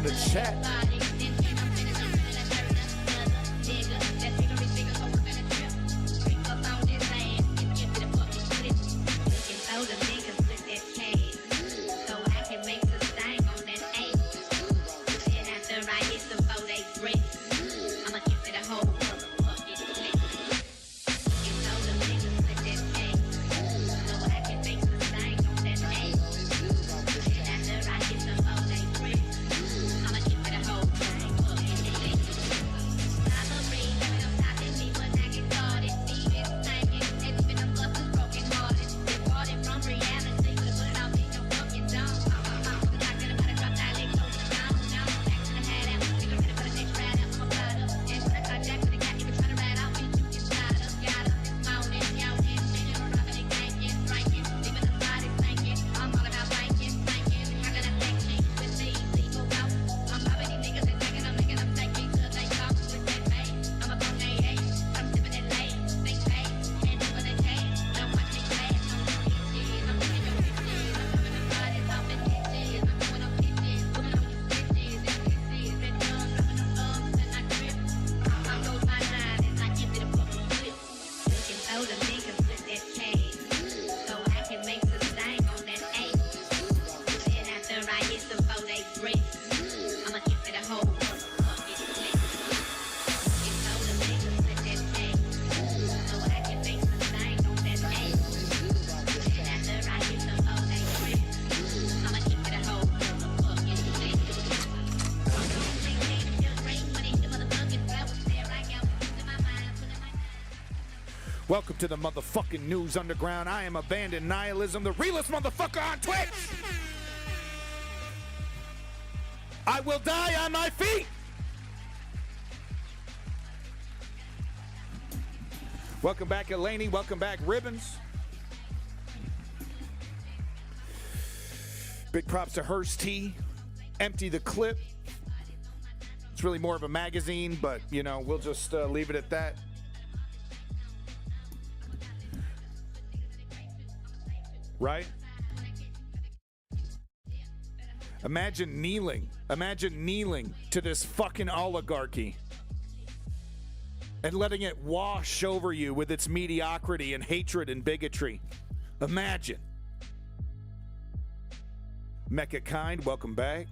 the chat. Welcome to the motherfucking News Underground. I am Abandoned Nihilism, the realest motherfucker on Twitch. I will die on my feet. Welcome back, Elaney. Welcome back, Ribbons. Big props to Hearst T. Empty the Clip. It's really more of a magazine, but, you know, we'll just leave it at that. Right? Imagine kneeling to this fucking oligarchy and letting it wash over you with its mediocrity and hatred and bigotry. Imagine. Mecca Kind, welcome back.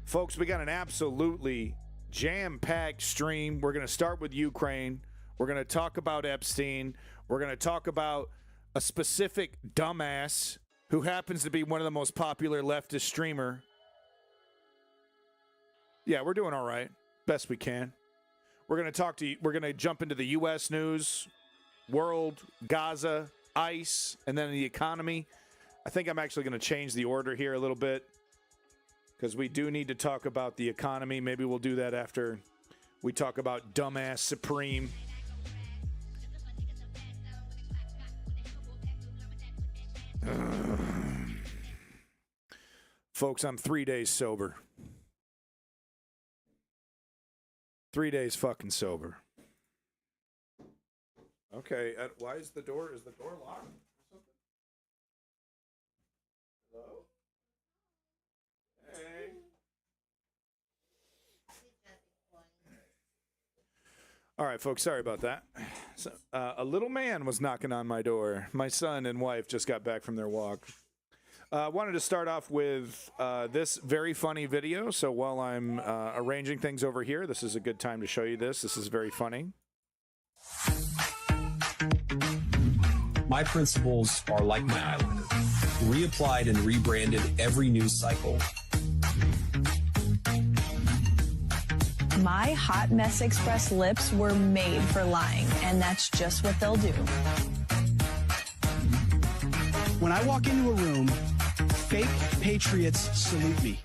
Folks, we got an absolutely jam-packed stream. We're going to start with Ukraine. We're going to talk about Epstein. We're going to talk about a specific dumbass who happens to be one of the most popular leftist streamer. Yeah, we're doing all right. Best we can. We're going to jump into the U.S. news, world, Gaza, ICE, and then the economy. I think I'm actually going to change the order here a little bit because we do need to talk about the economy. Maybe we'll do that after we talk about dumbass Supreme. Folks, I'm 3 days sober. 3 days fucking sober. Okay, why is the door locked or something? Hello? Hey. All right, folks, sorry about that. So, a little man was knocking on my door. My son and wife just got back from their walk. I wanted to start off with this very funny video. So while I'm arranging things over here, this is a good time to show you this. This is very funny. My principles are like my eyeliner, reapplied and rebranded every news cycle. My Hot Mess Express lips were made for lying, and that's just what they'll do. When I walk into a room, fake patriots salute me.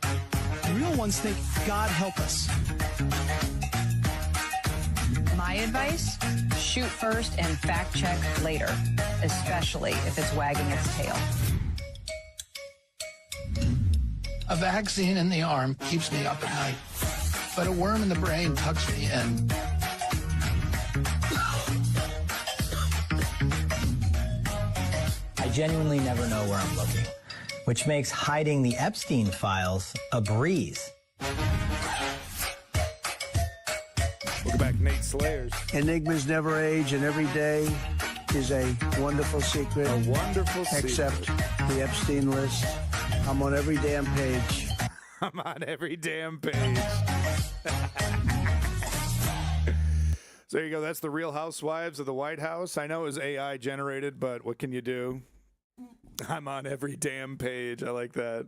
Real ones think, God help us. My advice, shoot first and fact check later, especially if it's wagging its tail. A vaccine in the arm keeps me up at night, but a worm in the brain tucks me in. I genuinely never know where I'm looking. which makes hiding the Epstein files a breeze. Welcome back, Nate Slayers. Enigmas never age, and every day is a wonderful secret. A wonderful Except secret. the Epstein list. I'm on every damn page. I'm on every damn page. So there you go. That's the Real Housewives of the White House. I know it was AI generated, but what can you do? I'm on every damn page. I like that.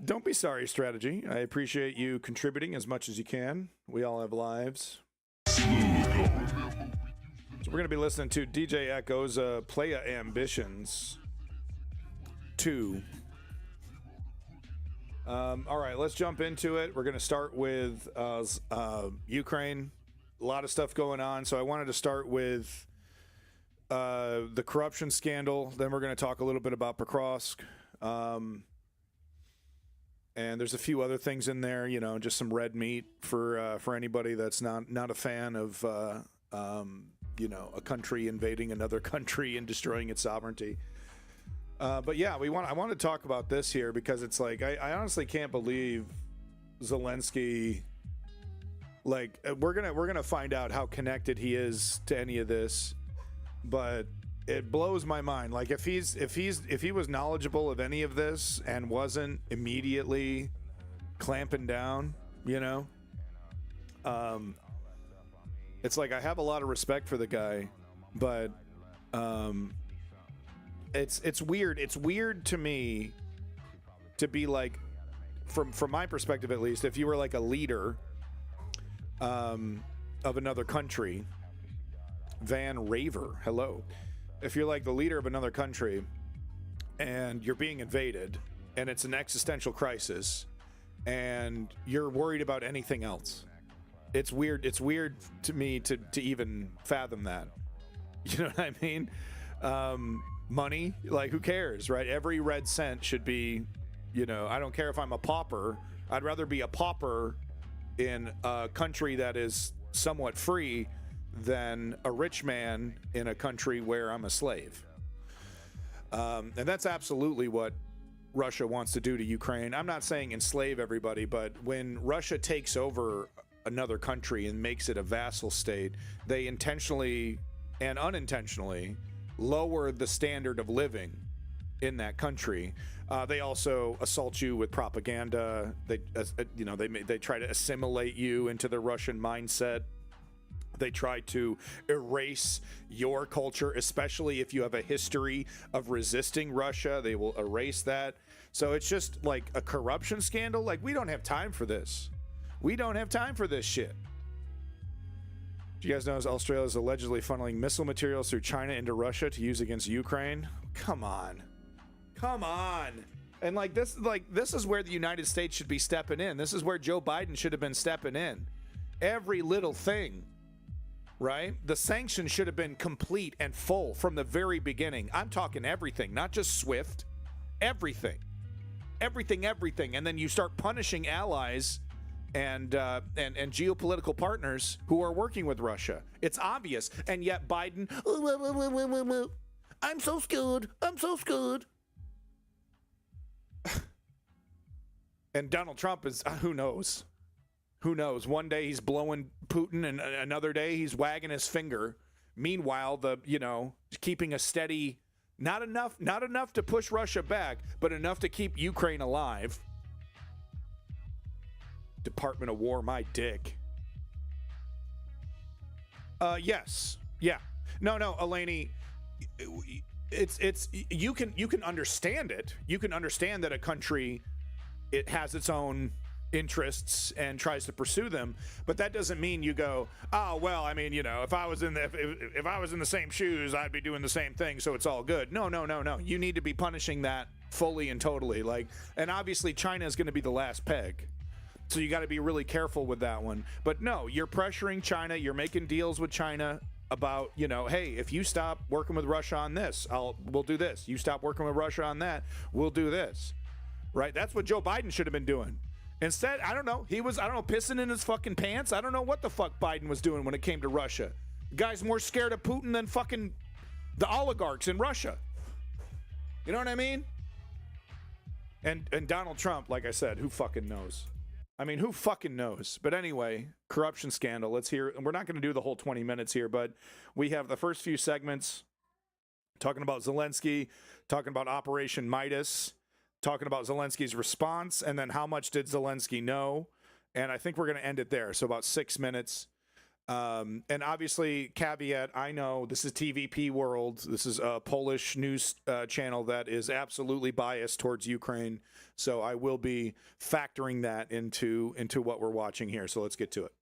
Don't be sorry, strategy. I appreciate you contributing as much as you can. We all have lives. So we're going to be listening to DJ Echo's Playa Ambitions 2. All right, let's jump into it. We're going to start with Ukraine. A lot of stuff going on. So I wanted to start with the corruption scandal. Then we're going to talk a little bit about Pokrovsk. And there's a few other things in there, you know, just some red meat for anybody that's not a fan of, you know, a country invading another country and destroying its sovereignty. But yeah, I want to talk about this here because it's like I honestly can't believe Zelensky. Like we're gonna find out how connected he is to any of this, but it blows my mind. Like if he was knowledgeable of any of this and wasn't immediately clamping down, you know, it's like I have a lot of respect for the guy, but it's weird. It's weird to me to be like, from my perspective at least, if you were like a leader of another country, Van Raver, hello. If you're like the leader of another country and you're being invaded and it's an existential crisis and you're worried about anything else, it's weird. It's weird to me to even fathom that. You know what I mean? Money, like who cares, right? Every red cent should be, you know, I don't care if I'm a pauper. I'd rather be a pauper in a country that is somewhat free than a rich man in a country where I'm a slave. And that's absolutely what Russia wants to do to Ukraine. I'm not saying enslave everybody, but when Russia takes over another country and makes it a vassal state, they intentionally and unintentionally lower the standard of living in that country. They also assault you with propaganda. They try to assimilate you into the Russian mindset. They try to erase your culture, especially if you have a history of resisting Russia. They will erase that. So it's just like a corruption scandal. Like, we don't have time for this. We don't have time for this shit. Do you guys know Australia is allegedly funneling missile materials through China into Russia to use against Ukraine? Come on. Come on. And this is where the United States should be stepping in. This is where Joe Biden should have been stepping in. Every little thing, right? The sanctions should have been complete and full from the very beginning. I'm talking everything, not just SWIFT. Everything. Everything. And then you start punishing allies and geopolitical partners who are working with Russia. It's obvious. And yet Biden, I'm so scared. And Donald Trump is, who knows? One day he's blowing Putin and another day he's wagging his finger. Meanwhile, keeping a steady, not enough to push Russia back, but enough to keep Ukraine alive. Department of War, my dick. Yes. Yeah. No, Eleni, it's you can understand it. You can understand that a country, it has its own interests and tries to pursue them, but that doesn't mean you go, oh well, I mean, if I was in the same shoes, I'd be doing the same thing, so it's all good. No. You need to be punishing that fully and totally. And obviously China is going to be the last peg. So you got to be really careful with that one. But no, you're pressuring China, you're making deals with China about, hey, if you stop working with Russia on this, we'll do this. You stop working with Russia on that, we'll do this. Right? That's what Joe Biden should have been doing. Instead, I don't know, pissing in his fucking pants. I don't know what the fuck Biden was doing when it came to Russia. The guy's more scared of Putin than fucking the oligarchs in Russia. You know what I mean? And Donald Trump, like I said, who fucking knows? I mean, who fucking knows? But anyway, corruption scandal. Let's hear. And we're not going to do the whole 20 minutes here, but we have the first few segments talking about Zelensky, talking about Operation Midas, talking about Zelensky's response, and then how much did Zelensky know? And I think we're going to end it there. So about 6 minutes. And obviously, caveat, I know this is TVP World. This is a Polish news channel that is absolutely biased towards Ukraine. So I will be factoring that into what we're watching here. So let's get to it.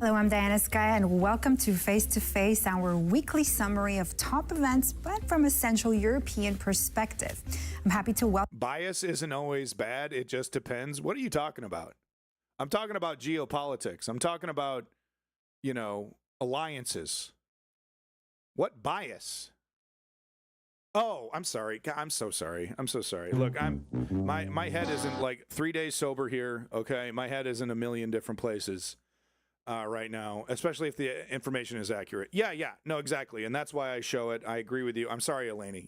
Hello, I'm Diana Skaya, and welcome to Face, our weekly summary of top events, but from a Central European perspective. I'm happy to welcome... Bias isn't always bad. It just depends. What are you talking about? I'm talking about geopolitics. I'm talking about, alliances. What bias? Oh, I'm sorry. God, I'm so sorry. Look, my head isn't like 3 days sober here, okay? My head is in a million different places. Right now, especially if the information is accurate. Yeah, no, exactly. And that's why I show it. I agree with you. I'm sorry, Eleni.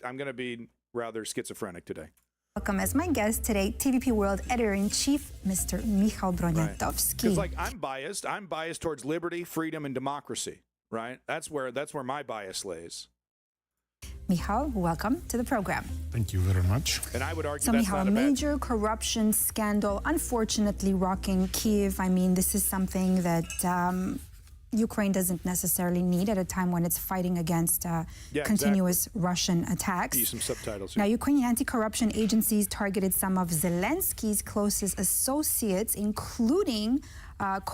I'm going to be rather schizophrenic today. Welcome as my guest today, TVP World Editor-in-Chief, Mr. Michał Broniatowski. Because I'm biased. I'm biased towards liberty, freedom, and democracy, right? That's where my bias lays. Michał, welcome to the program. Thank you very much. And I would argue so, that's Michał, not a major corruption scandal, unfortunately rocking Kyiv. I mean, this is something that Ukraine doesn't necessarily need at a time when it's fighting against continuous Russian attacks. Some subtitles here. Now, Ukrainian anti-corruption agencies targeted some of Zelensky's closest associates, including...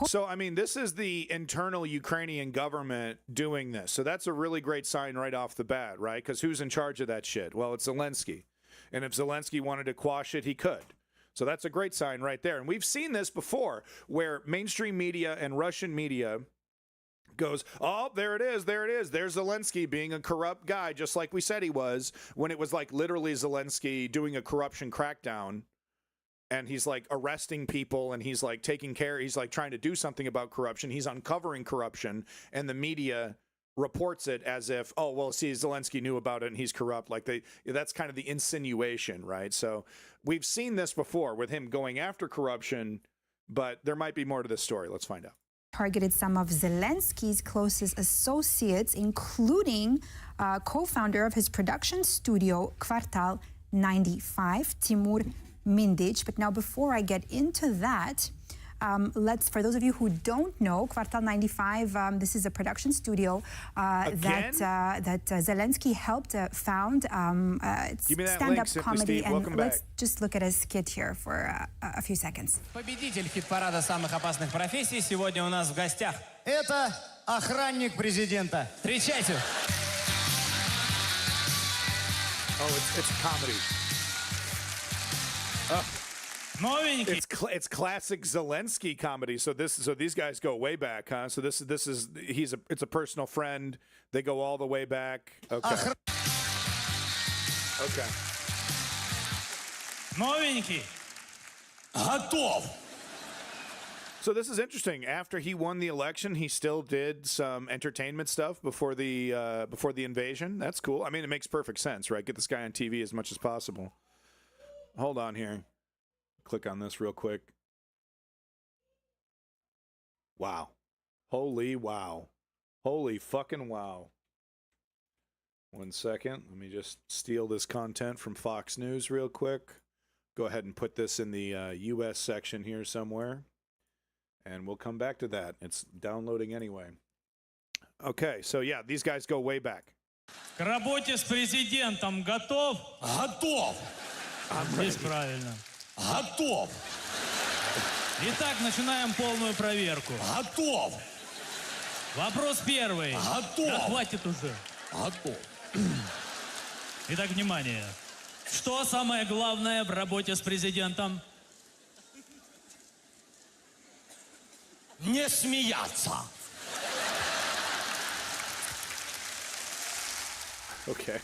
So, I mean, this is the internal Ukrainian government doing this. So that's a really great sign right off the bat, right? Because who's in charge of that shit? Well, it's Zelensky. And if Zelensky wanted to quash it, he could. So that's a great sign right there. And we've seen this before where mainstream media and Russian media goes, oh, there it is. There's Zelensky being a corrupt guy, just like we said he was, when it was like literally Zelensky doing a corruption crackdown. And he's like arresting people and he's like he's like trying to do something about corruption. He's uncovering corruption and the media reports it as if, oh, well, see, Zelensky knew about it and he's corrupt. Like that's kind of the insinuation, right? So we've seen this before with him going after corruption, but there might be more to this story. Let's find out. Targeted some of Zelensky's closest associates, including co-founder of his production studio, Kvartal 95, Timur Mindic. But now, before I get into that, for those of you who don't know, Kvartal 95, this is a production studio that Zelensky helped found. It's stand-up comedy, and let's just look at a skit here for a few seconds. Победитель хит-парада самых опасных профессий сегодня у нас в гостях. Это охранник президента. Встречайте. Oh, it's comedy. It's classic Zelensky comedy. So these guys go way back, huh? So it's a personal friend. They go all the way back. Okay. Okay. Новенький. Готов. So this is interesting. After he won the election, he still did some entertainment stuff before the invasion. That's cool. I mean, it makes perfect sense, right? Get this guy on TV as much as possible. Hold on here. Click on this real quick. Wow. Holy wow. Holy fucking wow. 1 second. Let me just steal this content from Fox News real quick. Go ahead and put this in the U.S. section here somewhere. And we'll come back to that. It's downloading anyway. Okay, so yeah, these guys go way back. К работе с президентом готов? Готов. Здесь правильно. Готов. Итак, начинаем полную проверку. Готов. Вопрос первый. Готов. Да хватит уже. Готов. Итак, внимание. Что самое главное в работе с президентом? Не смеяться. Okay.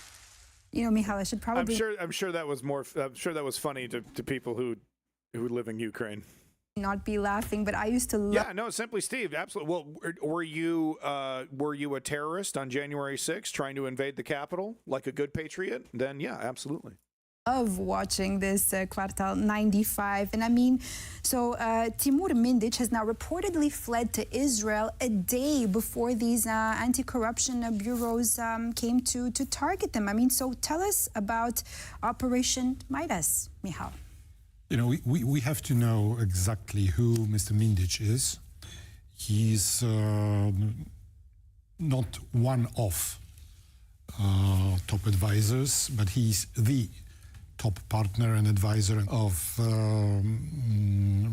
You know, Michał, I should probably... I'm sure that was funny to people who who live in Ukraine. Not be laughing, but I used to love. Yeah, no, Simply Steve, absolutely. Well, were you a terrorist on January 6th trying to invade the Capitol like a good patriot? Then yeah, absolutely. Of watching this Kvartal 95. And I mean, so Timur Mindic has now reportedly fled to Israel a day before these anti-corruption bureaus came to target them. I mean, so tell us about Operation Midas, Michal. You know, we have to know exactly who Mr. Mindic is. He's not one of top advisors, but he's the top partner and advisor of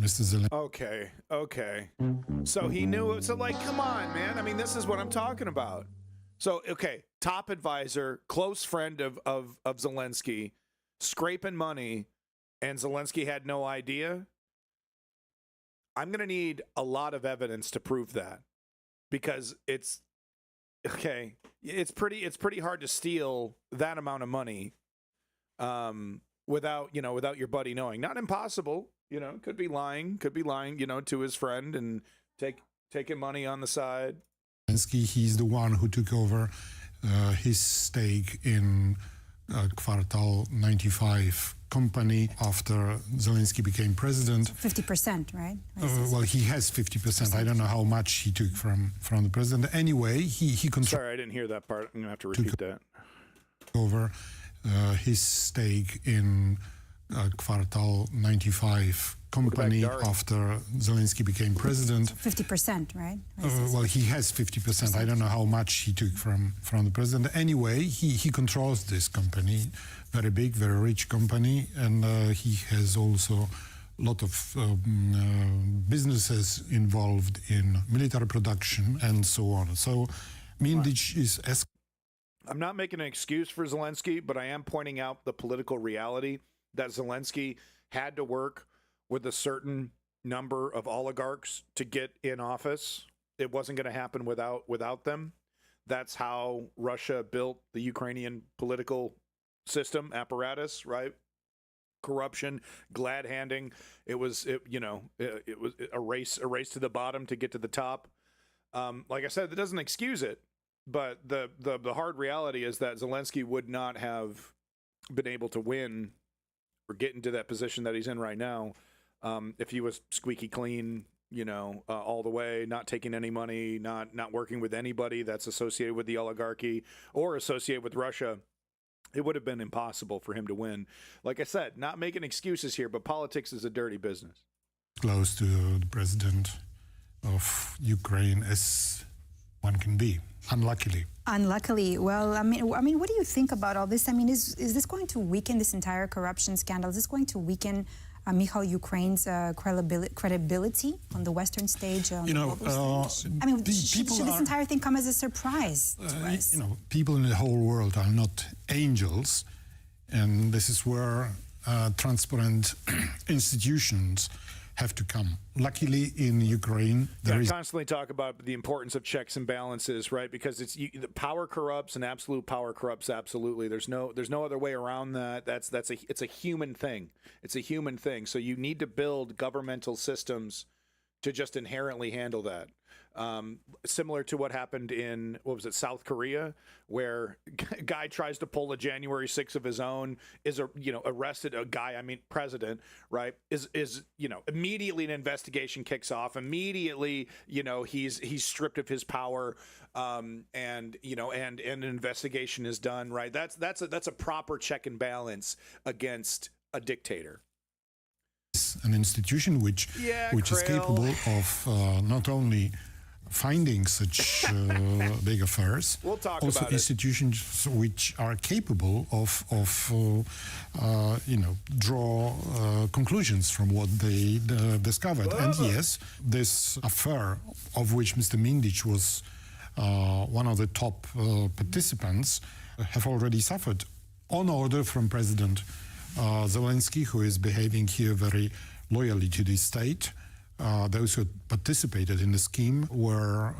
Mr. Zelensky. Okay. So he knew. So like, come on, man. I mean, this is what I'm talking about. So, okay, top advisor, close friend of Zelensky, scraping money, and Zelensky had no idea. I'm going to need a lot of evidence to prove that, because it's pretty hard to steal that amount of money without your buddy knowing. Not impossible, could be lying, to his friend and taking money on the side. Zelensky, he's the one who took over his stake in Kvartal 95 company after Zelensky became president. 50%, right? Well, he has 50%. I don't know how much he took from the president. Anyway, he controlled. Sorry, I didn't hear that part. I'm gonna have to repeat that. Over his stake in Kvartal 95 company after Zelensky became president. 50%, right? Well, he has 50%. I don't know how much he took from the president. Anyway, he controls this company, very big, very rich company, and he has also a lot of businesses involved in military production and so on. So Mindic is... I'm not making an excuse for Zelensky, but I am pointing out the political reality that Zelensky had to work with a certain number of oligarchs to get in office. It wasn't going to happen without them. That's how Russia built the Ukrainian political system apparatus, right? Corruption, glad handing. It was a race to the bottom to get to the top. Like I said, that doesn't excuse it, but the hard reality is that Zelensky would not have been able to win or get into that position that he's in right now if he was squeaky clean, all the way, not taking any money, not working with anybody that's associated with the oligarchy or associated with Russia. It would have been impossible for him to win. Like I said, not making excuses here, but politics is a dirty business. Close to the president of Ukraine as one can be, unluckily. Unluckily. Well, I mean, what do you think about all this? I mean, is this going to weaken this entire corruption scandal? Is this going to weaken Michal, Ukraine's credibility on the Western stage? I mean, should this entire thing come as a surprise to us? People in the whole world are not angels, and this is where transparent institutions have to come. Luckily, in Ukraine, there is... constantly talk about the importance of checks and balances, right? Because the power corrupts, and absolute power corrupts absolutely. There's no other way around that. It's a human thing. It's a human thing. So you need to build governmental systems to just inherently handle that. Similar to what happened in, South Korea, where a guy tries to pull a January 6th of his own, is arrested. President, right? Is immediately an investigation kicks off. Immediately, he's stripped of his power, and an investigation is done. Right? That's a proper check and balance against a dictator. An institution which is capable of not only finding such big affairs, we'll talk also about institutions which are capable of draw conclusions from what they discovered. And yes, this affair of which Mr. Mindic was one of the top participants have already suffered on order from President Zelensky, who is behaving here very loyally to the state. Those who participated in the scheme were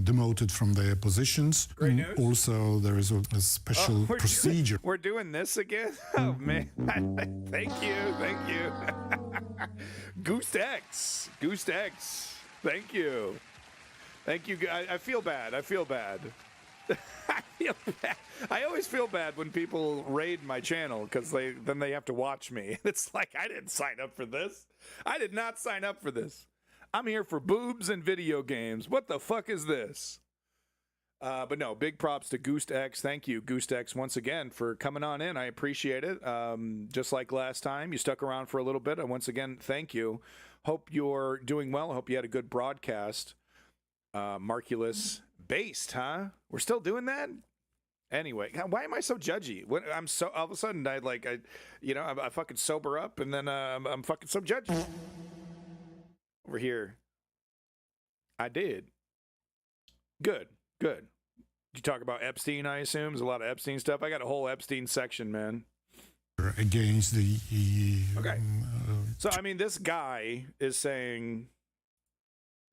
demoted from their positions. Great news. Also, there is a special procedure. We're doing this again? Oh, man. Thank you. Goose X. Thank you. I feel bad. I feel bad. I always feel bad when people raid my channel because then they have to watch me. It's like, I didn't sign up for this. I did not sign up for this. I'm here for boobs and video games. What the fuck is this? But no, big props to Goose X. Thank you, Goose X, once again for coming on in. I appreciate it. Just like last time, you stuck around for a little bit. And once again, thank you. Hope you're doing well. I hope you had a good broadcast. Marculus based, huh? We're still doing that? Anyway, why am I so judgy? I'm so all of a sudden I fucking sober up and then I'm fucking so judgy. Over here. I did. Good. Did you talk about Epstein, I assume? There's a lot of Epstein stuff. I got a whole Epstein section, man. Against the... Okay. So, I mean, this guy is saying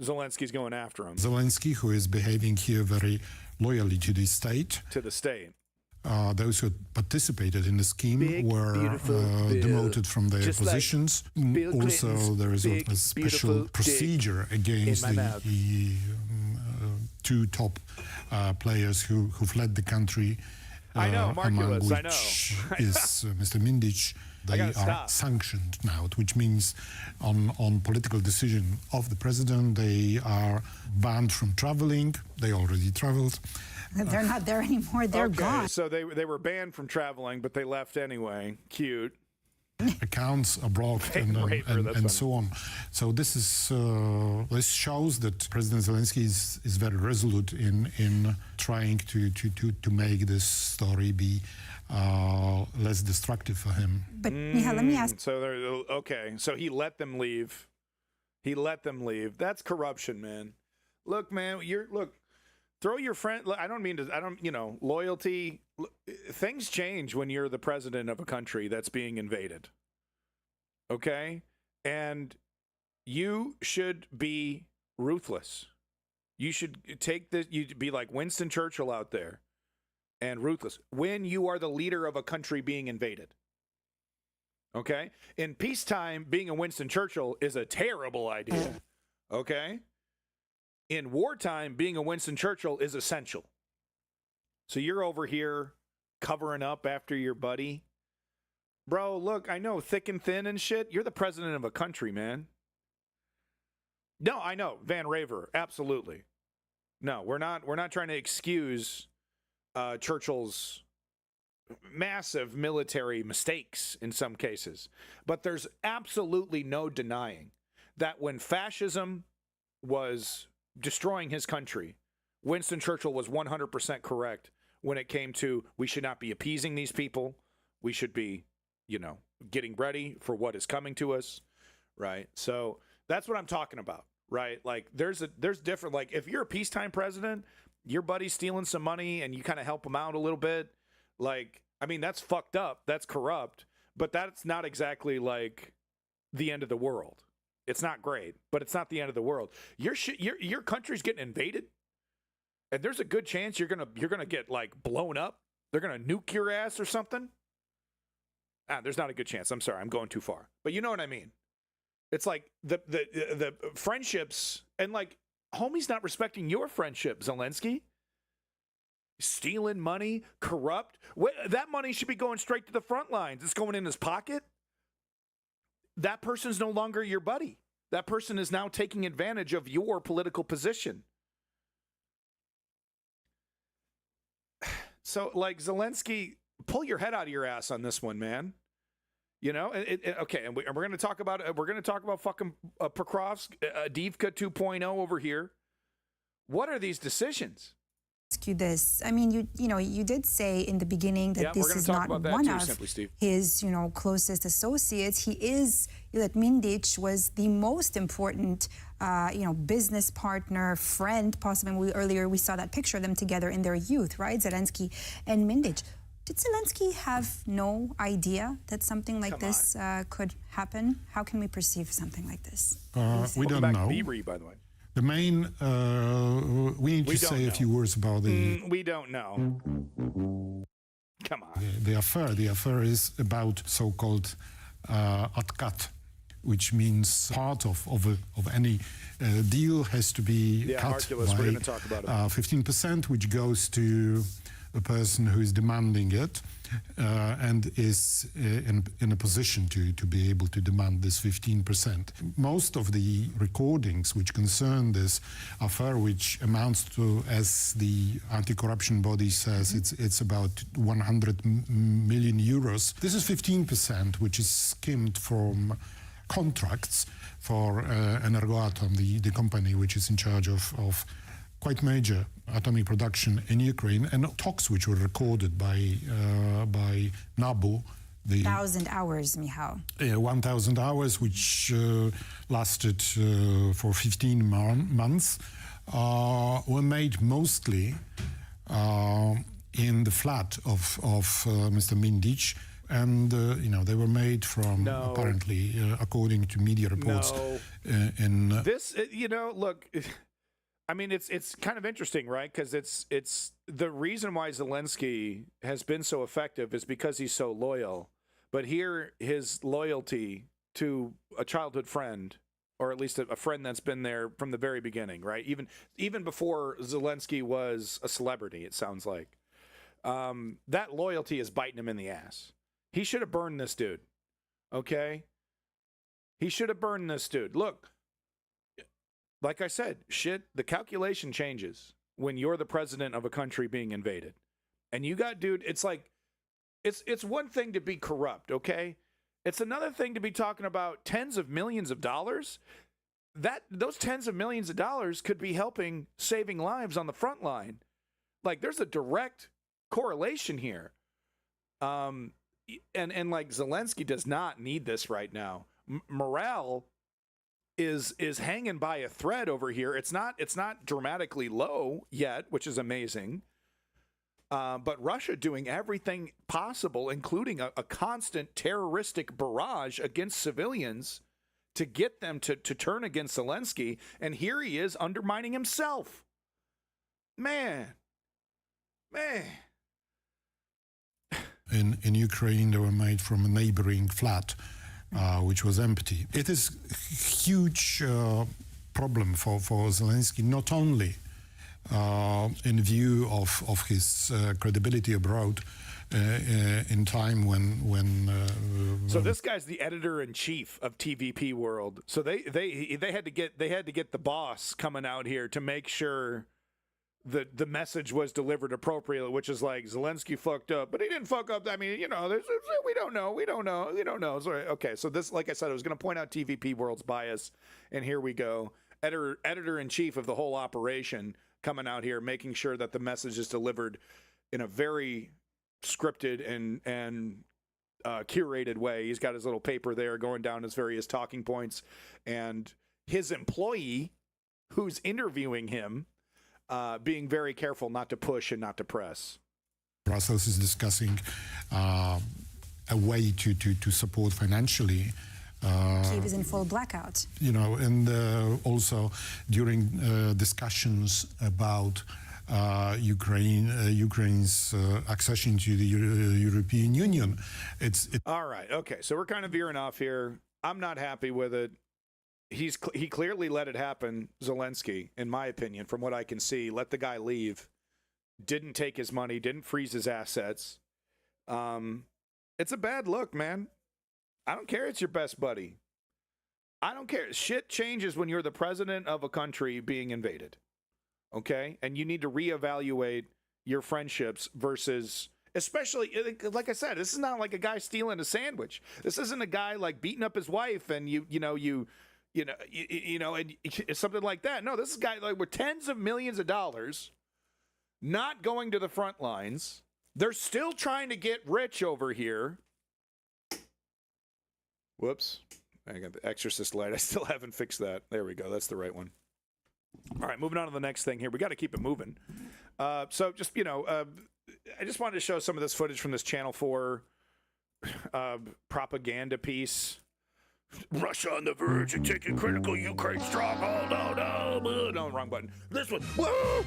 Zelensky's going after him. Zelensky, who is behaving here very loyally to the state. To the state. Those who participated in the scheme were demoted from their positions. Like also, there is a special procedure against the two top players who fled the country. I know, Marculus, among which is Mr. Mindic. They are sanctioned now, which means on political decision of the president, they are banned from traveling. They already traveled. They're not there anymore. They're gone. So they were banned from traveling, but they left anyway. Cute. Accounts are blocked and so on. So this is this shows that President Zelensky is very resolute in trying to make this story be less destructive for him. But Michal, let me ask. So So he let them leave. That's corruption, man. Look, man. Throw your friend. Loyalty. Things change when you're the president of a country that's being invaded. Okay? And you should be ruthless. You should take this. You'd be like Winston Churchill out there and ruthless when you are the leader of a country being invaded. Okay? In peacetime, being a Winston Churchill is a terrible idea. Okay? In wartime, being a Winston Churchill is essential. So you're over here covering up after your buddy. Bro, look, I know, thick and thin and shit. You're the president of a country, man. No, I know, Van Raver, absolutely. No, we're not trying to excuse Churchill's massive military mistakes in some cases. But there's absolutely no denying that when fascism was destroying his country, Winston Churchill was 100% correct when it came to we should not be appeasing these people. We should be, getting ready for what is coming to us, right? So that's what I'm talking about, right? Like there's different, like if you're a peacetime president, your buddy's stealing some money and you kind of help him out a little bit. Like, I mean, that's fucked up. That's corrupt, but that's not exactly like the end of the world. It's not great, but it's not the end of the world. Your country's getting invaded, and there's a good chance you're gonna get like blown up. They're gonna nuke your ass or something. There's not a good chance. I'm sorry, I'm going too far. But you know what I mean. It's like the friendships and like homie's not respecting your friendship, Zelensky. Stealing money, corrupt. That money should be going straight to the front lines. It's going in his pocket. That person's no longer your buddy. That person is now taking advantage of your political position. So, like, Zelensky, pull your head out of your ass on this one, man. Okay, and we're going to talk about fucking Pokrovsk, Avdiivka 2.0 over here. What are these decisions? Ask you this. I mean, you did say in the beginning that this is not one of his, closest associates. That Mindic was the most important, business partner, friend, possibly. Earlier we saw that picture of them together in their youth, right? Zelensky and Mindic. Did Zelensky have no idea that something like this could happen? How can we perceive something like this? We don't know. Beery, by the way. The main, we need to say a few words about the... We don't know. Come on. The affair. The affair is about so-called atkat, which means part of any deal has to be cut by 15%, which goes to a person who is demanding it and is in a position to be able to demand this 15%. Most of the recordings which concern this affair, which amounts to, as the anti-corruption body says, it's about 100 million euros. This is 15%, which is skimmed from contracts for Energoatom, the company which is in charge of quite major atomic production in Ukraine, and talks which were recorded by NABU. 1,000 hours, Michał. 1,000 hours, which lasted for 15 months, were made mostly in the flat of Mr. Mindic. And, they were made from, apparently, according to media reports. This, look... I mean, it's kind of interesting, right? Because it's the reason why Zelensky has been so effective is because he's so loyal. But here, his loyalty to a childhood friend, or at least a friend that's been there from the very beginning, right? Even before Zelensky was a celebrity, it sounds like. That loyalty is biting him in the ass. He should have burned this dude, okay? He should have burned this dude. Look. Like I said, the calculation changes when you're the president of a country being invaded. And you got, dude, it's like, it's one thing to be corrupt, okay? It's another thing to be talking about tens of millions of dollars. Those tens of millions of dollars could be helping saving lives on the front line. Like, there's a direct correlation here. And like, Zelensky does not need this right now. Morale is hanging by a thread over here. It's not dramatically low yet, which is amazing. But Russia doing everything possible, including a constant terroristic barrage against civilians to get them to turn against Zelensky. And here he is undermining himself. Man. In Ukraine, they were made from a neighboring flat, which was empty. It is a huge problem for Zelensky, not only in view of his credibility abroad in time when so this guy's the editor-in-chief of TVP World. So they had to get the boss coming out here to make sure the message was delivered appropriately, which is like, Zelensky fucked up, but he didn't fuck up. I mean, we don't know. Sorry. Okay, so this, like I said, I was going to point out TVP World's bias, and here we go. Editor-in-chief of the whole operation coming out here, making sure that the message is delivered in a very scripted and curated way. He's got his little paper there going down his various talking points, and his employee who's interviewing him being very careful not to push and not to press. Brussels is discussing a way to support financially. Kyiv is in full blackout. And also during discussions about Ukraine's accession to the European Union. All right. Okay. So we're kind of veering off here. I'm not happy with it. He clearly let it happen, Zelensky, in my opinion, from what I can see. Let the guy leave. Didn't take his money. Didn't freeze his assets. It's a bad look, man. I don't care it's your best buddy. I don't care. Shit changes when you're the president of a country being invaded. Okay? And you need to reevaluate your friendships versus, especially, like I said, this is not like a guy stealing a sandwich. This isn't a guy like beating up his wife and and something like that. No, this is a guy like with tens of millions of dollars not going to the front lines. They're still trying to get rich over here. Whoops. I got the Exorcist light. I still haven't fixed that. There we go. That's the right one. All right, moving on to the next thing here. We got to keep it moving. So just, I just wanted to show some of this footage from this Channel 4 propaganda piece. Russia on the verge of taking critical Ukraine stronghold. No, wrong button. This one. Woo!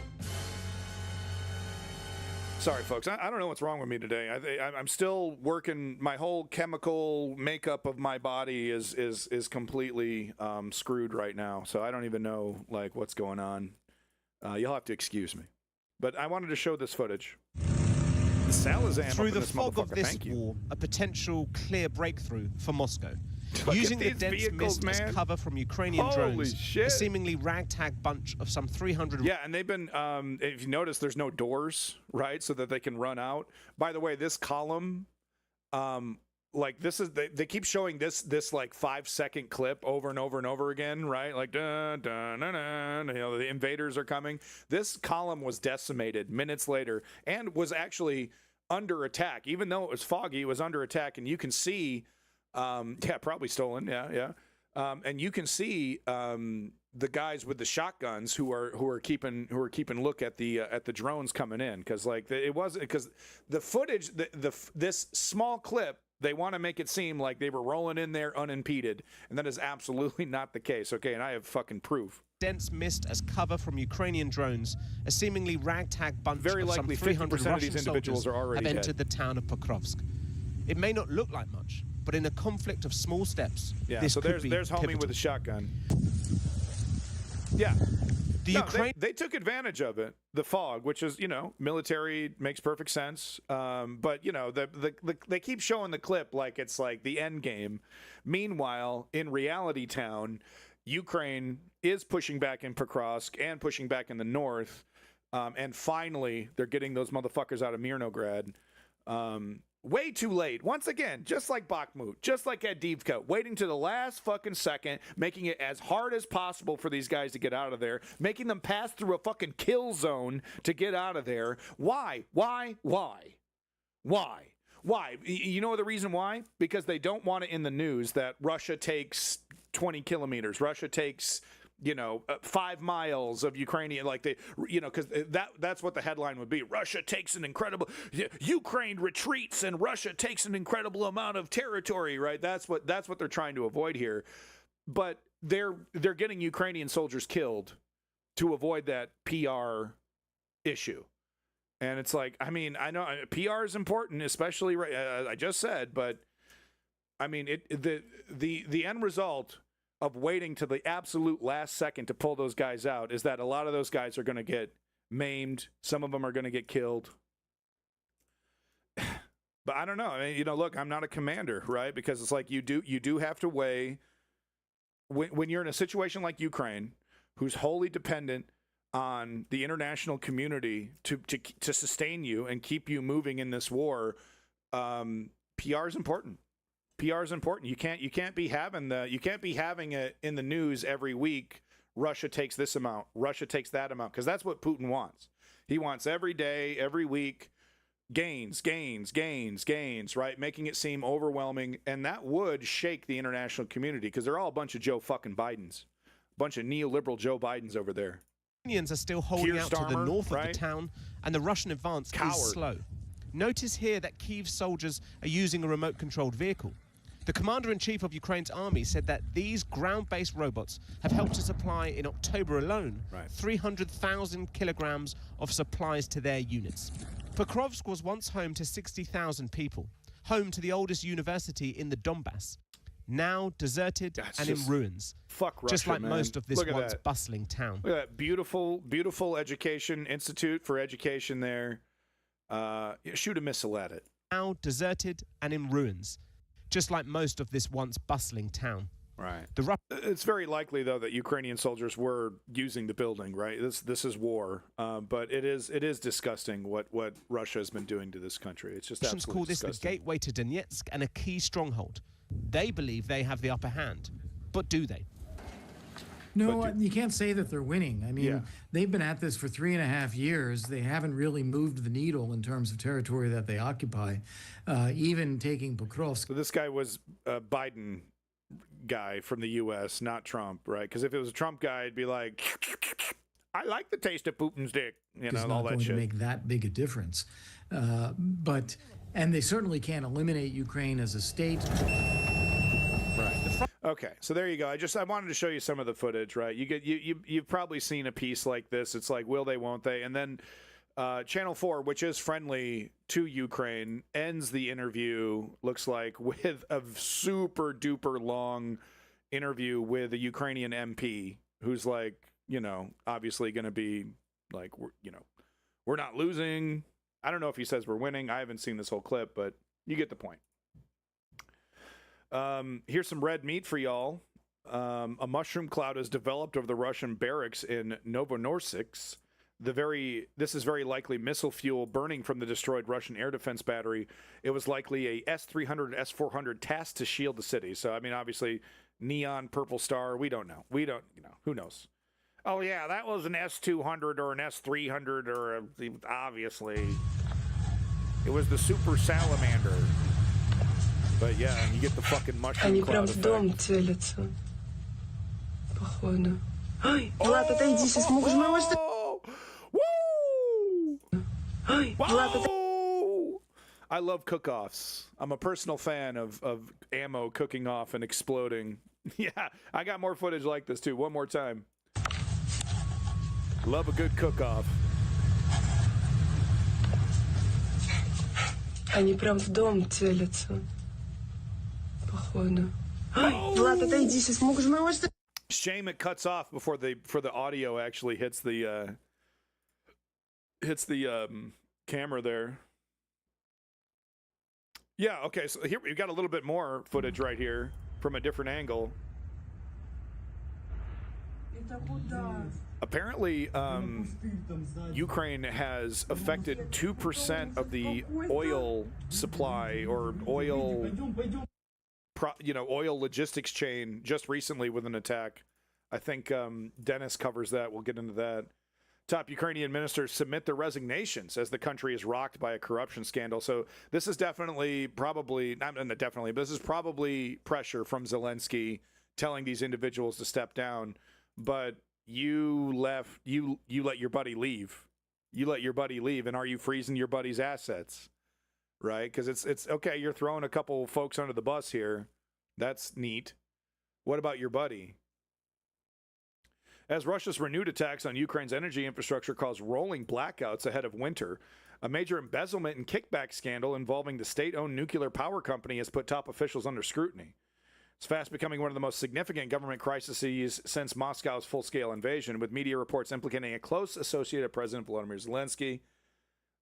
Sorry, folks. I don't know what's wrong with me today. I'm still working. My whole chemical makeup of my body is completely screwed right now. So I don't even know like what's going on. You'll have to excuse me. But I wanted to show this footage. The Salazam through the this fog of this Thank you. war, a potential clear breakthrough for Moscow. Look Using at the these dense vehicles, mist as cover from Ukrainian Holy drones, shit. a seemingly ragtag bunch of some 300... Yeah, and they've been, if you notice, there's no doors, right, so that they can run out. By the way, this column, like, this is, they keep showing this like 5-second clip over and over and over again, right? Like, dun, dun, dun, dun, you know, the invaders are coming. This column was decimated minutes later and was actually under attack. Even though it was foggy, it was under attack, and you can see... yeah, probably stolen. Yeah. And you can see the guys with the shotguns who are keeping look at the drones coming in, because like it wasn't, because the footage, this small clip, they want to make it seem like they were rolling in there unimpeded, and that is absolutely not the case. Okay, and I have fucking proof. Dense mist as cover from Ukrainian drones, a seemingly ragtag bunch Very of likely some 300 50% of Russian these individuals soldiers are already have entered dead. the town of Pokrovsk. It may not look like much, but in a conflict of small steps, Yeah, this so could there's be homie pivotal. with a shotgun. Yeah. The they took advantage of it, the fog, which is, you know, military, makes perfect sense. But, you know, they keep showing the clip like it's like the end game. Meanwhile, in reality town, Ukraine is pushing back in Pokrovsk and pushing back in the north. And finally, they're getting those motherfuckers out of Mirnograd. Way too late. Once again, just like Bakhmut, just like Avdiivka, waiting to the last fucking second, making it as hard as possible for these guys to get out of there, making them pass through a fucking kill zone to get out of there. Why? You know the reason why? Because they don't want it in the news that Russia takes 20 kilometers. Russia takes... 5 miles of Ukrainian, like they, because that's what the headline would be. Russia takes an incredible, Ukraine retreats and Russia takes an incredible amount of territory, right? That's what they're trying to avoid here. But they're getting Ukrainian soldiers killed to avoid that PR issue. And it's like, I mean, I know PR is important, especially, I just said, but I mean, the end result of waiting to the absolute last second to pull those guys out is that a lot of those guys are going to get maimed. Some of them are going to get killed. But I don't know. I mean, look, I'm not a commander, right? Because it's like you do have to weigh when you're in a situation like Ukraine, who's wholly dependent on the international community to sustain you and keep you moving in this war. PR is important. PR is important. You can't be having it in the news every week. Russia takes this amount. Russia takes that amount, because that's what Putin wants. He wants every day, every week, gains, right? Making it seem overwhelming, and that would shake the international community, because they're all a bunch of Joe fucking Bidens, a bunch of neoliberal Joe Bidens over there. Ukrainians are still holding Keir out to the Starmer, north right? of the town, and the Russian advance Coward. is slow. Notice here that Kyiv soldiers are using a remote-controlled vehicle. The commander-in-chief of Ukraine's army said that these ground-based robots have helped to supply, in October alone, 300,000 kilograms of supplies to their units. Pokrovsk was once home to 60,000 people, home to the oldest university in the Donbass, now deserted and in ruins. Fuck Russia, just like man. most of this Look at once that. bustling town. Look at that beautiful education, Institute for Education there. Shoot a missile at it. Now deserted and in ruins, just like most of this once bustling town. Right. It's very likely, though, that Ukrainian soldiers were using the building, right? This is war, but it is disgusting what Russia has been doing to this country. It's just Russians absolutely call this disgusting. the gateway to Donetsk and a key stronghold. They believe they have the upper hand, but do they? No, you can't say that they're winning. I mean, Yeah. they've been at this for 3.5 years. They haven't really moved the needle in terms of territory that they occupy, even taking Pokrovsk. So this guy was a Biden guy from the U.S., not Trump, right? Because if it was a Trump guy, it'd be like, I like the taste of Putin's dick. You know, is all not that going shit. to make that big a difference. And they certainly can't eliminate Ukraine as a state. Right. Okay, so there you go. I wanted to show you some of the footage, right? You've probably seen a piece like this. It's like, will they, won't they? And then Channel 4, which is friendly to Ukraine, ends the interview, looks like, with a super duper long interview with a Ukrainian MP who's like, you know, obviously going to be like, we're not losing. I don't know if he says we're winning. I haven't seen this whole clip, but you get the point. Here's some red meat for y'all. A mushroom cloud has developed over the Russian barracks in Novorossiysk. This is very likely missile fuel burning from the destroyed Russian air defense battery. It was likely a S-300, S-400 tasked to shield the city. So, I mean, obviously, neon purple star. We don't know. Who knows? Oh, yeah, that was an S-200 or an S-300 or obviously. It was the super salamander. But yeah, you get the fucking mushroom cloud effect. Они прям в дом целятся. Походу. Ай, Влад, отойди, сейчас могут же моего... Ай, Влад, отойди. I love cook-offs. I'm a personal fan of ammo cooking off and exploding. Yeah, I got more footage like this too. One more time. Love a good cook-off. Они прям в дом целятся. Походу. Ай, Влад, отойди, сейчас могут же моего... Shame it cuts off before the audio actually hits the camera there. Yeah, okay, so here we've got a little bit more footage right here from a different angle. Apparently, Ukraine has affected 2% of the oil supply or oil logistics chain just recently with an attack. I think Dennis covers that. We'll get into that. Top Ukrainian ministers submit their resignations as the country is rocked by a corruption scandal. So this is definitely this is probably pressure from Zelensky telling these individuals to step down. But you let your buddy leave. You let your buddy leave, and are you freezing your buddy's assets? Right? Because it's okay, you're throwing a couple folks under the bus here. That's neat. What about your buddy? As Russia's renewed attacks on Ukraine's energy infrastructure cause rolling blackouts ahead of winter, a major embezzlement and kickback scandal involving the state-owned nuclear power company has put top officials under scrutiny. It's fast becoming one of the most significant government crises since Moscow's full-scale invasion, with media reports implicating a close associate of President Volodymyr Zelensky.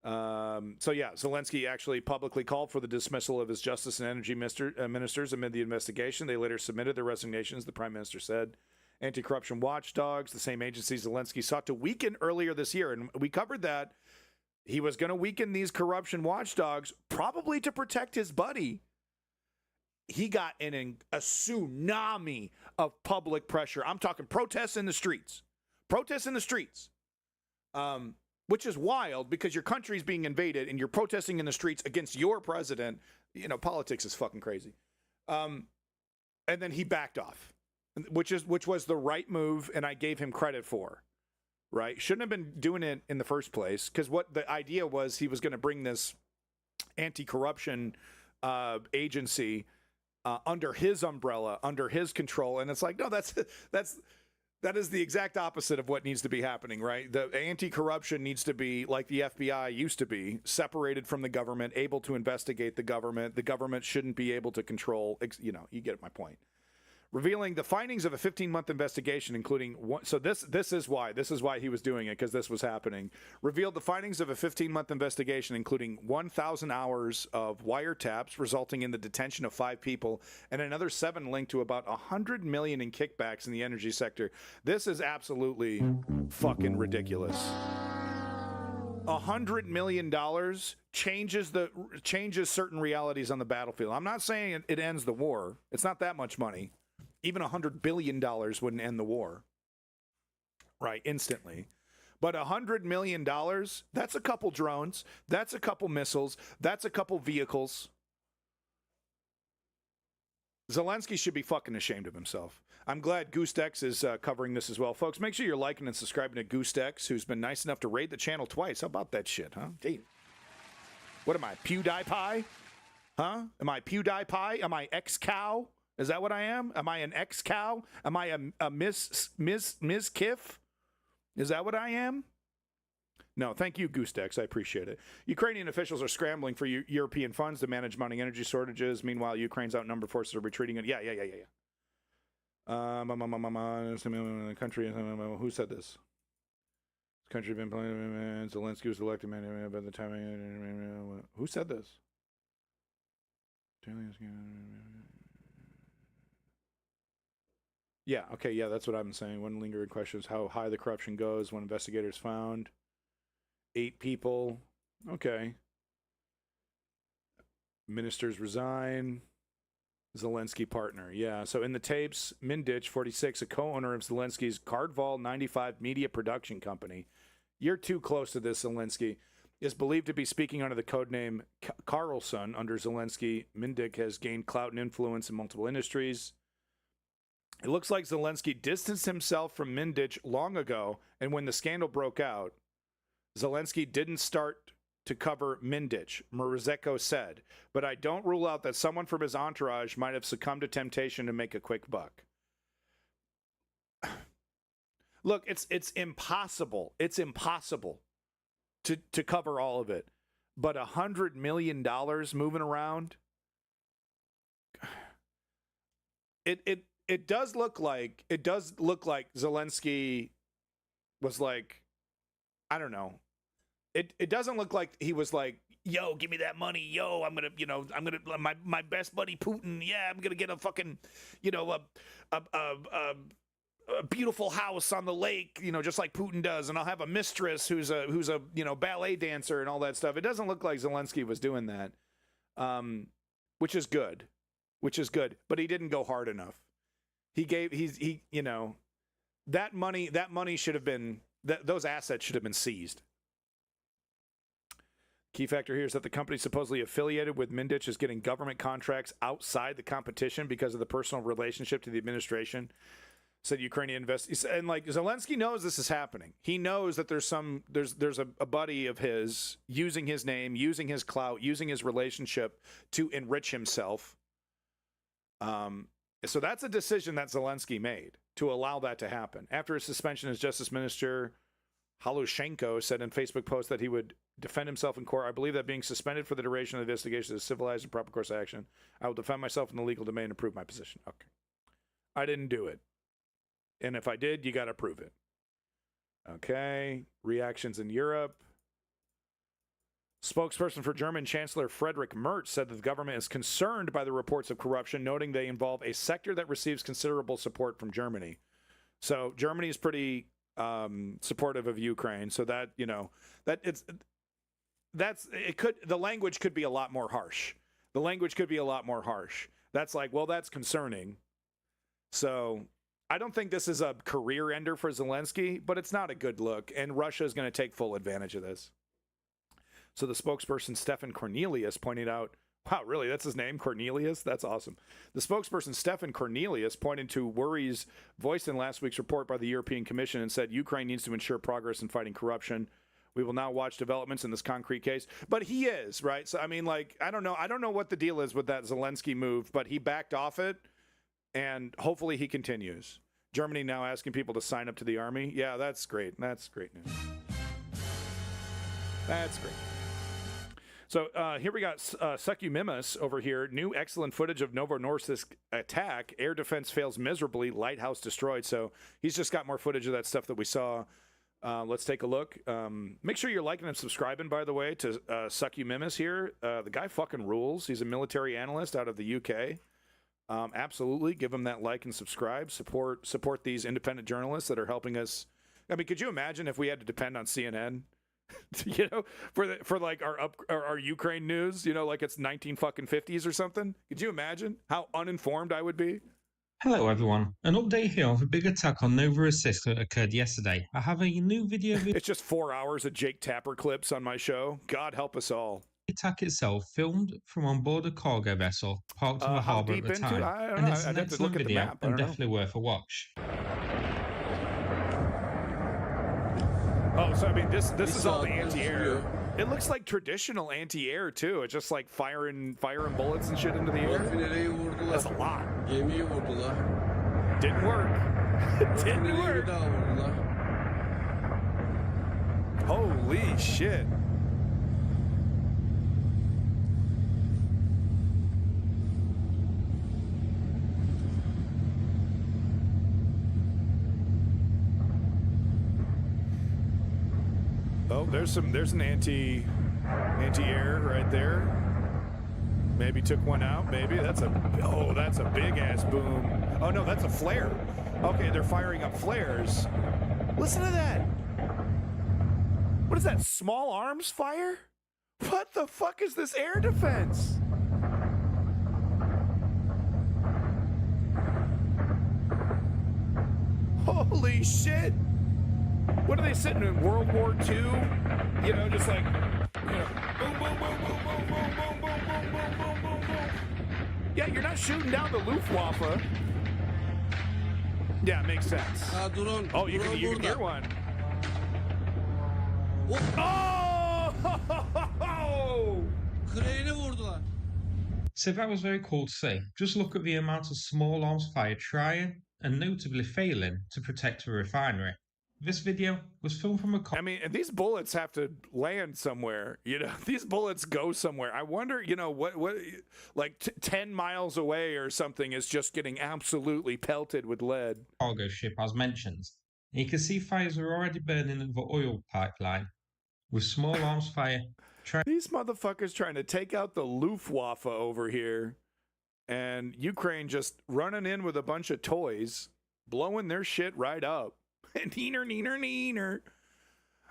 Zelensky actually publicly called for the dismissal of his justice and energy ministers amid the investigation. They later submitted their resignations, the prime minister said. Anti-corruption watchdogs, the same agency Zelensky sought to weaken earlier this year, and we covered that. He was going to weaken these corruption watchdogs, probably to protect his buddy. He got in a tsunami of public pressure. I'm talking protests in the streets. Protests in the streets. Which is wild because your country's being invaded and you're protesting in the streets against your president. You know, politics is fucking crazy. And then he backed off, which was the right move, and I gave him credit for. Right? Shouldn't have been doing it in the first place, because what the idea was, he was going to bring this anti-corruption agency under his umbrella, under his control, and it's like, no, that is the exact opposite of what needs to be happening, right? The anti-corruption needs to be like the FBI used to be, separated from the government, able to investigate the government. The government shouldn't be able to control, you get my point. Revealing the findings of a 15-month investigation, including one. So this is why he was doing it, because this was happening. Revealed the findings of a 15-month investigation, including 1,000 hours of wiretaps, resulting in the detention of 5 people, and another 7 linked to about $100 million in kickbacks in the energy sector. This is absolutely fucking ridiculous. $100 million changes certain realities on the battlefield. I'm not saying it ends the war. It's not that much money. Even $100 billion wouldn't end the war, right, instantly. But $100 million, that's a couple drones, that's a couple missiles, that's a couple vehicles. Zelensky should be fucking ashamed of himself. I'm glad GooseX is covering this as well. Folks, make sure you're liking and subscribing to GooseX, who's been nice enough to raid the channel twice. How about that shit, huh? Damn. What am I, PewDiePie? Huh? Am I PewDiePie? Am I X-Cow? Is that what I am? Am I an X-Cow? Am I a Ms. Kiff? Is that what I am? No, thank you, GooseX. I appreciate it. Ukrainian officials are scrambling for European funds to manage mounting energy shortages. Meanwhile, Ukraine's outnumbered forces are retreating. Yeah. The country. Who said this? Country been playing. Zelensky was elected by the time. Who said this? Yeah. Okay. Yeah, that's what I'm saying. One lingering question is how high the corruption goes when investigators found 8 people. Okay. Ministers resign. Zelensky partner. Yeah. So in the tapes, Mindich, 46, a co-owner of Zelensky's Cardval 95 media production company. You're too close to this, Zelensky. Is believed to be speaking under the codename Carlson. Under Zelensky, Mindich has gained clout and influence in multiple industries. It looks like Zelensky distanced himself from Mindich long ago, and when the scandal broke out, Zelensky didn't start to cover Mindich, Mrazeko said, but I don't rule out that someone from his entourage might have succumbed to temptation to make a quick buck. Look, it's impossible. It's impossible to cover all of it. But $100 million moving around, it does look like Zelensky was like, I don't know. It doesn't look like he was like, yo, give me that money. Yo, I'm going to my best buddy Putin. Yeah, I'm going to get a fucking, a beautiful house on the lake, just like Putin does. And I'll have a mistress who's a ballet dancer and all that stuff. It doesn't look like Zelensky was doing that. Which is good, but he didn't go hard enough. That money should have been, those assets should have been seized. Key factor here is that the company supposedly affiliated with Mindich is getting government contracts outside the competition because of the personal relationship to the administration, said Ukrainian investors. And like Zelensky knows this is happening. He knows that there's a buddy of his using his name, using his clout, using his relationship to enrich himself. So that's a decision that Zelensky made to allow that to happen. After his suspension as Justice Minister, Halushenko said in Facebook post that he would defend himself in court. I believe that being suspended for the duration of the investigation is a civilized and proper course of action. I will defend myself in the legal domain and prove my position. Okay. I didn't do it. And if I did, you got to prove it. Okay. Reactions in Europe. Spokesperson for German Chancellor Friedrich Merz said that the government is concerned by the reports of corruption, noting they involve a sector that receives considerable support from Germany. So Germany is pretty supportive of Ukraine. So that, the language could be a lot more harsh. That's like, well, that's concerning. So I don't think this is a career ender for Zelensky, but it's not a good look. And Russia is going to take full advantage of this. So the spokesperson, Stefan Cornelius, pointed out, wow, really? That's his name? Cornelius? That's awesome. The spokesperson, Stefan Cornelius, pointed to worries voiced in last week's report by the European Commission and said Ukraine needs to ensure progress in fighting corruption. We will now watch developments in this concrete case. But he is, right? So, I mean, like, I don't know what the deal is with that Zelensky move, but he backed off it, and hopefully he continues. Germany now asking people to sign up to the army. Yeah, that's great. That's great news. That's great. So here we got Succumimus over here. New excellent footage of Novorossiysk attack. Air defense fails miserably. Lighthouse destroyed. So he's just got more footage of that stuff that we saw. Let's take a look. Make sure you're liking and subscribing, by the way, to Succumimus here. The guy fucking rules. He's a military analyst out of the UK. Absolutely. Give him that like and subscribe. Support these independent journalists that are helping us. I mean, could you imagine if we had to depend on CNN? For like our Ukraine news, like it's 1950s or something. Could you imagine how uninformed I would be? Hello everyone, an update here of a big attack on Novorossiysk that occurred yesterday. I have a new video. It's just 4 hours of Jake Tapper clips on my show. God help us all. attack itself filmed from on board a cargo vessel parked in the How harbour at deep the into? time. I don't And know. it's an I'd have to excellent look at the video map. I and don't know. definitely worth a watch. Oh, so I mean, this is all the anti-air. It looks like traditional anti-air too. It's just like firing bullets and shit into the air. That's a lot. Didn't work. Didn't work. Holy shit. Oh, there's an anti-air right there. Maybe took one out. Maybe that's a big ass boom. Oh no, that's a flare. Okay, they're firing up flares. Listen to that. What is that? Small arms fire? What the fuck is this air defense? Holy shit. What are they sitting in, World War II? You know, just like, you know, boom, boom, boom, boom, boom, boom, boom, boom, boom, boom, boom, boom, boom. Yeah, you're not shooting down the Luftwaffe. Yeah, it makes sense. Oh, you can hear one. Oh! So that was very cool to see. Just look at the amount of small arms fire trying and notably failing to protect a refinery. This video was filmed from a... I mean, and these bullets have to land somewhere. You know, these bullets go somewhere. I wonder, you know, what like 10 miles away or something is just getting absolutely pelted with lead. Cargo ship, as mentioned. And you can see fires are already burning in the oil pipeline, with small arms fire. These motherfuckers trying to take out the Luftwaffe over here, and Ukraine just running in with a bunch of toys, blowing their shit right up. Neener, neener, neener.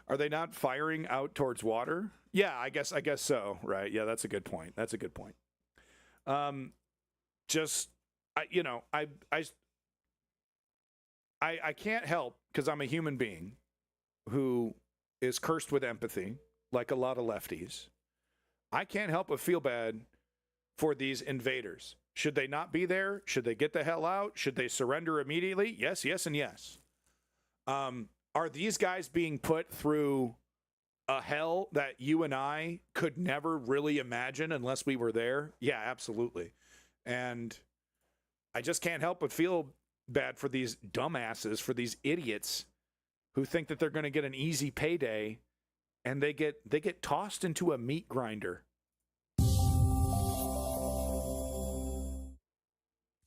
Are they not firing out towards water? Yeah, I guess so. Right? Yeah, that's a good point. That's a good point. Just, I can't help, because I'm a human being who is cursed with empathy, like a lot of lefties. I can't help but feel bad for these invaders. Should they not be there? Should they get the hell out? Should they surrender immediately? Yes, yes, and yes. Are these guys being put through a hell that you and I could never really imagine unless we were there? Yeah, absolutely. And I just can't help but feel bad for these dumbasses, for these idiots who think that they're going to get an easy payday, and they get tossed into a meat grinder.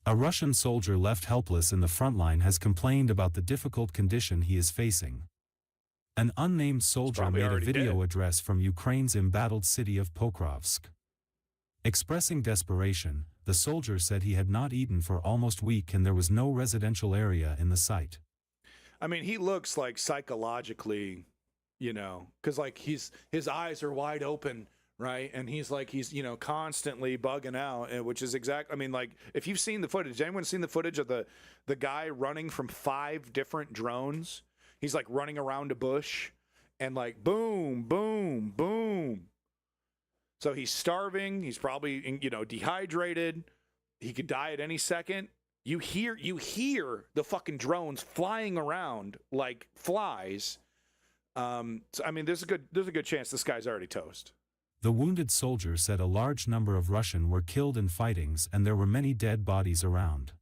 A Russian soldier left helpless in the front line has complained about the difficult condition he is facing. An unnamed soldier made a video address from Ukraine's embattled city of Pokrovsk. Expressing desperation, the soldier said he had not eaten for almost a week and there was no residential area in the site. I mean, he looks like psychologically, you know, because like his eyes are wide open, right? And he's you know, constantly bugging out, which is exact. I mean, like, if you've seen the footage, anyone seen the footage of the guy running from 5 different drones? He's like running around a bush and like boom, boom, boom. So he's starving. He's probably, you know, dehydrated. He could die at any second. You hear the fucking drones flying around like flies. So I mean, there's a good chance this guy's already toast. The wounded soldier said a large number of Russian were killed in fightings and there were many dead bodies around.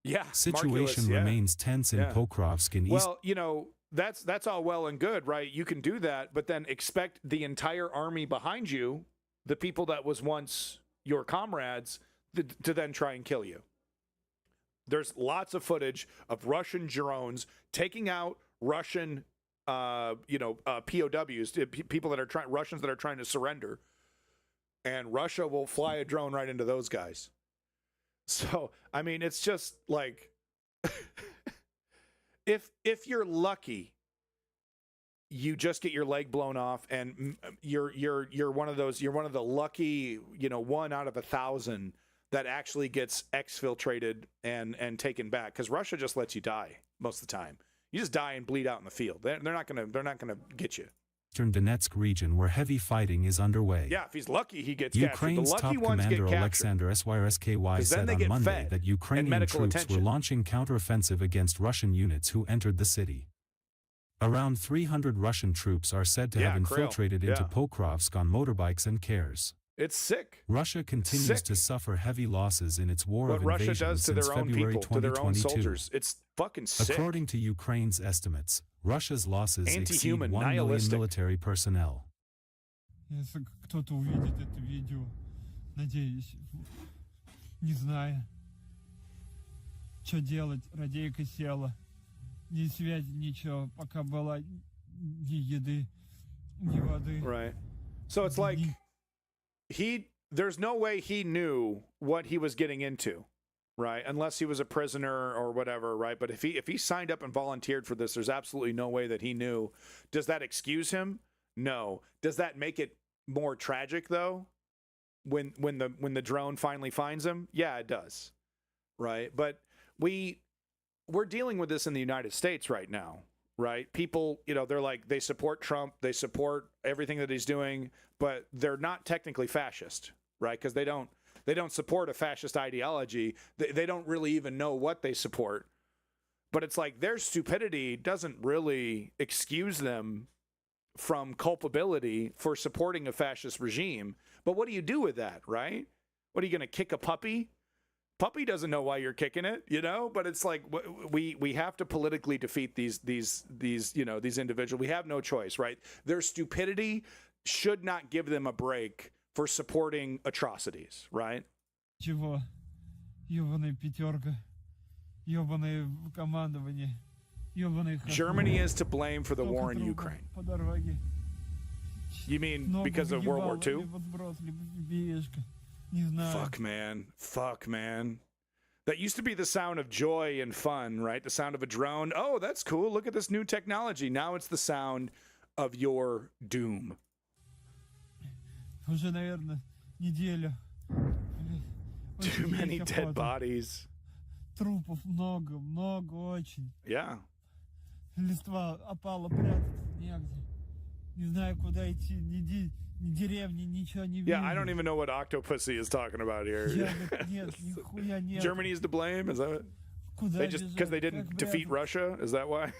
Yeah, situation remains tense in Pokrovsk in East. Well, you know, that's all well and good, right? You can do that, but then expect the entire army behind you, the people that was once your comrades, to then try and kill you. There's lots of footage of Russian drones taking out Russian POWs, people that are Russians that are trying to surrender, and Russia will fly a drone right into those guys. So, I mean, it's just like, if you're lucky, you just get your leg blown off, and you're one of the lucky, you know, 1 out of 1,000 that actually gets exfiltrated and taken back, because Russia just lets you die most of the time. You just die and bleed out in the field. They're not gonna get you. eastern Donetsk region where heavy fighting is underway. Yeah, if he's lucky, he gets captured. Ukraine's The lucky top ones commander get captured. Alexander Syrsky said they on get Monday fed that and Ukrainian medical troops attention. were launching counteroffensive against Russian units who entered the city. Around 300 Russian troops are said to have infiltrated into Pokrovsk on motorbikes and cars. It's sick. Russia continues to suffer heavy losses in its war What of Russia invasion does to since their own February people, to their own 2022. soldiers. It's fucking sick. According to Ukraine's estimates, Russia's losses exceed Anti-human, 1 million nihilistic. military personnel. Если кто-то увидит это видео, надеюсь, не знаю, что делать, радейка села, ни связи, ничего, пока была ни еды, ни воды. Right. So it's like there's no way he knew what he was getting into, right? Unless he was a prisoner or whatever, right? But if he signed up and volunteered for this, there's absolutely no way that he knew. Does that excuse him? No. Does that make it more tragic though? When the drone finally finds him? Yeah, it does. Right? But we're dealing with this in the United States right now, right? People, they're like, they support Trump, they support everything that he's doing, but they're not technically fascist, right? Because they don't support a fascist ideology. They don't really even know what they support. But it's like their stupidity doesn't really excuse them from culpability for supporting a fascist regime. But what do you do with that, right? What are you going to kick a puppy? Puppy doesn't know why you're kicking it, but it's like we have to politically defeat these individuals. We have no choice, right? Their stupidity should not give them a break for supporting atrocities, right? Чего? Ёбаная пятерка, ёбаное командование, ёбаный Germany is to blame for the war in Ukraine. По дороге. You mean because of World War II? Fuck, man. That used to be the sound of joy and fun, right? The sound of a drone. Oh, that's cool. Look at this new technology. Now it's the sound of your doom. Уже, наверное, неделю. Too many dead bodies. Трупов много, очень. Yeah. Листва опала, прятаться негде. Не знаю, куда идти, ни деревни, ничего не вижу. Yeah, I don't even know what Octopussy is talking about here. Нет, нихуя нет. Germany is to blame? Is that it? Because they didn't defeat Russia? Is that why?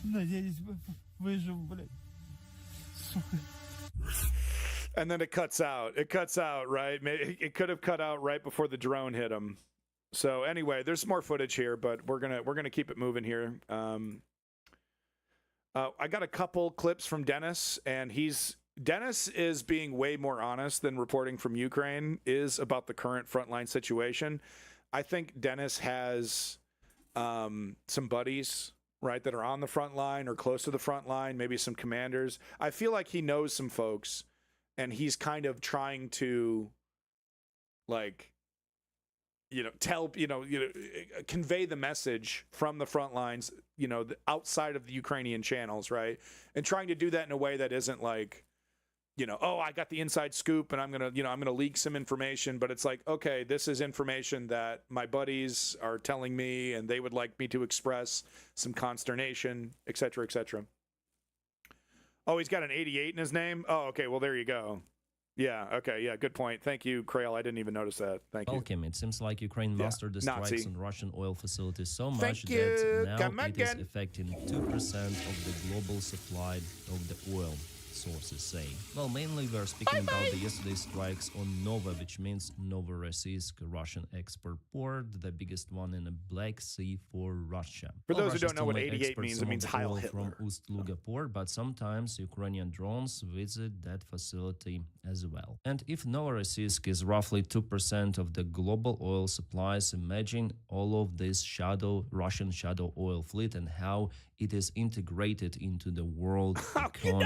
Надеюсь, выживу, блядь. Сука. And then it cuts out. It cuts out, right? It could have cut out right before the drone hit him. So anyway, there's more footage here, but we're gonna keep it moving here. I got a couple clips from Dennis, and Dennis is being way more honest than reporting from Ukraine is about the current frontline situation. I think Dennis has some buddies, right, that are on the front line or close to the front line, maybe some commanders. I feel like he knows some folks, and he's kind of trying to, like, convey the message from the front lines, outside of the Ukrainian channels, right? And trying to do that in a way that isn't like, oh, I got the inside scoop and I'm going to leak some information, but it's like, okay, this is information that my buddies are telling me and they would like me to express some consternation, et cetera, et cetera. Oh, he's got an 88 in his name? Oh, okay, well, there you go. Yeah, okay, yeah, good point. Thank you, Krail. I didn't even notice that. Thank you. Welcome. It seems like Ukraine mastered the strikes Nazi. on Russian oil facilities so much Thank you. that Come now it again. is affecting 2% of the global supply of the oil, sources say. Well, mainly we're speaking about the yesterday's strikes on Nova, which means Novorossiysk, Russian export port, the biggest one in the Black Sea for Russia. For those who Russia don't know still what may 88 export means, it some of means the Heil oil Hitler. from Ust-Luga port, but sometimes Ukrainian drones visit that facility as well. And if Novorossiysk is roughly 2% of the global oil supplies, imagine all of this Russian shadow oil fleet and how it is integrated into the world economy.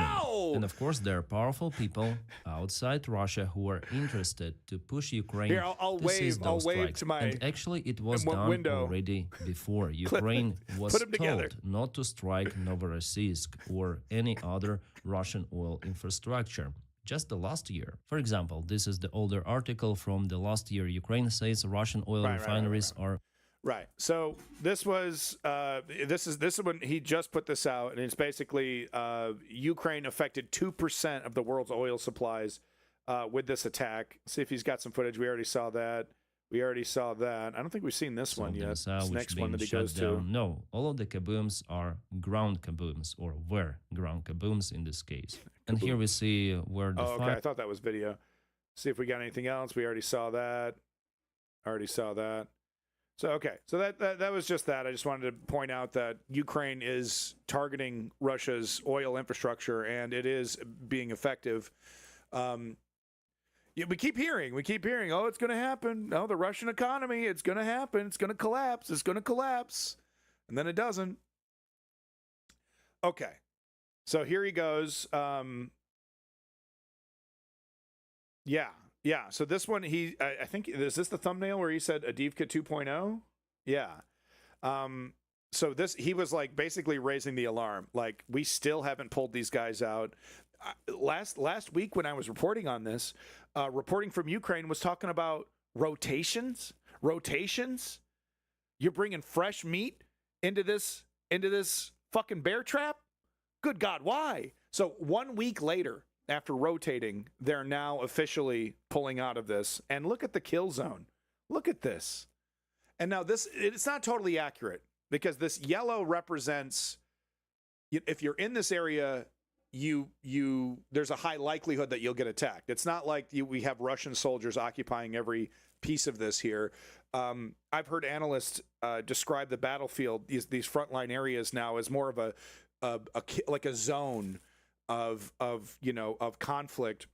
And of course, there are powerful people outside Russia who are interested to push Ukraine Here, I'll to seize wave. those I'll wave strikes. to my And actually, it was done window. already before. Ukraine was Put 'em together. told not to strike Novorossiysk or any other Russian oil infrastructure. Just the last year. For example, this is the older article from the last year. Ukraine says Russian oil refineries are Right. So this was this is when he just put this out, and it's basically Ukraine affected 2% of the world's oil supplies with this attack. See if he's got some footage. We already saw that. I don't think we've seen this one yet. This next one that he goes to. No, all of the kabooms are ground kabooms, or were ground kabooms in this case. And here we see where the okay. I thought that was video. See if we got anything else. We already saw that. So okay, so that was just that. I just wanted to point out that Ukraine is targeting Russia's oil infrastructure, and it is being effective. We keep hearing, oh, it's going to happen. No, the Russian economy, it's going to happen. It's going to collapse. And then it doesn't. Okay, so here he goes. Yeah. So this one, I think, is this the thumbnail where he said Avdiivka 2.0? Yeah. So he was like basically raising the alarm. Like, we still haven't pulled these guys out. Last week when I was reporting on this, reporting from Ukraine was talking about rotations. You're bringing fresh meat into this fucking bear trap? Good God, why? So 1 week later, after rotating, they're now officially pulling out of this. And look at the kill zone. Look at this. And now it's not totally accurate, because this yellow represents, if you're in this area, there's a high likelihood that you'll get attacked. It's not like we have Russian soldiers occupying every piece of this here. I've heard analysts describe the battlefield, these frontline areas now, as more of a zone of conflict,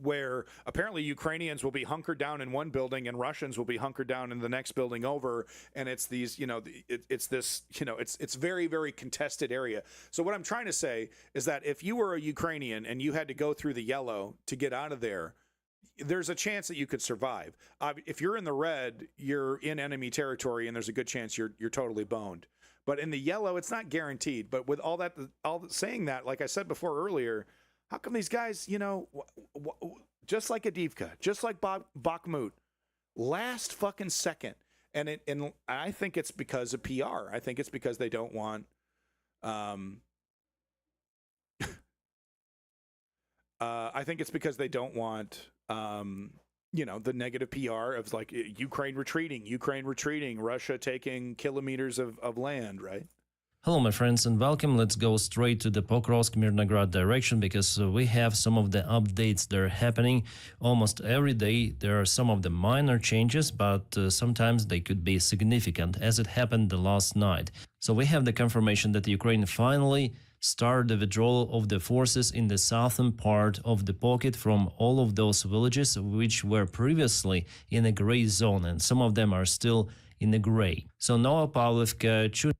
where apparently Ukrainians will be hunkered down in one building and Russians will be hunkered down in the next building over, and it's these, it's very, very contested area. So what I'm trying to say is that if you were a Ukrainian and you had to go through the yellow to get out of there, there's a chance that you could survive. If you're in the red, you're in enemy territory, and there's a good chance you're totally boned. But in the yellow, it's not guaranteed. But with all saying that, like I said before earlier, how come these guys, just like Avdiivka, just like Bakhmut, last fucking second? And I think it's because of PR. I think it's because they don't want, the negative PR of like Ukraine retreating, Russia taking kilometers of land, right? Hello, my friends, and welcome. Let's go straight to the Pokrovsk-Mirnograd direction, because we have some of the updates that are happening almost every day. There are some of the minor changes, but sometimes they could be significant, as it happened the last night. So we have the confirmation that Ukraine finally started the withdrawal of the forces in the southern part of the pocket from all of those villages which were previously in a gray zone, and some of them are still in the gray. So Novopavlovka,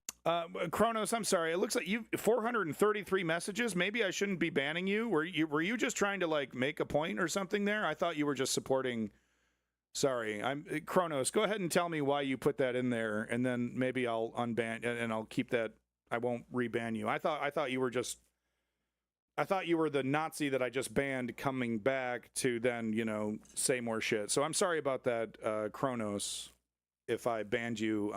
Kronos, I'm sorry. It looks like you 433 messages. Maybe I shouldn't be banning you. Were you just trying to like make a point or something there? I thought you were just supporting. Sorry, Kronos. Go ahead and tell me why you put that in there, and then maybe I'll unban and I'll keep that. I won't reban you. I thought you were just. I thought you were the Nazi that I just banned coming back to then say more shit. So I'm sorry about that, Kronos. If I banned you.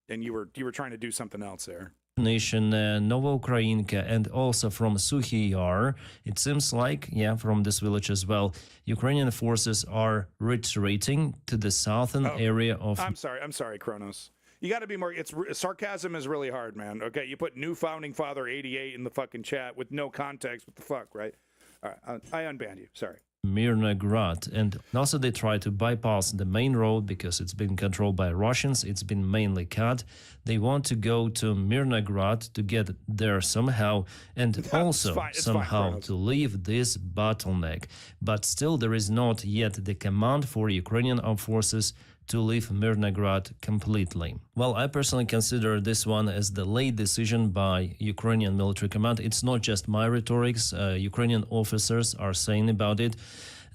And you were trying to do something else there. Nation Novoukrayinka, and also from Suhy Yar. It seems like, from this village as well, Ukrainian forces are retreating to the southern area of... I'm sorry, Kronos. You got to be more... sarcasm is really hard, man. Okay, you put New Founding Father 88 in the fucking chat with no context. What the fuck, right? All right, I unbanned you. Sorry. Mirnograd, and also they try to bypass the main road because it's been controlled by Russians. It's been mainly cut. They want to go to Mirnograd to get there somehow, and also somehow to leave this bottleneck. But still, there is not yet the command for Ukrainian armed forces to leave Mirnograd completely. Well, I personally consider this one as the late decision by Ukrainian military command. It's not just my rhetorics. Ukrainian officers are saying about it.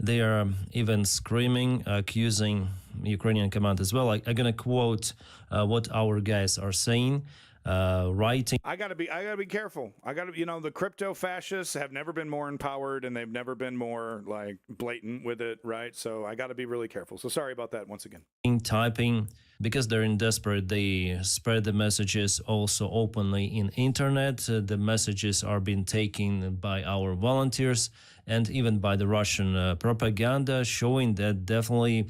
They are even screaming, accusing Ukrainian command as well. I'm going to quote what our guys are saying. writing. I gotta be careful. The crypto fascists have never been more empowered, and they've never been more like blatant with it, right? So I gotta be really careful. So sorry about that once again. Typing, because they're in desperate, they spread the messages also openly in internet. The messages are being taken by our volunteers and even by the Russian propaganda, showing that definitely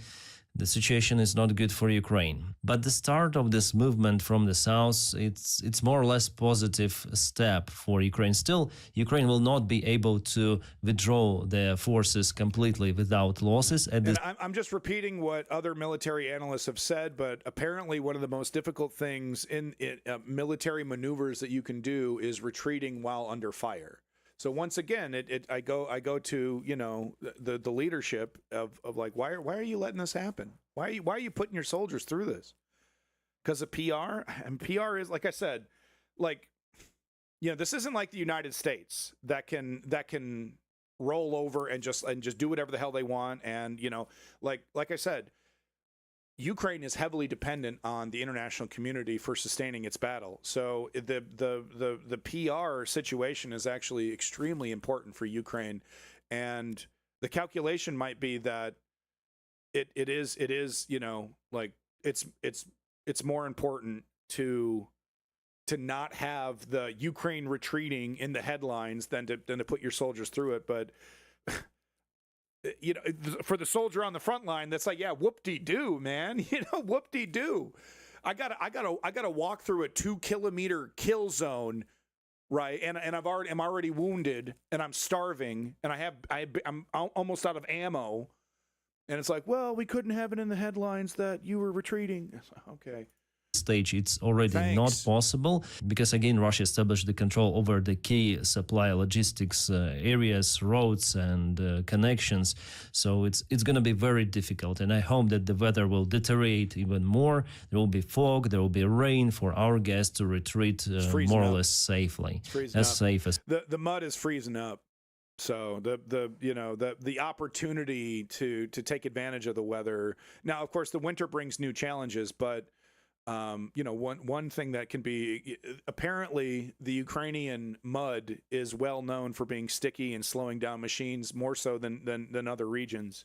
the situation is not good for Ukraine. But the start of this movement from the south, it's more or less positive step for Ukraine. Still, Ukraine will not be able to withdraw their forces completely without losses. And I'm just repeating what other military analysts have said, but apparently one of the most difficult things in military maneuvers that you can do is retreating while under fire. So once again, I go to the leadership of like why are you letting this happen? Why are you putting your soldiers through this? Because of PR, and PR is, like I said, this isn't like the United States that can roll over and just do whatever the hell they want, and like I said, Ukraine is heavily dependent on the international community for sustaining its battle. So the PR situation is actually extremely important for Ukraine, and the calculation might be that it is it's more important to not have the Ukraine retreating in the headlines than to put your soldiers through it, but. For the soldier on the front line, that's like, yeah, whoop-de-doo, man. Whoop-de-doo. I gotta walk through a 2-kilometer kill zone, right? And I'm already wounded, and I'm starving, and I'm almost out of ammo, and it's like, well, we couldn't have it in the headlines that you were retreating. Okay. Stage, it's already not possible because again Russia established the control over the key supply logistics areas, roads and connections, so it's going to be very difficult, and I hope that the weather will deteriorate even more. There will be fog, there will be rain for our guests to retreat more or less safely, as safe as the mud is freezing up. So the opportunity to take advantage of the weather. Now, of course, the winter brings new challenges, but one thing that can be, apparently the Ukrainian mud is well known for being sticky and slowing down machines more so than other regions.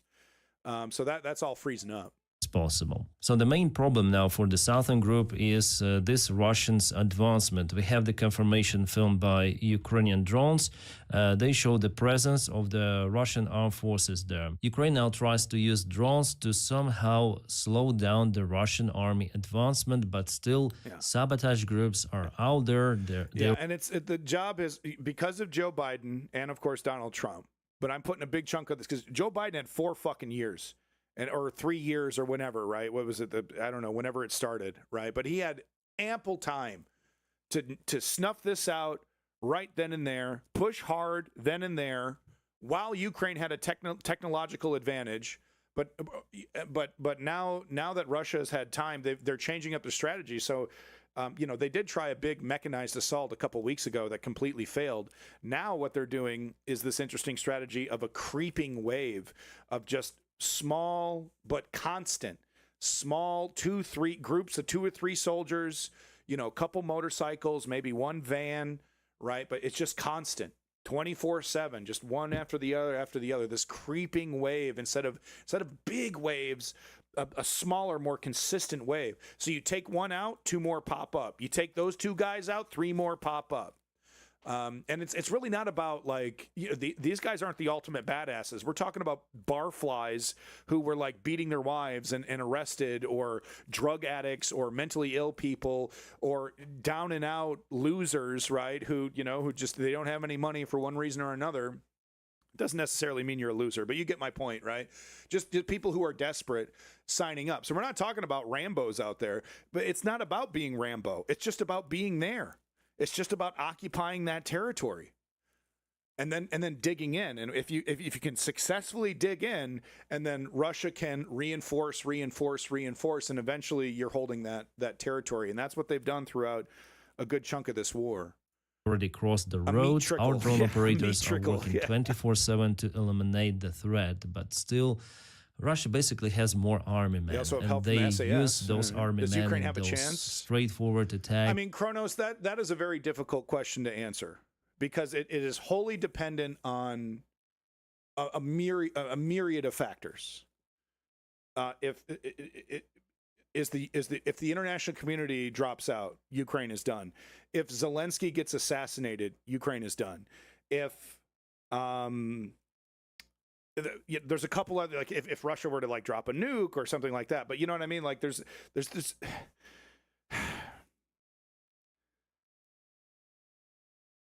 So that's all freezing up. Possible. So the main problem now for the Southern Group is this Russians' advancement. We have the confirmation filmed by Ukrainian drones. They show the presence of the Russian armed forces there. Ukraine now tries to use drones to somehow slow down the Russian army advancement, but still sabotage groups are out there. And the job is because of Joe Biden and of course Donald Trump. But I'm putting a big chunk of this because Joe Biden had 4 fucking years. Or 3 years or whenever, right? What was it? I don't know, whenever it started, right? But he had ample time to snuff this out right then and there, push hard then and there, while Ukraine had a technological advantage. But now that Russia has had time, they're changing up the strategy. So, they did try a big mechanized assault a couple weeks ago that completely failed. Now what they're doing is this interesting strategy of a creeping wave of just small but constant, small 2-3 groups of 2 or 3 soldiers, a couple motorcycles, maybe one van, right? But it's just constant, 24/7, just one after the other. This creeping wave instead of big waves, a smaller, more consistent wave. So you take one out, 2 more pop up. You take those 2 guys out, 3 more pop up. And it's really not about these guys aren't the ultimate badasses. We're talking about barflies who were like beating their wives and arrested, or drug addicts, or mentally ill people, or down and out losers, right? Who just, they don't have any money for one reason or another. Doesn't necessarily mean you're a loser, but you get my point, right? Just people who are desperate signing up. So we're not talking about Rambos out there, but it's not about being Rambo. It's just about being there. It's just about occupying that territory, and then digging in. And if you can successfully dig in, and then Russia can reinforce, and eventually you're holding that territory. And that's what they've done throughout a good chunk of this war. Already crossed the road. Our drone operators are working 24/7 to eliminate the threat, but still Russia basically has more army men, also have and help from they SAS. use those army Does men Ukraine in have a those chance? straightforward attack. I mean, Kronos, that is a very difficult question to answer because it is wholly dependent on a myriad of factors. If the international community drops out, Ukraine is done. If Zelensky gets assassinated, Ukraine is done. If there's a couple other, like if Russia were to like drop a nuke or something like that, but you know what I mean? Like there's this.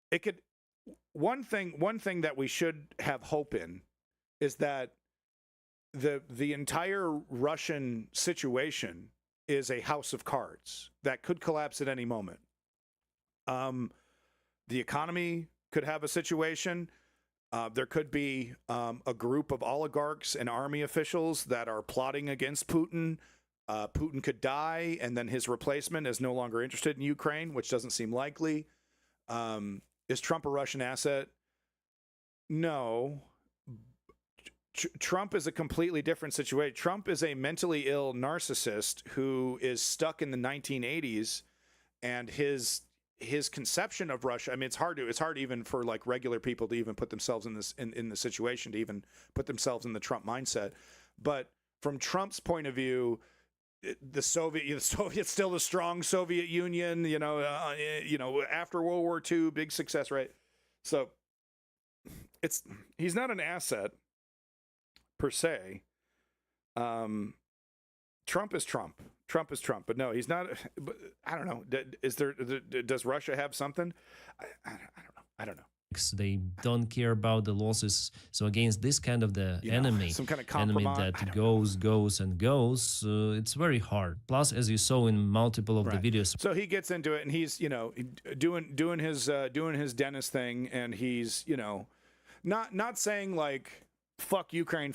It could one thing that we should have hope in is that the entire Russian situation is a house of cards that could collapse at any moment. The economy could have a situation. There could be a group of oligarchs and army officials that are plotting against Putin. Putin could die, and then his replacement is no longer interested in Ukraine, which doesn't seem likely. Is Trump a Russian asset? No. Trump is a completely different situation. Trump is a mentally ill narcissist who is stuck in the 1980s, and his conception of Russia. I mean, it's hard even for like regular people to even put themselves in this in the situation, to even put themselves in the Trump mindset. But from Trump's point of view, the Soviet's still the strong Soviet Union. After World War II, big success, right? So he's not an asset per se. Trump is Trump. Trump is Trump, but no, he's not. But I don't know. Does Russia have something? I don't know. They don't care about the losses. So against this kind of the enemy, some kind of enemy compromise, that goes, it's very hard. Plus, as you saw in multiple of the videos, so he gets into it, and he's doing his dentist thing, and he's not saying like fuck Ukraine,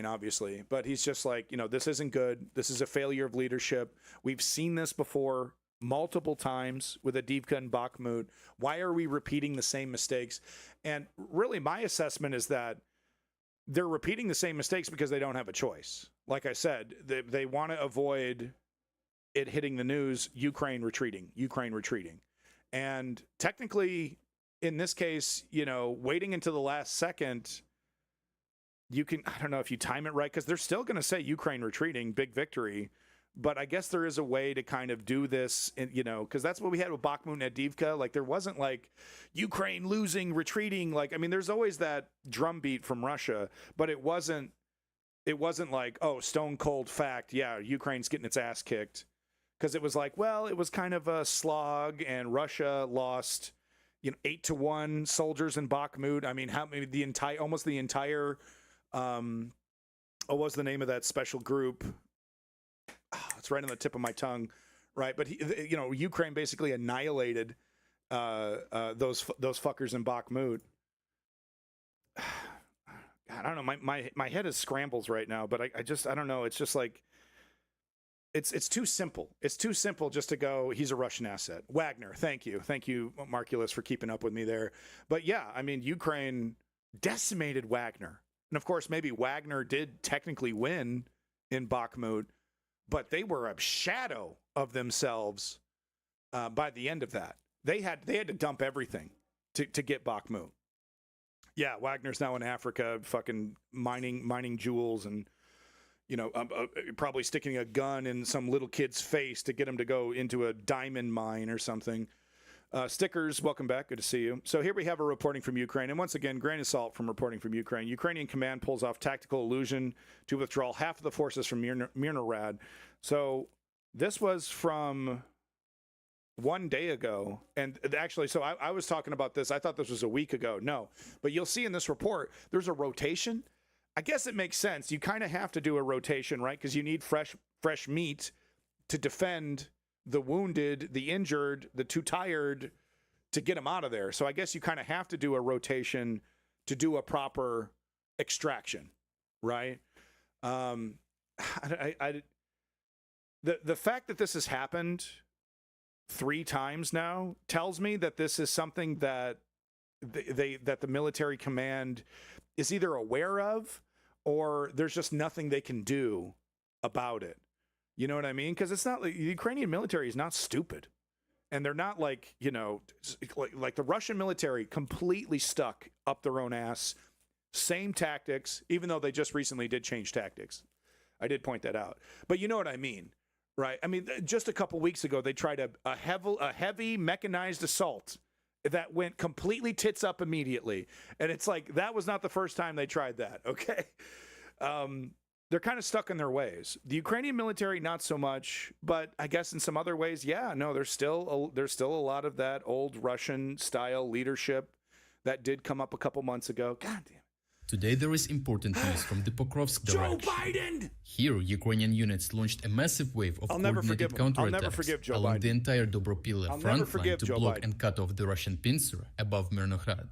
obviously, but he's just like, this isn't good. This is a failure of leadership. We've seen this before multiple times with Avdiivka and Bakhmut. Why are we repeating the same mistakes? And really, my assessment is that they're repeating the same mistakes because they don't have a choice. Like I said, they want to avoid it hitting the news, Ukraine retreating. And technically, in this case, waiting until the last second, you can, I don't know if you time it right, because they're still going to say Ukraine retreating, big victory. But I guess there is a way to kind of do this, because that's what we had with Bakhmut and Avdiivka. Like, there wasn't like Ukraine losing, retreating. Like, I mean, there's always that drumbeat from Russia, but it wasn't like, oh, stone cold fact. Yeah, Ukraine's getting its ass kicked. Because it was like, well, it was kind of a slog, and Russia lost, 8-1 soldiers in Bakhmut. I mean, almost the entire, what was the name of that special group? It's right on the tip of my tongue, right? But Ukraine basically annihilated those fuckers in Bakhmut. God, I don't know. My head is scrambles right now, but I don't know. It's just like it's too simple. It's too simple just to go, he's a Russian asset. Wagner, thank you, Marculus, for keeping up with me there. But yeah, I mean, Ukraine decimated Wagner, and of course, maybe Wagner did technically win in Bakhmut, but they were a shadow of themselves by the end of that. They had to dump everything to get Bakhmut. Yeah, Wagner's now in Africa, fucking mining jewels, and probably sticking a gun in some little kid's face to get him to go into a diamond mine or something. Stickers, welcome back. Good to see you. So here we have a reporting from Ukraine. And once again, grain of salt from reporting from Ukraine. Ukrainian command pulls off tactical illusion to withdraw half of the forces from Mirnorad. So this was from 1 day ago. And actually, so I was talking about this. I thought this was a week ago. No. But you'll see in this report, there's a rotation. I guess it makes sense. You kind of have to do a rotation, right? Because you need fresh meat to defend the wounded, the injured, the too tired, to get them out of there. So I guess you kind of have to do a rotation to do a proper extraction, right? The fact that this has happened 3 times now tells me that this is something that that the military command is either aware of, or there's just nothing they can do about it. You know what I mean? Because it's not like the Ukrainian military is not stupid. And they're not like, you know, like the Russian military completely stuck up their own ass. Same tactics, even though they just recently did change tactics. I did point that out. But you know what I mean, right? I mean, just a couple weeks ago, they tried a heavy mechanized assault that went completely tits up immediately. And it's like, that was not the first time they tried that, okay? They're kind of stuck in their ways. The Ukrainian military, not so much, but I guess in some other ways, yeah, no, there's still a lot of that old Russian style leadership that did come up a couple months ago. God damn. Today there is important news from the Pokrovsk direction. Joe Biden! Here, Ukrainian units launched a massive wave of coordinated counterattacks along the entire Dobropilla front line to block and cut off the Russian pincer above Myrnohrad.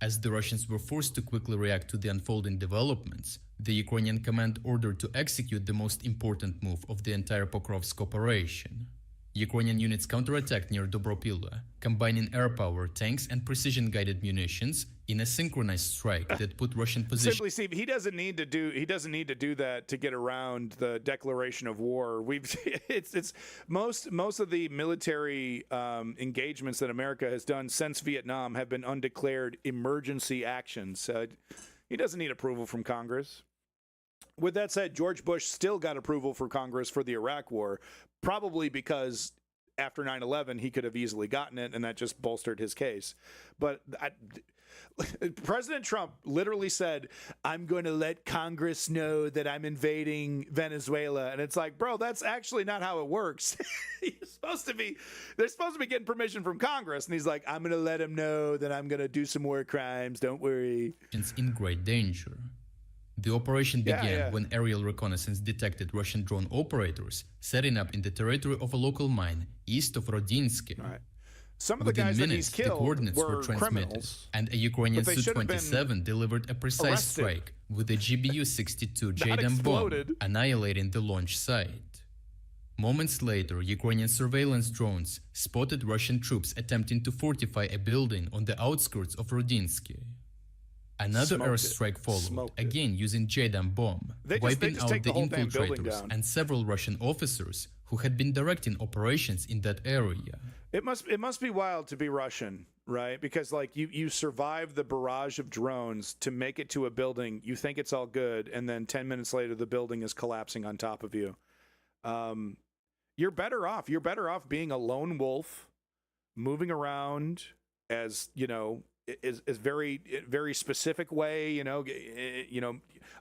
As the Russians were forced to quickly react to the unfolding developments, the Ukrainian command ordered to execute the most important move of the entire Pokrovsk operation. Ukrainian units counterattacked near Dobropilla, combining air power, tanks, and precision-guided munitions in a synchronized strike that put Russian positions. Simply, Steve, he doesn't need to do that to get around the declaration of war. It's most of the military engagements that America has done since Vietnam have been undeclared emergency actions. He doesn't need approval from Congress. With that said, George Bush still got approval from Congress for the Iraq War, probably because after 9/11 he could have easily gotten it, and that just bolstered his case. But President Trump literally said, "I'm going to let Congress know that I'm invading Venezuela," and it's like, bro, that's actually not how it works. They're supposed to be getting permission from Congress, and he's like, "I'm going to let them know that I'm going to do some war crimes. Don't worry." It's in great danger. The operation began when aerial reconnaissance detected Russian drone operators setting up in the territory of a local mine east of Rodinsky. Right. Some of Within the guys minutes, that he's killed the coordinates were transmitted, criminals, and a Ukrainian but they should have been Su-27 delivered a precise arrested. strike with a GBU-62 Not JDAM bomb, exploded. annihilating the launch site. Moments later, Ukrainian surveillance drones spotted Russian troops attempting to fortify a building on the outskirts of Rodinsky. Another airstrike followed, again using JDAM bomb, wiping out the infiltrators and several Russian officers who had been directing operations in that area. It must be wild to be Russian, right? Because like you survive the barrage of drones to make it to a building, you think it's all good, and then 10 minutes later the building is collapsing on top of you. You're better off. You're better off being a lone wolf, moving around as, you know, is very specific way, you know,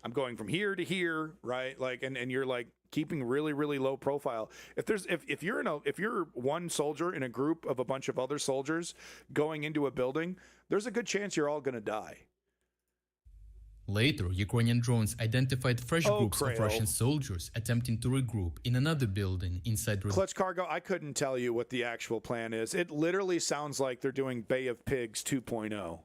I'm going from here to here, right? Like, and you're like keeping really, really low profile. If you're one soldier in a group of a bunch of other soldiers going into a building, there's a good chance you're all going to die. Later, Ukrainian drones identified fresh groups of Krail. Russian soldiers attempting to regroup in another building inside. Clutch Cargo, I couldn't tell you what the actual plan is. It literally sounds like they're doing Bay of Pigs 2.0.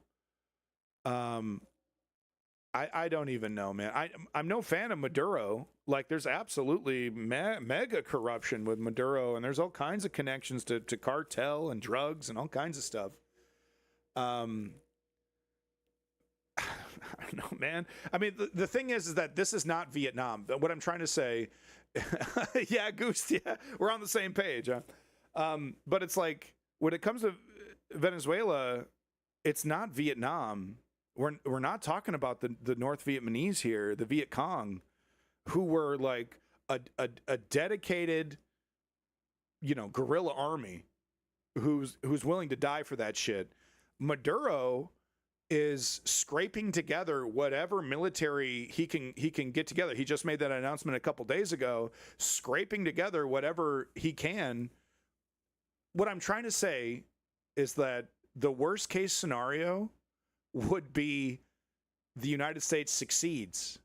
I don't even know, man. I'm no fan of Maduro. Like, there's absolutely mega corruption with Maduro, and there's all kinds of connections to cartel and drugs and all kinds of stuff. I don't know, man. I mean, the thing is that this is not Vietnam. What I'm trying to say, yeah, Goose, yeah, we're on the same page. Huh? But it's like, when it comes to Venezuela, it's not Vietnam. We're not talking about the North Vietnamese here, the Viet Cong, who were like a dedicated, you know, guerrilla army who's willing to die for that shit. Maduro is scraping together whatever military he can get together. He just made that announcement a couple days ago, scraping together whatever he can. What I'm trying to say is that the worst case scenario would be the United States succeeds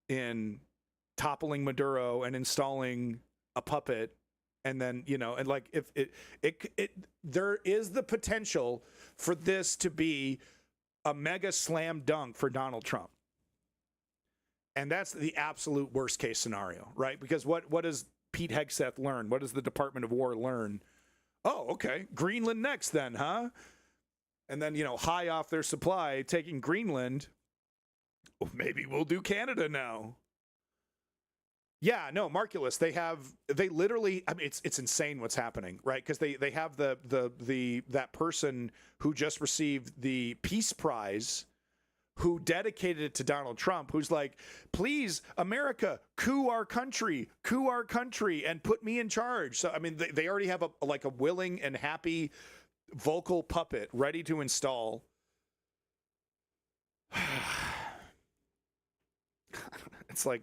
in toppling Maduro and installing a puppet. And then, you know, and like if there is the potential for this to be a mega slam dunk for Donald Trump. And that's the absolute worst case scenario, right? Because what does Pete Hegseth learn? What does the Department of War learn? Oh, okay. Greenland next then, huh? And then, you know, high off their supply, taking Greenland maybe we'll do Canada now. Yeah, no, Marculus, they literally, I mean, it's insane what's happening, right? Because they have that person who just received the Peace Prize, who dedicated it to Donald Trump, who's like, please, America, coup our country, and put me in charge. So, I mean, they already have a willing and happy vocal puppet ready to install. It's like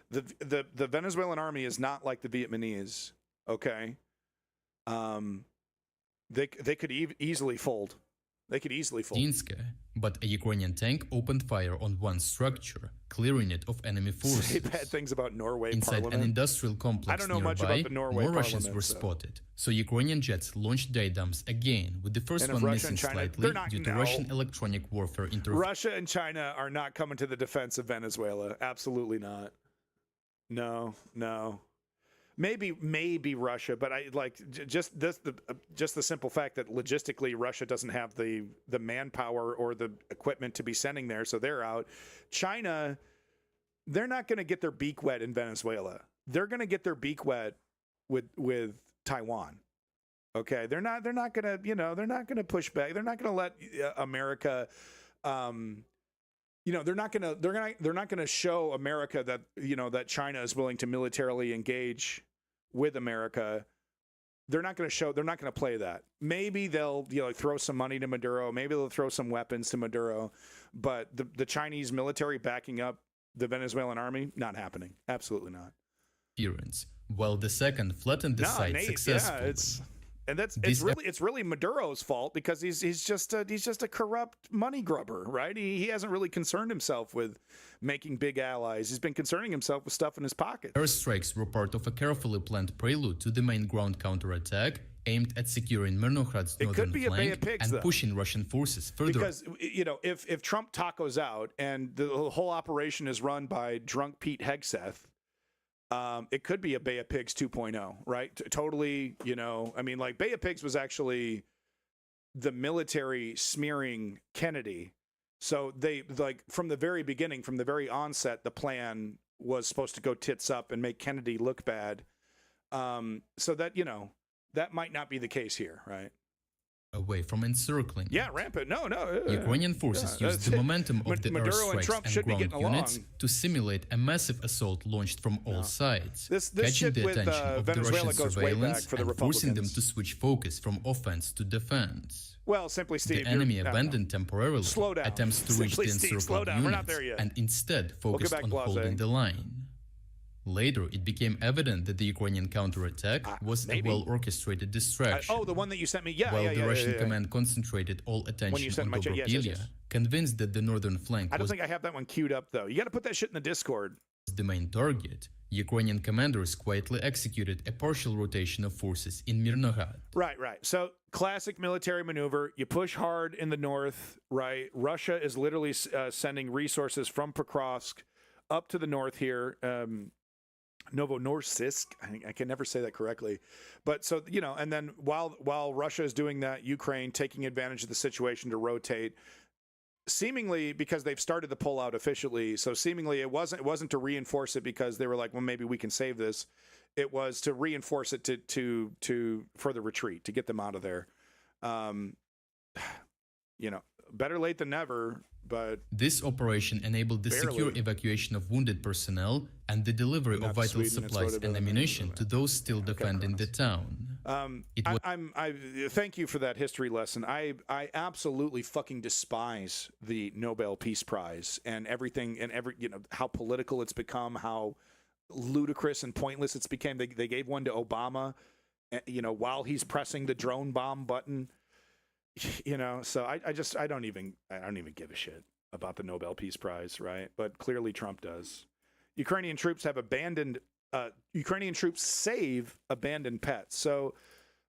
the Venezuelan army is not like the Vietnamese, okay? They could easily fold. They could easily fold. Dinska, but a Ukrainian tank opened fire on one structure, clearing it of enemy forces. Say bad things about Norway Inside Parliament. an industrial complex I don't know nearby, much about the Norway more Russians Parliament, were so. spotted. So Ukrainian jets launched JDAMs again, with the first And if one Russia missing and China- slightly they're not- due to no. Russian electronic warfare interference. Russia and China are not coming to the defense of Venezuela. Absolutely not. No. Maybe Russia, but I like just the simple fact that logistically Russia doesn't have the manpower or the equipment to be sending there, so they're out. China, they're not going to get their beak wet in Venezuela. They're going to get their beak wet with Taiwan. Okay, they're not going to, they're not going to push back. They're not going to let America they're not going to show America that, that China is willing to militarily engage with America. They're not going to play that. Maybe they'll, throw some money to Maduro. Maybe they'll throw some weapons to Maduro, but the Chinese military backing up the Venezuelan army, not happening. Absolutely not. While the second flattened the site successfully. It's really Maduro's fault, because he's just a corrupt money grubber, right? He hasn't really concerned himself with making big allies. He's been concerning himself with stuff in his pocket. Airstrikes were part of a carefully planned prelude to the main ground counterattack aimed at securing Myrnohrad's northern flank and pushing Russian forces further. Because if Trump tacos out and the whole operation is run by drunk Pete Hegseth, it could be a Bay of Pigs 2.0, right? Totally, I mean, like Bay of Pigs was actually the military smearing Kennedy. So they, like, from the very beginning, from the very onset, the plan was supposed to go tits up and make Kennedy look bad. So that, that might not be the case here, right? Away from encircling. Yeah, rampant. No. Ukrainian forces used the momentum of the airstrikes and ground units along. to simulate a massive assault launched from all sides, This catching the with, attention of the Venezuela Russian goes way back surveillance for the and forcing them Republicans. to switch focus from offense to defense. Well, simply, Steve, the enemy abandoned temporarily Slow down. attempts to reach the Simply, Steve, slow encircled down. We're not units there yet. and instead focused back, on Blase. holding the line. Later, it became evident that the Ukrainian counterattack was maybe. a well-orchestrated distraction. the one that you sent me. Yeah, While the Russian command concentrated all When you attention sent on my chat, Dobropilia, yes. convinced that the northern flank I don't was think I have that one queued up, though. You got to put that shit in the Discord. the main target, Ukrainian commanders quietly executed a partial rotation of forces in Myrnohrad. Right. So, classic military maneuver. You push hard in the north, right? Russia is literally sending resources from Pokrovsk up to the north here. Novorossiysk. I can never say that correctly. But so, and then while Russia is doing that, Ukraine taking advantage of the situation to rotate, seemingly because they've started the pullout officially. So seemingly it wasn't to reinforce it because they were like, well, maybe we can save this. It was to reinforce it to for the retreat, to get them out of there. Better late than never. But this operation enabled the secure evacuation of wounded personnel and the delivery of vital supplies and ammunition to those still defending the town. I thank you for that history lesson. I absolutely fucking despise the Nobel Peace Prize and everything and how political it's become, how ludicrous and pointless it's became. They gave one to Obama, while he's pressing the drone bomb button. So I don't even give a shit about the Nobel Peace Prize, right? But clearly Trump does. Ukrainian troops save abandoned pets. So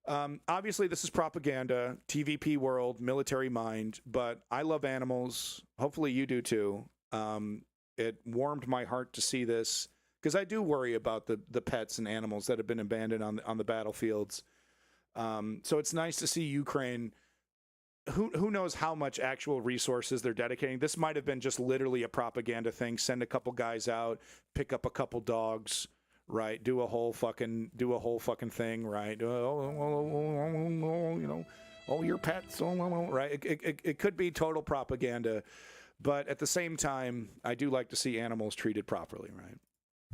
obviously this is propaganda, TVP world, military mind, but I love animals. Hopefully you do too. It warmed my heart to see this because I do worry about the pets and animals that have been abandoned on the battlefields. So it's nice to see Ukraine who knows how much actual resources they're dedicating. This might have been just literally a propaganda thing. Send a couple guys out, pick up a couple dogs, right? Do a whole fucking thing, right? Your pets, right? It could be total propaganda, but at the same time, I do like to see animals treated properly, right?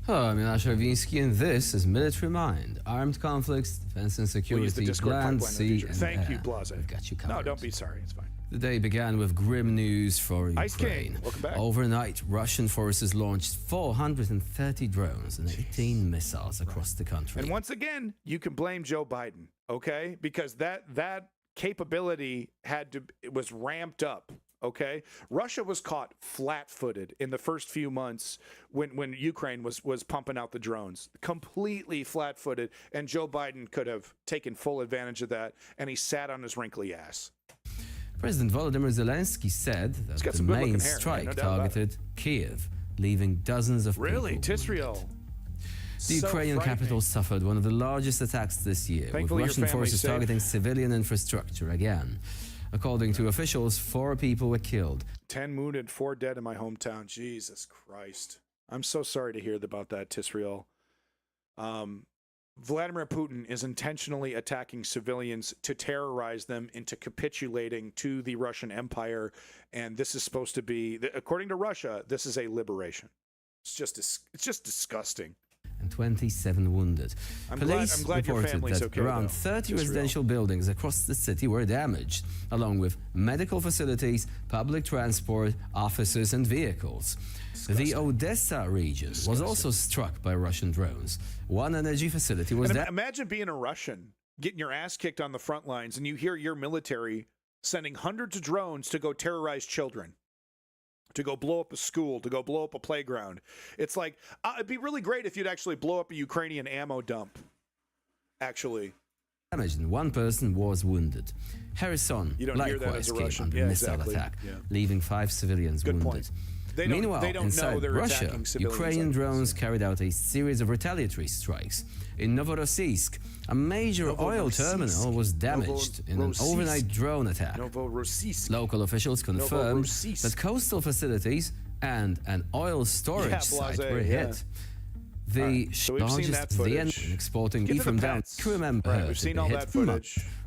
I'm Milosz Rawiński, and this is Military Mind. Armed conflicts, defense and security, land, sea, and Thank air. you, Blase. We've got you covered. No, don't be sorry. It's fine. The day began with grim news for Ice Ukraine. King, welcome back. Overnight, Russian forces launched 430 drones and 18 missiles across the country. And once again, you can blame Joe Biden, okay? Because that capability was ramped up. Okay, Russia was caught flat-footed in the first few months when Ukraine was pumping out the drones, completely flat-footed, and Joe Biden could have taken full advantage of that, and he sat on his wrinkly ass. President Volodymyr Zelensky said that the main strike targeted Kiev, leaving dozens of people Tisriel. The Ukrainian capital suffered one of the largest attacks this year, with Russian forces targeting civilian infrastructure again. According to officials, 4 people were killed. 10 wounded, 4 dead in my hometown. Jesus Christ. I'm so sorry to hear about that, Tisriel. Vladimir Putin is intentionally attacking civilians to terrorize them into capitulating to the Russian Empire. And this is supposed to be, according to Russia, this is a liberation. It's just disgusting. And 27 wounded. Police reported that around 30 residential buildings across the city were damaged, along with medical facilities, public transport, offices, and vehicles. The Odessa region was also struck by Russian drones. One energy facility was damaged. Imagine being a Russian, getting your ass kicked on the front lines, and you hear your military sending hundreds of drones to go terrorize children, to go blow up a school, to go blow up a playground. It's like, it'd be really great if you'd actually blow up a Ukrainian ammo dump, actually. Damaged and 1 person was wounded. Kherson likewise came under a missile attack, leaving 5 civilians wounded. Meanwhile, inside Russia, Ukrainian drones carried out a series of retaliatory strikes. In Novorossiysk, a major oil terminal was damaged in an overnight drone attack. Local officials confirmed that coastal facilities and an oil storage site were hit. The largest VN exporting from down crew member to be hit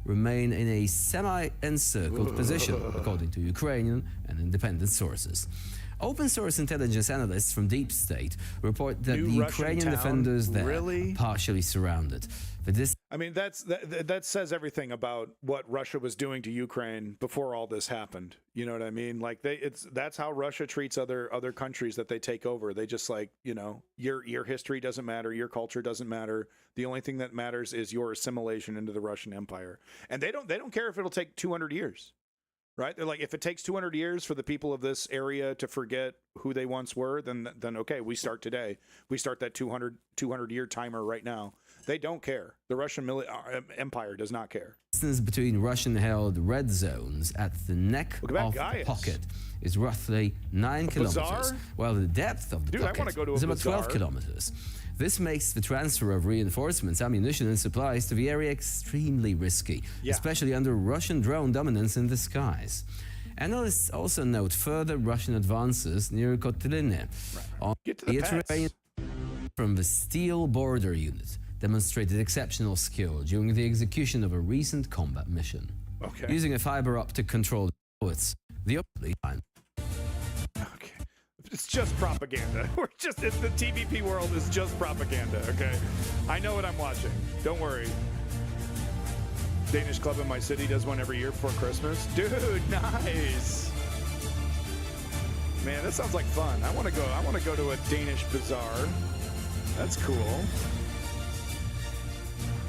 remain in a semi-encircled position, according to Ukrainian and independent sources. Open-source intelligence analysts from Deep State report that the Ukrainian defenders there are partially surrounded. I mean, that says everything about what Russia was doing to Ukraine before all this happened. You know what I mean? Like that's how Russia treats other countries that they take over. They just like, your history doesn't matter, your culture doesn't matter. The only thing that matters is your assimilation into the Russian Empire. And they don't care if it'll take 200 years. Right? They're like, if it takes 200 years for the people of this area to forget who they once were, then okay, we start today. We start that 200-year timer right now. They don't care. The Russian Empire does not care. The distance between Russian-held red zones at the neck of the pocket is roughly 9 kilometers, while the depth of the pocket is about 12 kilometers. This makes the transfer of reinforcements, ammunition, and supplies to the area extremely risky, especially under Russian drone dominance in the skies. Analysts also note further Russian advances near Kotliny. On the terrain from the Steel Border Unit demonstrated exceptional skill during the execution of a recent combat mission. Using a fiber optic controlled bullets, the It's just propaganda. The TVP world is just propaganda, okay? I know what I'm watching. Don't worry. Danish club in my city does one every year before Christmas. Dude, nice. Man, that sounds like fun. I want to go to a Danish bazaar. That's cool.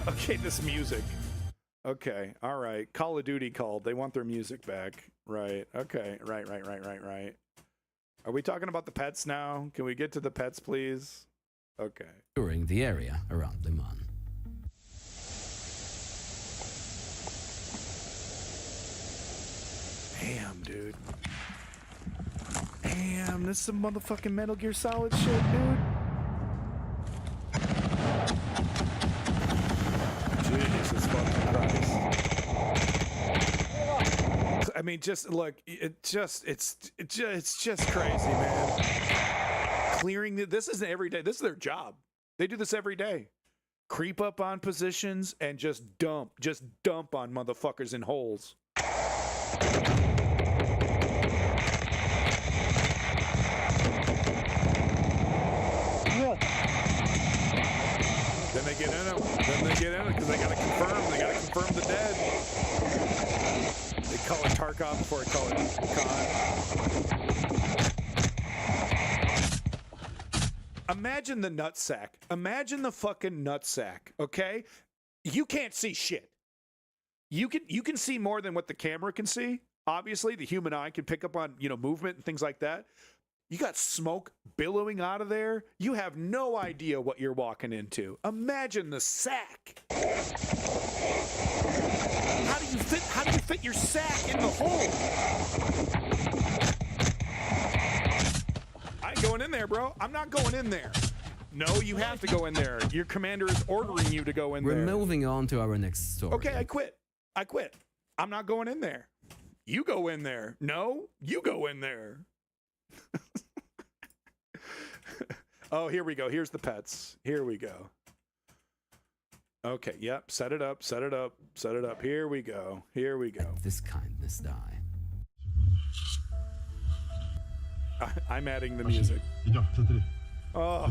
Okay, this music. Okay, all right. Call of Duty called. They want their music back. Right. Okay. Right. Are we talking about the pets now? Can we get to the pets, please? Okay. During the area around Liman. Damn, dude. Damn, this is some motherfucking Metal Gear Solid shit, dude. Jesus fucking Christ. I mean, just look. It's just crazy, man. Clearing this isn't every day. This is their job. They do this every day. Creep up on positions and just dump on motherfuckers in holes. Then they get in them. Because they got to confirm. They got to confirm the dead. They call it Tarkov before they call it Khan. Imagine the nutsack. Imagine the fucking nutsack. Okay, you can't see shit. You can see more than what the camera can see. Obviously, the human eye can pick up on movement and things like that. You got smoke billowing out of there. You have no idea what you're walking into. Imagine the sack. How do you fit your sack in the hole? I ain't going in there, bro. I'm not going in there. No, you have to go in there. Your commander is ordering you to go in there. We're moving on to our next story. Okay, I quit. I'm not going in there. You go in there. No, you go in there. Oh, here we go. Here's the pets. Here we go. Okay, yep. Set it up. Here we go. Let this kindness die. I'm adding the music. Oh,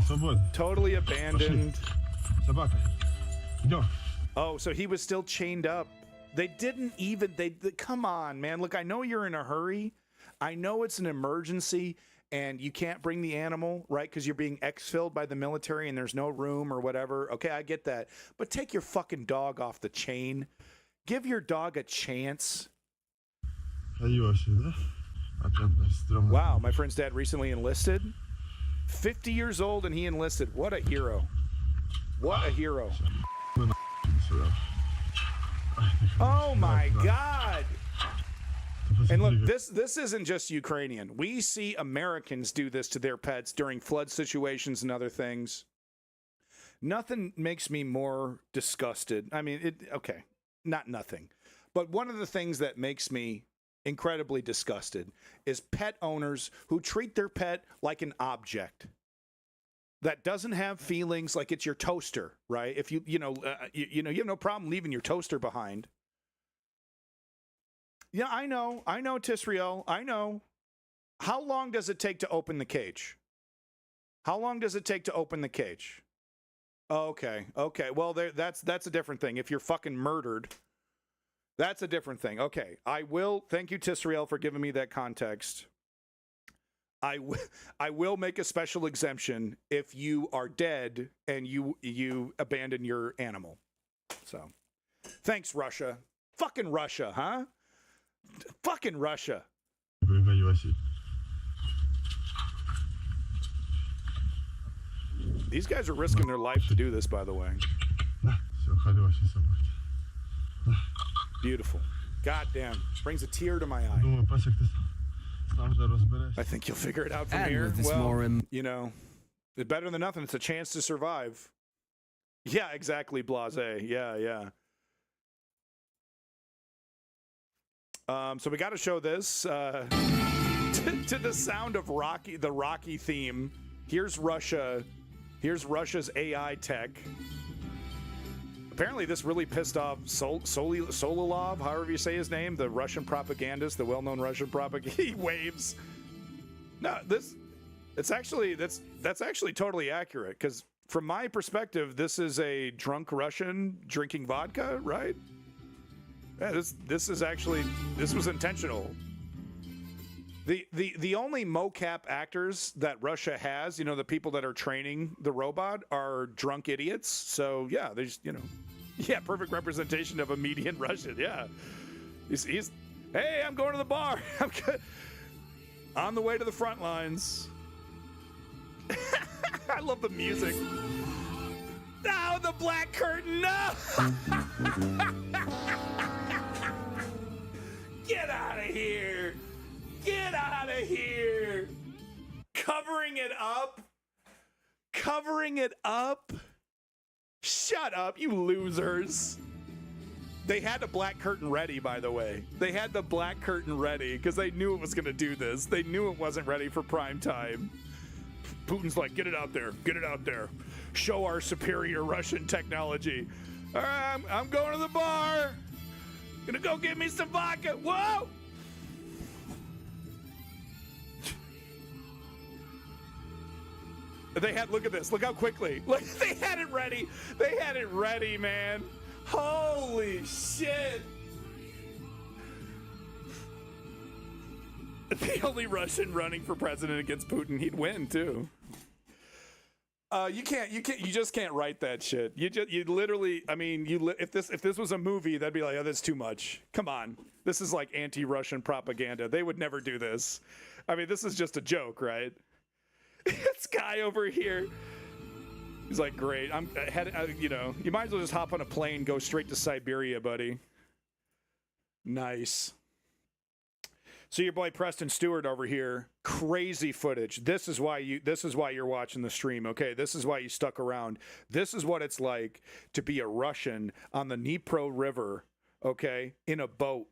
totally abandoned. Oh, so he was still chained up. They didn't even, come on, man. Look, I know you're in a hurry. I know it's an emergency and you can't bring the animal, right? Because you're being exfilled by the military and there's no room or whatever. Okay, I get that. But take your fucking dog off the chain. Give your dog a chance. Wow, my friend's dad recently enlisted. 50 years old and he enlisted. What a hero. What a hero. Oh my God. And look, this isn't just Ukrainian. We see Americans do this to their pets during flood situations and other things. Nothing makes me more disgusted. I mean, okay, not nothing. But one of the things that makes me incredibly disgusted is pet owners who treat their pet like an object that doesn't have feelings, like it's your toaster, right? If you have no problem leaving your toaster behind. Yeah, I know, Tisriel, I know. How long does it take to open the cage? Oh, okay. Well, that's a different thing. If you're fucking murdered, that's a different thing. Okay, I will. Thank you, Tisriel, for giving me that context. I will make a special exemption if you are dead and you abandon your animal. So, thanks, Russia. Fucking Russia, huh? Fucking Russia. These guys are risking their life to do this, by the way. Beautiful. Goddamn. Brings a tear to my eye. I think you'll figure it out from here. Well, it's better than nothing. It's a chance to survive. Yeah, exactly, Blase. Yeah. So we got to show this to the sound of the Rocky theme. Here's Russia. Here's Russia's AI tech. Apparently, this really pissed off Sokolov, however you say his name, the Russian propagandist, the well-known Russian propagandist. He waves. No, that's actually totally accurate, because from my perspective, this is a drunk Russian drinking vodka, right? Yeah, this was intentional. The only mocap actors that Russia has, the people that are training the robot, are drunk idiots. So yeah, there's perfect representation of a median Russian. Yeah, he's hey, I'm going to the bar. I'm good. On the way to the front lines. I love the music. No, the black curtain. No. Get out of here. Get out of here. Covering it up. Shut up, you losers. They had the black curtain ready, by the way. They had the black curtain ready because they knew it was going to do this. They knew it wasn't ready for prime time. Putin's like, get it out there. Get it out there. Show our superior Russian technology. All right, I'm going to the bar. Gonna go get me some vodka. Whoa! They had, look at this. Look how quickly. Look, they had it ready. They had it ready, man. Holy shit. The only Russian running for president against Putin, he'd win too. You just can't write that shit. You literally, I mean, if this was a movie, that'd be like, oh, that's too much. Come on. This is like anti-Russian propaganda. They would never do this. I mean, this is just a joke, right? This guy over here, he's like, great. You might as well just hop on a plane, go straight to Siberia, buddy. Nice. So your boy Preston Stewart over here, crazy footage. This is why you're watching the stream, okay? This is why you stuck around. This is what it's like to be a Russian on the Dnipro River, okay, in a boat.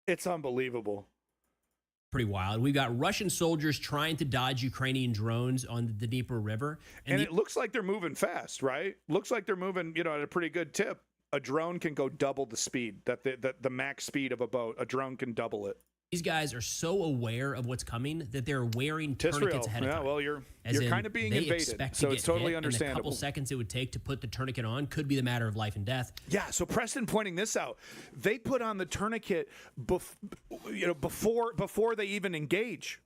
It's unbelievable. Pretty wild. We've got Russian soldiers trying to dodge Ukrainian drones on the Dnieper River. And it looks like they're moving fast, right? Looks like they're moving, at a pretty good tip. A drone can go double the speed, the max speed of a boat. A drone can double it. These guys are so aware of what's coming that they're wearing tourniquets ahead of time. Yeah, well, you're kind of being invaded, so it's totally understandable. And the couple seconds it would take to put the tourniquet on could be the matter of life and death. Yeah, so Preston pointing this out. They put on the tourniquet before they even engage.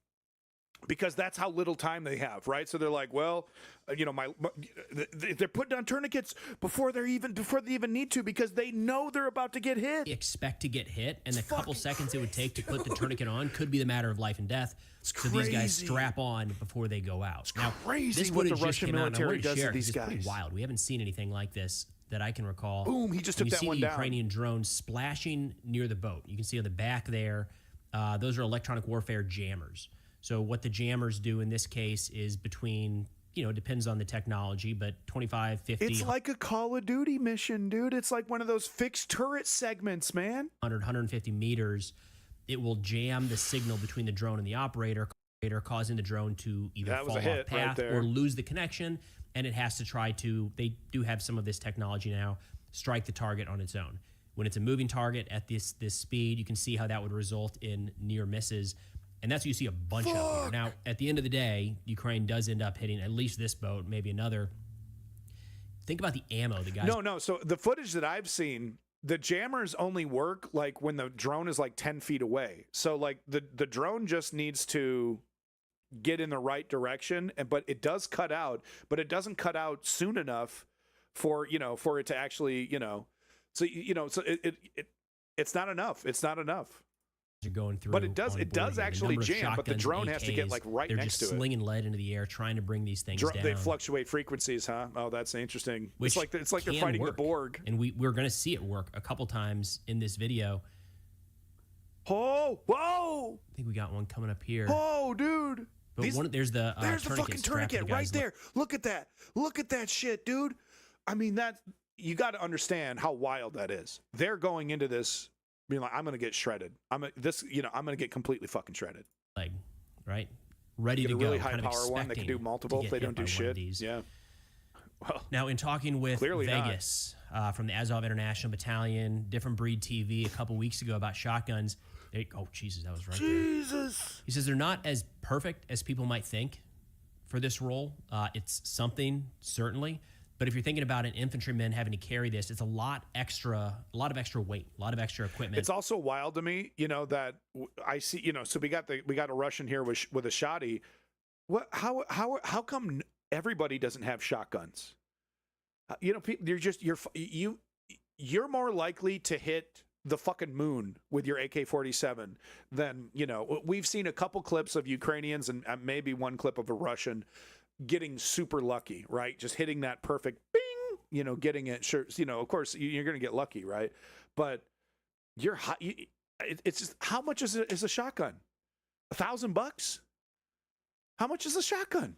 Because that's how little time they have, right? So they're like, well, they're putting on tourniquets before they even need to, because they know they're about to get hit. They expect to get hit, and the couple seconds it would take to put the tourniquet on could be the matter of life and death. So these guys strap on before they go out. Now, crazy this what the footage Russian military does to these guys. It's pretty wild. We haven't seen anything like this that I can recall. Boom! He just took that one down. You see the Ukrainian drone splashing near the boat. You can see on the back there. Those are electronic warfare jammers. So what the jammers do in this case is between, depends on the technology, but 25, 50. It's like a Call of Duty mission, dude. It's like one of those fixed turret segments, man. 150 meters. It will jam the signal between the drone and the operator, causing the drone to either fall off path or lose the connection. And it has to try to, they do have some of this technology now, strike the target on its own. When it's a moving target at this speed, you can see how that would result in near misses. And that's what you see a bunch of here. Now, at the end of the day, Ukraine does end up hitting at least this boat, maybe another. Think about the ammo the guys... No. So the footage that I've seen, the jammers only work like when the drone is like 10 feet away. So like the drone just needs to get in the right direction, but it does cut out, but it doesn't cut out soon enough for it to actually, so it's not enough. It's not enough. Are going through, but it does actually jam. But the drone has to get like right next to it. They're just slinging lead into the air, trying to bring these things down. They fluctuate frequencies, huh? Oh, that's interesting. It's like they're fighting the Borg. And we're going to see it work a couple times in this video. Oh, whoa! I think we got one coming up here. Oh, dude! But there's the fucking tourniquet right there. Look at that! Look at that shit, dude! I mean, you got to understand how wild that is. They're going into this being like, I'm going to get shredded. I'm going to get completely fucking shredded. Like, right? Ready to go. A really high power one that can do multiple if they don't do shit. Yeah. Well, now, in talking with Vegas from the Azov International Battalion, Different Breed TV, a couple weeks ago about shotguns. Oh, Jesus, that was right there. He says they're not as perfect as people might think for this role. It's something, certainly. But if you're thinking about an infantryman having to carry this, it's a lot of extra weight, a lot of extra equipment. It's also wild to me, that I see, so we got a Russian here with a shotty. How come everybody doesn't have shotguns? You're more likely to hit the fucking moon with your AK-47 than, we've seen a couple clips of Ukrainians and maybe one clip of a Russian getting super lucky, right? Just hitting that perfect bing, getting it. Sure, of course you're going to get lucky, right? But it's just, how much is a shotgun? $1,000? How much is a shotgun?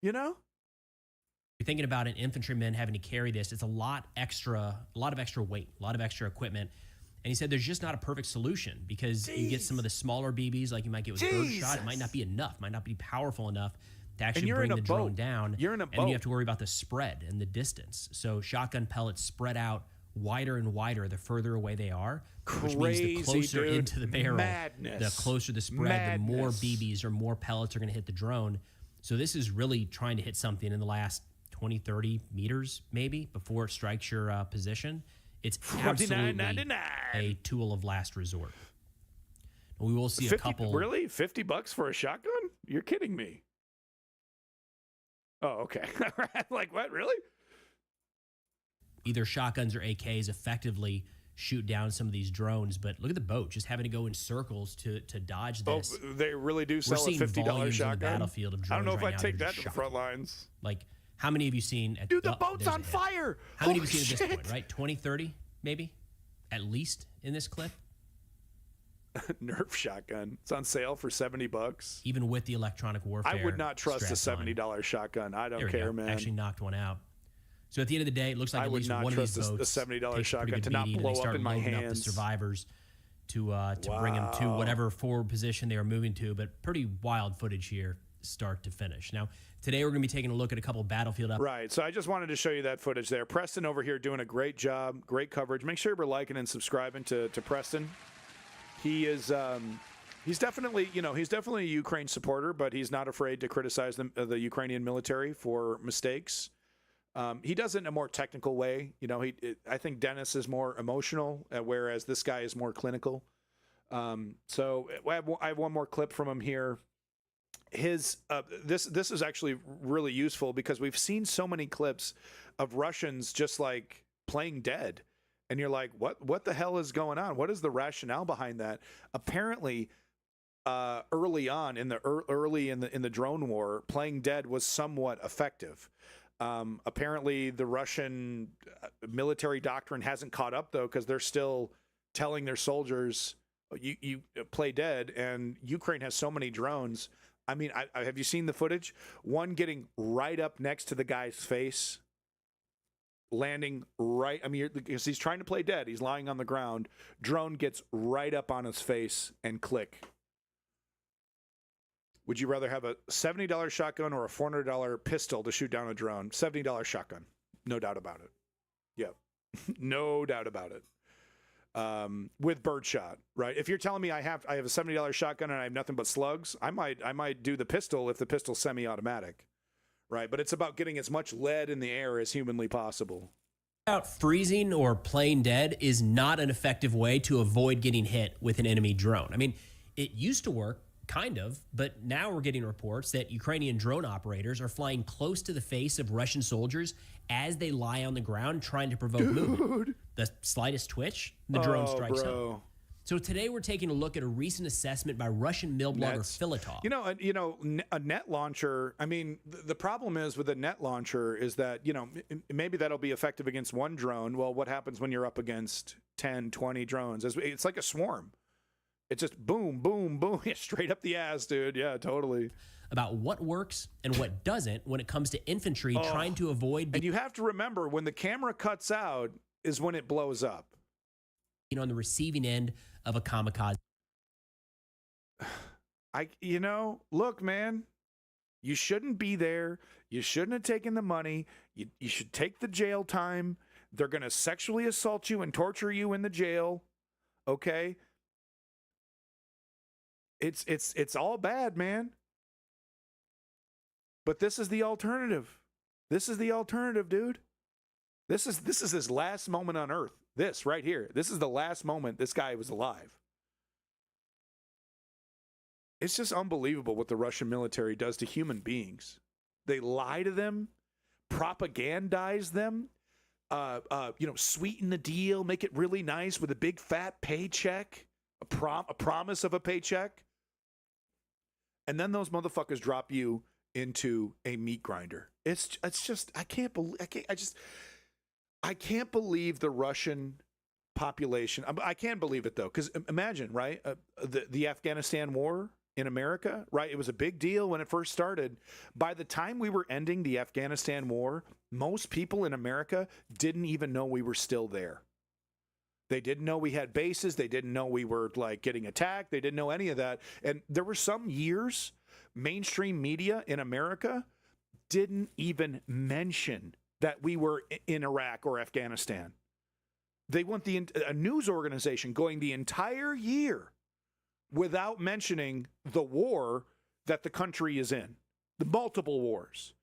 You thinking about an infantryman having to carry this, it's a lot of extra weight, a lot of extra equipment. And he said there's just not a perfect solution because you get some of the smaller BBs like you might get with birdshot. It might not be enough, might not be powerful enough to actually bring the drone down. You're in a boat. And then you have to worry about the spread and the distance. So shotgun pellets spread out wider and wider the further away they are, which means the closer into the barrel, the closer the spread, the more BBs or more pellets are going to hit the drone. So this is really trying to hit something in the last 20, 30 meters maybe before it strikes your position. It's absolutely a tool of last resort. We will see a couple. Really? $50 for a shotgun? You're kidding me. Oh, okay. Like what? Really? Either shotguns or AKs effectively shoot down some of these drones, but look at the boat just having to go in circles to dodge this. Oh, they really do sell a $50 shotgun. On the battlefield of drones. I don't know if right I'd now take that to the front lines. Like, how many have you seen? Dude, the boat's on fire. How many have you seen at this point, right? 20, 30, maybe? At least in this clip? Nerf shotgun. It's on sale for $70. Even with the electronic warfare. I would not trust a $70 shotgun. I don't care, man. Actually knocked one out. So at the end of the day, it looks like at least one of these boats a $70 shotgun to not blow up in my hands. Up the survivors to bring them to whatever forward position they are moving to. But pretty wild footage here, start to finish. Now, today we're going to be taking a look at a couple of battlefield up. Right. So I just wanted to show you that footage there. Preston over here doing a great job, great coverage. Make sure you're liking and subscribing to Preston. He is he's definitely a Ukraine supporter, but he's not afraid to criticize the Ukrainian military for mistakes. He does it in a more technical way. I think Dennis is more emotional, whereas this guy is more clinical. So I have one more clip from him here. This is actually really useful because we've seen so many clips of Russians just like playing dead, and you're like, what the hell is going on? What is the rationale behind that? Apparently, early on in the drone war, playing dead was somewhat effective. Apparently, the Russian military doctrine hasn't caught up though, because they're still telling their soldiers, "You play dead." And Ukraine has so many drones. I mean, have you seen the footage? One getting right up next to the guy's face, landing right. I mean, because he's trying to play dead. He's lying on the ground. Drone gets right up on his face and click. Would you rather have a $70 shotgun or a $400 pistol to shoot down a drone? $70 shotgun. No doubt about it. Yep. No doubt about it. With birdshot, right? If you're telling me I have a $70 shotgun and I have nothing but slugs, I might do the pistol if the pistol's semi-automatic, right? But it's about getting as much lead in the air as humanly possible. Freezing or playing dead is not an effective way to avoid getting hit with an enemy drone. I mean, it used to work, kind of, but now we're getting reports that Ukrainian drone operators are flying close to the face of Russian soldiers as they lie on the ground trying to provoke movement. The slightest twitch, the drone strikes home. So today we're taking a look at a recent assessment by Russian mill blogger Filatov. A net launcher, I mean, the problem is with a net launcher is that, maybe that'll be effective against one drone. Well, what happens when you're up against 10, 20 drones? It's like a swarm. It's just boom, boom, boom, straight up the ass, dude. Yeah, totally. About what works and what doesn't when it comes to infantry trying to avoid. And you have to remember, when the camera cuts out is when it blows up. On the receiving end of a kamikaze. Look, man, you shouldn't be there. You shouldn't have taken the money. You should take the jail time. They're going to sexually assault you and torture you in the jail. Okay? It's all bad, man. But this is the alternative. This is the alternative, dude. This is his last moment on Earth. This right here. This is the last moment this guy was alive. It's just unbelievable what the Russian military does to human beings. They lie to them, propagandize them, sweeten the deal, make it really nice with a big fat paycheck, a promise of a paycheck. And then those motherfuckers drop you into a meat grinder. It's just I can't believe the Russian population. I can't believe it though, because imagine, right? The Afghanistan war in America, right? It was a big deal when it first started. By the time we were ending the Afghanistan war, most people in America didn't even know we were still there. They didn't know we had bases. They didn't know we were like getting attacked. They didn't know any of that. And there were some years mainstream media in America didn't even mention that we were in Iraq or Afghanistan. They want a news organization going the entire year without mentioning the war that the country is in, the multiple wars.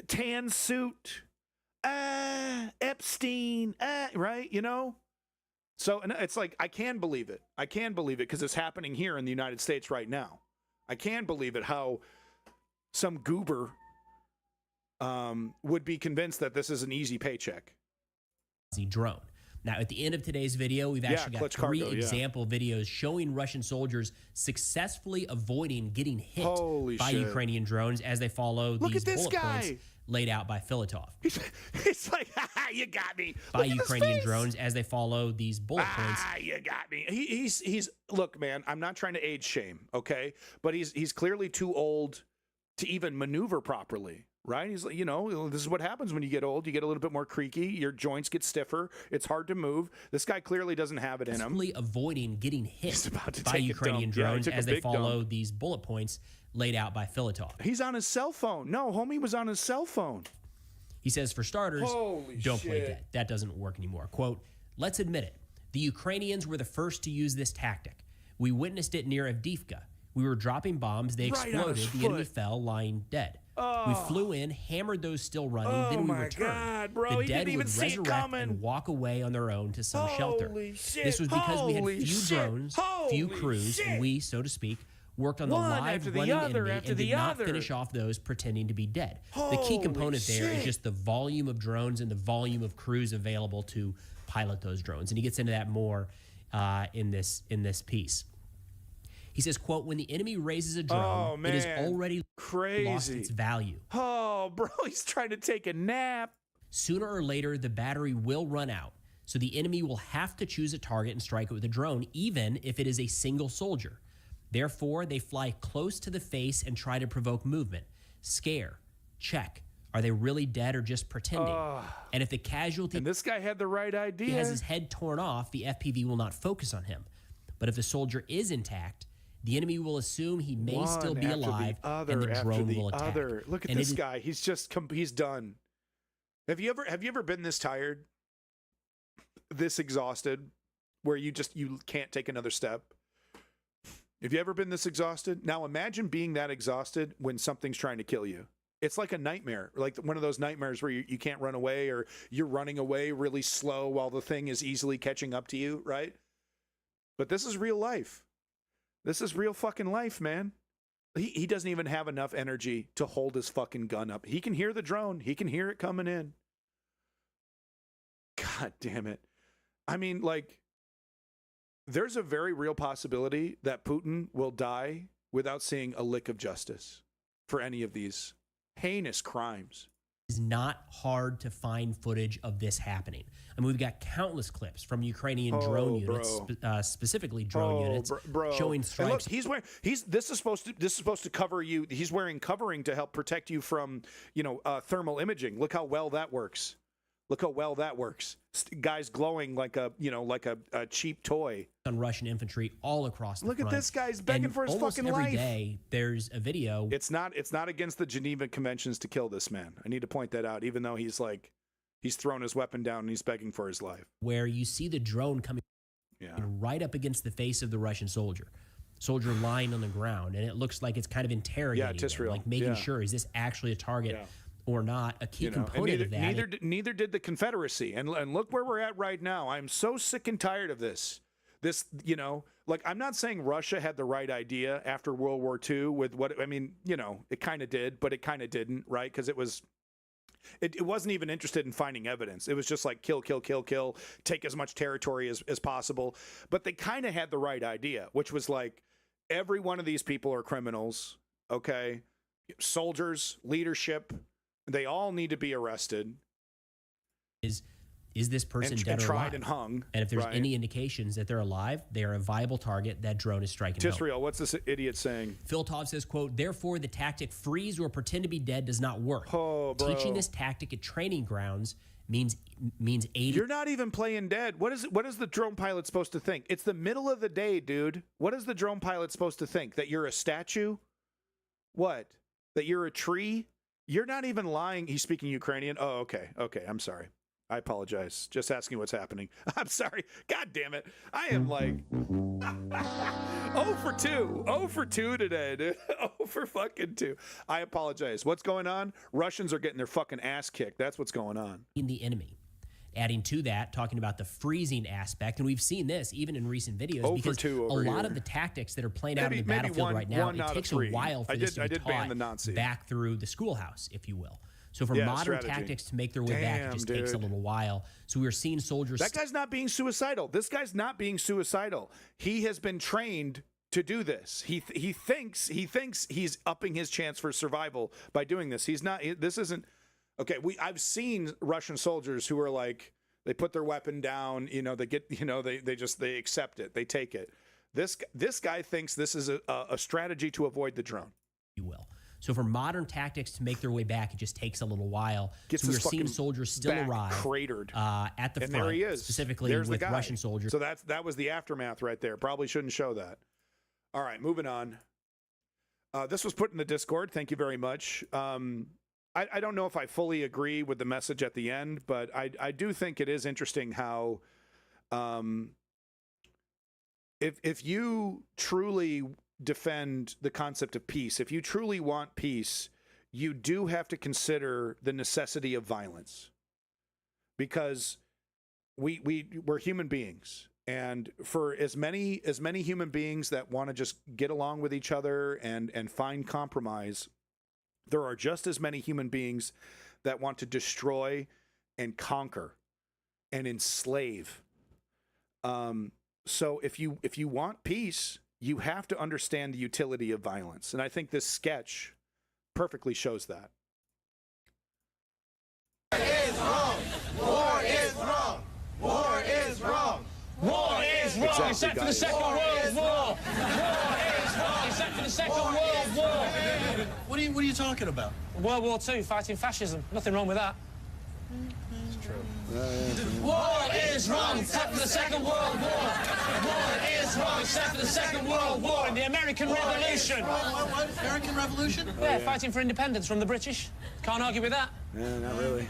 Tan suit, Epstein, right? You know? So and it's like, I can believe it. I can believe it because it's happening here in the United States right now. I can believe it how some goober would be convinced that this is an easy paycheck. Drone. Now, at the end of today's video, we've actually got three example videos showing Russian soldiers successfly avoiding getting hit by Ukrainian drones as they follow these bullet points laid out by Filatov. It's like, you got me. By Ukrainian drones as they follow these bullet points. You got me. He's look, man, I'm not trying to age shame, okay? But he's clearly too old to even maneuver properly. Right? He's like, you know, this is what happens when you get old. You get a little bit more creaky. Your joints get stiffer. It's hard to move. This guy clearly doesn't have it in him. Avoiding getting hit by Ukrainian drones as they follow these bullet points laid out by Filatov. He's on his cell phone. No, homie was on his cell phone. He says, for starters, don't play dead. That doesn't work anymore. Quote, let's admit it. The Ukrainians were the first to use this tactic. We witnessed it near Avdiivka. We were dropping bombs. They exploded. The enemy fell lying dead. We flew in, hammered those still running, then we returned. God, bro. The dead would resurrect and walk away on their own to some shelter. This was because we had few drones, few crews, and we, so to speak, worked on the live running enemy and did not finish off those pretending to be dead. The key component there is just the volume of drones and the volume of crews available to pilot those drones. And he gets into that more in this piece. He says, quote, when the enemy raises a drone, it has already lost its value. Oh, bro, he's trying to take a nap. Sooner or later, the battery will run out, so the enemy will have to choose a target and strike it with a drone, even if it is a single soldier. Therefore, they fly close to the face and try to provoke movement. Scare. Check. Are they really dead or just pretending? And if the casualty... And this guy had the right idea. He has his head torn off, the FPV will not focus on him. But if the soldier is intact, the enemy will assume he may still be alive, and the drone will attack. Look at this guy. He's he's done. Have you ever been this tired, this exhausted, where you can't take another step? Have you ever been this exhausted? Now imagine being that exhausted when something's trying to kill you. It's like a nightmare, like one of those nightmares where you can't run away, or you're running away really slow while the thing is easily catching up to you, right? But this is real life. This is real fucking life, man. He doesn't even have enough energy to hold his fucking gun up. He can hear the drone. He can hear it coming in. God damn it. I mean, like, there's a very real possibility that Putin will die without seeing a lick of justice for any of these heinous crimes. It's not hard to find footage of this happening. I mean, we've got countless clips from Ukrainian drone units, specifically drone units, showing strikes. And look, this is supposed to cover you. He's wearing covering to help protect you from, thermal imaging. Look how well that works. Look how well that works. Guys glowing like a cheap toy. On Russian infantry all across the front. Look at this guy's begging for his fucking life. Every day there's a video. It's not against the Geneva Conventions to kill this man. I need to point that out, even though he's thrown his weapon down and he's begging for his life. Where you see the drone coming right up against the face of the Russian soldier lying on the ground, and it looks like it's kind of interrogating him, like making sure, is this actually a target or not? A key component of that. Neither did the Confederacy. And look where we're at right now. I'm so sick and tired of this. I'm not saying Russia had the right idea after World War II with it kind of did, but it kind of didn't, right? Because it wasn't even interested in finding evidence. It was just like kill, kill, kill, kill, take as much territory as possible. But they kind of had the right idea, which was like, every one of these people are criminals, okay? Soldiers, leadership, they all need to be arrested. is this person dead or tried alive? And hung. And if there's right. any indications that they're alive, they are a viable target. That drone is striking Just home. real. What's this idiot saying? Phil Taub says, quote, therefore the tactic freeze or pretend to be dead does not work. Oh, bro. Teaching this tactic at training grounds means 80. You're not even playing dead. What is the drone pilot supposed to think? It's the middle of the day, dude. What is the drone pilot supposed to think? That you're a statue? What? That you're a tree? You're not even lying. He's speaking Ukrainian. Oh, okay. Okay, I'm sorry. I apologize. Just asking what's happening. I'm sorry. God damn it. I am like 0 for 2. 0 for 2 today, dude. 0 for fucking 2. I apologize. What's going on? Russians are getting their fucking ass kicked. That's what's going on. In the enemy. Adding to that, talking about the freezing aspect, and we've seen this even in recent videos, because a lot of the tactics that are playing out in the battlefield right now, it takes a while for this to be taught back through the schoolhouse, if you will. So for modern tactics to make their way back, it just takes a little while. So we're seeing soldiers. That guy's not being suicidal. This guy's not being suicidal. He has been trained to do this. He thinks he's upping his chance for survival by doing this. He's not. This isn't. Okay, I've seen Russian soldiers who are like, they put their weapon down. You know, they get. You know, they accept it. They take it. This guy thinks this is a strategy to avoid the drone. You will. So for modern tactics to make their way back, it just takes a little while. So we're seeing soldiers still arrive cratered at the front, there he is. Specifically with Russian soldiers. So that was the aftermath right there. Probably shouldn't show that. All right, moving on. This was put in the Discord. Thank you very much. I don't know if I fully agree with the message at the end, but I do think it is interesting how if you truly defend the concept of peace, if you truly want peace, you do have to consider the necessity of violence, because we're human beings, and for as many human beings that want to just get along with each other and find compromise, there are just as many human beings that want to destroy and conquer and enslave. So if you want peace, you have to understand the utility of violence. And I think this sketch perfectly shows that. War is wrong. War is wrong. War is wrong. War is wrong. Exactly, Except for the Second World War. War is wrong. Except for the Second World War. What are you talking about? World War II, fighting fascism. Nothing wrong with that. It's true. War is wrong except for the Second World War. War is wrong except for the Second World War and the American Revolution. What? American Revolution? Yeah, fighting for independence from the British. Can't argue with that. Yeah, not really.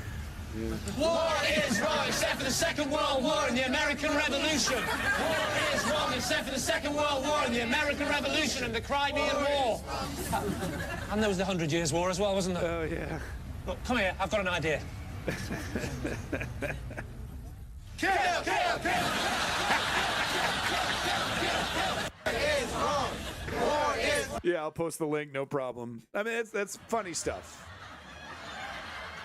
Yeah. War is wrong except for the Second World War and the American Revolution. War is wrong except for the Second World War and the American Revolution and the Crimean War. And there was the 100 Years' War as well, wasn't there? Oh, yeah. Look, come here, I've got an idea. Kill, kill, kill. Is wrong. War is. Yeah, I'll post the link, no problem. I mean, that's funny stuff.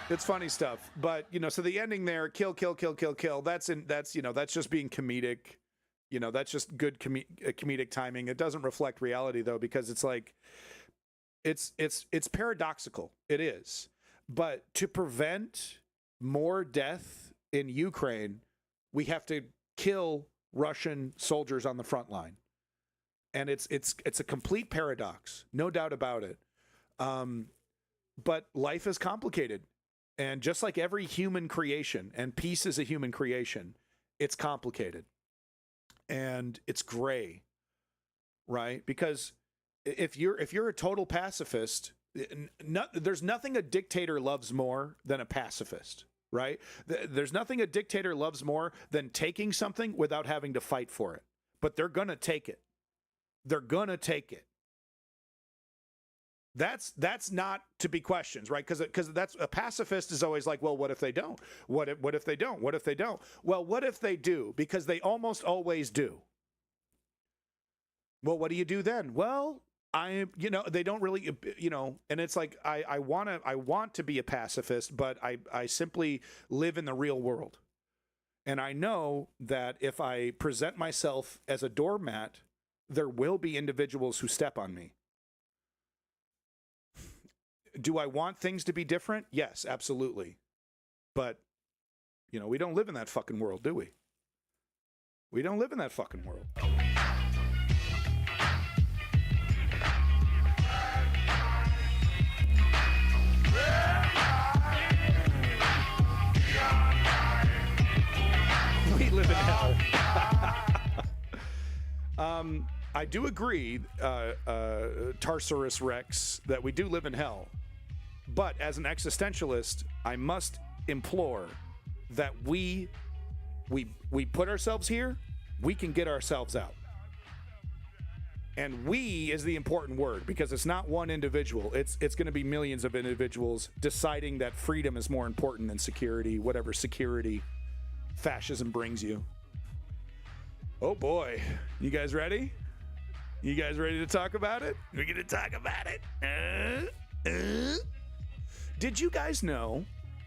It's funny stuff, but so the ending there, kill, kill, kill, kill, kill. That's just being comedic. That's just good comedic timing. It doesn't reflect reality though, because it's like, it's paradoxical. It is, but to prevent more death in Ukraine, we have to kill Russian soldiers on the front line, and it's a complete paradox, no doubt about it. But life is complicated. And just like every human creation, and peace is a human creation, it's complicated. And it's gray, right? Because if you're a total pacifist, there's nothing a dictator loves more than a pacifist, right? There's nothing a dictator loves more than taking something without having to fight for it. But they're going to take it. They're going to take it. That's not to be questioned, right? Because that's a pacifist is always like, well, what if they don't? What if they don't? What if they don't? Well, what if they do? Because they almost always do. Well, what do you do then? Well, they don't really, and it's like I want to be a pacifist, but I simply live in the real world, and I know that if I present myself as a doormat, there will be individuals who step on me. Do I want things to be different? Yes, absolutely. But, You know, we don't live in that fucking world, do we? We don't live in that fucking world. We live in hell. I do agree, Tartarus Rex, that we do live in hell. But as an existentialist, I must implore that we put ourselves here, we can get ourselves out. And we is the important word, because it's not one individual. It's going to be millions of individuals deciding that freedom is more important than security, whatever security fascism brings you. Oh boy. You guys ready? You guys ready to talk about it? We're going to talk about it. Did you guys know?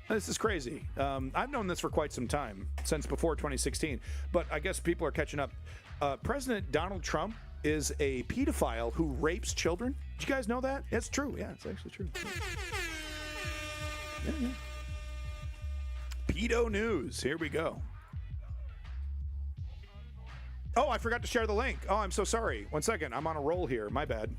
This is crazy. I've known this for quite some time, since before 2016, but I guess people are catching up. President Donald Trump is a pedophile who rapes children. Did you guys know that? It's true. Yeah, it's actually true. Yeah. Pedo news. Here we go. Oh, I forgot to share the link. Oh, I'm so sorry. 1 second. I'm on a roll here. My bad.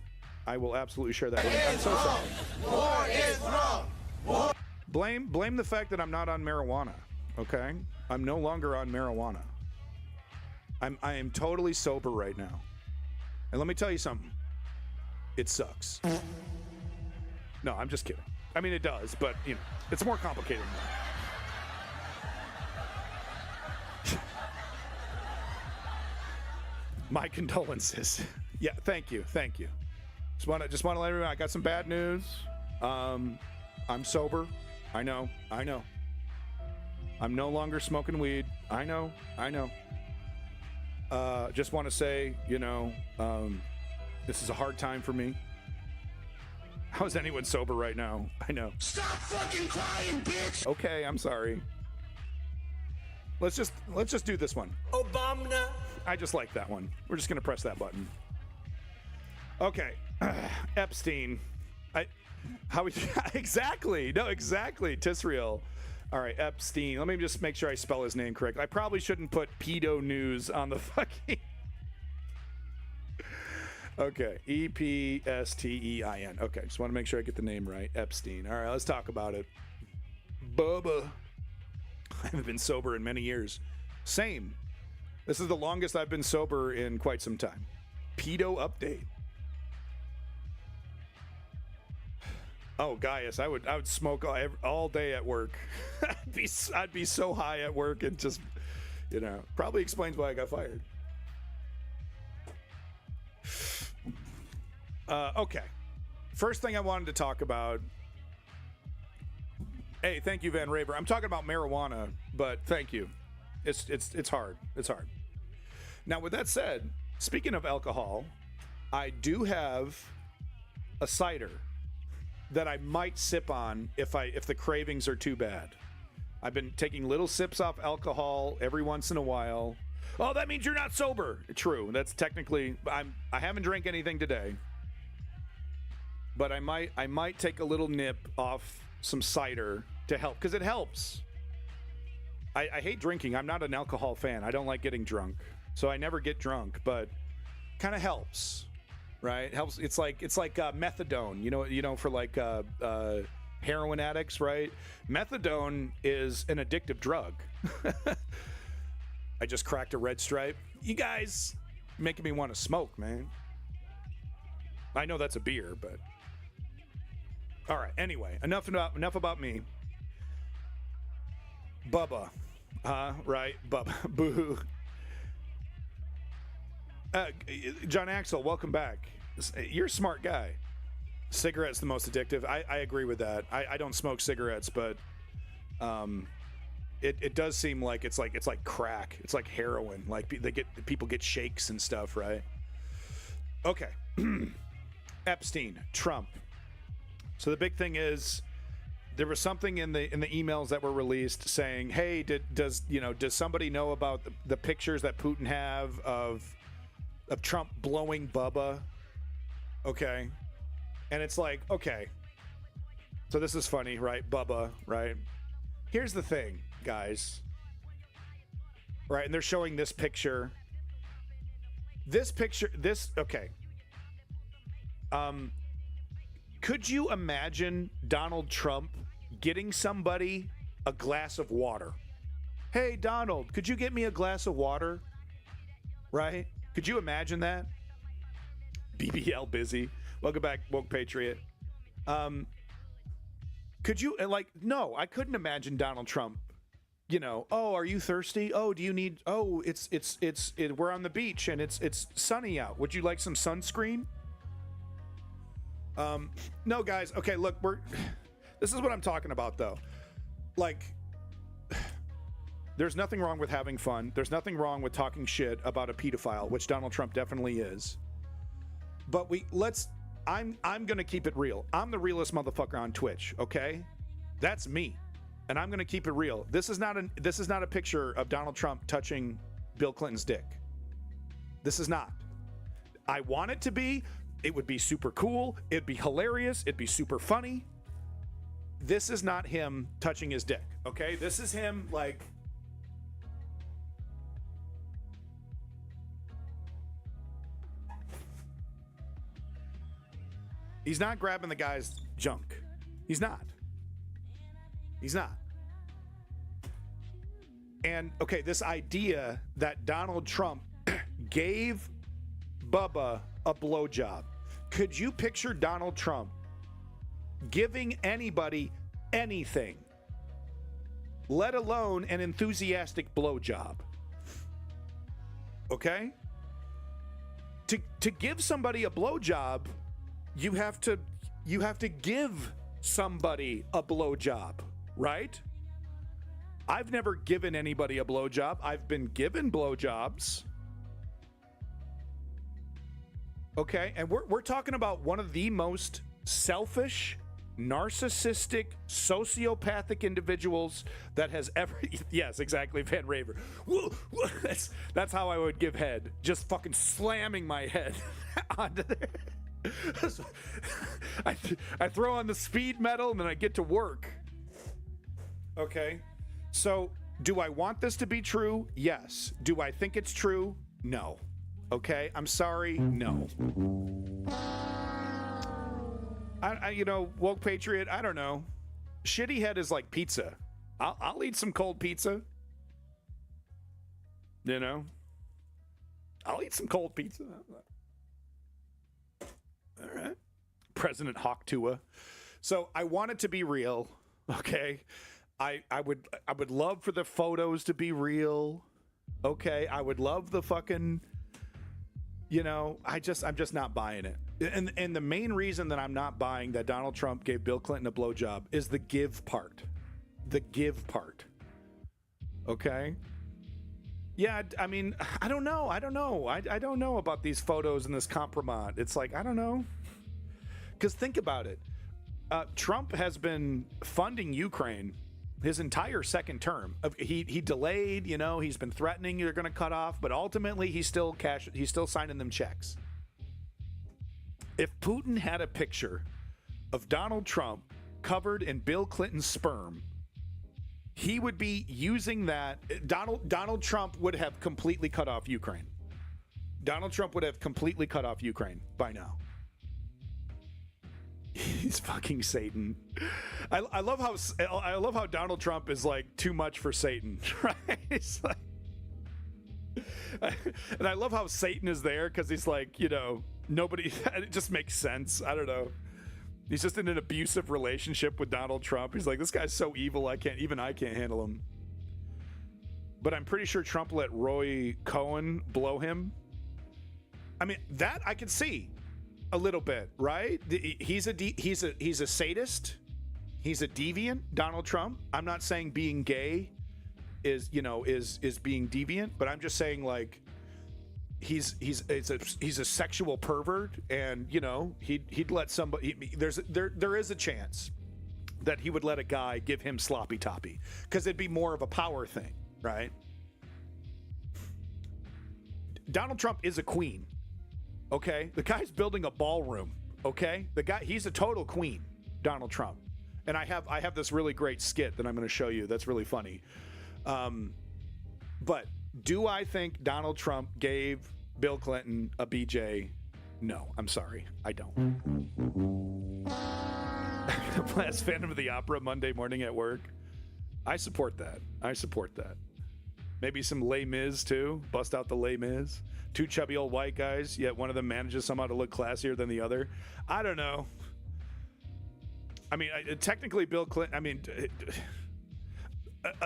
I will absolutely share that link. I'm so sorry. War is wrong. War. Blame the fact that I'm not on marijuana, okay? I'm no longer on marijuana. I am totally sober right now. And let me tell you something. It sucks. No, I'm just kidding. I mean, it does, but, you know, it's more complicated than that. My condolences. Yeah, thank you. Just want to let everyone know I got some bad news. I'm sober. I know. I'm no longer smoking weed. I know. Just want to say, you know, this is a hard time for me. How is anyone sober right now? I know. Stop fucking crying, bitch. Okay, I'm sorry. Let's just do this one. Obama. I just like that one. We're just gonna press that button. Okay, Epstein. Exactly. No, exactly. Tisrael. All right, Epstein. Let me just make sure I spell his name correct. I probably shouldn't put pedo news on the fucking. Okay, Epstein. Okay, just want to make sure I get the name right. Epstein. All right, let's talk about it. Bubba. I haven't been sober in many years. Same. This is the longest I've been sober in quite some time. Pedo update. Oh, Gaius, I would smoke all day at work. I'd be so high at work and just, you know, probably explains why I got fired. Okay. First thing I wanted to talk about. Hey, thank you, Van Raver. I'm talking about marijuana, but thank you. It's hard. It's hard. Now, with that said, speaking of alcohol, I do have a cider that I might sip on if the cravings are too bad. I've been taking little sips off alcohol every once in a while. Oh, that means you're not sober. True. That's technically I haven't drank anything today. But I might take a little nip off some cider to help, because it helps. I hate drinking. I'm not an alcohol fan. I don't like getting drunk. So I never get drunk, but kind of helps. Right? It helps. It's like methadone, you know, for like heroin addicts, right? Methadone is an addictive drug. I just cracked a red stripe. You guys making me want to smoke, man. I know that's a beer, but all right. Anyway, enough about me. Bubba, right? Bubba, boo. John Axel, welcome back. You're a smart guy. Cigarettes the most addictive. I agree with that. I don't smoke cigarettes, but it does seem like it's like crack. It's like heroin. Like people get shakes and stuff, right? Okay. Epstein, Trump. So the big thing is there was something in the emails that were released saying, "Hey, does somebody know about the pictures that Putin have of Trump blowing Bubba?" Okay. And it's like, okay. So this is funny, right? Bubba, right? Here's the thing, guys. right? And they're showing this picture. Okay. Could you imagine Donald Trump getting somebody a glass of water? Hey, Donald, could you get me a glass of water? Right? Could you imagine that? BBL busy. Welcome back, Woke Patriot. Could you, no, I couldn't imagine Donald Trump, oh, are you thirsty? Oh, do you need, we're on the beach and it's sunny out. Would you like some sunscreen? No, guys. Okay, look, this is what I'm talking about, though. There's nothing wrong with having fun. There's nothing wrong with talking shit about a pedophile, which Donald Trump definitely is. But I'm going to keep it real. I'm the realest motherfucker on Twitch, okay? That's me. And I'm going to keep it real. This is not a picture of Donald Trump touching Bill Clinton's dick. This is not. I want it to be. It would be super cool. It'd be hilarious. It'd be super funny. This is not him touching his dick, okay? This is him, he's not grabbing the guy's junk. He's not. And, okay, this idea that Donald Trump gave Bubba a blowjob. Could you picture Donald Trump giving anybody anything, let alone an enthusiastic blowjob? Okay? To give somebody a blowjob, you have to give somebody a blowjob, right? I've never given anybody a blowjob. I've been given blowjobs. Okay, and we're talking about one of the most selfish, narcissistic, sociopathic individuals that has ever. Yes, exactly, Van Raver. That's how I would give head. Just fucking slamming my head onto there. I throw on the speed metal and then I get to work. Okay, so do I want this to be true? Yes. Do I think it's true? No. Okay, I'm sorry, no. Woke Patriot, I don't know. Shitty head is like pizza. I'll eat some cold pizza. I'll eat some cold pizza. All right. President Hawk Tua. So I want it to be real, okay? I would love for the photos to be real, okay? I would love the fucking... I'm just not buying it. And the main reason that I'm not buying that Donald Trump gave Bill Clinton a blowjob is the give part. The give part. Okay? Yeah, I mean, I don't know. I don't know about these photos and this compromise. It's like, I don't know. Because think about it. Trump has been funding Ukraine his entire second term. He delayed, he's been threatening they're going to cut off, but ultimately he's still signing them checks. If Putin had a picture of Donald Trump covered in Bill Clinton's sperm, he would be using that. Donald Trump would have completely cut off Ukraine. Donald Trump would have completely cut off Ukraine by now. He's fucking Satan. I love how Donald Trump is like too much for Satan, right? It's like, and I love how Satan is there because he's like, nobody. It just makes sense. I don't know. He's just in an abusive relationship with Donald Trump. He's like, this guy's so evil. I can't handle him. But I'm pretty sure Trump let Roy Cohn blow him. I mean, that I could see. A little bit, right? He's a sadist. He's a deviant, Donald Trump. I'm not saying being gay is being deviant, but I'm just saying like he's a sexual pervert, and he'd let somebody. There is a chance that he would let a guy give him sloppy toppy because it'd be more of a power thing, right? Donald Trump is a queen. Okay, the guy's building a ballroom. Okay, he's a total queen, Donald Trump. And I have this really great skit that I'm going to show you. That's really funny. But Do I think Donald Trump gave Bill Clinton a BJ? No, I'm sorry. I don't. Last Phantom of the Opera Monday morning at work. I support that. Maybe some Les Mis too. Bust out the Les Mis. Two chubby old white guys, yet one of them manages somehow to look classier than the other. I don't know. I mean, technically Bill Clinton,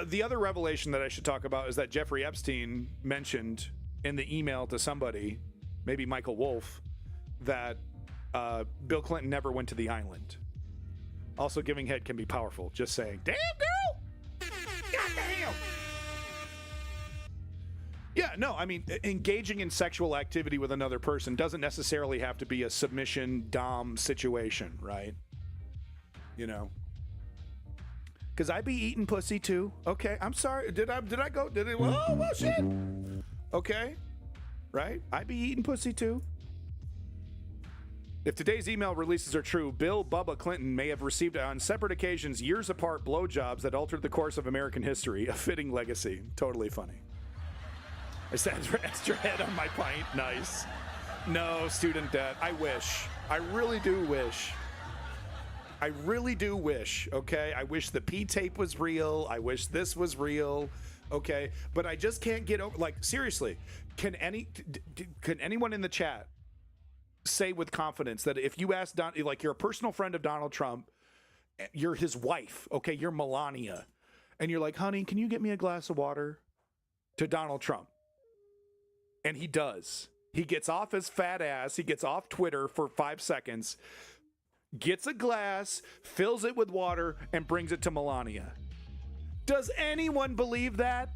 the other revelation that I should talk about is that Jeffrey Epstein mentioned in the email to somebody, maybe Michael Wolff, that Bill Clinton never went to the island. Also, giving head can be powerful. Just saying. Damn, girl! Goddamn! Yeah, no, I mean, engaging in sexual activity with another person doesn't necessarily have to be a submission dom situation, right? You know? Because I be eating pussy too. Okay, I'm sorry. Did I go? Oh, well, shit. Okay, right? I be eating pussy too. If today's email releases are true, Bill Bubba Clinton may have received on separate occasions, years apart, blowjobs that altered the course of American history. A fitting legacy. Totally funny. I said extra head on my pint. Nice. No, student debt. I wish. I really do wish. Okay? I wish the P-tape was real. I wish this was real. Okay? But I just can't get over, like, seriously, can anyone in the chat say with confidence that if you ask like you're a personal friend of Donald Trump, you're his wife, okay, you're Melania, and you're like, honey, can you get me a glass of water, to Donald Trump? And he does. He gets off his fat ass, he gets off Twitter for 5 seconds, gets a glass, fills it with water, and brings it to Melania. Does anyone believe that?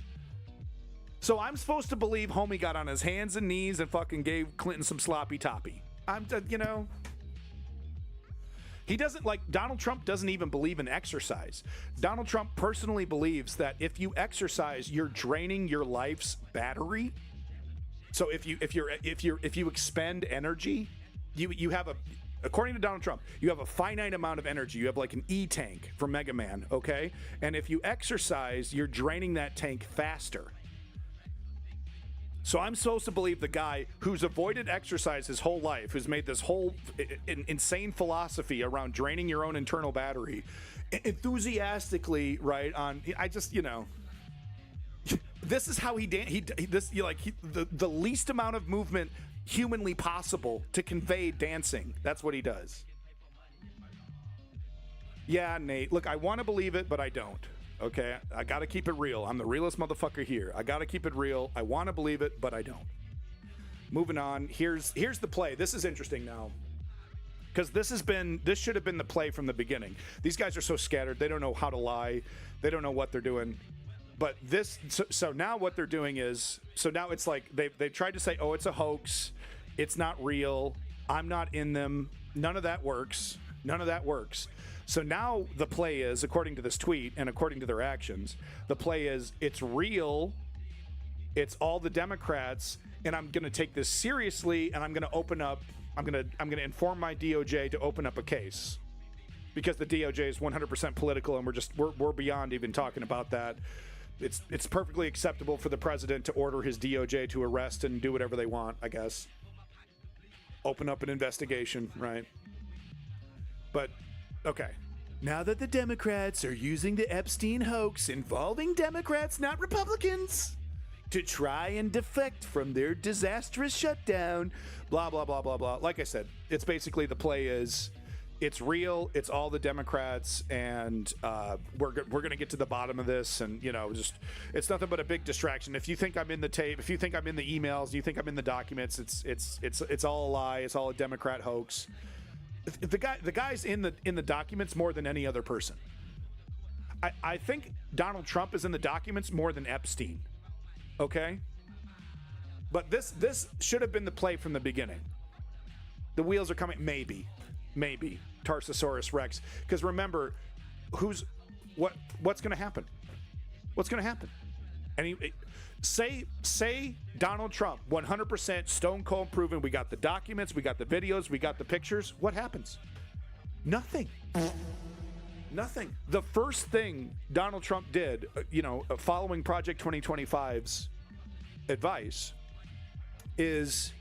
So I'm supposed to believe homie got on his hands and knees and fucking gave Clinton some sloppy toppy. He doesn't, like, Donald Trump doesn't even believe in exercise. Donald Trump personally believes that if you exercise, you're draining your life's battery. So if you expend energy, you have according to Donald Trump, you have a finite amount of energy. You have like an E-tank from Mega Man, okay? And if you exercise, you're draining that tank faster. So I'm supposed to believe the guy who's avoided exercise his whole life, who's made this whole insane philosophy around draining your own internal battery, enthusiastically, right, this is how the least amount of movement humanly possible to convey dancing. That's what he does. Yeah, Nate, look, I want to believe it, but I don't. Okay, I got to keep it real. I'm the realest motherfucker here. I got to keep it real. I want to believe it, but I don't. Moving on. Here's the play. This is interesting now, because this should have been the play from the beginning. These guys are so scattered. They don't know how to lie. They don't know what they're doing. But so now what they're doing is, so now it's like they've tried to say, oh, it's a hoax. It's not real. I'm not in them. None of that works. So now the play is, according to this tweet and according to their actions, the play is it's real. It's all the Democrats, and I'm going to take this seriously, and I'm going to open up. I'm going to inform my DOJ to open up a case, because the DOJ is 100% political, and we're beyond even talking about that. It's perfectly acceptable for the president to order his DOJ to arrest and do whatever they want, I guess. Open up an investigation, right? But okay. Now that the Democrats are using the Epstein hoax involving Democrats, not Republicans, to try and defect from their disastrous shutdown, blah, blah, blah, blah, blah. Like I said, it's basically the play is, it's real, it's all the Democrats, and we're going to get to the bottom of this, and, just, it's nothing but a big distraction. If you think I'm in the tape, if you think I'm in the emails, you think I'm in the documents, it's all a lie, it's all a Democrat hoax. The guy's in the documents more than any other person. I think Donald Trump is in the documents more than Epstein. Okay? But this should have been the play from the beginning. The wheels are coming. Maybe. Tarsosaurus Rex. Because remember, what's going to happen? What's going to happen? And say Donald Trump, 100% stone cold proven. We got the documents, we got the videos, we got the pictures. What happens? Nothing. Nothing. The first thing Donald Trump did, following Project 2025's advice is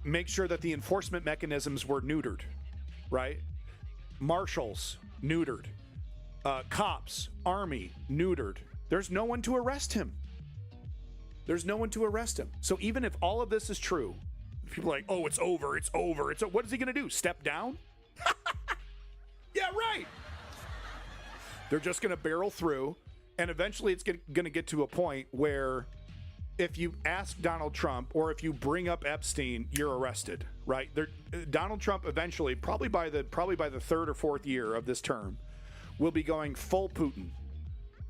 make sure that the enforcement mechanisms were neutered, right? Marshals, neutered. Cops, army, neutered. There's no one to arrest him. There's no one to arrest him. So even if all of this is true, people are like, oh, it's over, it's over. What is he going to do? Step down? Yeah, right. They're just going to barrel through, and eventually it's going to get to a point where if you ask Donald Trump or if you bring up Epstein, you're arrested, right? Donald Trump eventually, probably by the third or fourth year of this term, will be going full Putin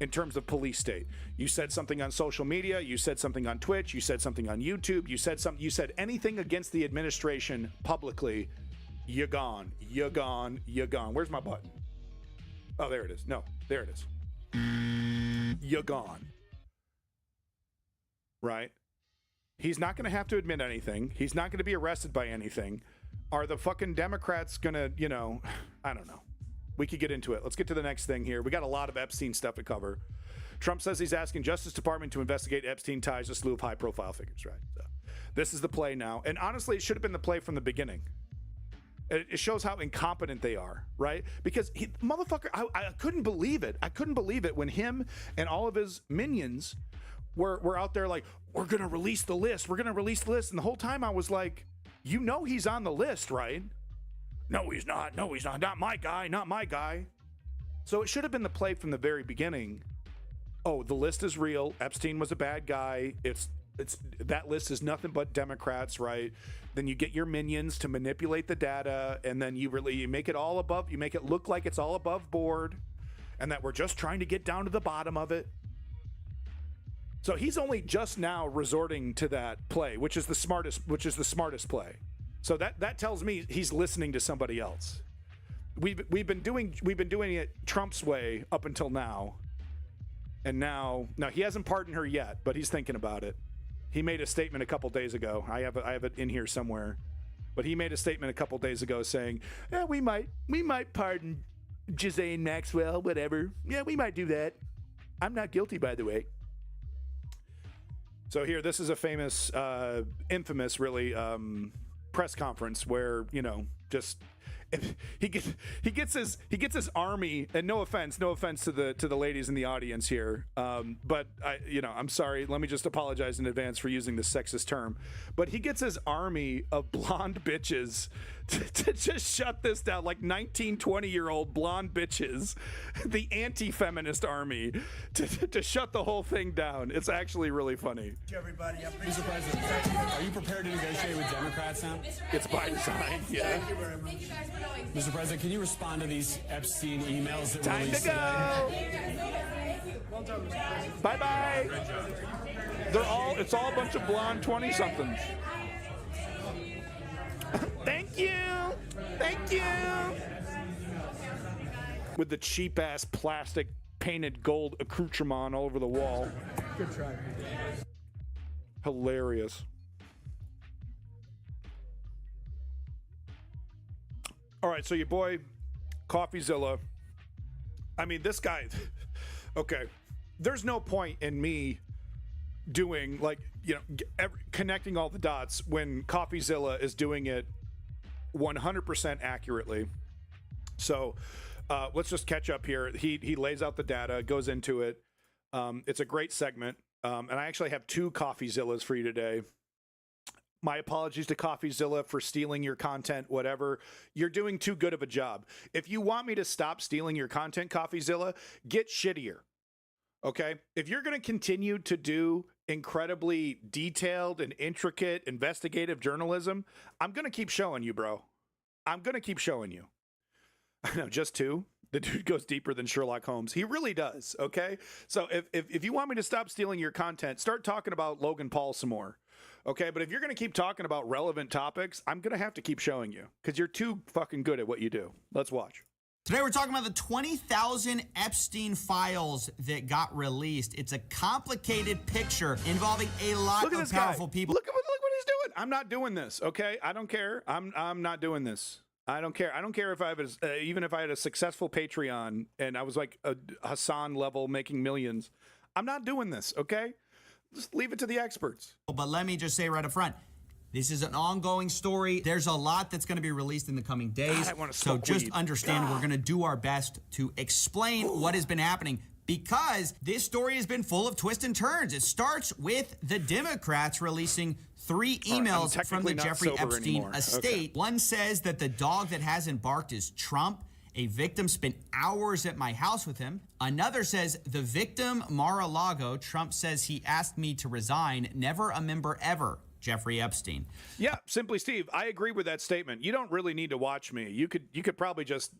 in terms of police state. You said something on social media, you said something on Twitch, you said something on YouTube, you said anything against the administration publicly, you're gone, you're gone, you're gone. Where's my button? Oh, there it is. No, there it is. You're gone. Right? He's not going to have to admit anything. He's not going to be arrested by anything. Are the fucking Democrats going to, I don't know. We could get into it. Let's get to the next thing here. We got a lot of Epstein stuff to cover. Trump says he's asking Justice Department to investigate Epstein ties to a slew of high-profile figures, right? So this is the play now. And honestly, it should have been the play from the beginning. It shows how incompetent they are, right? Because motherfucker, I couldn't believe it. I couldn't believe it when him and all of his minions were out there like, we're going to release the list. We're going to release the list. And the whole time I was like, he's on the list, right? No, he's not. No, he's not. Not my guy. Not my guy. So it should have been the play from the very beginning. Oh, the list is real. Epstein was a bad guy. It's that list is nothing but Democrats, right? Then you get your minions to manipulate the data, and then you make it all above. You make it look like it's all above board, and that we're just trying to get down to the bottom of it. So he's only just now resorting to that play, which is the smartest play. So that tells me he's listening to somebody else. We've been doing it Trump's way up until now, and now he hasn't pardoned her yet, but he's thinking about it. He made a statement a couple days ago. I have it in here somewhere, but he made a statement a couple days ago saying, "Yeah, we might pardon Ghislaine Maxwell, whatever. Yeah, we might do that. I'm not guilty, by the way." So here, this is a famous, infamous, really, press conference where just he gets his army, and no offense to the ladies in the audience here, but I'm sorry, let me just apologize in advance for using this sexist term, but he gets his army of blonde bitches to just shut this down, like 19-20-year-old blonde bitches, the anti-feminist army, to shut the whole thing down. It's actually really funny. Everybody, Mr. President, are you prepared to negotiate with Democrats now? It's by design, yeah. Thank you very much. Mr. President, can you respond to these Epstein emails that Time released to go. today? Bye-bye. It's all a bunch of blonde 20-somethings. Thank you. Thank you. With the cheap-ass plastic painted gold accoutrement all over the wall. Good try. Hilarious. All right, so your boy, CoffeeZilla. I mean, this guy, okay, there's no point in me doing, connecting all the dots when CoffeeZilla is doing it 100% accurately. So let's just catch up here. He lays out the data, goes into it. It's a great segment. And I actually have 2 CoffeeZillas for you today. My apologies to CoffeeZilla for stealing your content, whatever. You're doing too good of a job. If you want me to stop stealing your content, CoffeeZilla, get shittier. Okay? If you're going to continue to do incredibly detailed and intricate investigative journalism, I'm going to keep showing you, bro. I'm going to keep showing you. I know, just 2. The dude goes deeper than Sherlock Holmes. He really does, okay? So if you want me to stop stealing your content, start talking about Logan Paul some more. Okay, but if you're going to keep talking about relevant topics, I'm going to have to keep showing you because you're too fucking good at what you do. Let's watch. Today we're talking about the 20,000 Epstein files that got released. It's a complicated picture involving a lot of powerful people. Look what he's doing. I'm not doing this, okay? I don't care. I'm not doing this. I don't care. I don't care if I have even if I had a successful Patreon and I was like a Hassan level making millions. I'm not doing this, okay? Just leave it to the experts. But let me just say right up front, this is an ongoing story. There's a lot that's going to be released in the coming days. So just understand we're going to do our best to explain what has been happening, because this story has been full of twists and turns. It starts with the Democrats releasing 3 emails from the Jeffrey Epstein estate. Okay. One says that the dog that hasn't barked is Trump. A victim spent hours at my house with him. Another says the victim, Mar-a-Lago, Trump says he asked me to resign. Never a member ever. Jeffrey Epstein. Yeah, Simply Steve, I agree with that statement. You don't really need to watch me. You could probably just,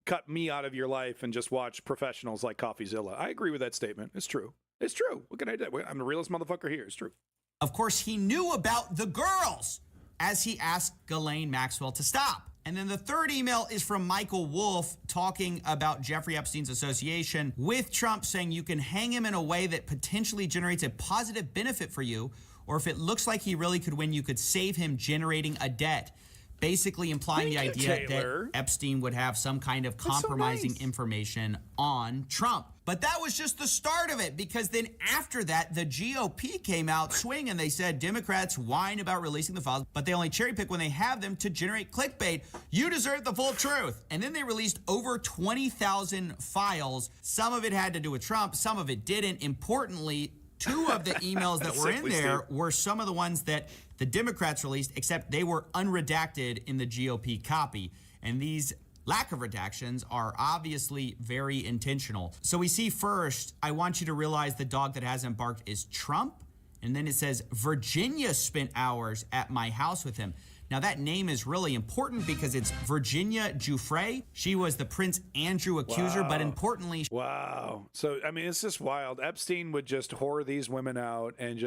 cut me out of your life and just watch professionals like CoffeeZilla. I agree with that statement. It's true. It's true. What can I do? I'm the realest motherfucker here. It's true. Of course, he knew about the girls as he asked Ghislaine Maxwell to stop. And then the third email is from Michael Wolff talking about Jeffrey Epstein's association with Trump, saying you can hang him in a way that potentially generates a positive benefit for you, or if it looks like he really could win, you could save him generating a debt. Basically implying the idea that Epstein would have some kind of compromising information on Trump. But that was just the start of it, because then after that, the GOP came out swinging and they said Democrats whine about releasing the files, but they only cherry pick when they have them to generate clickbait. You deserve the full truth. And then they released over 20,000 files. Some of it had to do with Trump, some of it didn't. Importantly, 2 of the emails that were in there were some of the ones that the Democrats released, except they were unredacted in the GOP copy. And these lack of redactions are obviously very intentional. So we see first, I want you to realize the dog that hasn't barked is Trump. And then it says, Virginia spent hours at my house with him. Now that name is really important because it's Virginia Giuffre. She was the Prince Andrew accuser, but importantly... Wow. So, I mean, it's just wild. Epstein would just whore these women out and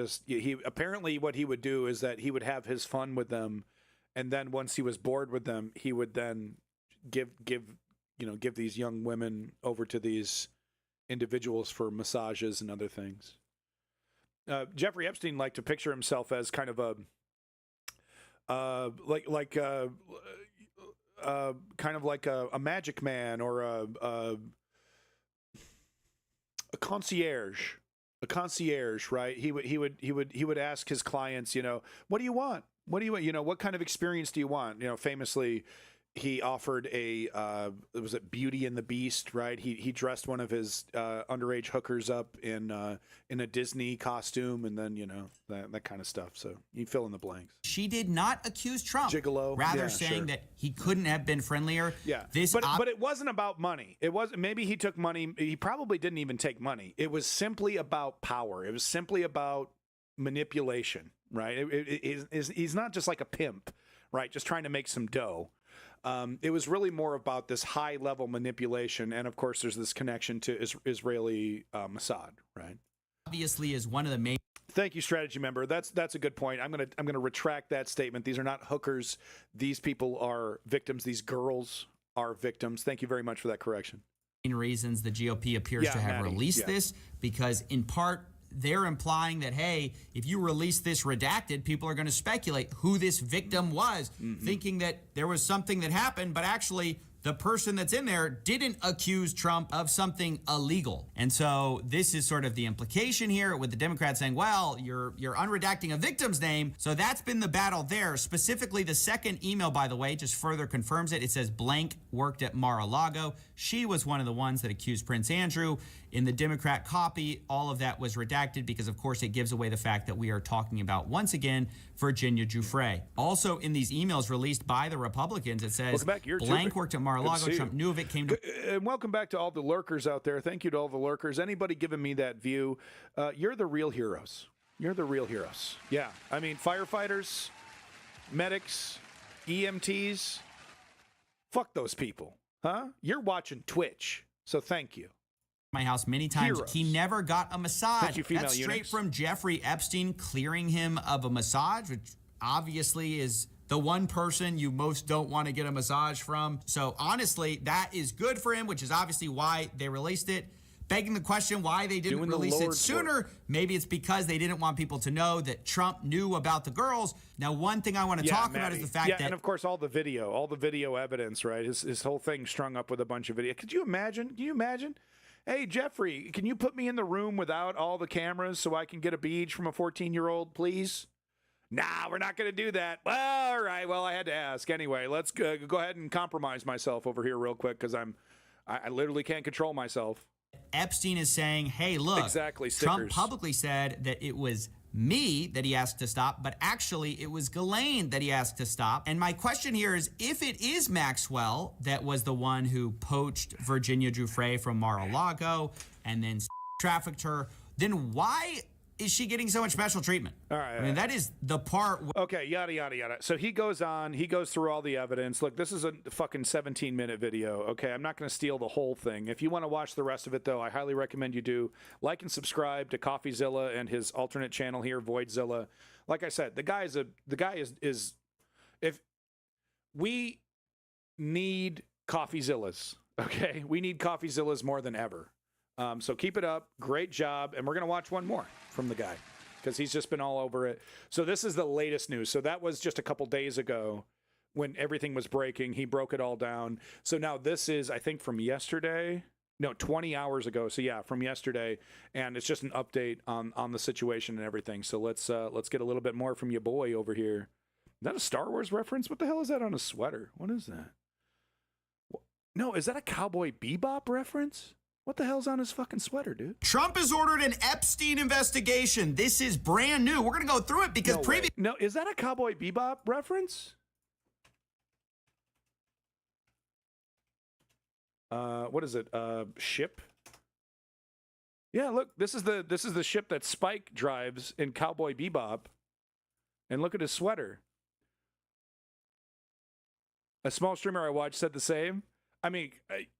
apparently what he would do is that he would have his fun with them. And then once he was bored with them, he would then give these young women over to these individuals for massages and other things. Jeffrey Epstein liked to picture himself as kind of a kind of like a magic man or a concierge, right? He would ask his clients, what do you want? What do you want? What kind of experience do you want? Famously, he offered was it Beauty and the Beast, right? He dressed one of his underage hookers up in a Disney costume, and then that kind of stuff. So you fill in the blanks. She did not accuse Trump, gigolo, rather saying that he couldn't have been friendlier. Yeah, but it wasn't about money. It was maybe he took money. He probably didn't even take money. It was simply about power. It was simply about manipulation, right? He's not just like a pimp, right? Just trying to make some dough. It was really more about this high-level manipulation, and of course, there's this connection to Israeli Mossad, right? Obviously, is one of the main. Thank you, strategy member. That's a good point. I'm gonna retract that statement. These are not hookers. These people are victims. These girls are victims. Thank you very much for that correction. Reasons the GOP appears to have released this, because in part, they're implying that, hey, if you release this redacted, people are going to speculate who this victim was, thinking that there was something that happened, but actually the person that's in there didn't accuse Trump of something illegal. And so this is sort of the implication here with the Democrats saying, well, you're unredacting a victim's name. So that's been the battle there. Specifically, the second email, by the way, just further confirms it. It says blank worked at Mar-a-Lago. She was one of the ones that accused Prince Andrew. In the Democrat copy, all of that was redacted because, of course, it gives away the fact that we are talking about, once again, Virginia Giuffre. Also, in these emails released by the Republicans, it says blank worked at Mar-a-Lago. Trump knew of it, came to... And welcome back to all the lurkers out there. Thank you to all the lurkers. Anybody giving me that view, you're the real heroes. You're the real heroes. Yeah. I mean, firefighters, medics, EMTs, fuck those people. Huh? You're watching Twitch, so thank you. My house many times. Heroes. He never got a massage. You, That's straight eunuchs. From Jeffrey Epstein clearing him of a massage, which obviously is the one person you most don't want to get a massage from. So honestly, that is good for him, which is obviously why they released it. Begging the question why they didn't release it sooner. Maybe it's because they didn't want people to know that Trump knew about the girls. Now, one thing I want to talk about is the fact that... and of course, all the video evidence, right? His whole thing strung up with a bunch of video. Could you imagine? Can you imagine? hey, Jeffrey, can you put me in the room without all the cameras so I can get a beach from a 14-year-old, please? Nah, we're not going to do that. Well, all right. Well, I had to ask. Anyway, let's go ahead and compromise myself over here real quick because I literally can't control myself. Epstein is saying, hey, look, exactly, Trump publicly said that it was me that he asked to stop, but actually it was Ghislaine that he asked to stop. And my question here is, if it is Maxwell that was the one who poached Virginia Giuffre from Mar-a-Lago and then trafficked her, then why is she getting so much special treatment? All right. I mean, that is the part. Okay, yada, yada, yada. So he goes on, he goes through all the evidence. Look, this is a fucking 17-minute video, okay? I'm not going to steal the whole thing. If you want to watch the rest of it, though, I highly recommend you do. Like and subscribe to CoffeeZilla and his alternate channel here, Voidzilla. Like I said, the guy is if we need CoffeeZillas, okay? We need CoffeeZillas more than ever. So keep it up. Great job. And we're going to watch one more from the guy because he's just been all over it. So this is the latest news. So that was just a couple days ago when everything was breaking. He broke it all down. So now this is, I think, from yesterday. No, 20 hours ago. So yeah, from yesterday. And it's just an update on the situation and everything. So let's get a little bit more from your boy over here. Is that a Star Wars reference? What the hell is that on a sweater? What is that? No, is that a Cowboy Bebop reference? What the hell's on his fucking sweater, dude? Trump has ordered an Epstein investigation. This is brand new. We're going to go through it because No, is that a Cowboy Bebop reference? What is it? Ship? Yeah, look, this is the ship that Spike drives in Cowboy Bebop. And look at his sweater. A small streamer I watched said the same. I mean,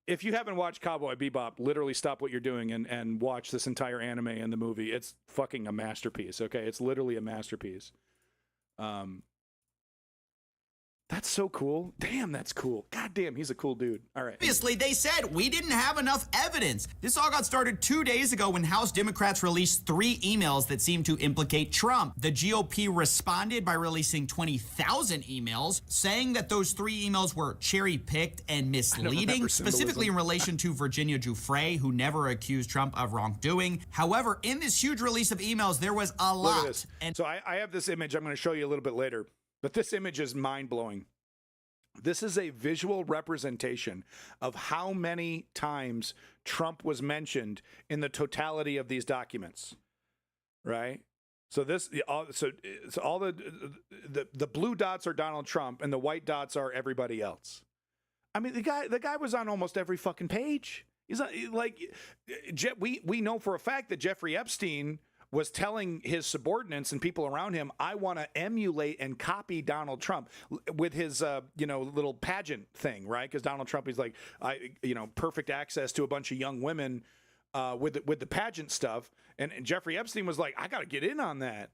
if you haven't watched Cowboy Bebop, literally stop what you're doing and watch this entire anime and the movie. It's fucking a masterpiece, okay? It's literally a masterpiece. That's so cool. Damn, that's cool. God damn, he's a cool dude. All right. Obviously, they said we didn't have enough evidence. This all got started 2 days ago when House Democrats released 3 emails that seemed to implicate Trump. The GOP responded by releasing 20,000 emails, saying that those 3 emails were cherry-picked and misleading, specifically in relation to Virginia Giuffre, who never accused Trump of wrongdoing. However, in this huge release of emails, there was a lot. Look at this. And so I have this image I'm going to show you a little bit later. But this image is mind-blowing. This is a visual representation of how many times Trump was mentioned in the totality of these documents, right? So all the blue dots are Donald Trump and the white dots are everybody else. I mean, the guy was on almost every fucking page. He's not, like, we know for a fact that Jeffrey Epstein was telling his subordinates and people around him, I want to emulate and copy Donald Trump with his, little pageant thing, right? Because Donald Trump is like, perfect access to a bunch of young women with the pageant stuff. And Jeffrey Epstein was like, I got to get in on that.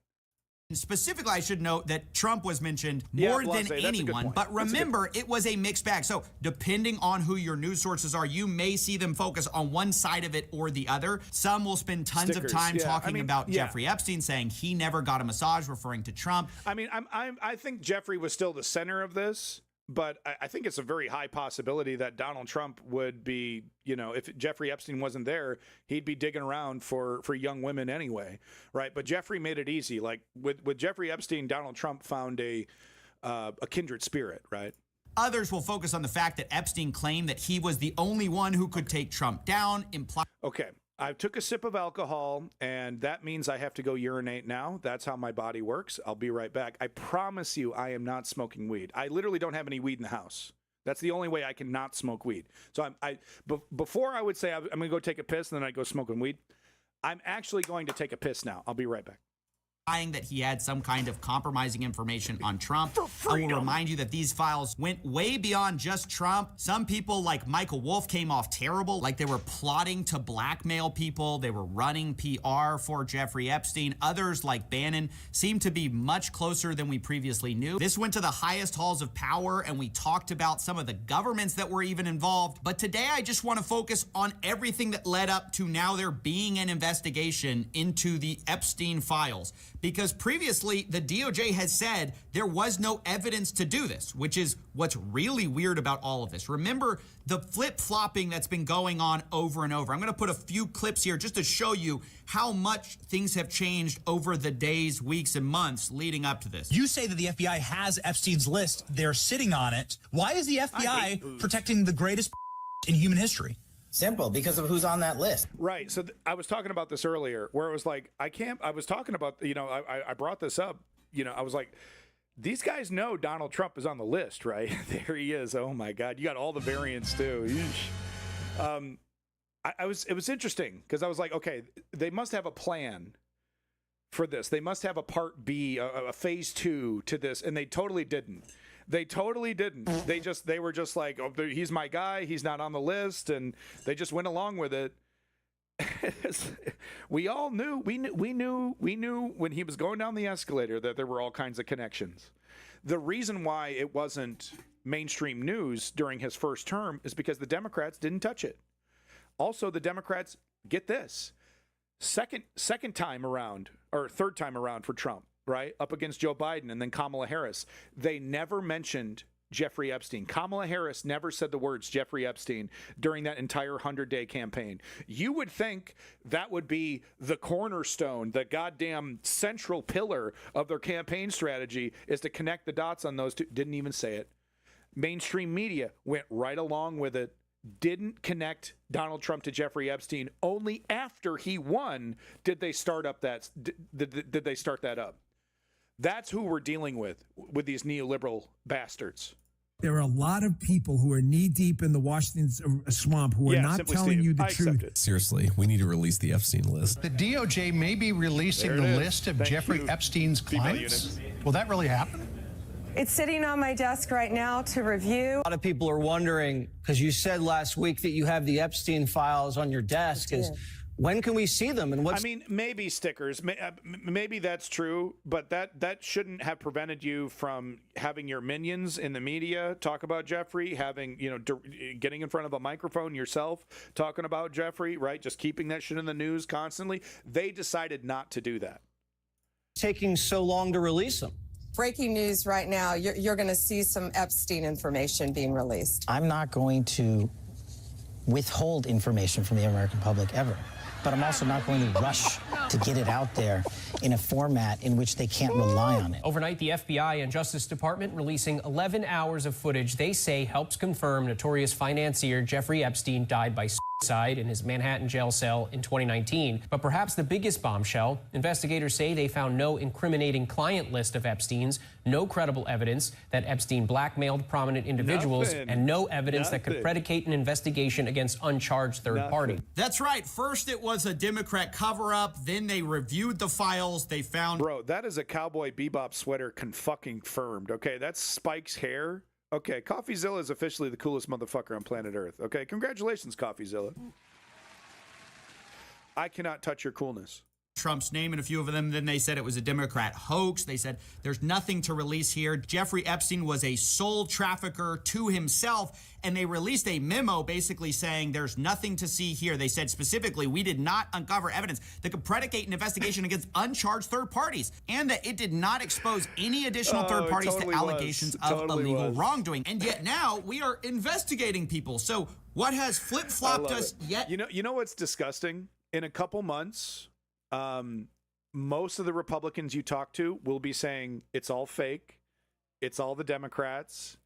Specifically, I should note that Trump was mentioned more than anyone, but remember, it was a mixed bag. So depending on who your news sources are, you may see them focus on one side of it or the other. Some will spend tons of time talking about Jeffrey Epstein, saying he never got a massage, referring to Trump. I mean, I think Jeffrey was still the center of this. But I think it's a very high possibility that Donald Trump would be, if Jeffrey Epstein wasn't there, he'd be digging around for young women anyway, right? But Jeffrey made it easy. Like with Jeffrey Epstein, Donald Trump found a kindred spirit, right? Others will focus on the fact that Epstein claimed that he was the only one who could take Trump down. Okay. I took a sip of alcohol, and that means I have to go urinate now. That's how my body works. I'll be right back. I promise you I am not smoking weed. I literally don't have any weed in the house. That's the only way I can not smoke weed. So before I would say I'm going to go take a piss and then I go smoking weed, I'm actually going to take a piss now. I'll be right back. That he had some kind of compromising information on Trump. I will remind you that these files went way beyond just Trump. Some people like Michael Wolff came off terrible, like they were plotting to blackmail people. They were running PR for Jeffrey Epstein. Others like Bannon seemed to be much closer than we previously knew. This went to the highest halls of power, and we talked about some of the governments that were even involved. But today I just want to focus on everything that led up to now there being an investigation into the Epstein files. because previously the DOJ has said there was no evidence to do this, which is what's really weird about all of this. Remember the flip-flopping that's been going on over and over. I'm going to put a few clips here just to show you how much things have changed over the days, weeks, and months leading up to this. You say that the FBI has Epstein's list. They're sitting on it. Why is the FBI protecting the greatest in human history? Simple, because of who's on that list. Right. So I was talking about this earlier where it was like, I was talking about, I brought this up, I was like, these guys know Donald Trump is on the list, right? There he is. Oh my God. You got all the variants too. It was interesting because I was like, okay, they must have a plan for this. They must have a part B, a phase 2 to this. And they totally didn't. They totally didn't. They were just like, oh, he's my guy. He's not on the list. And they just went along with it. We all knew, we knew when he was going down the escalator that there were all kinds of connections. The reason why it wasn't mainstream news during his first term is because the Democrats didn't touch it. Also, the Democrats, get this, second time around, or third time around for Trump, right? Up against Joe Biden and then Kamala Harris. They never mentioned Jeffrey Epstein. Kamala Harris never said the words Jeffrey Epstein during that entire 100-day campaign. You would think that would be the cornerstone, the goddamn central pillar of their campaign strategy is to connect the dots on those two. Didn't even say it. Mainstream media went right along with it. Didn't connect Donald Trump to Jeffrey Epstein. Only after he won did they start up that. Did they start that up? That's who we're dealing with these neoliberal bastards. There are a lot of people who are knee-deep in the Washington swamp who are not telling you the truth. Seriously, we need to release the Epstein list. The DOJ may be releasing the list of Jeffrey Epstein's clients. Will that really happen? It's sitting on my desk right now to review. A lot of people are wondering, because you said last week that you have the Epstein files on your desk, when can we see them? And what's... I mean, maybe stickers. Maybe that's true, but that shouldn't have prevented you from having your minions in the media talk about Jeffrey, having, getting in front of a microphone yourself, talking about Jeffrey, right? Just keeping that shit in the news constantly. They decided not to do that. Taking so long to release them? Breaking news right now, you're going to see some Epstein information being released. I'm not going to withhold information from the American public ever. But I'm also not going to rush to get it out there in a format in which they can't rely on it. Overnight, the FBI and Justice Department releasing 11 hours of footage they say helps confirm notorious financier Jeffrey Epstein died by suicide in his Manhattan jail cell in 2019. But perhaps the biggest bombshell, investigators say they found no incriminating client list of Epstein's, no credible evidence that Epstein blackmailed prominent individuals, and no evidence that could predicate an investigation against uncharged third party. That's right. First, it was a Democrat cover-up. Then they reviewed the files. They found... Bro, that is a Cowboy Bebop sweater confirmed, okay? That's Spike's hair. Okay, CoffeeZilla is officially the coolest motherfucker on planet Earth. Okay, congratulations, CoffeeZilla. I cannot touch your coolness. Trump's name and a few of them. Then they said it was a Democrat hoax. They said there's nothing to release here. Jeffrey Epstein was a soul trafficker to himself, and they released a memo basically saying there's nothing to see here. They said specifically, we did not uncover evidence that could predicate an investigation against uncharged third parties, and that it did not expose any additional third parties to allegations of illegal wrongdoing. And yet now we are investigating people. So what has flip-flopped us yet? You know what's disgusting? In a couple months, most of the Republicans you talk to will be saying it's all fake. It's all the Democrats.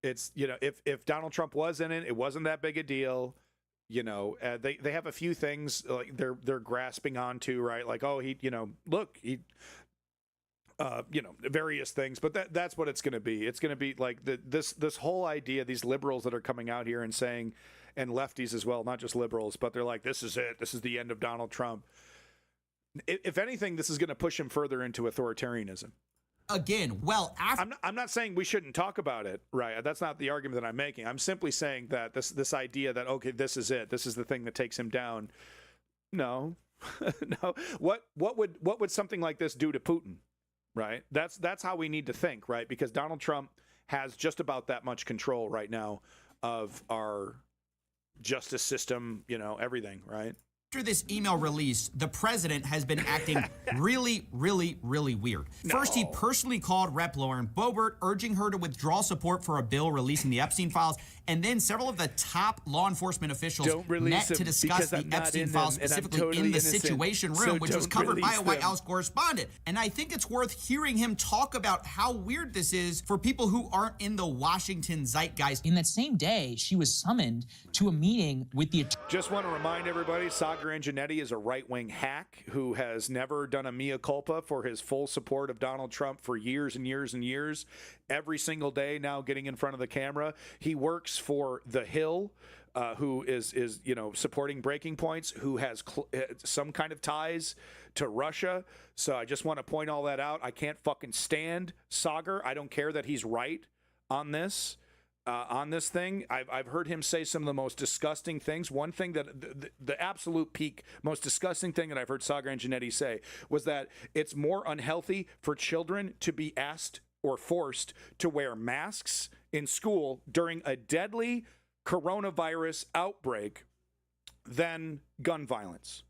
It's, if Donald Trump was in it, it wasn't that big a deal. They have a few things like they're grasping onto, right? Like, oh, various things, but that's what it's going to be. It's going to be like this whole idea, these liberals that are coming out here and saying, and lefties as well, not just liberals, but they're like, this is it. This is the end of Donald Trump. If anything, this is going to push him further into authoritarianism. Again, I'm not saying we shouldn't talk about it, right? That's not the argument that I'm making. I'm simply saying that this idea that, okay, this is it. This is the thing that takes him down. No, no. What would something like this do to Putin, right? That's how we need to think, right? Because Donald Trump has just about that much control right now of our justice system, everything, right? After this email release, the president has been acting really, really, really weird. First, he personally called Rep. Lauren Boebert, urging her to withdraw support for a bill releasing the Epstein files. And then several of the top law enforcement officials met to discuss the Epstein files, specifically in the Situation Room, which was covered by a White House correspondent. And I think it's worth hearing him talk about how weird this is for people who aren't in the Washington zeitgeist. In that same day, she was summoned to a meeting with the... Just want to remind everybody, Saagar Enginetti is a right-wing hack who has never done a mea culpa for his full support of Donald Trump for years and years and years. Every single day now getting in front of the camera. He works for The Hill, who is supporting Breaking Points, who has some kind of ties to Russia. So I just want to point all that out. I can't fucking stand Saagar. I don't care that he's right on this. On this thing, I've heard him say some of the most disgusting things. One thing that the absolute peak, most disgusting thing that I've heard Saagar Enginetti say was that it's more unhealthy for children to be asked or forced to wear masks in school during a deadly coronavirus outbreak than gun violence.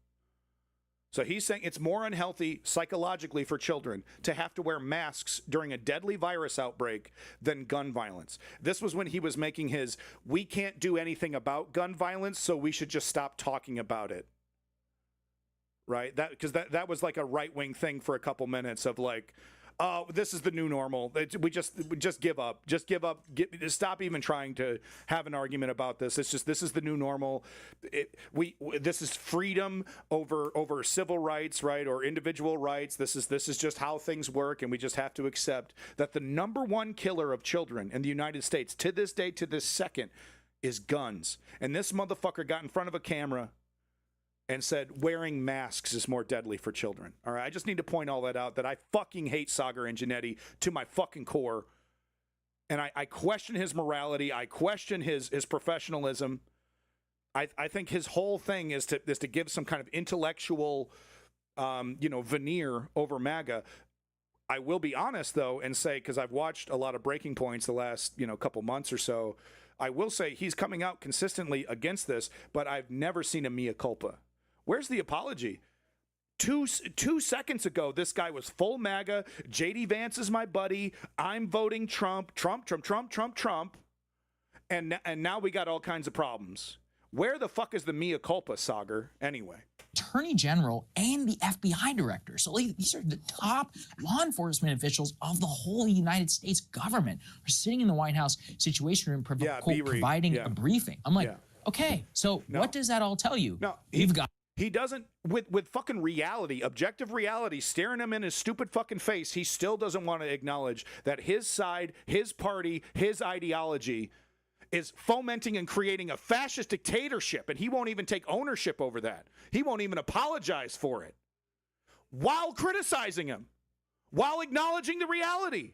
So he's saying it's more unhealthy psychologically for children to have to wear masks during a deadly virus outbreak than gun violence. This was when he was making his, we can't do anything about gun violence, so we should just stop talking about it. Right? Because that was like a right-wing thing for a couple minutes of like, oh, this is the new normal. We just give up. Just give up. Stop even trying to have an argument about this. It's just, this is the new normal. This is freedom over civil rights, right, or individual rights. This is just how things work, and we just have to accept that the number one killer of children in the United States to this day, to this second, is guns. And this motherfucker got in front of a camera and said wearing masks is more deadly for children. All right, I just need to point all that out, that I fucking hate Saagar Enginetti to my fucking core. And I question his morality. I question his professionalism. I think his whole thing is to give some kind of intellectual, veneer over MAGA. I will be honest, though, and say, because I've watched a lot of Breaking Points the last, couple months or so, I will say he's coming out consistently against this, but I've never seen a mea culpa. Where's the apology? Two seconds ago, this guy was full MAGA. J.D. Vance is my buddy. I'm voting Trump. And now we got all kinds of problems. Where the fuck is the mea culpa, Saagar, anyway? Attorney General and the FBI director. So these are the top law enforcement officials of the whole United States government are sitting in the White House Situation Room providing a briefing. I'm like, okay, so what does that all tell you? No, he doesn't, with fucking reality, objective reality, staring him in his stupid fucking face, he still doesn't want to acknowledge that his side, his party, his ideology is fomenting and creating a fascist dictatorship, and he won't even take ownership over that. He won't even apologize for it while criticizing him, while acknowledging the reality.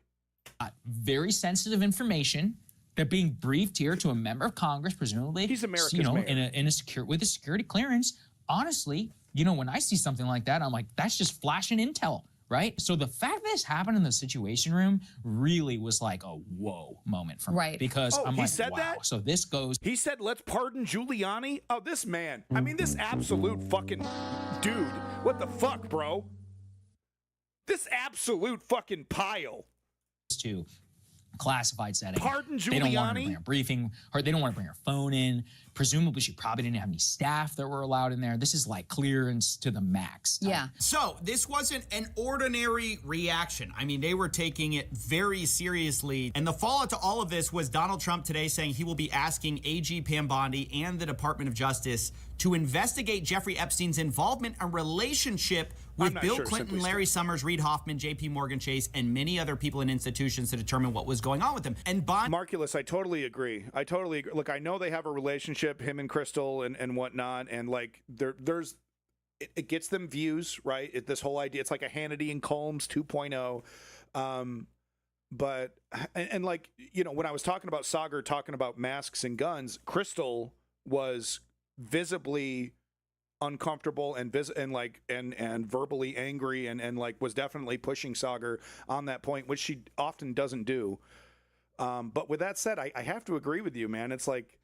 Very sensitive information. They're being briefed here to a member of Congress, presumably. He's America's mayor. With a security clearance. Honestly, when I see something like that, I'm like, that's just flashing intel, right? So the fact that this happened in the Situation Room really was like a whoa moment for me. Right. Because I'm he like, said wow. That? So this goes. He said, let's pardon Giuliani? Oh, this man. I mean, this absolute fucking dude. What the fuck, bro? This absolute fucking pile. To classified setting. Pardon Giuliani? They don't want her to bring a briefing, or they don't want to bring her phone in. Presumably, she probably didn't have any staff that were allowed in there. This is like clearance to the max. Yeah. So this wasn't an ordinary reaction. I mean, they were taking it very seriously. And the fallout to all of this was Donald Trump today saying he will be asking AG Pam Bondi and the Department of Justice to investigate Jeffrey Epstein's involvement and relationship with Bill Clinton, Larry Summers, Reid Hoffman, J.P. Morgan Chase, and many other people and institutions to determine what was going on with him. And Marculus, I totally agree. Look, I know they have a relationship, him and Crystal and whatnot, and like there's it gets them views, right? This whole idea, it's like a Hannity and Colmes 2.0. But like, when I was talking about Saagar talking about masks and guns, Crystal was visibly uncomfortable and verbally angry and like was definitely pushing Saagar on that point, which she often doesn't do. But with that said, I have to agree with you, man. It's like,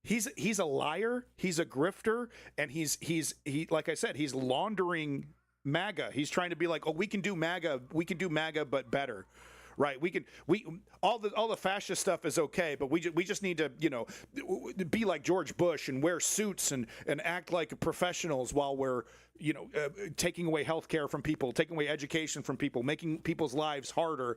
He's a liar. He's a grifter, and he like I said, he's laundering MAGA. He's trying to be like, oh, we can do MAGA, but better. Right, all the fascist stuff is okay, but we just need to, be like George Bush and wear suits and act like professionals while we're, taking away health care from people, taking away education from people, making people's lives harder.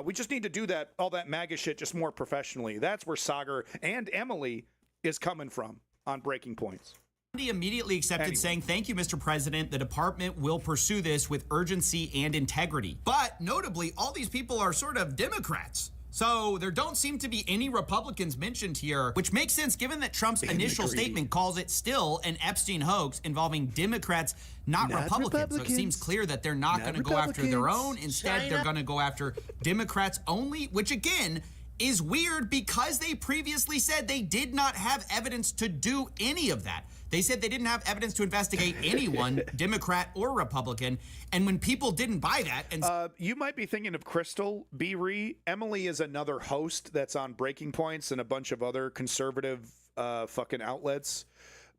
We just need to do that, all that MAGA shit, just more professionally. That's where Saagar and Emily is coming from on Breaking Points. He immediately accepted, saying, thank you, Mr. President. The department will pursue this with urgency and integrity. But notably, all these people are sort of Democrats. So there don't seem to be any Republicans mentioned here, which makes sense given that Trump's initial statement calls it still an Epstein hoax involving Democrats, not Republicans. So it seems clear that they're not going to go after their own. Instead, they're going to go after Democrats only, which again is weird because they previously said they did not have evidence to do any of that. They said they didn't have evidence to investigate anyone, Democrat or Republican. And when people didn't buy that, and you might be thinking of Crystal B. Emily is another host that's on Breaking Points and a bunch of other conservative fucking outlets.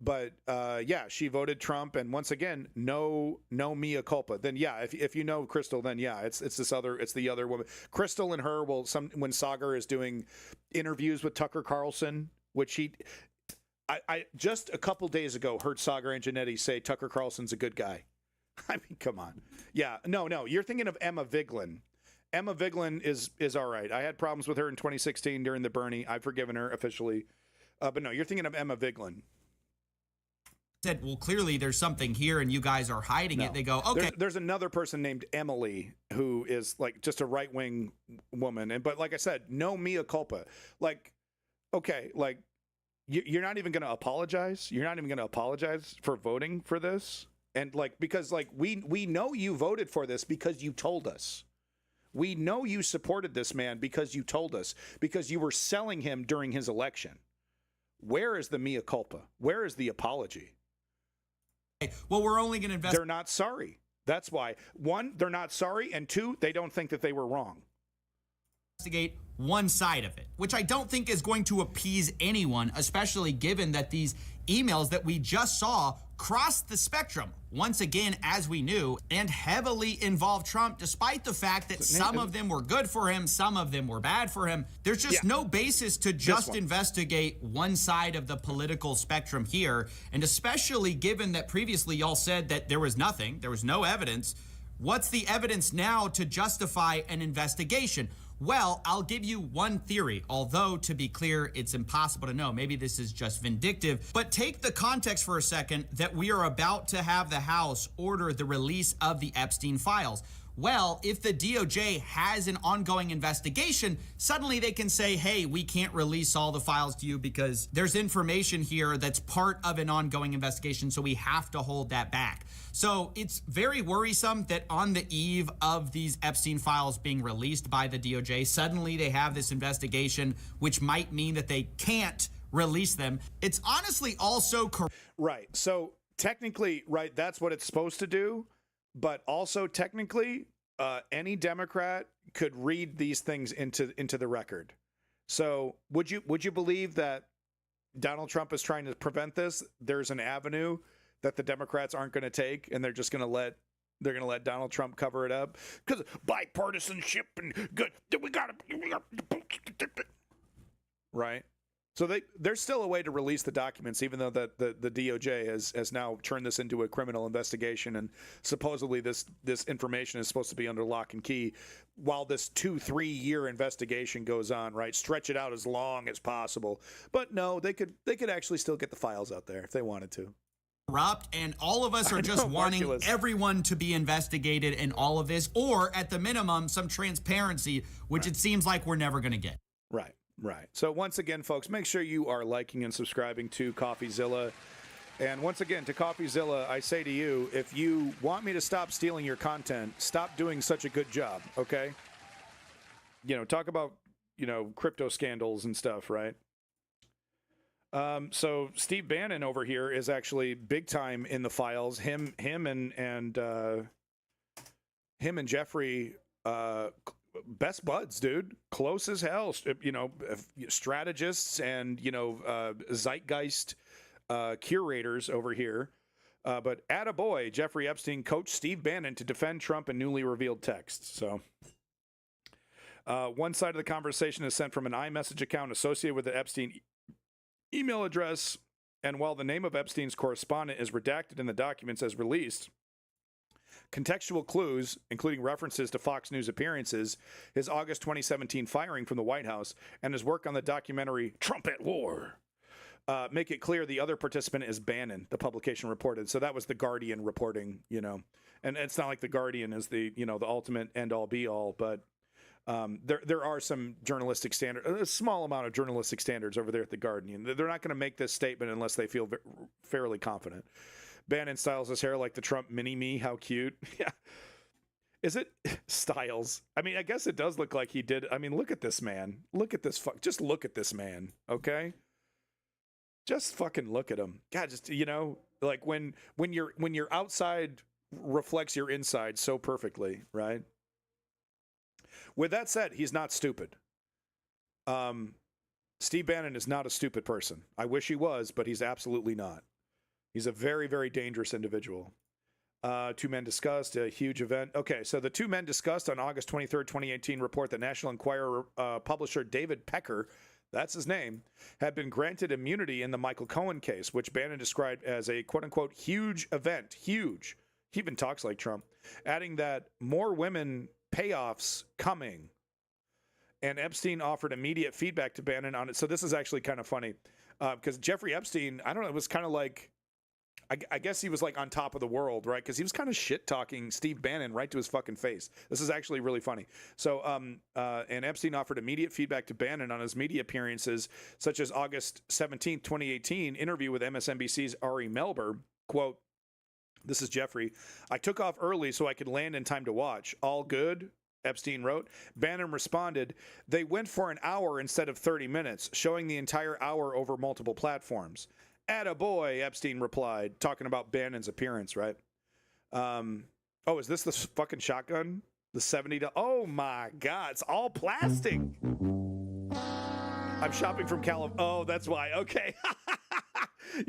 But yeah, she voted Trump, and once again, no mea culpa. Then yeah, if you know Crystal, then yeah, it's the other woman. Crystal and her will when Saagar is doing interviews with Tucker Carlson, which I just a couple days ago heard Saagar Antonetti say Tucker Carlson's a good guy. I mean, come on. Yeah, no, you're thinking of Emma Vigeland. Emma Vigeland is all right. I had problems with her in 2016 during the Bernie. I've forgiven her officially, but no, you're thinking of Emma Vigeland. Said, well, clearly there's something here and you guys are hiding it. They go, okay. There's another person named Emily who is like just a right-wing woman. But like I said, no mea culpa. Like, okay, like you're not even going to apologize. You're not even going to apologize for voting for this. And like, because like we know you voted for this because you told us. We know you supported this man because you told us, because you were selling him during his election. Where is the mea culpa? Where is the apology? Well, we're only going to investigate. They're not sorry. That's why. One, they're not sorry. And two, they don't think that they were wrong. Investigate one side of it, which I don't think is going to appease anyone, especially given that these emails that we just saw crossed the spectrum once again, as we knew, and heavily involved Trump, despite the fact that some of them were good for him, some of them were bad for him. There's just no basis to just investigate one side of the political spectrum here. And especially given that previously y'all said that there was nothing, there was no evidence. What's the evidence now to justify an investigation? Well, I'll give you one theory, although to be clear, it's impossible to know. Maybe this is just vindictive, but take the context for a second that we are about to have the House order the release of the Epstein files. Well, if the DOJ has an ongoing investigation, suddenly they can say, hey, we can't release all the files to you because there's information here that's part of an ongoing investigation, so we have to hold that back. So it's very worrisome that on the eve of these Epstein files being released by the DOJ, suddenly they have this investigation, which might mean that they can't release them. It's honestly also correct. Right. So technically, right, that's what it's supposed to do. But also technically, any Democrat could read these things into the record. So would you believe that Donald Trump is trying to prevent this? There's an avenue that the Democrats aren't going to take, and they're just going to let Donald Trump cover it up because bipartisanship and good. We got to right. So there's still a way to release the documents, even though the DOJ has now turned this into a criminal investigation, and supposedly this information is supposed to be under lock and key while this 2-3 year investigation goes on, right? Stretch it out as long as possible. But no, they could actually still get the files out there if they wanted to. Corrupt, and all of us are just wanting everyone to be investigated in all of this, or at the minimum, some transparency, which it seems like we're never going to get. Right. Right. So once again, folks, make sure you are liking and subscribing to CoffeeZilla. And once again, to CoffeeZilla, I say to you, if you want me to stop stealing your content, stop doing such a good job, okay? Talk about, crypto scandals and stuff, right? So Steve Bannon over here is actually big time in the files. Him and Jeffrey best buds, dude. Close as hell. You know, strategists and, you know, zeitgeist curators over here. But attaboy, Jeffrey Epstein coached Steve Bannon to defend Trump in newly revealed texts. So one side of the conversation is sent from an iMessage account associated with the Epstein email address. And while the name of Epstein's correspondent is redacted in the documents as released, contextual clues, including references to Fox News appearances, his August 2017 firing from the White House, and his work on the documentary Trump at War, make it clear the other participant is Bannon, the publication reported. So that was the Guardian reporting, you know. And it's not like the Guardian is the, you know, the ultimate end-all be-all, but there are some journalistic standards, a small amount of journalistic standards over there at the Guardian. They're not going to make this statement unless they feel fairly confident. Bannon styles his hair like the Trump mini-me. How cute. Yeah. Is it styles? I mean, I guess it does look like he did. I mean, look at this man. Look at this. Just look at this man. Okay. Just fucking look at him. God, just, you know, like when your outside reflects your inside so perfectly, right? With that said, he's not stupid. Steve Bannon is not a stupid person. I wish he was, but he's absolutely not. He's a very, very dangerous individual. Two men discussed a huge event. Okay, so the two men discussed on August 23rd, 2018 report that National Enquirer publisher David Pecker, that's his name, had been granted immunity in the Michael Cohen case, which Bannon described as a quote-unquote huge event. Huge. He even talks like Trump. Adding that more women payoffs coming. And Epstein offered immediate feedback to Bannon on it. So this is actually kind of funny because Jeffrey Epstein, I don't know, it was kind of like, I guess he was like on top of the world, right? Because he was kind of shit talking Steve Bannon right to his fucking face. This is actually really funny. So, and Epstein offered immediate feedback to Bannon on his media appearances, such as August 17th, 2018 interview with MSNBC's Ari Melber. Quote, this is Jeffrey. I took off early so I could land in time to watch. All good, Epstein wrote. Bannon responded, they went for an hour instead of 30 minutes, showing the entire hour over multiple platforms. Attaboy, Epstein replied, talking about Bannon's appearance, right? Oh, is this the fucking shotgun? The $70? Oh my God, it's all plastic. I'm shopping from California. Oh, that's why. Okay.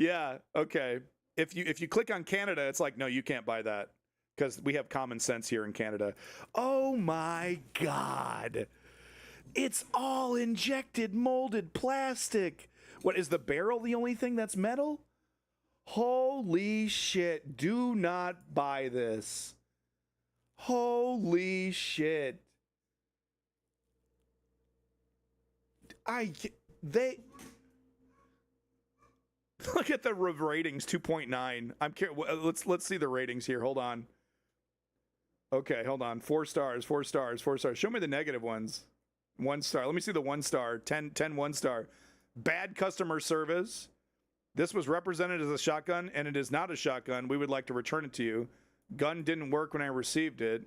Yeah, okay. If you click on Canada, it's like, no, you can't buy that because we have common sense here in Canada. Oh my God. It's all injected molded plastic. What, is the barrel the only thing that's metal? Holy shit. Do not buy this. Holy shit. Look at the ratings, 2.9. I'm curious. Let's see the ratings here. Hold on. Okay, hold on. 4 stars, 4 stars, 4 stars. Show me the negative ones. 1 star. Let me see the 1 star. 10 1 star. Bad customer service. This was represented as a shotgun, and it is not a shotgun. We would like to return it to you. Gun didn't work when I received it.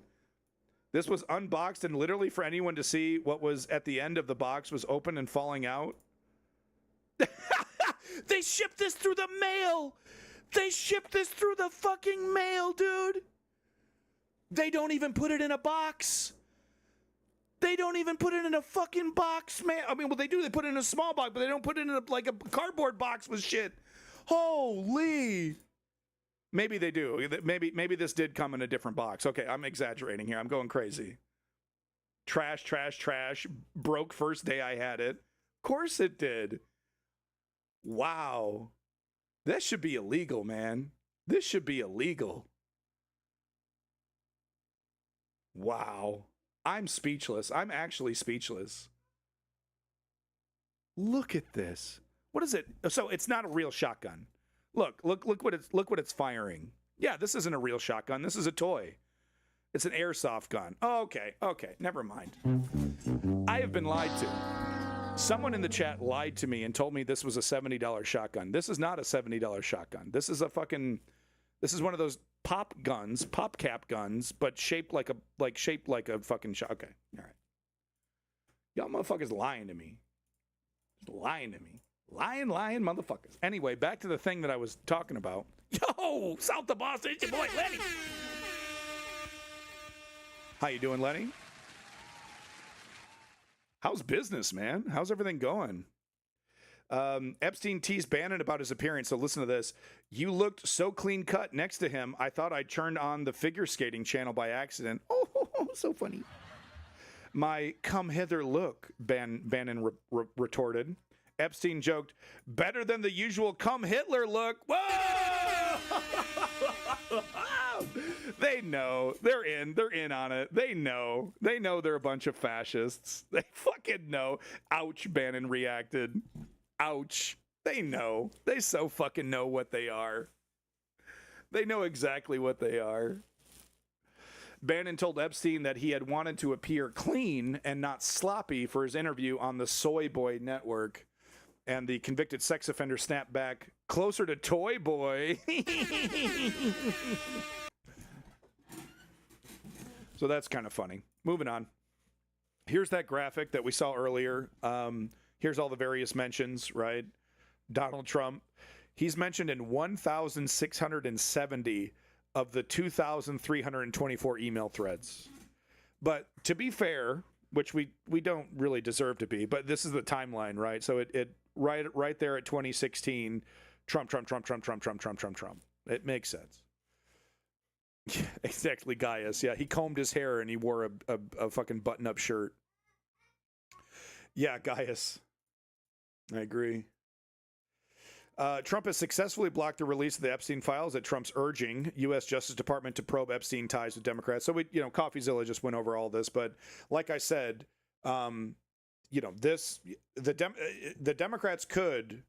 This was unboxed, and literally for anyone to see what was at the end of the box was open and falling out. They shipped this through the mail. They shipped this through the fucking mail, dude. They don't even put it in a box. They don't even put it in a fucking box, man. I mean, well, they do. They put it in a small box, but they don't put it in a cardboard box with shit. Holy. Maybe they do. Maybe this did come in a different box. Okay, I'm exaggerating here. I'm going crazy. Trash, trash, trash. Broke first day I had it. Of course it did. Wow. That should be illegal, man. This should be illegal. Wow. I'm speechless. I'm actually speechless. Look at this. What is it? So it's not a real shotgun. Look what it's firing. Yeah, this isn't a real shotgun. This is a toy. It's an airsoft gun. Oh, okay. Never mind. I have been lied to. Someone in the chat lied to me and told me this was a $70 shotgun. This is not a $70 shotgun. This is one of those pop cap guns, but shaped like a fucking shot. Okay, all right. Y'all motherfuckers lying to me. Lying to me. Lying motherfuckers. Anyway, back to the thing that I was talking about. Yo, south of Boston, it's your boy Lenny. How you doing, Lenny? How's business, man? How's everything going? Epstein teased Bannon about his appearance, so listen to this. You looked so clean cut next to him, I thought I turned on the figure skating channel by accident. Oh, so funny. My come hither look, Bannon retorted. Epstein joked, better than the usual come Hitler look. Whoa! They know. They're in on it. They know they're a bunch of fascists. They fucking know. Ouch, Bannon reacted. Ouch. They know. They so fucking know what they are. They know exactly what they are. Bannon told Epstein that he had wanted to appear clean and not sloppy for his interview on the Soy Boy network. And the convicted sex offender snapped back, closer to Toy Boy. So that's kind of funny. Moving on. Here's that graphic that we saw earlier. Here's all the various mentions, right? Donald Trump. He's mentioned in 1,670 of the 2,324 email threads. But to be fair, which we don't really deserve to be, but this is the timeline, right? So it right there at 2016, Trump. It makes sense. Yeah, exactly, Gaius. Yeah, he combed his hair and he wore a fucking button-up shirt. Yeah, Gaius. I agree. Trump has successfully blocked the release of the Epstein files at Trump's urging U.S. Justice Department to probe Epstein ties with Democrats. So CoffeeZilla just went over all this, but like I said, the Democrats could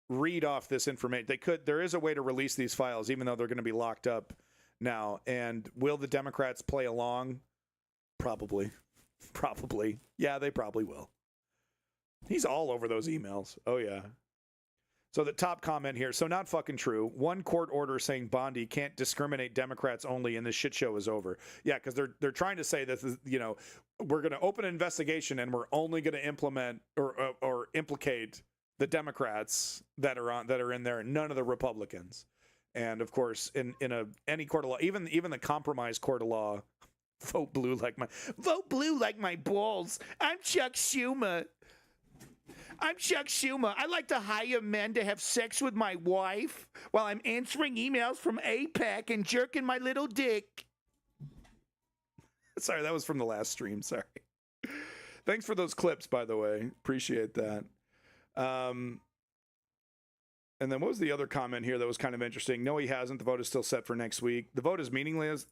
read off this information. They could. There is a way to release these files, even though they're going to be locked up now. And will the Democrats play along? Probably. Yeah, they probably will. He's all over those emails. Oh, yeah. So the top comment here. So not fucking true. One court order saying Bondi can't discriminate Democrats only and this shit show is over. Yeah, because they're trying to say that, we're going to open an investigation and we're only going to implement or implicate the Democrats that are in there and none of the Republicans. And of course, in any court of law, even the compromise court of law, vote blue like my balls. I'm Chuck Schumer. I like to hire men to have sex with my wife while I'm answering emails from AIPAC and jerking my little dick. Sorry, that was from the last stream. Sorry. Thanks for those clips, by the way. Appreciate that. And then what was the other comment here that was kind of interesting? No, he hasn't. The vote is still set for next week. The vote is meaningless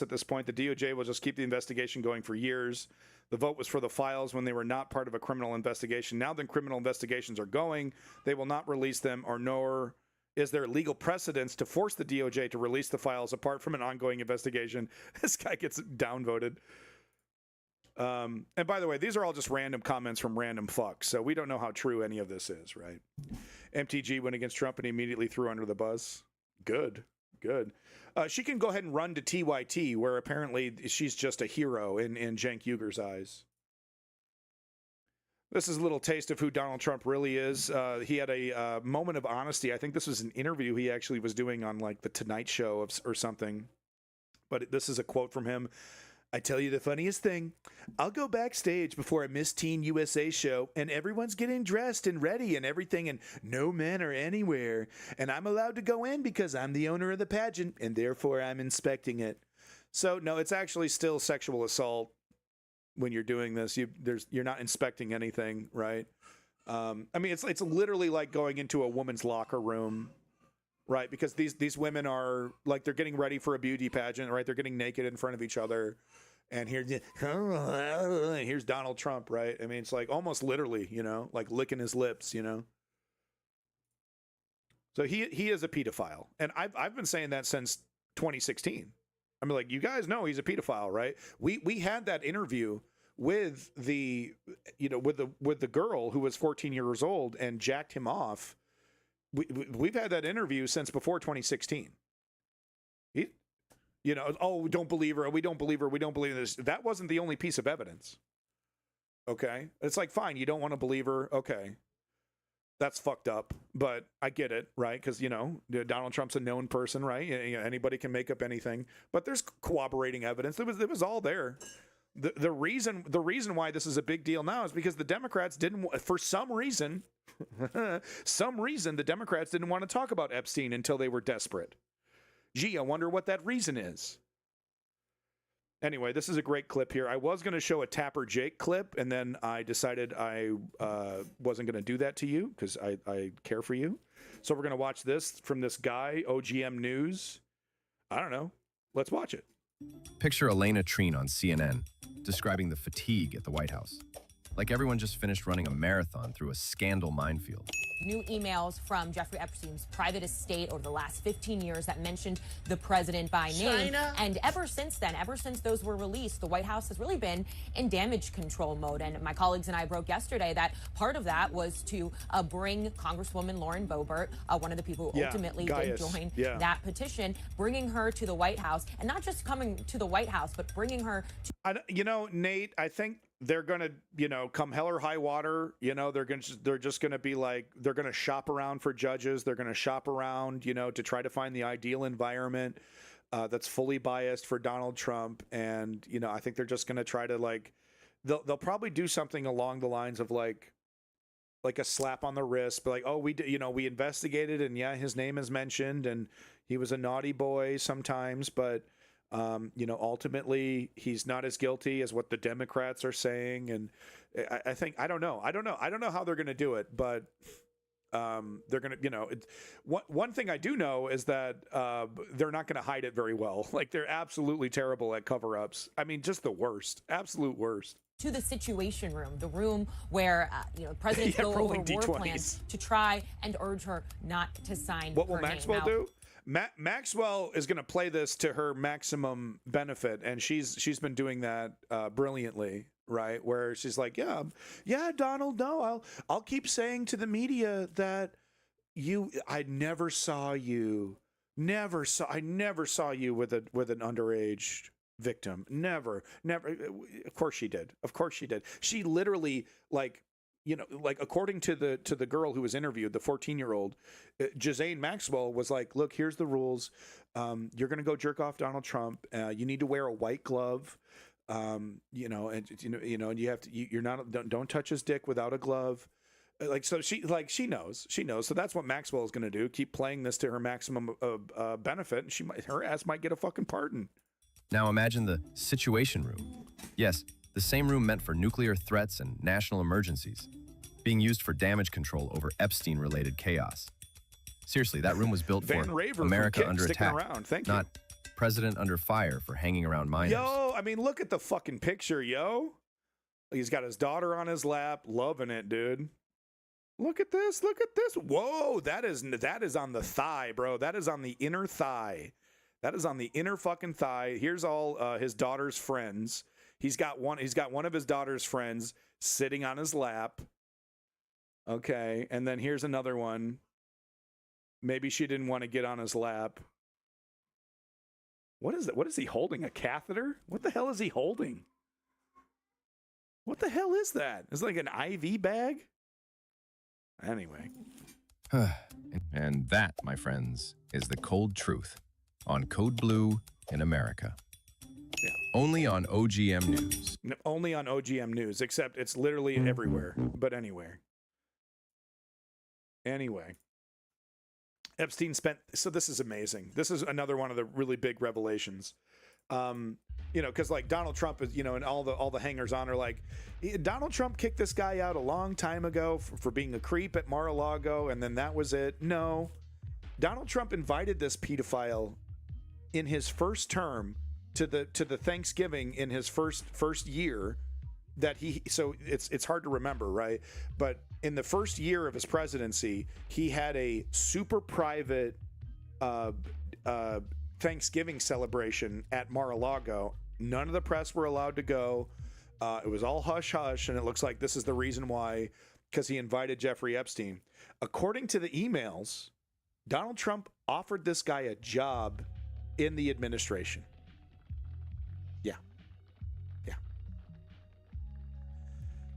at this point. The DOJ will just keep the investigation going for years. The vote was for the files when they were not part of a criminal investigation. Now that criminal investigations are going, they will not release them, nor is there legal precedence to force the DOJ to release the files apart from an ongoing investigation. This guy gets downvoted. And by the way, these are all just random comments from random fucks, so we don't know how true any of this is, right? MTG went against Trump and immediately threw under the bus. Good. She can go ahead and run to TYT, where apparently she's just a hero in Cenk Uyghur's eyes. This is a little taste of who Donald Trump really is. He had a moment of honesty. I think this was an interview he actually was doing on like the Tonight Show or something. But this is a quote from him. I tell you the funniest thing. I'll go backstage before a Miss Teen USA show and everyone's getting dressed and ready and everything and no men are anywhere. And I'm allowed to go in because I'm the owner of the pageant and therefore I'm inspecting it. So no, it's actually still sexual assault when you're doing this. You're not inspecting anything, right? I mean, it's literally like going into a woman's locker room, right? Because these women are like, they're getting ready for a beauty pageant, right? They're getting naked in front of each other. And here's Donald Trump, right? I mean, it's like almost literally, like licking his lips, So he is a pedophile. And I've been saying that since 2016. I mean, like, you guys know he's a pedophile, right? We had that interview with the girl who was 14 years old and jacked him off. We've had that interview since before 2016. Oh, don't believe her. We don't believe her. We don't believe this. That wasn't the only piece of evidence. Okay. It's like, fine. You don't want to believe her. Okay. That's fucked up, but I get it, right? Because, Donald Trump's a known person, right? Anybody can make up anything, but there's corroborating evidence. It was all there. The reason why this is a big deal now is because the Democrats didn't, for some reason, the Democrats didn't want to talk about Epstein until they were desperate. Gee, I wonder what that reason is. Anyway, this is a great clip here. I was going to show a Tapper Jake clip, and then I decided I wasn't going to do that to you because I care for you. So we're going to watch this from this guy, OGM News. I don't know. Let's watch it. Picture Elena Treen on CNN describing the fatigue at the White House. Like everyone just finished running a marathon through a scandal minefield. New emails from Jeffrey Epstein's private estate over the last 15 years that mentioned the president by name. And ever since then, ever since those were released, the White House has really been in damage control mode. And my colleagues and I broke yesterday that part of that was to bring Congresswoman Lauren Boebert, one of the people who ultimately did join that petition, bringing her to the White House, and not just coming to the White House, but bringing her to... You know, Nate, I think they're going to, come hell or high water, they're just going to be like, they're going to shop around for judges. They're going to shop around, to try to find the ideal environment that's fully biased for Donald Trump. And, I think they're just going to try to they'll probably do something along the lines of like a slap on the wrist, but like, oh, we investigated and his name is mentioned and he was a naughty boy sometimes, but ultimately he's not as guilty as what the Democrats are saying. And I think, I don't know how they're going to do it, but they're going to, one thing I do know is that they're not going to hide it very well. Like they're absolutely terrible at cover-ups. I mean, just the worst, absolute worst. To the Situation Room, the room where presidents go over war plans to try and urge her not to sign. What will Maxwell do? Maxwell is going to play this to her maximum benefit, and she's been doing that brilliantly, right? Where she's like, yeah, Donald, no, I'll keep saying to the media that I never saw you with an underage victim. Never. Of course she did. She literally according to the girl who was interviewed, the 14-year-old, Ghislaine Maxwell was like, look, here's the rules. You're going to go jerk off Donald Trump. You need to wear a white glove. And you have to, don't touch his dick without a glove. She knows. So that's what Maxwell is going to do. Keep playing this to her maximum benefit. And her ass might get a fucking pardon. Now imagine the Situation Room. Yes, the same room meant for nuclear threats and national emergencies, being used for damage control over Epstein-related chaos. Seriously, that room was built for America under attack, not president under fire for hanging around minors. Yo, I mean, look at the fucking picture, yo. He's got his daughter on his lap, loving it, dude. Look at this. Whoa, that is on the thigh, bro. That is on the inner thigh. That is on the inner fucking thigh. Here's all his daughter's friends. He's got one of his daughter's friends sitting on his lap. Okay, and then here's another one. Maybe she didn't want to get on his lap. What is it? What is he holding? A catheter? What the hell is he holding? What the hell is that? It's like an IV bag? Anyway. And that, my friends, is the cold truth on Code Blue in America. Yeah. Only on OGM News. Only on OGM News, except it's literally everywhere. But anyway. Epstein spent... So this is amazing. This is another one of the really big revelations. Because like Donald Trump is, and all the hangers-on are like, Donald Trump kicked this guy out a long time ago for being a creep at Mar-a-Lago, and then that was it. No. Donald Trump invited this pedophile in his first term to the Thanksgiving in his first year that so it's hard to remember, right? But in the first year of his presidency, he had a super private Thanksgiving celebration at Mar-a-Lago. None of the press were allowed to go. It was all hush hush, and it looks like this is the reason why, because he invited Jeffrey Epstein. According to the emails, Donald Trump offered this guy a job in the administration.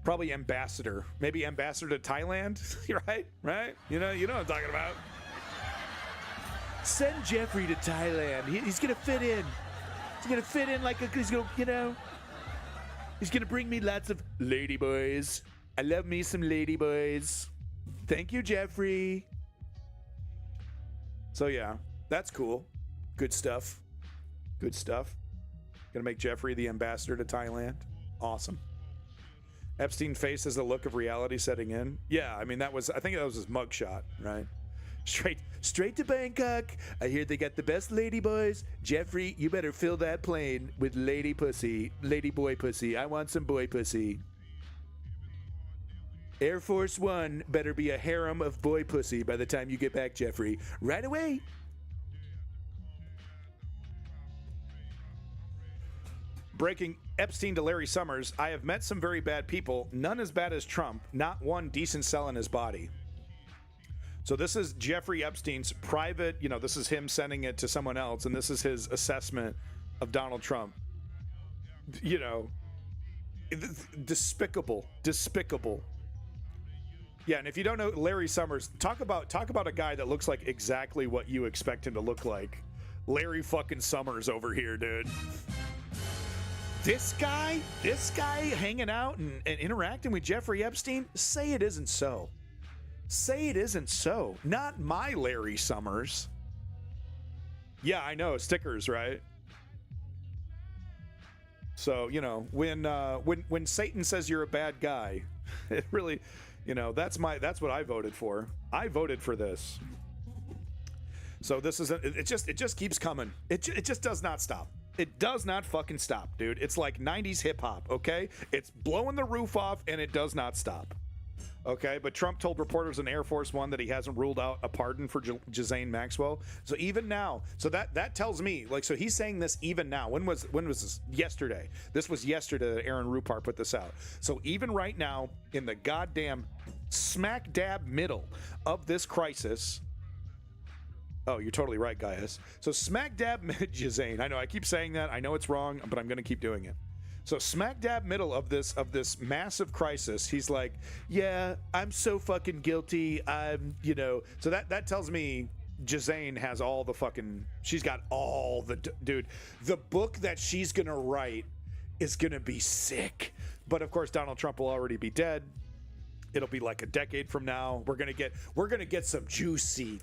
Probably ambassador, maybe ambassador to Thailand, right? You know what I'm talking about. Send Jeffrey to Thailand. He's gonna fit in. He's gonna fit in like he's gonna, He's going to bring me lots of ladyboys. I love me some ladyboys. Thank you, Jeffrey. So, yeah, that's cool. Good stuff. Good stuff. Going to make Jeffrey the ambassador to Thailand. Awesome. Epstein faces the look of reality setting in. Yeah, I mean, I think that was his mugshot, right? Straight to Bangkok. I hear they got the best ladyboys. Jeffrey, you better fill that plane with lady pussy, lady boy pussy. I want some boy pussy. Air Force One better be a harem of boy pussy by the time you get back, Jeffrey. Right away. Breaking Epstein to Larry Summers. I have met some very bad people. None as bad as Trump. Not one decent cell in his body. So this is Jeffrey Epstein's private, this is him sending it to someone else, and this is his assessment of Donald Trump. Despicable. Yeah, and if you don't know Larry Summers, talk about a guy that looks like exactly what you expect him to look like. Larry fucking Summers over here, dude. This guy hanging out and interacting with Jeffrey Epstein, say it isn't so. Say it isn't so. Not my Larry Summers. Yeah, I know. Stickers, right? So, when Satan says you're a bad guy, it really, that's what I voted for. I voted for this. So this is it just keeps coming. It just does not stop. It does not fucking stop, dude. It's like 90s hip hop, okay? It's blowing the roof off and it does not stop. Okay, but Trump told reporters in Air Force One that he hasn't ruled out a pardon for Ghislaine Maxwell. So even now, so that tells me, so he's saying this even now. When was this? Yesterday. This was yesterday that Aaron Rupar put this out. So even right now, in the goddamn smack dab middle of this crisis. Oh, you're totally right, guys. So smack dab Ghislaine. I know I keep saying that. I know it's wrong, but I'm going to keep doing it. So smack dab middle of this massive crisis, he's like, yeah, I'm so fucking guilty. So that tells me Ghislaine has all the fucking, she's got all the, dude, the book that she's going to write is going to be sick. But of course, Donald Trump will already be dead. It'll be like a decade from now. We're going to get some juicy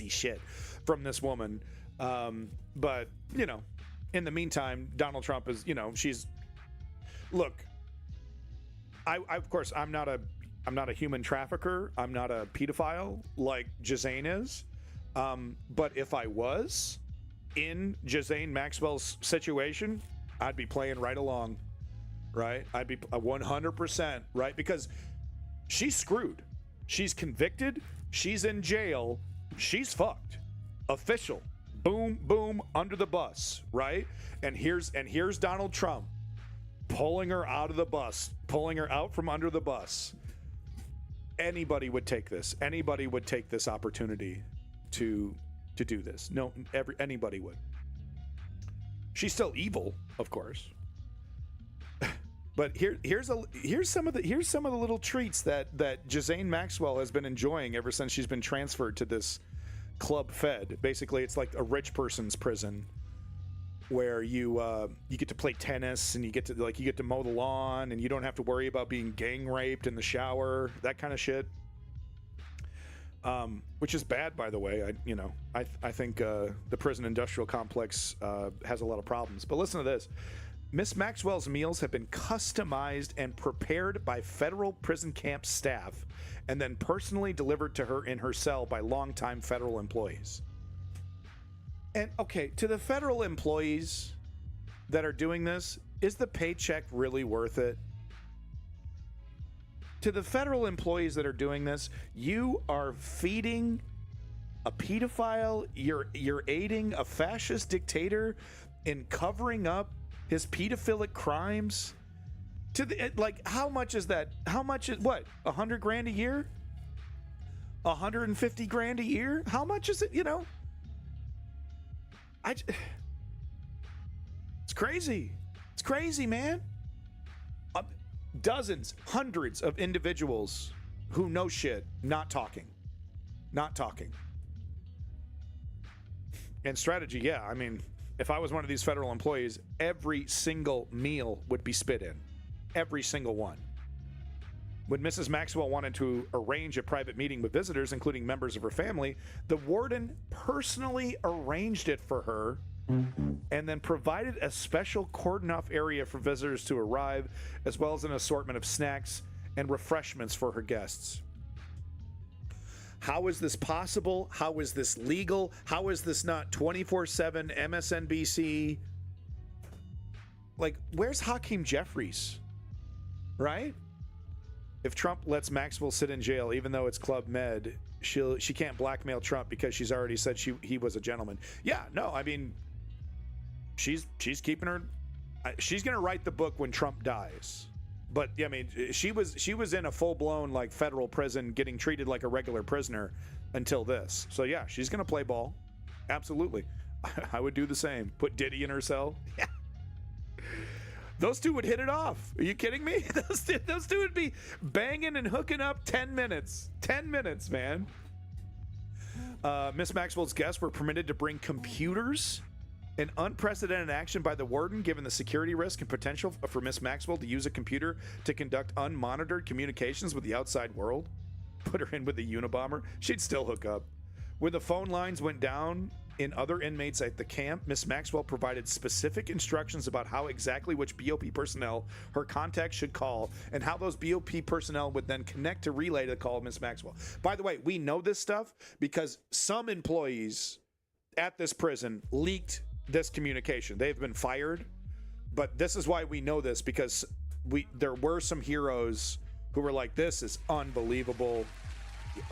shit from this woman. But, in the meantime, Donald Trump is, look, of course, I'm not a human trafficker. I'm not a pedophile like Ghislaine is. But if I was in Ghislaine Maxwell's situation, I'd be playing right along, right? I'd be 100%, right? Because she's screwed. She's convicted. She's in jail. She's fucked. Official. Boom, boom, under the bus, right? And here's Donald Trump pulling her out of the bus, pulling her out from under the bus. Anybody would take this. Anybody would take this opportunity to do this. No, anybody would. She's still evil, of course. But here's some of the little treats that Ghislaine Maxwell has been enjoying ever since she's been transferred to this Club Fed. Basically, it's like a rich person's prison where you get to play tennis and you get to mow the lawn and you don't have to worry about being gang raped in the shower, that kind of shit. Which is bad, by the way. I think the prison industrial complex has a lot of problems. But listen to this. Miss Maxwell's meals have been customized and prepared by federal prison camp staff and then personally delivered to her in her cell by longtime federal employees. And okay, to the federal employees that are doing this, is the paycheck really worth it? To the federal employees that are doing this, you are feeding a pedophile, you're aiding a fascist dictator in covering up his pedophilic crimes. To the, how much is that? How much is what? $100,000 a year? $150,000 a year? How much is it? It's crazy. It's crazy, man. Dozens, hundreds of individuals who know shit, not talking. And strategy, yeah. I mean, if I was one of these federal employees, every single meal would be spit in. Every single one. When Mrs. Maxwell wanted to arrange a private meeting with visitors, including members of her family, the warden personally arranged it for her and then provided a special cordoned-off area for visitors to arrive, as well as an assortment of snacks and refreshments for her guests. How is this possible? How is this legal? How is this not 24/7 MSNBC? Like, where's Hakeem Jeffries? Right? If Trump lets Maxwell sit in jail, even though it's Club Med, she can't blackmail Trump because she's already said he was a gentleman. Yeah, no, I mean, she's keeping her. She's gonna write the book when Trump dies. But yeah, I mean, she was in a full-blown like federal prison, getting treated like a regular prisoner until this. So yeah, she's gonna play ball. Absolutely, I would do the same. Put Diddy in her cell. Yeah. Those two would hit it off. Are you kidding me? Those two would be banging and hooking up 10 minutes. 10 minutes, man. Miss Maxwell's guests were permitted to bring computers. An unprecedented action by the warden, given the security risk and potential for Miss Maxwell to use a computer to conduct unmonitored communications with the outside world. Put her in with the Unabomber. She'd still hook up. When the phone lines went down in other inmates at the camp, Miss Maxwell provided specific instructions about how exactly which BOP personnel her contact should call and how those BOP personnel would then connect to relay the call of Miss Maxwell. By the way, we know this stuff because some employees at this prison leaked this communication. They've been fired, but this is why we know this, because there were some heroes who were like, this is unbelievable.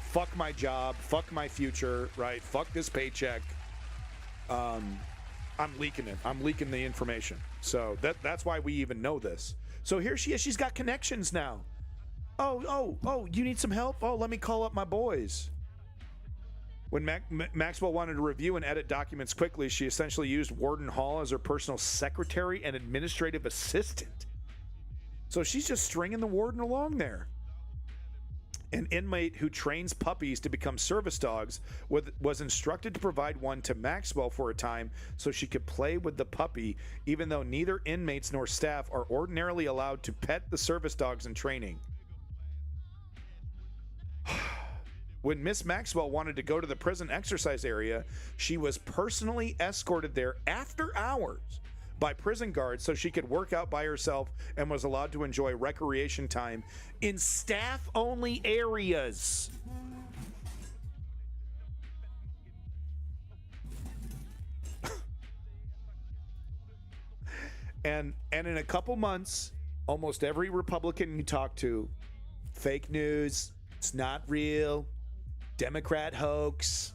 Fuck my job. Fuck my future, right? Fuck this paycheck. I'm leaking it. I'm leaking the information. So that's why we even know this. So here she is. She's got connections now. Oh, you need some help? Oh, let me call up my boys. When Maxwell wanted to review and edit documents quickly, she essentially used Warden Hall as her personal secretary and administrative assistant. So she's just stringing the warden along there. An inmate who trains puppies to become service dogs was instructed to provide one to Maxwell for a time so she could play with the puppy, even though neither inmates nor staff are ordinarily allowed to pet the service dogs in training. When Miss Maxwell wanted to go to the prison exercise area, she was personally escorted there after hours by prison guards so she could work out by herself and was allowed to enjoy recreation time in staff-only areas. And in a couple months, almost every Republican you talk to, fake news, it's not real, Democrat hoax,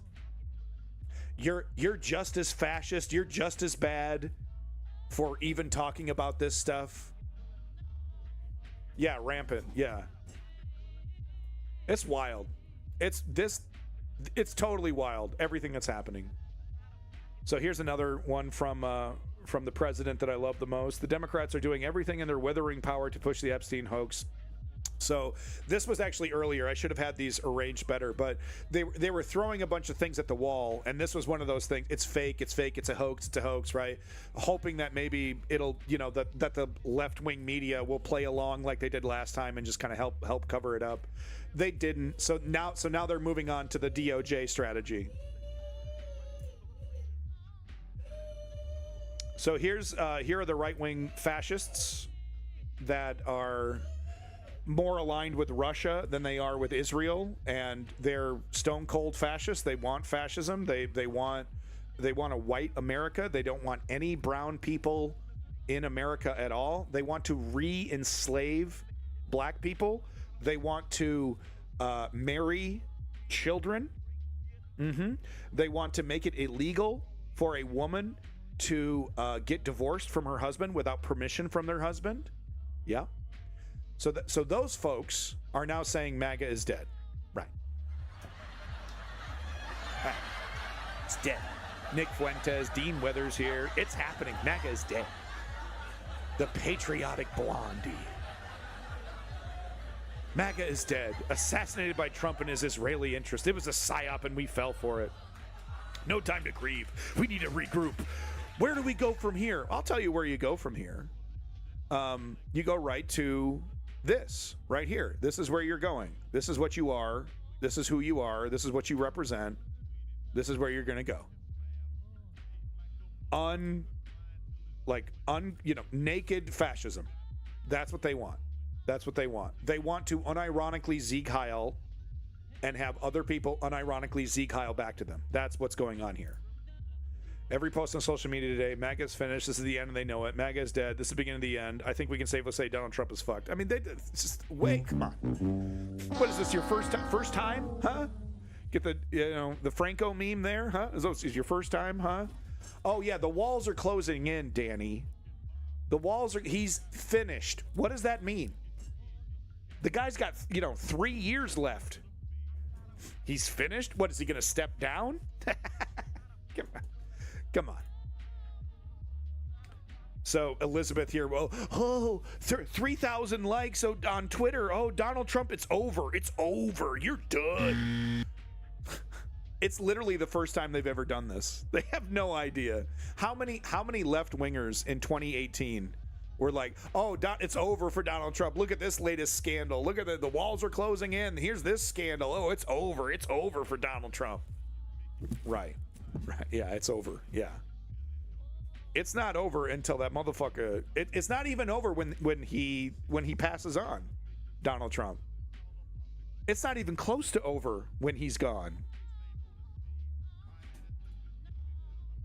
you're just as fascist, you're just as bad for even talking about this stuff. Yeah, rampant. Yeah. It's wild. It's totally wild, everything that's happening. So here's another one from the president that I love the most. The Democrats are doing everything in their withering power to push the Epstein hoax. So this was actually earlier. I should have had these arranged better, but they were throwing a bunch of things at the wall, and this was one of those things. It's fake, it's a hoax, right? Hoping that maybe it'll, that the left-wing media will play along like they did last time and just kind of help cover it up. They didn't. So now they're moving on to the DOJ strategy. So here are the right-wing fascists that are more aligned with Russia than they are with Israel, and they're stone cold fascists. They want fascism. They want a white America. They don't want any brown people in America at all. They want to re-enslave black people. They want to marry children. They want to make it illegal for a woman to get divorced from her husband without permission from their husband. Yeah. So those folks are now saying MAGA is dead. Right. It's dead. Nick Fuentes, Dean Weathers here. It's happening. MAGA is dead. The patriotic blondie. MAGA is dead. Assassinated by Trump and his Israeli interest. It was a psyop and we fell for it. No time to grieve. We need to regroup. Where do we go from here? I'll tell you where you go from here. You go right to this, right here. This is where you're going. This is what you are. This is who you are. This is what you represent. This is where you're going to go. Naked fascism. That's what they want. That's what they want. They want to unironically Sieg Heil and have other people unironically Sieg Heil back to them. That's what's going on here. Every post on social media today, MAGA's finished. This is the end, and they know it. MAGA is dead. This is the beginning of the end. I think we can safely say Donald Trump is fucked. I mean, come on. What is this, your first time, huh? Get the Franco meme there, huh? Is this your first time, huh? Oh, yeah, the walls are closing in, Danny. He's finished. What does that mean? The guy's got, 3 years left. He's finished? What, is he going to step down? Come on. So Elizabeth here, 3,000 likes on Twitter. Oh, Donald Trump, it's over. It's over. You're done. It's literally the first time they've ever done this. They have no idea. How many left-wingers in 2018 were like, oh, it's over for Donald Trump. Look at this latest scandal. Look at the walls are closing in. Here's this scandal. Oh, it's over. It's over for Donald Trump. Right. Yeah, it's over. Yeah. It's not over until that motherfucker. It's not even over when he passes on, Donald Trump. It's not even close to over when he's gone.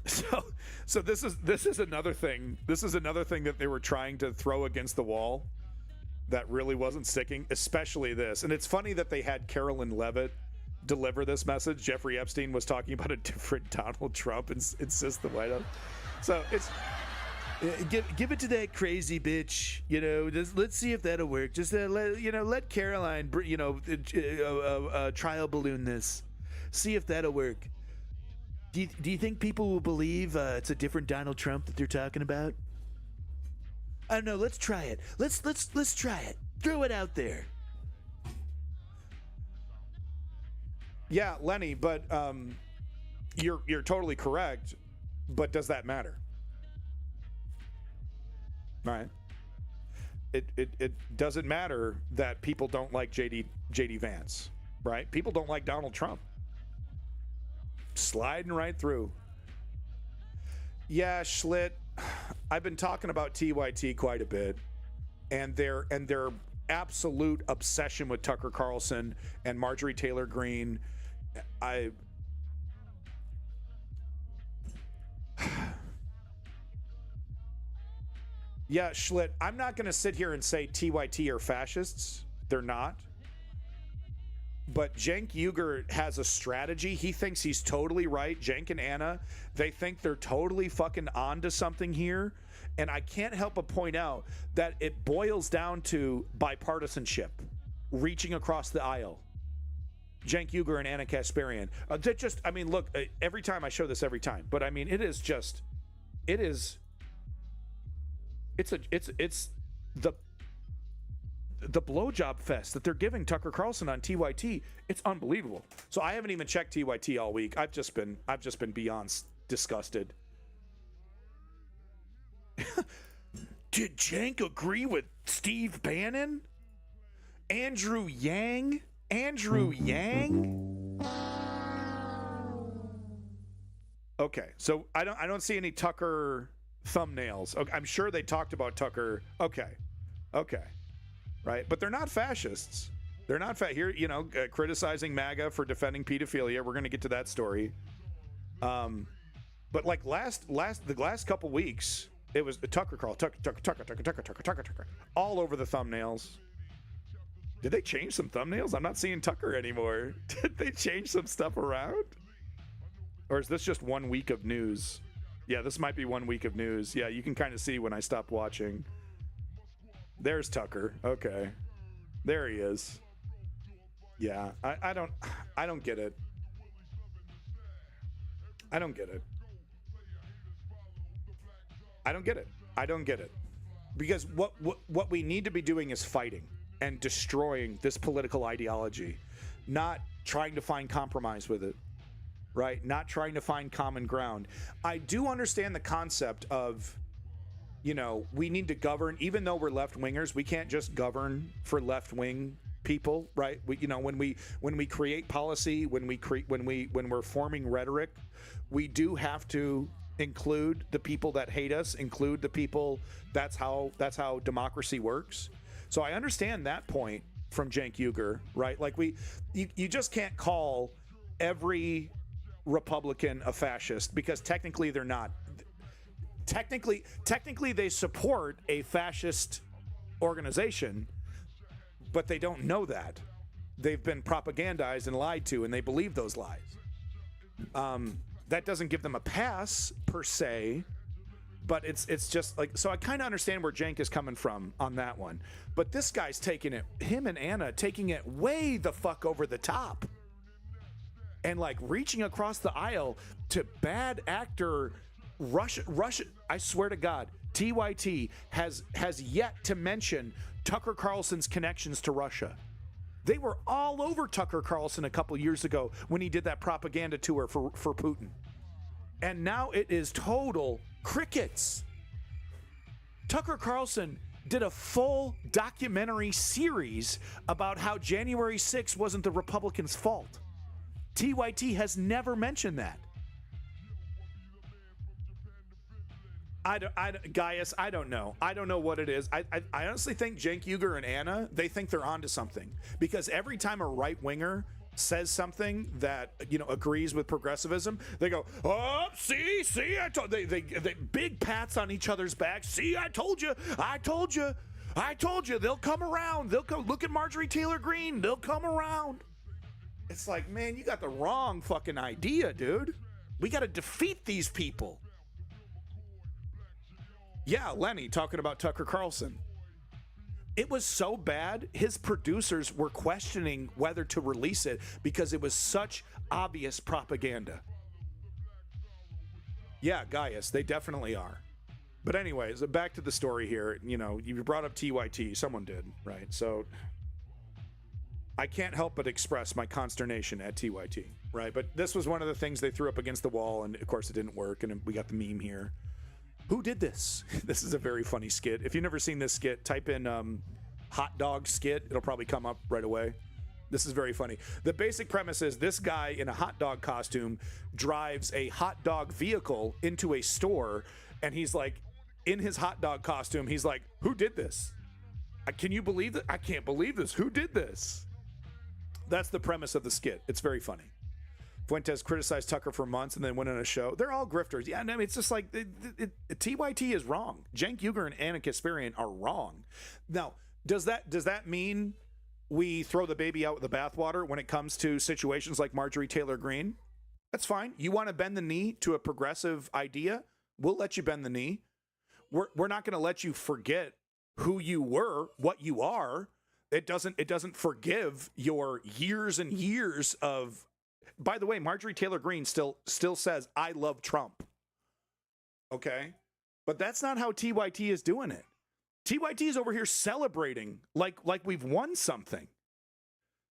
So this is another thing. This is another thing that they were trying to throw against the wall that really wasn't sticking, especially this. And it's funny that they had Carolyn Levitt deliver this message. Jeffrey Epstein was talking about a different Donald Trump and insists the White House. So it's give it to that crazy bitch. Let's see if that'll work. Just let Caroline, trial balloon this. See if that'll work. Do you think people will believe it's a different Donald Trump that they're talking about? I don't know. Let's try it. Let's try it. Throw it out there. Yeah, Lenny, but you're totally correct. But does that matter? Right. It doesn't matter that people don't like JD Vance, right? People don't like Donald Trump. Sliding right through. Yeah, Schlitt. I've been talking about TYT quite a bit, and their absolute obsession with Tucker Carlson and Marjorie Taylor Greene. Yeah, Schlitt, I'm not going to sit here and say TYT are fascists. They're not. But Cenk Uygur has a strategy. He thinks he's totally right. Cenk and Anna, they think they're totally fucking onto something here. And I can't help but point out that it boils down to bipartisanship, reaching across the aisle. Cenk Uygur and Anna Kasparian. Look, every time I show this every time, but I mean, it's the blowjob fest that they're giving Tucker Carlson on TYT. It's unbelievable. So I haven't even checked TYT all week. I've just been beyond disgusted. Did Cenk agree with Steve Bannon? Andrew Yang? Okay, so I don't see any Tucker thumbnails. Okay, I'm sure they talked about Tucker. Okay. Right, but they're not fascists. They're not here. Criticizing MAGA for defending pedophilia. We're going to get to that story. But like the last couple weeks, it was the Tucker all over the thumbnails. Did they change some thumbnails? I'm not seeing Tucker anymore. Did they change some stuff around? Or is this just 1 week of news? Yeah, this might be 1 week of news. Yeah, you can kind of see when I stopped watching. There's Tucker. Okay. There he is. Yeah, I don't get it. I don't get it. Because what we need to be doing is fighting and destroying this political ideology, not trying to find compromise with it. right? Not trying to find common ground. I do understand the concept of, you know, we need to govern, even though we're left-wingers, we can't just govern for left-wing people, right? We, you know, when we create policy, when we're forming rhetoric, we do have to include the people that hate us, include the people. That's how democracy works. So I understand that point from Cenk Uygur, right? Like you just can't call every Republican a fascist, because technically they're not. Technically they support a fascist organization, but they don't know that. They've been propagandized and lied to, and they believe those lies. That doesn't give them a pass per se, but it's just like, so I kind of understand where Cenk is coming from on that one. But this guy's taking it, him and Anna taking it way the fuck over the top, and like reaching across the aisle to bad actor Russia. I swear to God, TYT has yet to mention Tucker Carlson's connections to Russia. They were all over Tucker Carlson a couple years ago when he did that propaganda tour for Putin. And now it is total crickets. Tucker Carlson did a full documentary series about how January 6th wasn't the Republicans' fault. TYT has never mentioned that. Gaius, I don't know. I don't know what it is. I honestly think Cenk Uygur and Anna, they think they're onto something, because every time a right winger says something that, you know, agrees with progressivism, they go, "Oh, see, I told." They big pats on each other's backs. See, I told you. They'll come around. They'll come. Look at Marjorie Taylor Greene. They'll come around. It's like, man, you got the wrong fucking idea, dude. We got to defeat these people. Yeah, Lenny talking about Tucker Carlson. It was so bad, his producers were questioning whether to release it because it was such obvious propaganda. Yeah, Gaius, they definitely are. But anyways, back to the story here. You know, you brought up TYT. Someone did, right? So I can't help but express my consternation at TYT, right? But this was one of the things they threw up against the wall, and of course it didn't work, and we got the meme here. Who did this? This is a very funny skit. If you've never seen this skit, type in hot dog skit. It'll probably come up right away. This is very funny. The basic premise is this guy in a hot dog costume drives a hot dog vehicle into a store, and he's like, in his hot dog costume, he's like, who did this? Can you believe that? I can't believe this. Who did this? That's the premise of the skit. It's very funny. Fuentes criticized Tucker for months and then went on a show. They're all grifters. Yeah, I mean, it's just like TYT is wrong. Cenk Uygur and Anna Kasparian are wrong. Now, does that mean we throw the baby out with the bathwater when it comes to situations like Marjorie Taylor Greene? That's fine. You want to bend the knee to a progressive idea? We'll let you bend the knee. We're not going to let you forget who you were, what you are. It doesn't forgive your years and years of. By the way, Marjorie Taylor Greene still says, I love Trump. Okay? But that's not how TYT is doing it. TYT is over here celebrating like we've won something.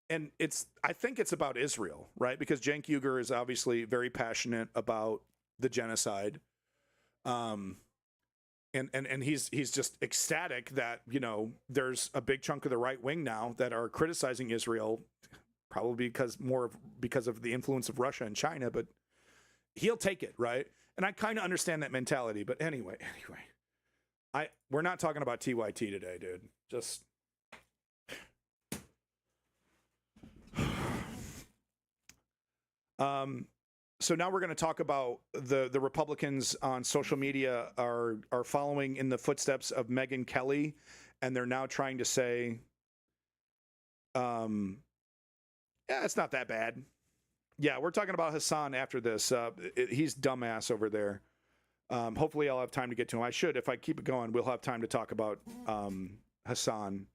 And I think it's about Israel, right? Because Cenk Uygur is obviously very passionate about the genocide. And he's just ecstatic that, you know, there's a big chunk of the right wing now that are criticizing Israel, probably because of the influence of Russia and China, but he'll take it, right? And I kind of understand that mentality. But anyway, we're not talking about TYT today, dude. Just so now we're going to talk about the Republicans on social media are following in the footsteps of Megyn Kelly, and they're now trying to say, yeah, it's not that bad. Yeah, we're talking about Hassan after this. He's dumbass over there. Hopefully I'll have time to get to him. I should. If I keep it going, we'll have time to talk about Hassan.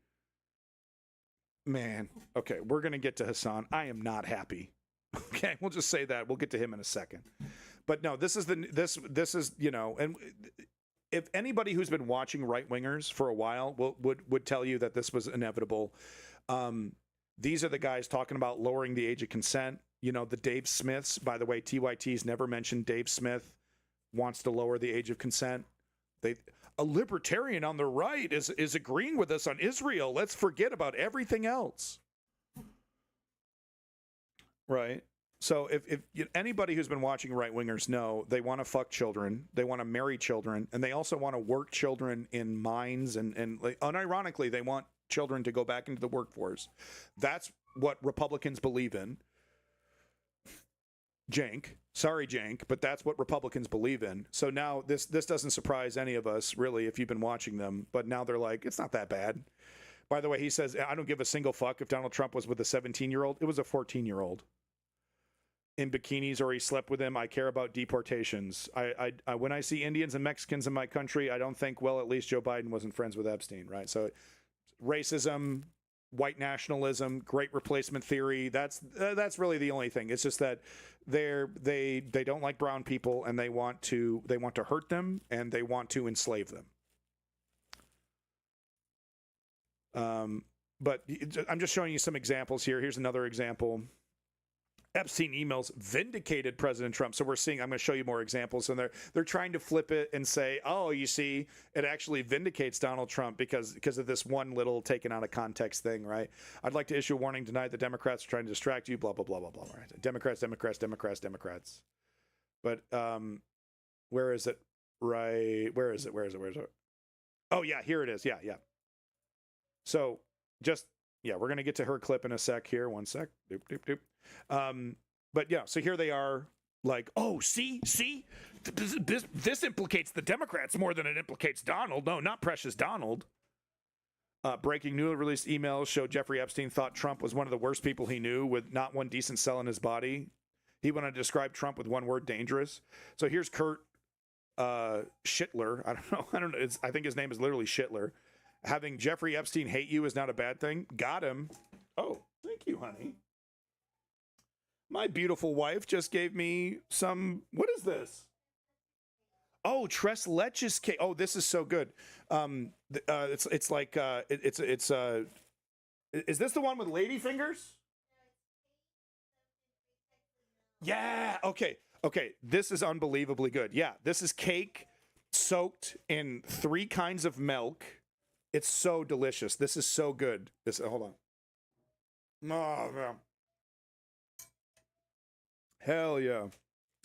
Man, okay, we're going to get to Hassan. I am not happy. Okay, we'll just say that. We'll get to him in a second. But no, this is, you know, and if anybody who's been watching right-wingers for a while would tell you that this was inevitable. These are the guys talking about lowering the age of consent. You know, the Dave Smiths, by the way, TYT's never mentioned Dave Smith wants to lower the age of consent. A libertarian on the right is agreeing with us on Israel. Let's forget about everything else. Right? So if anybody who's been watching right-wingers know, they want to fuck children, they want to marry children, and they also want to work children in mines, and like, unironically, they want children to go back into the workforce. That's what Republicans believe in. Jank. Sorry, Jank, but that's what Republicans believe in. So now this doesn't surprise any of us, really, if you've been watching them. But now they're like, it's not that bad. By the way, he says, I don't give a single fuck if Donald Trump was with a 17-year-old. It was a 14-year-old. In bikinis, or he slept with him. I care about deportations. I when I see Indians and Mexicans in my country, I don't think, well, at least Joe Biden wasn't friends with Epstein, right? So racism, white nationalism, great replacement theory, that's really the only thing. It's just that they don't like brown people, and they want to hurt them, and they want to enslave them. But I'm just showing you some examples here. Here's another example. Epstein emails vindicated President Trump. So we're seeing, I'm going to show you more examples, and they're trying to flip it and say, oh, you see, it actually vindicates Donald Trump because of this one little taken out of context thing, right? I'd like to issue a warning tonight. The Democrats are trying to distract you, blah, blah, blah, blah, blah, right? Democrats. But where is it? Right. Where is it? Oh, yeah, here it is. Yeah. So we're going to get to her clip in a sec here. One sec. Doop, doop, doop. But yeah, so here they are like, oh, see, this implicates the Democrats more than it implicates Donald. No, not precious Donald. Breaking newly released emails show Jeffrey Epstein thought Trump was one of the worst people he knew, with not one decent cell in his body. He went on to describe Trump with one word: dangerous. So here's Kurt Schittler. I don't know. I think his name is literally Schittler. Having Jeffrey Epstein hate you is not a bad thing. Got him. Oh, thank you, honey. My beautiful wife just gave me some, what is this? Oh, tres leches cake. Oh, this is so good. Is this the one with lady fingers? Yeah. Okay. This is unbelievably good. Yeah. This is cake soaked in 3 kinds of milk. It's so delicious. This is so good. Hold on. Oh, man. Hell yeah.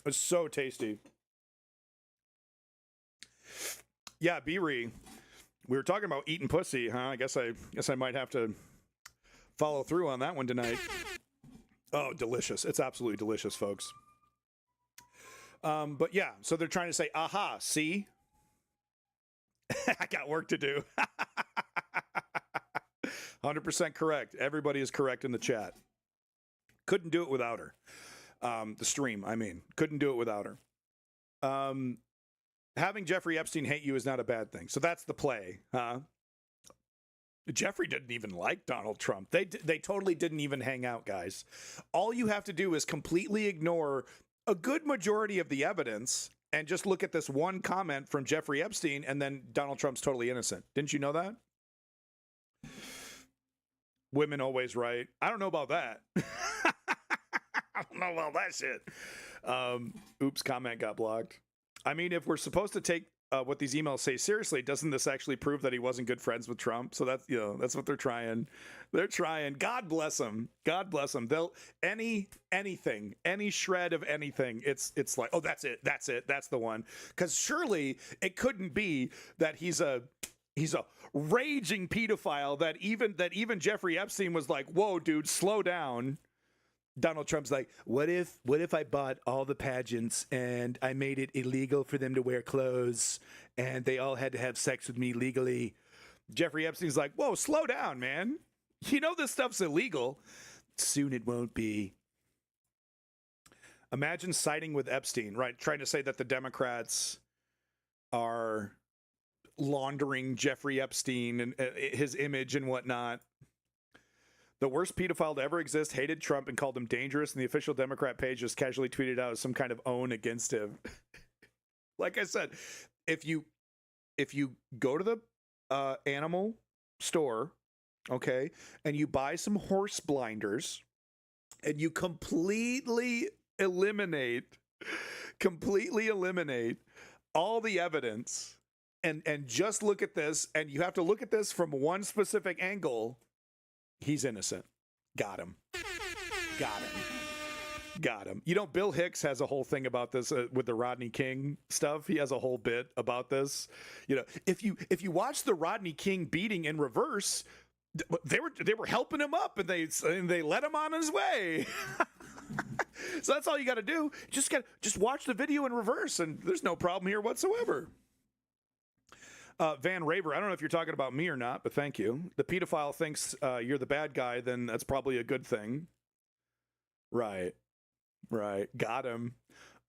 It's so tasty. Yeah, B-Ree. We were talking about eating pussy, huh? I guess I might have to follow through on that one tonight. Oh, delicious. It's absolutely delicious, folks. But yeah, so they're trying to say, aha, see? I got work to do. 100% correct. Everybody is correct in the chat. Couldn't do it without her. The stream, I mean. Couldn't do it without her. Having Jeffrey Epstein hate you is not a bad thing. So that's the play, huh? Jeffrey didn't even like Donald Trump. They totally didn't even hang out, guys. All you have to do is completely ignore a good majority of the evidence and just look at this one comment from Jeffrey Epstein, and then Donald Trump's totally innocent. Didn't you know that? Women always right. I don't know about that. I don't know about that shit. Oops, comment got blocked. I mean, if we're supposed to take what these emails say seriously, doesn't this actually prove that he wasn't good friends with Trump? So that's, that's what they're trying. They're trying. God bless them. God bless them. They'll anything, any shred of anything. It's like, oh, that's it. That's the one. Because surely it couldn't be that he's a raging pedophile that even Jeffrey Epstein was like, whoa, dude, slow down. Donald Trump's like, what if I bought all the pageants and I made it illegal for them to wear clothes and they all had to have sex with me legally? Jeffrey Epstein's like, whoa, slow down, man. You know this stuff's illegal. Soon it won't be. Imagine siding with Epstein, right? Trying to say that the Democrats are laundering Jeffrey Epstein and his image and whatnot. The worst pedophile to ever exist hated Trump and called him dangerous, and the official Democrat page just casually tweeted out some kind of own against him. Like I said, if you go to the animal store, okay, and you buy some horse blinders, and you completely eliminate all the evidence and just look at this, and you have to look at this from one specific angle, he's innocent. Got him. You know, Bill Hicks has a whole thing about this with the Rodney King stuff. He has a whole bit about this. You know, if you watch the Rodney King beating in reverse, they were helping him up, and they let him on his way. So that's all you got to do. Just watch the video in reverse, and there's no problem here whatsoever. Van Raver, I don't know if you're talking about me or not, but thank you. The pedophile thinks you're the bad guy, then that's probably a good thing. Right. Got him.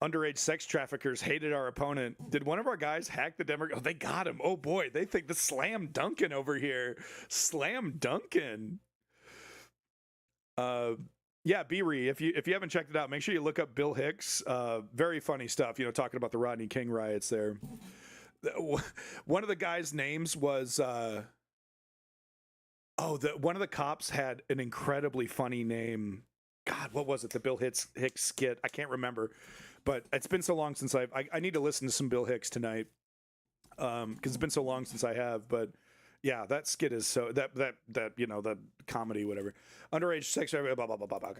Underage sex traffickers hated our opponent. Did one of our guys hack the Democrat? Oh, they got him. Oh boy, they think the slam dunking over here. Slam dunking. Yeah, B-Ree, if you haven't checked it out, make sure you look up Bill Hicks. Very funny stuff, you know, talking about the Rodney King riots there. One of the guys' names was one of the cops had an incredibly funny name. God, what was it? The Bill Hicks skit. I can't remember, but it's been so long since I need to listen to some Bill Hicks tonight, because it's been so long since I have. But yeah, that skit is so that you know, the comedy, whatever. Underage sex, blah blah blah blah blah blah.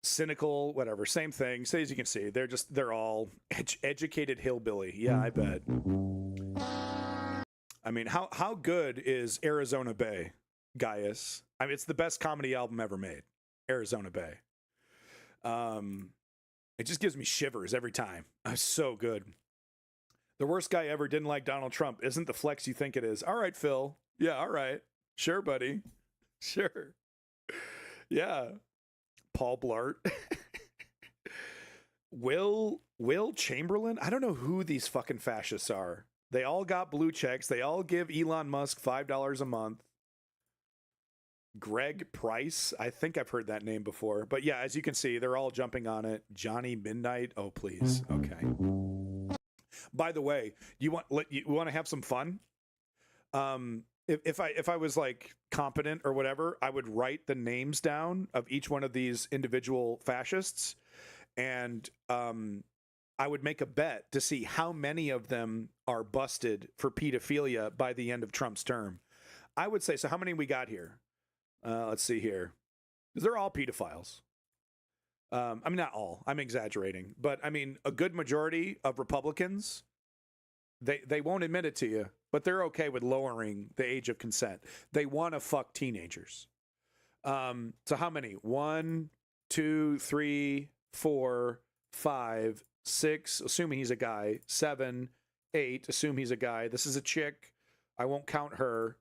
Cynical, whatever. Same thing. So as you can see, they're all educated hillbilly. Yeah, I bet. I mean, how good is Arizona Bay, Gaius? I mean, it's the best comedy album ever made. Arizona Bay. It just gives me shivers every time. It's so good. The worst guy ever didn't like Donald Trump. Isn't the flex you think it is? All right, Phil. Yeah, all right. Sure, buddy. Sure. Yeah. Paul Blart. Will Chamberlain? I don't know who these fucking fascists are. They all got blue checks. They all give Elon Musk $5 a month. Greg Price. I think I've heard that name before. But yeah, as you can see, they're all jumping on it. Johnny Midnight. Oh, please. Okay. By the way, you want to have some fun? If I was like competent or whatever, I would write the names down of each one of these individual fascists, and I would make a bet to see how many of them are busted for pedophilia by the end of Trump's term. I would say, so how many we got here? Let's see here. They're all pedophiles. I mean, not all. I'm exaggerating. But, I mean, a good majority of Republicans, they won't admit it to you, but they're okay with lowering the age of consent. They want to fuck teenagers. So how many? 1, 2, 3, 4, 5, 6, assuming he's a guy. 7, 8, assume he's a guy. This is a chick. I won't count her.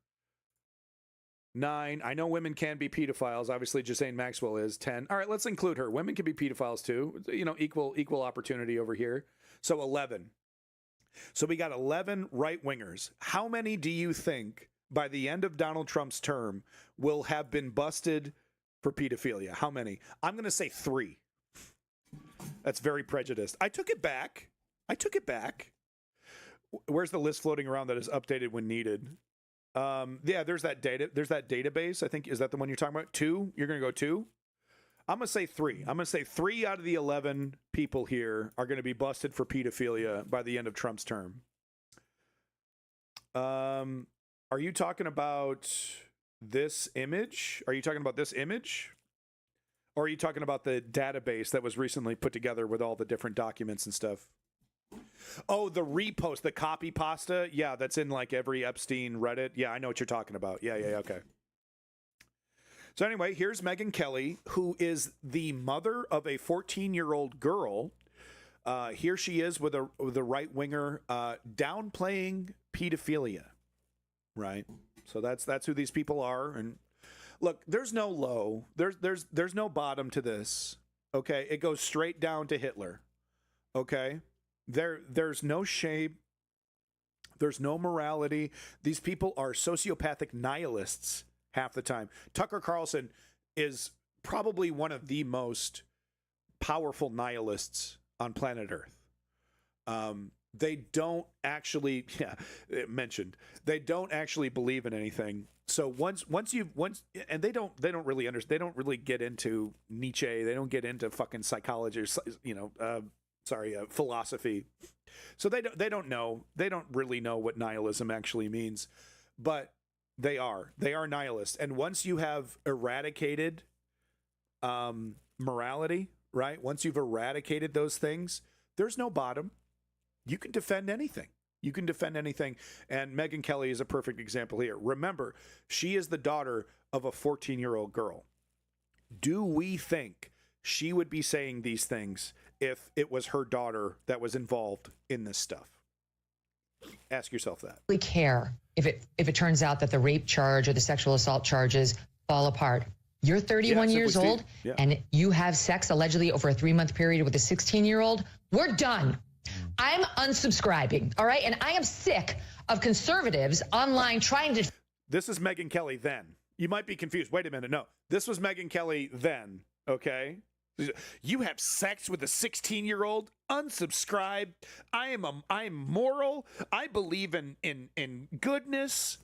9, I know women can be pedophiles. Obviously, Ghislaine Maxwell is. 10. All right, let's include her. Women can be pedophiles too. You know, equal opportunity over here. So 11. So we got 11 right-wingers. How many do you think by the end of Donald Trump's term will have been busted for pedophilia? How many? I'm going to say 3. That's very prejudiced. I took it back. Where's the list floating around that is updated when needed? Yeah, there's that data. There's that database. I think, is that the one you're talking about? 2? You're going to go 2? I'm going to say 3. I'm going to say 3 out of the 11 people here are going to be busted for pedophilia by the end of Trump's term. Are you talking about this image? Or are you talking about the database that was recently put together with all the different documents and stuff? Oh, the repost, the copy pasta. Yeah, that's in like every Epstein Reddit. Yeah, I know what you're talking about. Yeah, okay. So anyway, here's Megyn Kelly, who is the mother of a 14-year-old girl. Here she is with a right-winger downplaying pedophilia, right? So that's who these people are. And look, there's no low. There's no bottom to this. Okay, it goes straight down to Hitler. Okay. There's no shame. There's no morality. These people are sociopathic nihilists half the time. Tucker Carlson is probably one of the most powerful nihilists on planet Earth. they don't actually mentioned they don't actually believe in anything. So once and they don't really understand. They don't really get into Nietzsche. They don't get into fucking psychology, philosophy. So they don't know. They don't really know what nihilism actually means, but they are nihilists. And once you have eradicated morality, right? Once you've eradicated those things, there's no bottom. You can defend anything. You can defend anything. And Megyn Kelly is a perfect example here. Remember, she is the daughter of a 14-year-old girl. Do we think she would be saying these things if it was her daughter that was involved in this stuff? Ask yourself that. Really care if it turns out that the rape charge or the sexual assault charges fall apart. You're 31 years old and you have sex allegedly over a 3-month period with a 16-year-old. We're done. I'm unsubscribing. All right. And I am sick of conservatives online trying to. This is Megyn Kelly then. You might be confused. Wait a minute. No, this was Megyn Kelly then. Okay. You have sex with a 16-year-old? Unsubscribe. I am moral. I believe in goodness.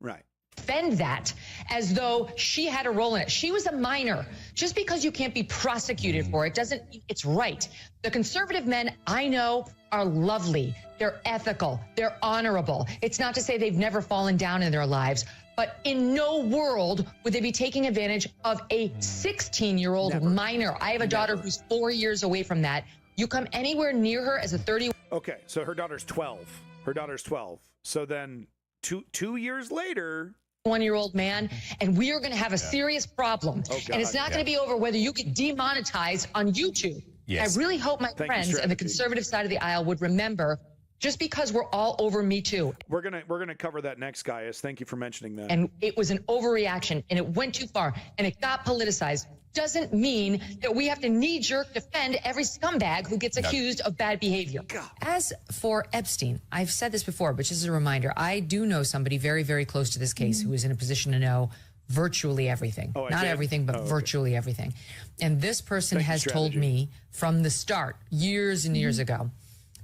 Right. Defend that as though she had a role in it. She was a minor. Just because you can't be prosecuted for it doesn't mean it's right. The conservative men I know are lovely. They're ethical. They're honorable. It's not to say they've never fallen down in their lives, but in no world would they be taking advantage of a 16-year-old minor. I have a daughter who's 4 years away from that. You come anywhere near her as a 30. Okay, so her daughter's 12. Her daughter's 12. So then two years later, 1-year-old man, and we are going to have a serious problem. And it's not going to be over whether you get demonetized on YouTube. Yes. I really hope my friends on the conservative side of the aisle would remember, just because we're all over Me Too. We're gonna cover that next, Gaius. Thank you for mentioning that. And it was an overreaction, and it went too far, and it got politicized. Doesn't mean that we have to knee-jerk defend every scumbag who gets accused of bad behavior. As for Epstein, I've said this before, but just as a reminder, I do know somebody very, very close to this case who is in a position to know virtually everything. Not everything, but virtually everything. And this person has told me from the start, years and years ago,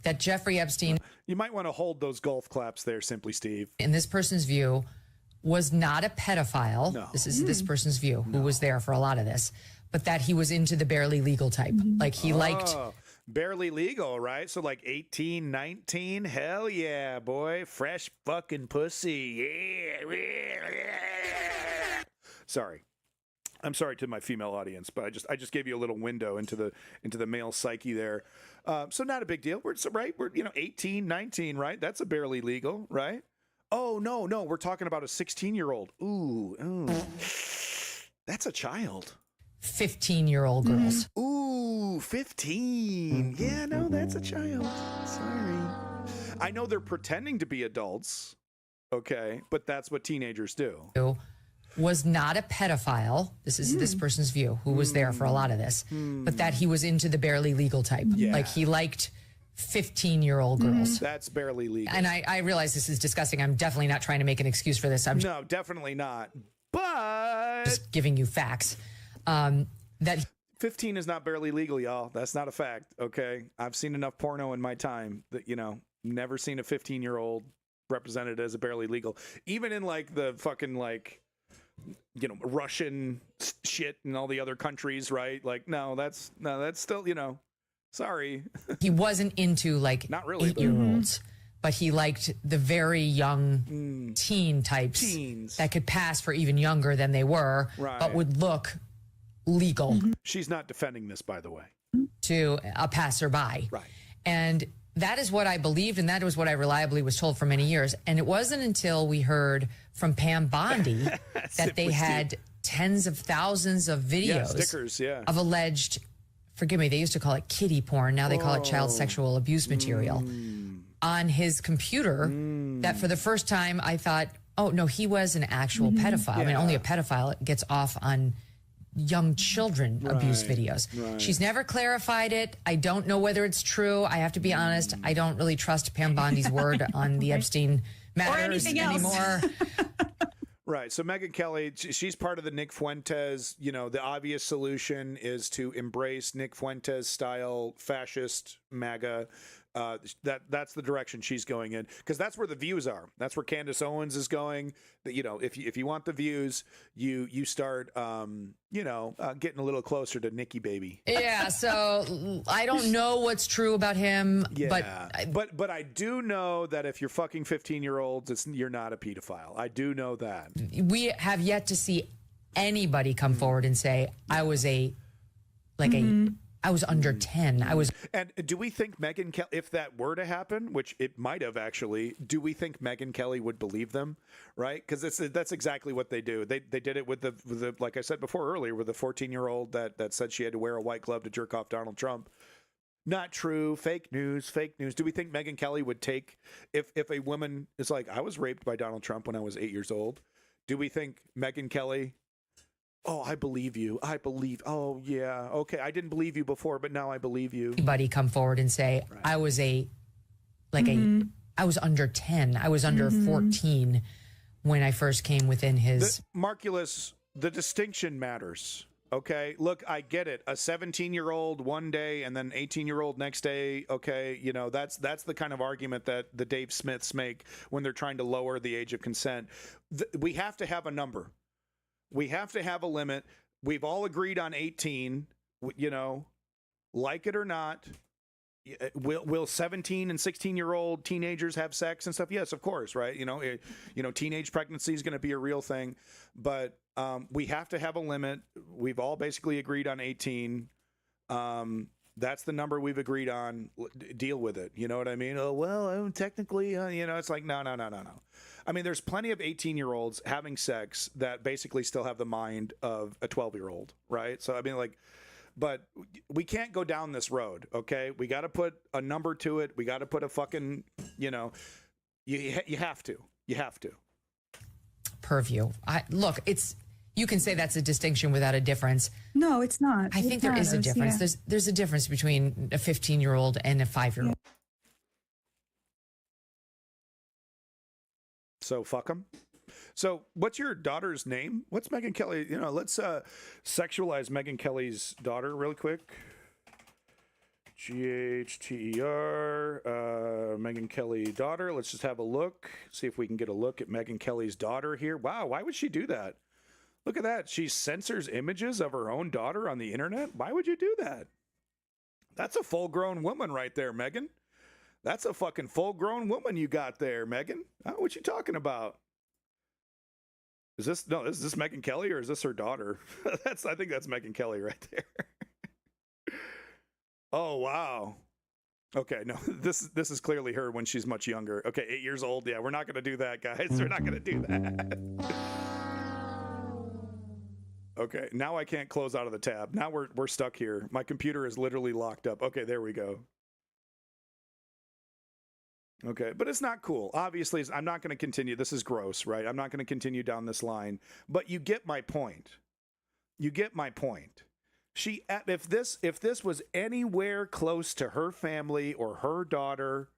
that Jeffrey Epstein... You might want to hold those golf claps there, Simply Steve. In this person's view, was not a pedophile. No. This is this person's view, who was there for a lot of this, but that he was into the barely legal type. Like he liked... Barely legal, right? So like 18, 19? Hell yeah, boy. Fresh fucking pussy. Yeah. Sorry. I'm sorry to my female audience, but I just gave you a little window into the male psyche there. So not a big deal. We're 18, 19, right? That's a barely legal, right? Oh, no, we're talking about a 16-year-old. Ooh. That's a child. 15-year-old girls. Ooh, 15. Yeah, no, that's a child. Sorry. I know they're pretending to be adults, okay, but that's what teenagers do. Was not a pedophile. This is this person's view, who was there for a lot of this, but that he was into the barely legal type. Yeah. Like he liked 15-year-old girls. That's barely legal. And I realize this is disgusting. I'm definitely not trying to make an excuse for this. No, definitely not. But just giving you facts. That 15 is not barely legal, y'all. That's not a fact, okay? I've seen enough porno in my time that, never seen a 15-year-old represented as a barely legal. Even in like the fucking Russian shit and all the other countries, right? Like, that's still, sorry. He wasn't into not really 8-year-olds, but he liked the very young teen types that could pass for even younger than they were, but would look legal. She's not defending this, by the way. To a passerby. Right. And that is what I believed, and that was what I reliably was told for many years. And it wasn't until we heard from Pam Bondi that they had tens of thousands of videos stickers, of alleged, forgive me, they used to call it kiddie porn. Now they call it child sexual abuse material on his computer that for the first time I thought, oh, no, he was an actual pedophile. I mean, only a pedophile gets off on young children abuse videos. She's never clarified it. I don't know whether it's true. I have to be honest. I don't really trust Pam Bondi's word on the Epstein matters anymore. Right. So Megyn Kelly, she's part of the Nick Fuentes. The obvious solution is to embrace Nick Fuentes style fascist MAGA That's the direction she's going in, because that's where the views are. That's where Candace Owens is going. That, you know, if you want the views, you start getting a little closer to Nikki Baby. Yeah. So I don't know what's true about him. Yeah, but I do know that if you're fucking 15-year-olds, you're not a pedophile. I do know that. We have yet to see anybody come forward and say I was I was under 10. And do we think Megyn Kelly, if that were to happen, which it might have actually, do we think Megyn Kelly would believe them? Right? Because that's exactly what they do. They did it with the like I said before earlier, with the 14-year-old that said she had to wear a white glove to jerk off Donald Trump. Not true. Fake news. Do we think Megyn Kelly would take, if a woman is like, I was raped by Donald Trump when I was 8 years old, do we think Megyn Kelly, oh, I believe you. Oh, yeah. Okay. I didn't believe you before, but now I believe you. Anybody come forward and say, I was I was under 10. I was under 14 when I first came within his. Marculus, the distinction matters. Okay. Look, I get it. A 17-year-old one day and then 18-year-old next day. Okay. You know, that's the kind of argument that the Dave Smiths make when they're trying to lower the age of consent. We have to have a number. We have to have a limit. We've all agreed on 18, you know, like it or not. Will 17 and 16-year-old teenagers have sex and stuff? Yes, of course, right? You know, teenage pregnancy is going to be a real thing, but we have to have a limit. We've all basically agreed on 18. That's the number we've agreed on. Deal with it. You know what I mean? Oh, well, technically, it's like, no. I mean, there's plenty of 18-year-olds having sex that basically still have the mind of a 12-year-old, right? So, I mean, but we can't go down this road, okay? We got to put a number to it. We got to put a fucking, you have to. You have to. Purview. Look, you can say that's a distinction without a difference. No, it's not. I think there is a difference. Yeah. There's a difference between a 15-year-old and a 5-year-old. So fuck them. So what's your daughter's name? What's Megyn Kelly? Let's sexualize Megyn Kelly's daughter real quick. GHTER, Megyn Kelly daughter. Let's just have a look. See if we can get a look at Megyn Kelly's daughter here. Wow, why would she do that? Look at that. She censors images of her own daughter on the internet. Why would you do that? That's a full-grown woman right there, Megyn. That's a fucking full-grown woman you got there, Megyn. What you talking about? Is this Megyn Kelly or is this her daughter? I think that's Megyn Kelly right there. Oh, wow. Okay, no, this is clearly her when she's much younger. Okay, 8 years old. Yeah, we're not going to do that, guys. We're not going to do that. Okay, now I can't close out of the tab. Now we're stuck here. My computer is literally locked up. Okay, there we go. Okay, but it's not cool. Obviously, I'm not going to continue. This is gross, right? I'm not going to continue down this line. But you get my point. You get my point. If this was anywhere close to her family or her daughter,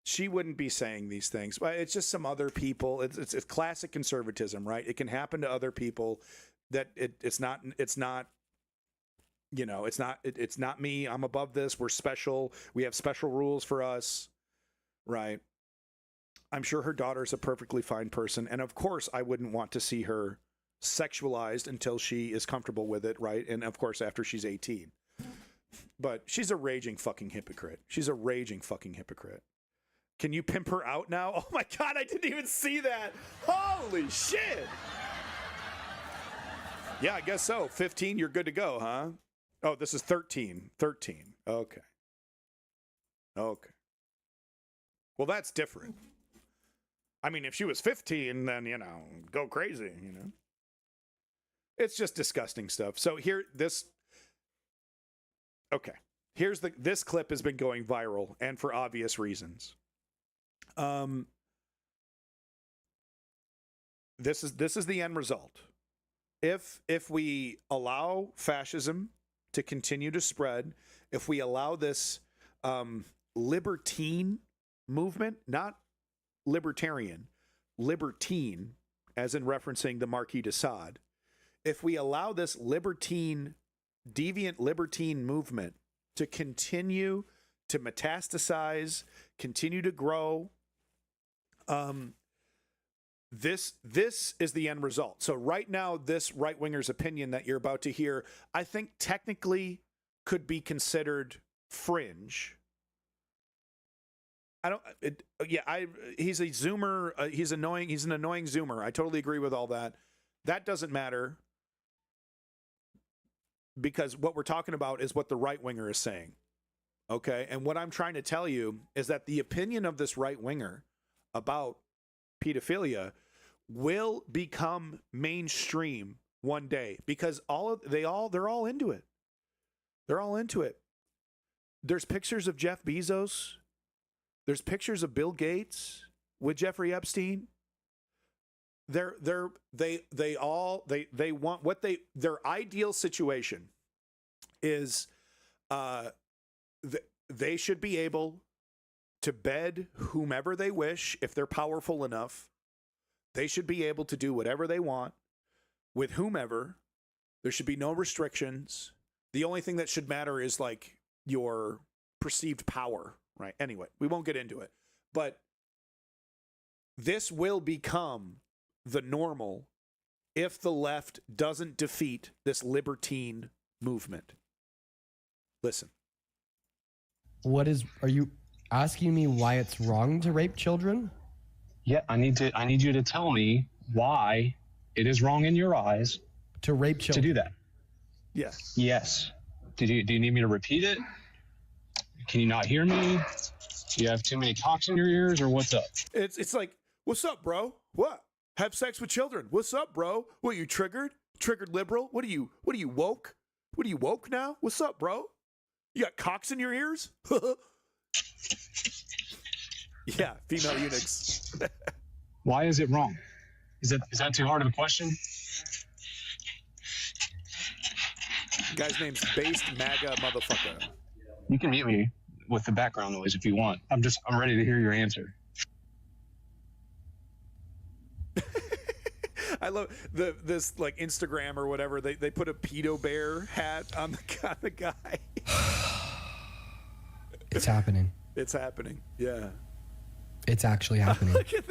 she wouldn't be saying these things. But it's just some other people. It's classic conservatism, right? It can happen to other people. That it's not me. I'm above this. We're special. We have special rules for us. Right. I'm sure her daughter's a perfectly fine person. And of course, I wouldn't want to see her sexualized until she is comfortable with it. Right. And of course, after she's 18. But she's a raging fucking hypocrite. She's a raging fucking hypocrite. Can you pimp her out now? Oh, my God. I didn't even see that. Holy shit. Yeah, I guess so. 15, you're good to go, huh? Oh, this is 13. 13. Okay. Well, that's different. I mean, if she was 15, then, go crazy, It's just disgusting stuff. So this clip has been going viral, and for obvious reasons. This is the end result. If we allow fascism to continue to spread, if we allow this libertine movement, not libertarian, libertine, as in referencing the Marquis de Sade, if we allow this deviant libertine movement to continue to metastasize, continue to grow. This is the end result. So right now, this right-winger's opinion that you're about to hear, I think technically could be considered fringe. He's a Zoomer. He's annoying. He's an annoying Zoomer. I totally agree with all that. That doesn't matter because what we're talking about is what the right-winger is saying. Okay? And what I'm trying to tell you is that the opinion of this right-winger about pedophilia will become mainstream one day because they're all into it. They're all into it. There's pictures of Jeff Bezos. There's pictures of Bill Gates with Jeffrey Epstein. They want what their ideal situation is. They should be able to bed whomever they wish if they're powerful enough. They should be able to do whatever they want with whomever. There should be no restrictions. The only thing that should matter is like your perceived power, right? Anyway, we won't get into it. But this will become the normal if the left doesn't defeat this libertine movement. Listen. Are you asking me why it's wrong to rape children? Yeah, I need you to tell me why it is wrong in your eyes to rape children. To do that. Yes. Yes. Do you need me to repeat it? Can you not hear me? Do you have too many cocks in your ears, or what's up? It's like, what's up, bro? What? Have sex with children? What's up, bro? What, you triggered? Triggered liberal? What are you woke? What are you woke now? What's up, bro? You got cocks in your ears? Yeah, female eunuchs. Why is it wrong? Is that too hard of a question? Guy's name's Based MAGA Motherfucker. You can mute me with the background noise if you want. I'm ready to hear your answer. I love this like Instagram or whatever. They put a pedo bear hat on the guy. It's happening. It's happening. Yeah. It's actually happening. Look at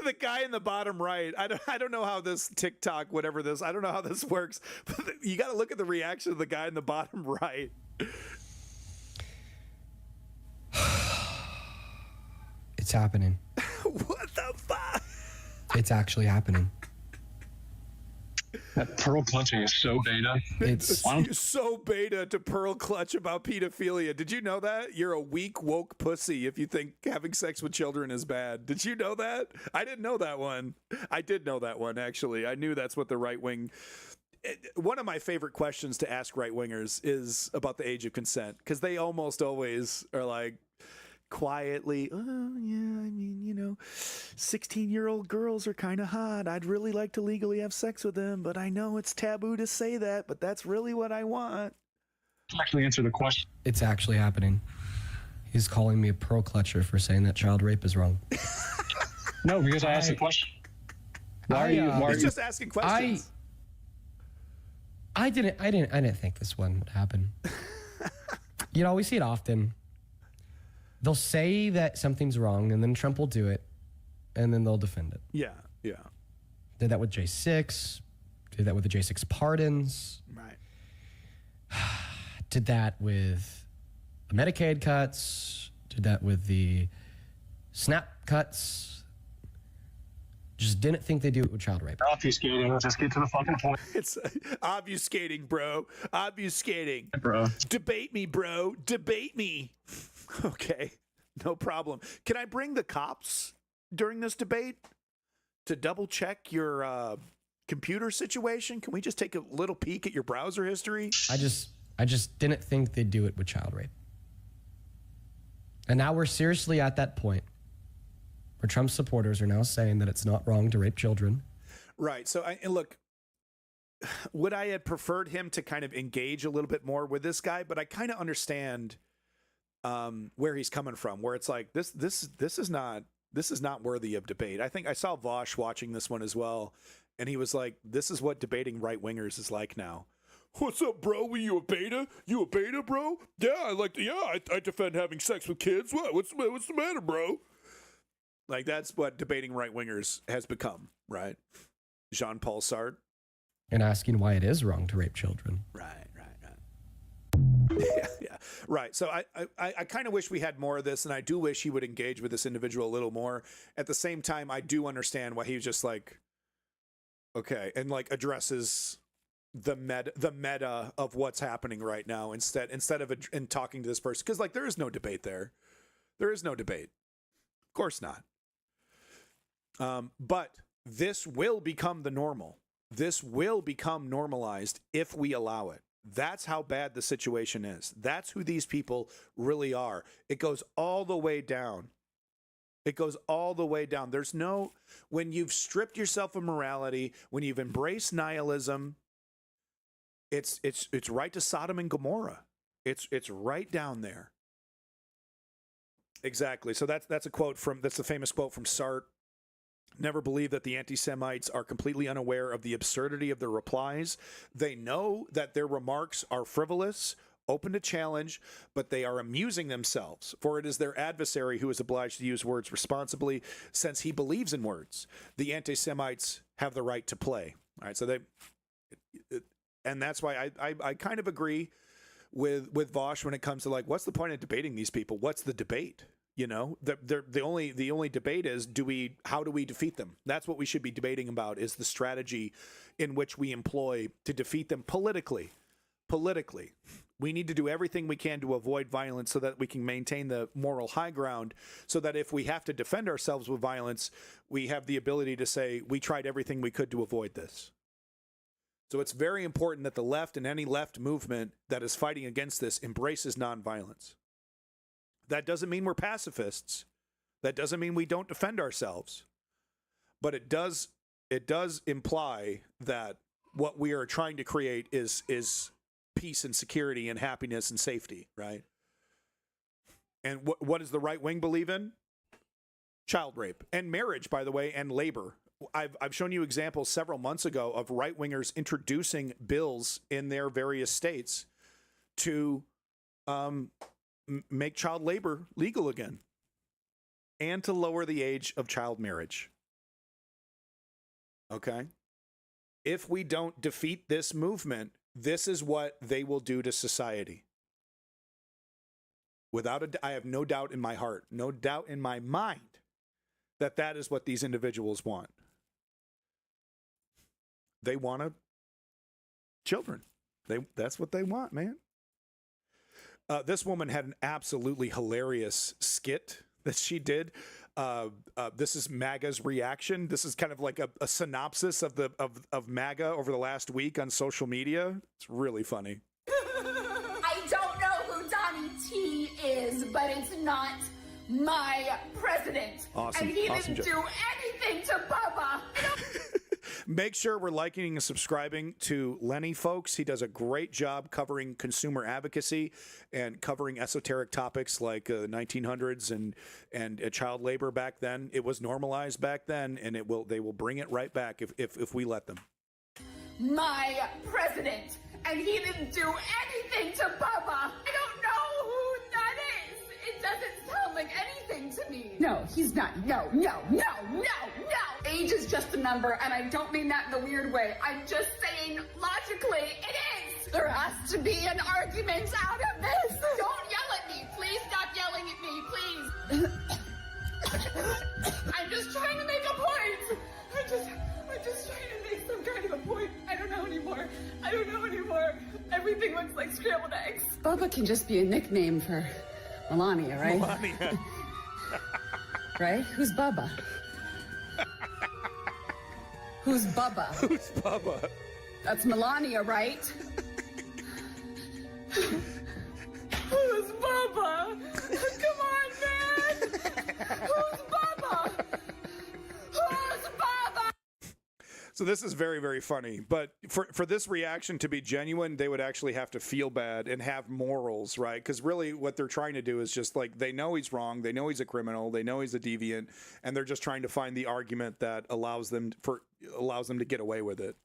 the guy in the bottom right. I don't know how this TikTok, whatever this, I don't know how this works, but you got to look at the reaction of the guy in the bottom right. It's happening. What the fuck? It's actually happening. That pearl clutching is so beta. It's so beta to pearl clutch about pedophilia. Did you know that? You're a weak, woke pussy if you think having sex with children is bad. Did you know that? I didn't know that one. I did know that one, actually. I knew that's what the right wing... One of my favorite questions to ask right-wingers is about the age of consent, because they almost always are like, quietly, oh, yeah, I mean, 16-year-old girls are kind of hot. I'd really like to legally have sex with them, but I know it's taboo to say that, but that's really what I want. Actually answer the question. It's actually happening. He's calling me a pearl clutcher for saying that child rape is wrong. No, because I asked the question. Why are He's you just asking questions. I didn't think this one would happen. We see it often. They'll say that something's wrong, and then Trump will do it, and then they'll defend it. Yeah. Did that with J6. Did that with the J6 pardons. Right. Did that with the Medicaid cuts. Did that with the SNAP cuts. Just didn't think they'd do it with child rape. Obfuscating. Let's just get to the fucking point. It's obfuscating, bro. Obfuscating. Bro. Debate me, bro. Debate me. Okay, no problem. Can I bring the cops during this debate to double check your computer situation? Can we just take a little peek at your browser history? I just didn't think they'd do it with child rape. And now we're seriously at that point where Trump supporters are now saying that it's not wrong to rape children. Right. So, and look, would I have preferred him to kind of engage a little bit more with this guy? But I kind of understand where he's coming from, where it's like this is not worthy of debate. I think I saw Vosh watching this one as well, and he was like, "This is what debating right wingers is like now." What's up, bro? Were you a beta? You a beta, bro? Yeah, I defend having sex with kids. What's the matter, bro? Like, that's what debating right-wingers has become, right? Jean-Paul Sartre. And asking why it is wrong to rape children. Right. Yeah. Right. So I kind of wish we had more of this, and I do wish he would engage with this individual a little more. At the same time, I do understand why he was just like, okay, and like addresses the meta of what's happening right now instead of in talking to this person, because like there is no debate there. There is no debate. Of course not. But this will become the normal. This will become normalized if we allow it. That's how bad the situation is. That's who these people really are. It goes all the way down. It goes all the way down. There's no, when you've stripped yourself of morality, when you've embraced nihilism, it's right to Sodom and Gomorrah. It's right down there. Exactly. So that's a quote that's the famous quote from Sartre. Never believe that the anti-Semites are completely unaware of the absurdity of their replies. They know that their remarks are frivolous, open to challenge, but they are amusing themselves, for it is their adversary who is obliged to use words responsibly, since he believes in words. The anti-Semites have the right to play. All right, so and that's why I kind of agree with Vaush when it comes to like, what's the point of debating these people? What's the debate? You know, the only debate is how do we defeat them? That's what we should be debating about, is the strategy in which we employ to defeat them politically. Politically, we need to do everything we can to avoid violence so that we can maintain the moral high ground, so that if we have to defend ourselves with violence, we have the ability to say we tried everything we could to avoid this. So it's very important that the left and any left movement that is fighting against this embraces nonviolence. That doesn't mean we're pacifists. That doesn't mean we don't defend ourselves. But it does imply that what we are trying to create is peace and security and happiness and safety, right? And what does the right wing believe in? Child rape and marriage, by the way, and labor. I've shown you examples several months ago of right wingers introducing bills in their various states to make child labor legal again and to lower the age of child marriage. Okay? If we don't defeat this movement, this is what they will do to society. I have no doubt in my heart, no doubt in my mind that is what these individuals want. They want children. That's what they want, man. This woman had an absolutely hilarious skit that she did. This is MAGA's reaction. This is kind of like a synopsis of MAGA over the last week on social media. It's really funny. I don't know who Donnie T is, but it's not my president. Awesome. And he awesome didn't joke. do anything to Bubba. Make sure we're liking and subscribing to Lenny, folks. He does a great job covering consumer advocacy and covering esoteric topics like 1900s and child labor back then. It was normalized back then, and they will bring it right back if we let them. My president, and he didn't do anything to Bubba. I don't know who that is. It doesn't sound like anything to me. No, he's not. No. Age is just a number, and I don't mean that in a weird way. I'm just saying, logically, it is. There has to be an argument out of this. Don't yell at me. Please stop yelling at me, please. I'm just trying to make a point. I'm just trying to make some kind of a point. I don't know anymore. Everything looks like scrambled eggs. Bubba can just be a nickname for Melania, right? Melania. Right? Who's Bubba? Who's Bubba? Who's Bubba? That's Melania, right? Who's Bubba? Come on, man! Who's Bubba? Who's Bubba? So this is very, very funny. But for this reaction to be genuine, they would actually have to feel bad and have morals, right? Because really what they're trying to do is just like, they know he's wrong. They know he's a criminal. They know he's a deviant. And they're just trying to find the argument that allows them to get away with it.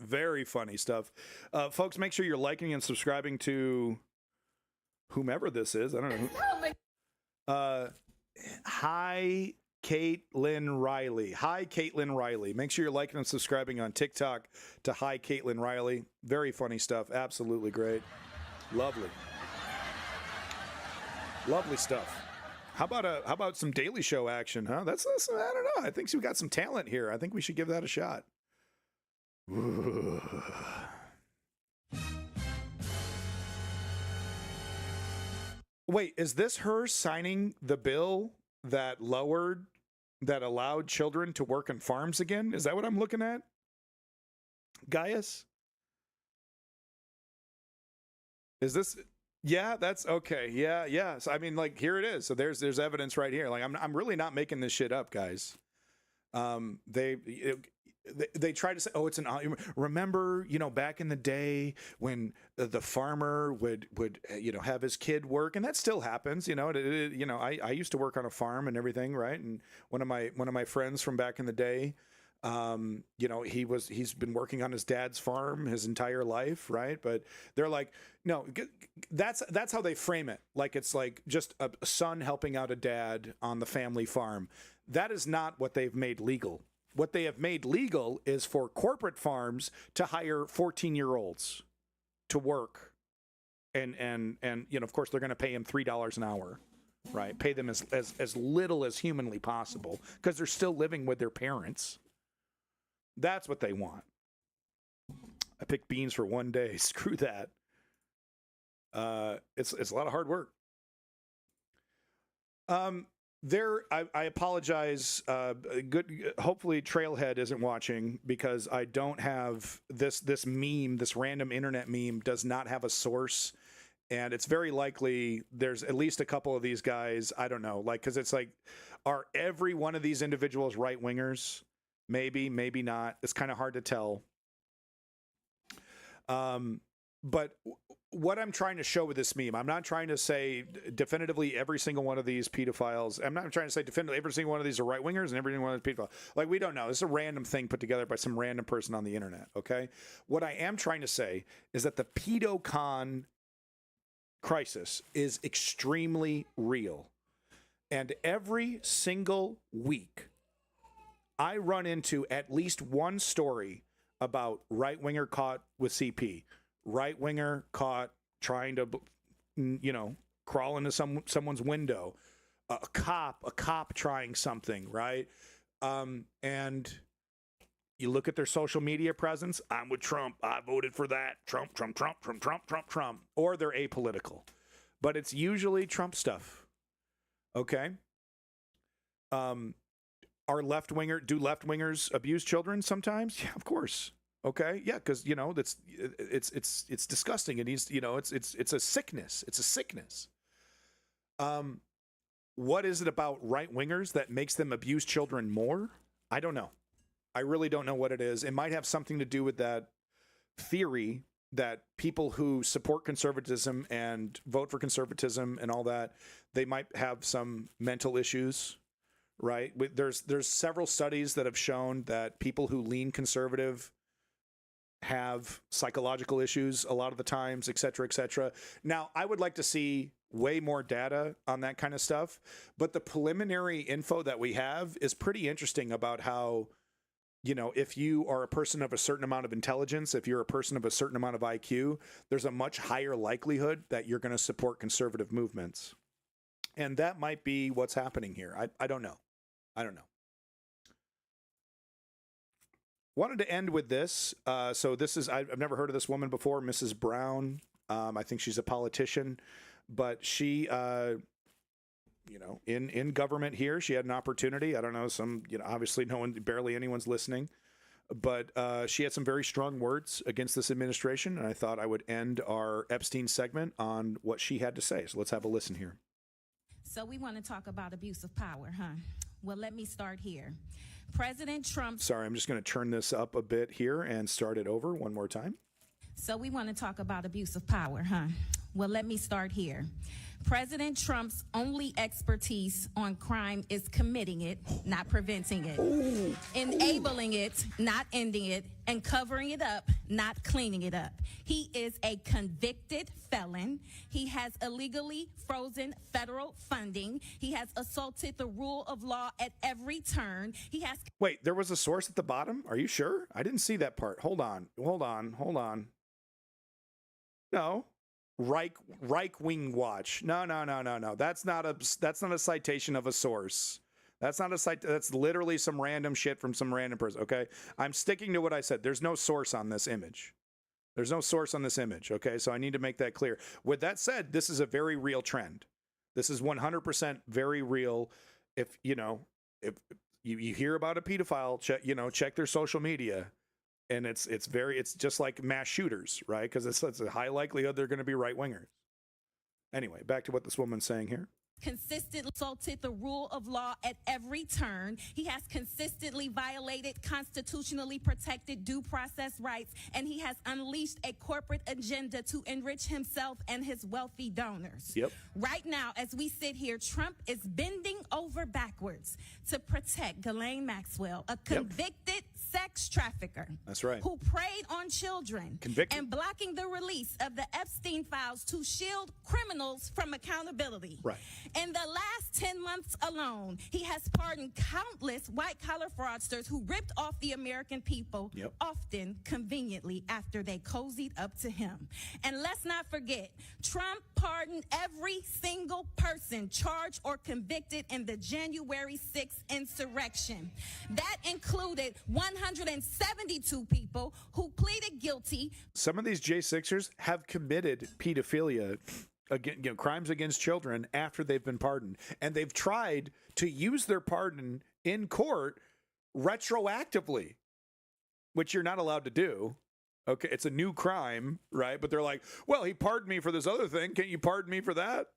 Very funny stuff. Folks, make sure you're liking and subscribing to whomever this is. I don't know. Hi, Caitlin Riley. Hi, Caitlin Riley. Make sure you're liking and subscribing on TikTok to Hi, Caitlin Riley. Very funny stuff. Absolutely great. Lovely. Lovely stuff. How about some Daily Show action, huh? That's I don't know. I think we got some talent here. I think we should give that a shot. Wait, is this her signing the bill that allowed children to work on farms again? Is that what I'm looking at? Gaius? Is this? Yeah, that's okay. Yeah. So, I mean, like, here it is. So there's evidence right here. Like, I'm really not making this shit up, guys. They try to say, oh, it's remember, back in the day when the farmer would have his kid work, and that still happens. I used to work on a farm and everything, right? And one of my friends from back in the day, he's been working on his dad's farm his entire life, right? But they're like, no, that's how they frame it. Like, it's like just a son helping out a dad on the family farm. That is not what they've made legal. What they have made legal is for corporate farms to hire 14-year-olds to work. And of course, they're going to pay them $3 an hour, right? Pay them as little as humanly possible because they're still living with their parents. That's what they want. I picked beans for one day. Screw that. It's a lot of hard work. I apologize. Hopefully Trailhead isn't watching because I don't have this meme. This random internet meme does not have a source, and it's very likely there's at least a couple of these guys. I don't know, because it's like, are every one of these individuals right wingers? Maybe, maybe not. It's kind of hard to tell. But what I'm trying to show with this meme, I'm not trying to say definitively every single one of these pedophiles. I'm not trying to say definitively every single one of these are right wingers and every single one of these pedophiles. Like, we don't know. This is a random thing put together by some random person on the internet. Okay. What I am trying to say is that the pedocon crisis is extremely real. And every single week, I run into at least one story about right-winger caught with CP, right-winger caught trying to, crawl into someone's window, a cop trying something, right? And you look at their social media presence. I'm with Trump. I voted for that. Trump. Or they're apolitical. But it's usually Trump stuff. Okay? Do left-wingers abuse children sometimes? Yeah, of course. Okay, yeah, because it's disgusting, and it's a sickness. It's a sickness. What is it about right-wingers that makes them abuse children more? I don't know. I really don't know what it is. It might have something to do with that theory that people who support conservatism and vote for conservatism and all that, they might have some mental issues. Right. There's several studies that have shown that people who lean conservative have psychological issues a lot of the times, et cetera, et cetera. Now, I would like to see way more data on that kind of stuff. But the preliminary info that we have is pretty interesting about how, if you are a person of a certain amount of intelligence, if you're a person of a certain amount of IQ, there's a much higher likelihood that you're going to support conservative movements. And that might be what's happening here. I don't know. Wanted to end with this. So this is, I've never heard of this woman before, Mrs. Brown. I think she's a politician, but she, in government here, she had an opportunity. I don't know, obviously barely anyone's listening, but she had some very strong words against this administration. And I thought I would end our Epstein segment on what she had to say. So let's have a listen here. So we want to talk about abuse of power, huh? Well, let me start here. President Trump. Sorry, I'm just going to turn this up a bit here and start it over one more time. So we want to talk about abuse of power, huh? Well, let me start here. President Trump's only expertise on crime is committing it, not preventing it, enabling it, not ending it, and covering it up, not cleaning it up. He is a convicted felon. He has illegally frozen federal funding. He has assaulted the rule of law at every turn. He has... Wait, there was a source at the bottom? Are you sure? I didn't see that part. Hold on. No. Reich Wing Watch. No. That's not a citation of a source. That's not a site. That's literally some random shit from some random person. Okay, I'm sticking to what I said. There's no source on this image. Okay, so I need to make that clear. With that said, this is a very real trend. This is 100% very real. If you hear about a pedophile, check their social media. And it's just like mass shooters, right? Because it's a high likelihood they're going to be right wingers. Anyway, back to what this woman's saying here. Consistently assaulted the rule of law at every turn. He has consistently violated constitutionally protected due process rights, and he has unleashed a corporate agenda to enrich himself and his wealthy donors. Yep. Right now, as we sit here, Trump is bending over backwards to protect Ghislaine Maxwell, a convicted sex trafficker. That's right. Who preyed on children. Convicted. And blocking the release of the Epstein files to shield criminals from accountability. Right. In the last 10 months alone, he has pardoned countless white-collar fraudsters who ripped off the American people, often conveniently after they cozied up to him. And let's not forget, Trump pardoned every single person charged or convicted in the January 6th insurrection. That included 172 people who pleaded guilty. Some of these J6ers have committed pedophilia, crimes against children after they've been pardoned. And they've tried to use their pardon in court retroactively, which you're not allowed to do. Okay, it's a new crime, right? But they're like, well, he pardoned me for this other thing. Can't you pardon me for that?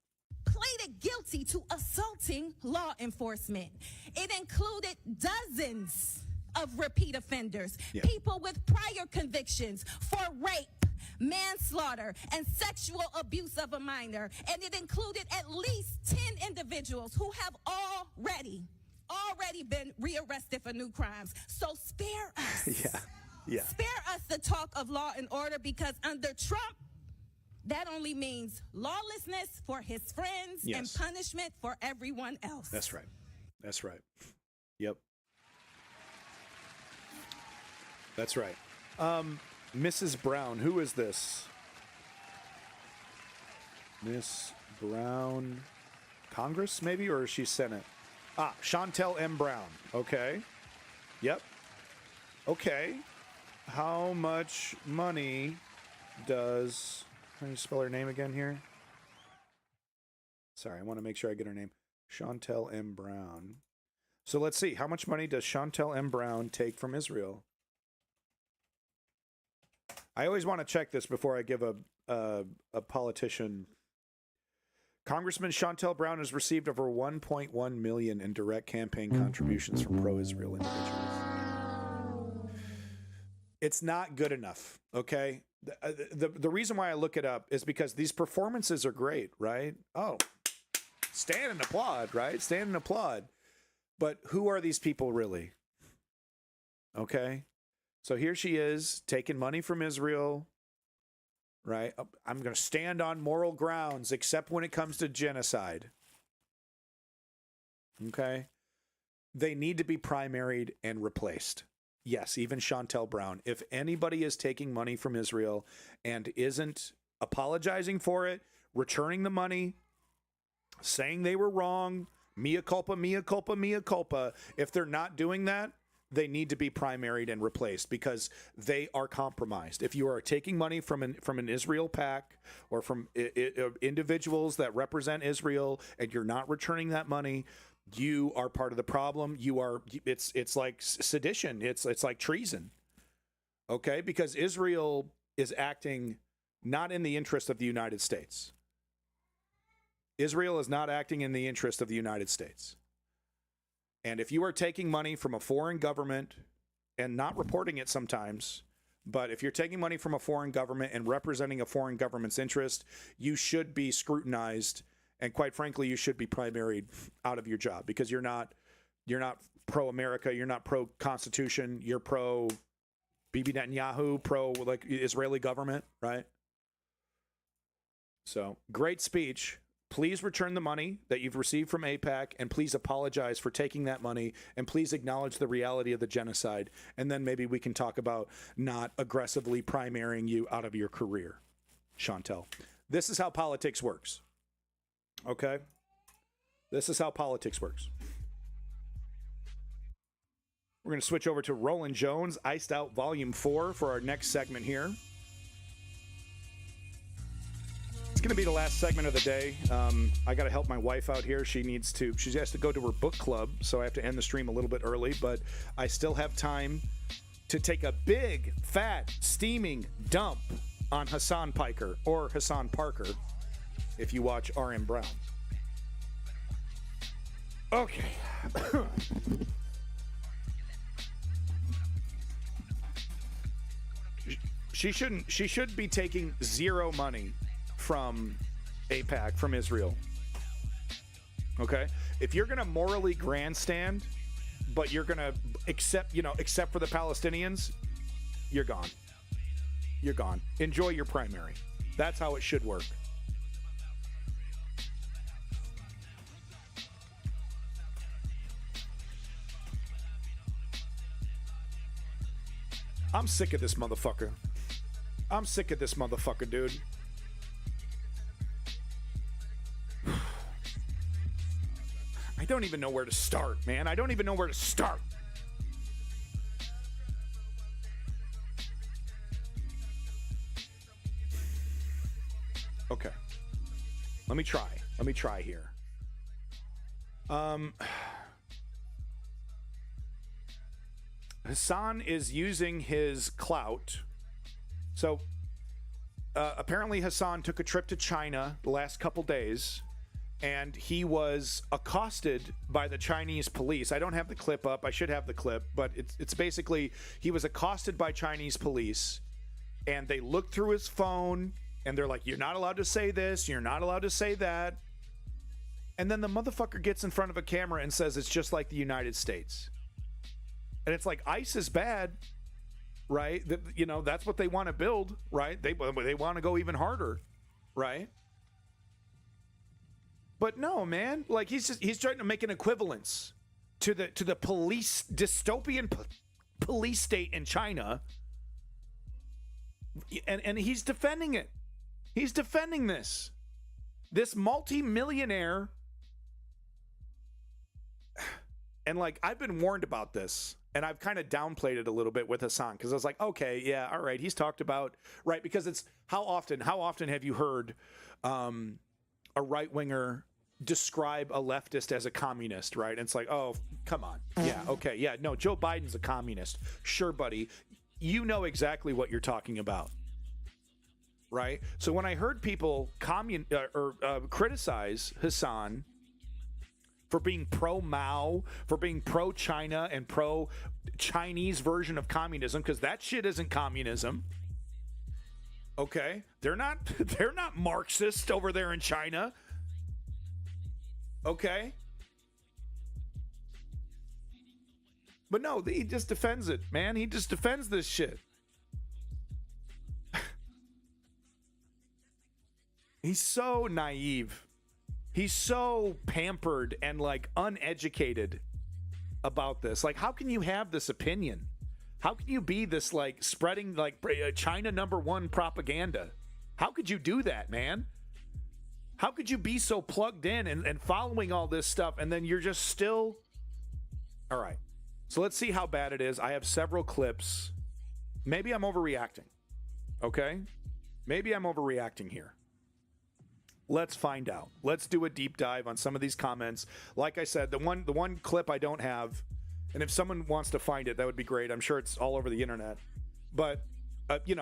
Pleaded guilty to assaulting law enforcement. It included dozens of repeat offenders, people with prior convictions for rape, manslaughter, and sexual abuse of a minor. And it included at least 10 individuals who have already been rearrested for new crimes. So spare us. Spare us the talk of law and order, because under Trump, that only means lawlessness for his friends and punishment for everyone else. That's right. Yep. That's right. Mrs. Brown, who is this? Miss Brown, Congress maybe, or is she Senate? Chantel M. Brown. Okay. Yep. Okay. How much money does... Can you spell her name again here? Sorry, I want to make sure I get her name. Chantel M. Brown. So let's see. How much money does Chantel M. Brown take from Israel? I always want to check this before I give a politician. Congressman Chantel Brown has received over $1.1 million in direct campaign contributions from pro-Israel individuals. It's not good enough, okay? The reason why I look it up is because these performances are great, right? Oh, stand and applaud, right? Stand and applaud. But who are these people really? Okay? So here she is, taking money from Israel, right? I'm going to stand on moral grounds, except when it comes to genocide. Okay? They need to be primaried and replaced. Yes, even Chantel Brown. If anybody is taking money from Israel and isn't apologizing for it, returning the money, saying they were wrong, mea culpa, mea culpa, mea culpa, if they're not doing that, they need to be primaried and replaced, because they are compromised. If you are taking money from an Israel PAC or from individuals that represent Israel and you're not returning that money, you are part of the problem. It's like sedition. It's like treason. Okay? Because Israel is acting not in the interest of the United States. Israel is not acting in the interest of the United States. And if you are taking money from a foreign government and not reporting it sometimes, But if you're taking money from a foreign government and representing a foreign government's interest, you should be scrutinized. And quite frankly, you should be primaried out of your job because you're not pro-America. You're not pro-Constitution. You're pro-Bibi Netanyahu, like Israeli government, right? So great speech. Please return the money that you've received from AIPAC, and please apologize for taking that money, and please acknowledge the reality of the genocide. And then maybe we can talk about not aggressively primarying you out of your career, Chantel. This is how politics works. Okay? This is how politics works. We're going to switch over to Roland Jones, Iced Out Volume 4 for our next segment here. It's going to be the last segment of the day. I got to help my wife out here. She has to go to her book club, so I have to end the stream a little bit early, but I still have time to take a big, fat, steaming dump on Hassan Piker, or Hassan Parker, if you watch R.M. Brown. Okay. She should be taking zero money from AIPAC, from Israel. Okay? If you're going to morally grandstand, but you're going to except for the Palestinians, you're gone. You're gone. Enjoy your primary. That's how it should work. I'm sick of this motherfucker. I'm sick of this motherfucker, dude. I don't even know where to start, man. I don't even know where to start. Okay. Let me try here. Hassan is using his clout. So apparently Hassan took a trip to China the last couple days, and he was accosted by the Chinese police. I don't have the clip up. I should have the clip, but it's basically he was accosted by Chinese police, and they looked through his phone, and they're like, you're not allowed to say this, you're not allowed to say that. And then the motherfucker gets in front of a camera and says it's just like the United States. And it's like, ICE is bad, right? That's what they want to build, right? They want to go even harder, right? But no, man, like he's trying to make an equivalence to the police dystopian police state in China, and he's defending it. He's defending this multi-millionaire, and like I've been warned about this, and I've kind of downplayed it a little bit with Hassan because I was like, okay, yeah, all right, he's talked about, right? Because it's how often have you heard a right-winger describe a leftist as a communist, right? And it's like, oh, come on. Yeah, okay, yeah, no, Joe Biden's a communist. Sure, buddy. You know exactly what you're talking about, right? So when I heard people criticize Hassan for being pro-Mao, for being pro-China and pro-Chinese version of communism, because that shit isn't communism, okay? They're not Marxist over there in China. Okay. But no, he just defends it, man. He just defends this shit. He's so naive. He's so pampered and like uneducated about this. Like, how can you have this opinion? How can you be this like spreading like China #1 propaganda? How could you do that, man? How could you be so plugged in and following all this stuff, and then you're just still... All right. So let's see how bad it is. I have several clips. Maybe I'm overreacting. Okay? Maybe I'm overreacting here. Let's find out. Let's do a deep dive on some of these comments. Like I said, the one clip I don't have, and if someone wants to find it, that would be great. I'm sure it's all over the internet. But...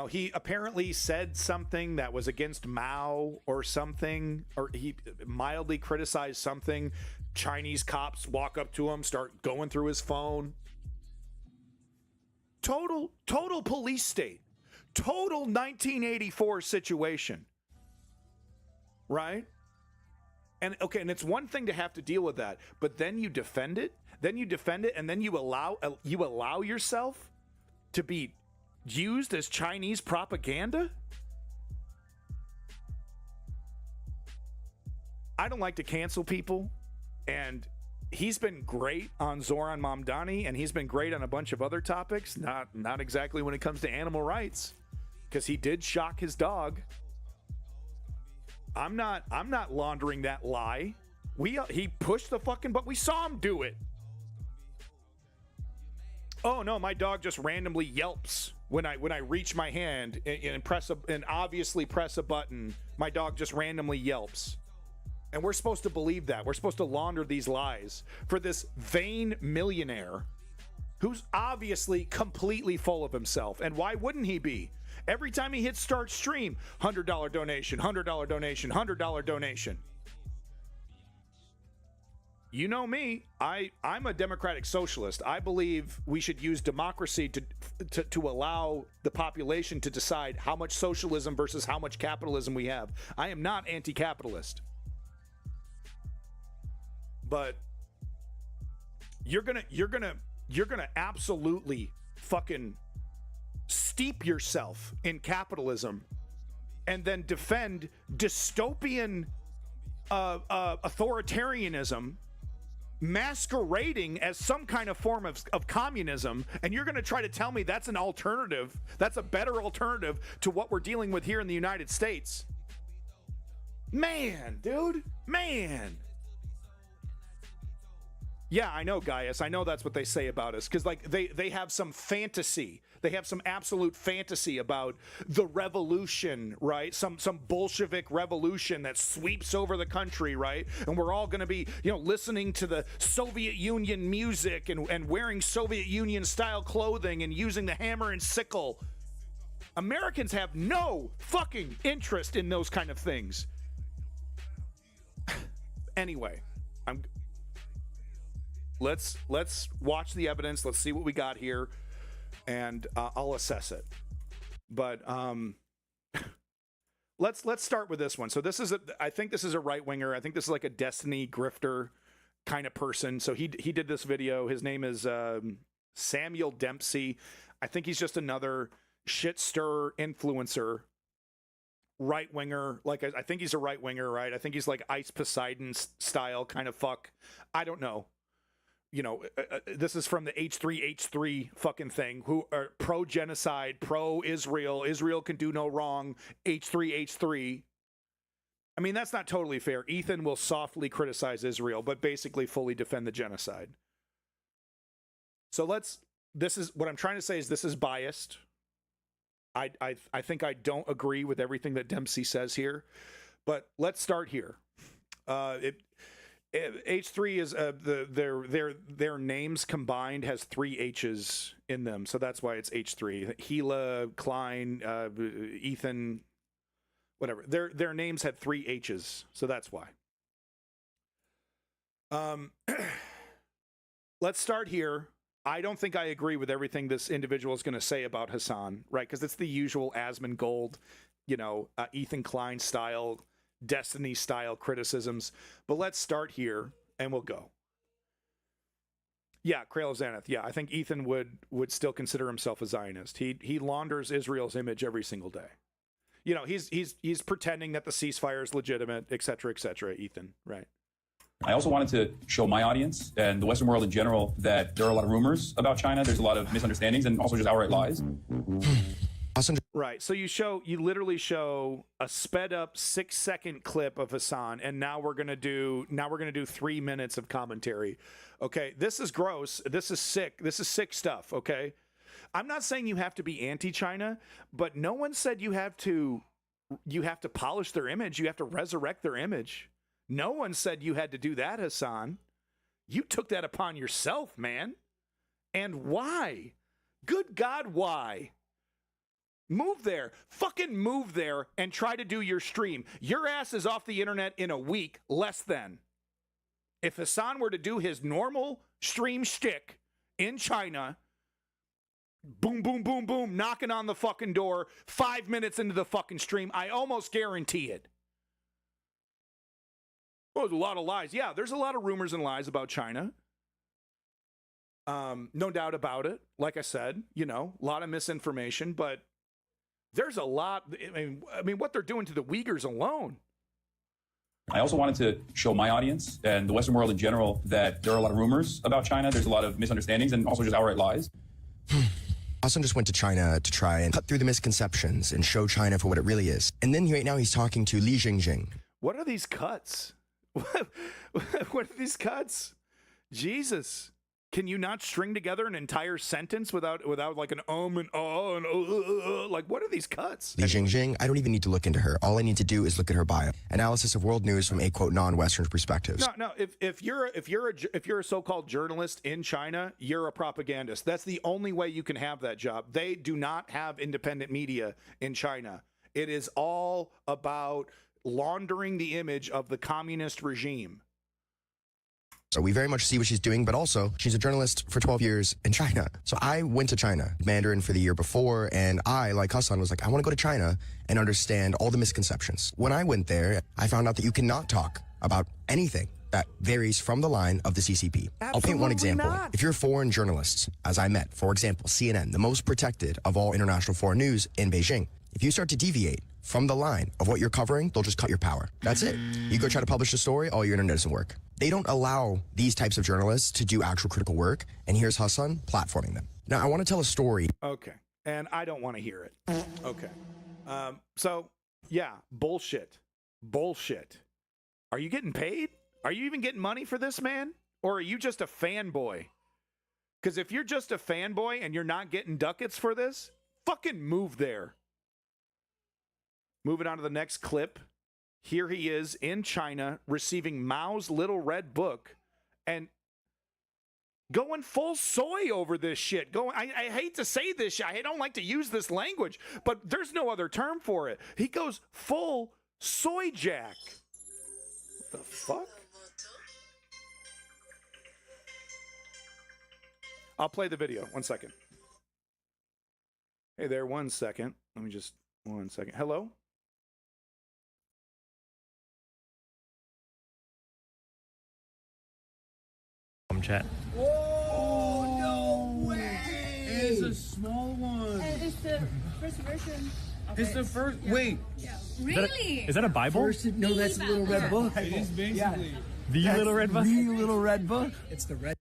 he apparently said something that was against Mao or something, or he mildly criticized something. Chinese cops walk up to him, start going through his phone. Total police state. Total 1984 situation. Right? And okay, and it's one thing to have to deal with that, but then you defend it, and then you allow yourself to be used as Chinese propaganda? I don't like to cancel people, and he's been great on Zoran Mamdani, and he's been great on a bunch of other topics, not exactly when it comes to animal rights, because he did shock his dog. I'm not laundering that lie. He pushed the fucking button. We saw him do it. Oh no, my dog just randomly yelps when I reach my hand and obviously press a button. My dog just randomly yelps. And we're supposed to believe that. We're supposed to launder these lies for this vain millionaire who's obviously completely full of himself. And why wouldn't he be? Every time he hits start stream, $100 donation, $100 donation, $100 donation. You know me, I'm a democratic socialist. I believe we should use democracy to allow the population to decide how much socialism versus how much capitalism we have. I am not anti-capitalist. But you're gonna absolutely fucking steep yourself in capitalism and then defend dystopian authoritarianism masquerading as some kind of form of communism, and you're going to try to tell me that's an alternative, that's a better alternative to what we're dealing with here in the United States. Man, dude, man. Yeah, I know, Gaius. I know that's what they say about us, because like they have some fantasy. They have some absolute fantasy about the revolution, right? Some Bolshevik revolution that sweeps over the country, right? And we're all going to be, listening to the Soviet Union music and wearing Soviet Union style clothing and using the hammer and sickle. Americans have no fucking interest in those kind of things. Anyway, Let's watch the evidence. Let's see what we got here, and I'll assess it. But let's start with this one. So I think this is a right winger. I think this is like a Destiny grifter kind of person. So he did this video. His name is Samuel Dempsey. I think he's just another shit stir influencer. Right winger. Like I think he's a right winger, right? I think he's like Ice Poseidon style kind of fuck. I don't know. This is from the H3H3 fucking thing, who are pro-genocide, pro-Israel, Israel can do no wrong, H3H3. I mean, that's not totally fair. Ethan will softly criticize Israel, but basically fully defend the genocide. So this is what I'm trying to say is this is biased. I think I don't agree with everything that Dempsey says here, but let's start here. H3 is their names combined has 3 H's in them, so that's why it's H3. Gila, Klein, Ethan, whatever. Their names had 3 H's, so that's why. Let's start here. I don't think I agree with everything this individual is going to say about Hasan, right? Because it's the usual Asmongold, Ethan Klein style, Destiny style criticisms. But let's start here and we'll go. Yeah, Krail of Xanath. Yeah, I think Ethan would still consider himself a Zionist. He launders Israel's image every single day. He's pretending that the ceasefire is legitimate, et cetera, Ethan, right? I also wanted to show my audience and the Western world in general that there are a lot of rumors about China. There's a lot of misunderstandings and also just outright lies. Right. So you literally show a sped up 6-second clip of Hasan, and now we're gonna do 3 minutes of commentary. Okay, this is gross. This is sick. This is sick stuff. Okay, I'm not saying you have to be anti-China, but no one said you have to polish their image. You have to resurrect their image. No one said you had to do that, Hasan. You took that upon yourself, man. And why? Good God, why? Move there. Fucking move there and try to do your stream. Your ass is off the internet in a week, less than. If Hasan were to do his normal stream shtick in China, Boom, boom, boom, boom, knocking on the fucking door 5 minutes into the fucking stream. I almost guarantee it. Oh, there's a lot of lies. Yeah, there's a lot of rumors and lies about China. No doubt about it. Like I said, you know, a lot of misinformation, but there's a lot. I mean, what they're doing to the Uyghurs alone. I also wanted to show my audience and the Western world in general that there are a lot of rumors about China. There's a lot of misunderstandings and also just outright lies. Hassan just went to China to try and cut through the misconceptions and show China for what it really is. And then right now he's talking to Li Jingjing. What are these cuts? What are these cuts? Jesus. Can you not string together an entire sentence without like an and and like what are these cuts? Li Jingjing, I don't even need to look into her. All I need to do is look at her bio. Analysis of world news from a quote non-Western perspectives. No. If you're a so-called journalist in China, you're a propagandist. That's the only way you can have that job. They do not have independent media in China. It is all about laundering the image of the communist regime. So we very much see what she's doing, but also she's a journalist for 12 years in China. So I went to China, Mandarin for the year before, and I, like Hassan, was like, I want to go to China and understand all the misconceptions. When I went there, I found out that you cannot talk about anything that varies from the line of the CCP. I'll paint one example. Not. If you're foreign journalists, as I met, for example, CNN, the most protected of all international foreign news in Beijing, if you start to deviate from the line of what you're covering, they'll just cut your power. That's it. You go try to publish a story, all your internet doesn't work. They don't allow these types of journalists to do actual critical work, and here's Hassan platforming them. Now, I want to tell a story. Okay, and I don't want to hear it. Okay. So, yeah, bullshit. Are you getting paid? Are you even getting money for this, man? Or are you just a fanboy? Because if you're just a fanboy and you're not getting ducats for this, fucking move there. Moving on to the next clip. Here he is in China receiving Mao's Little Red Book and going full soy over this shit. I hate to say this shit. I don't like to use this language, but there's no other term for it. He goes full soy jack. What the fuck? I'll play the video. 1 second. Hey there, 1 second. Let me just, 1 second. Hello? Chat. Oh, no way! It's a small one. And it's the first version. It's the first. Wait. Yeah. Really? Is that a Bible? No, that's a Little Red Book. It is basically. The Little Red Book? The Little Red Book. It's the red.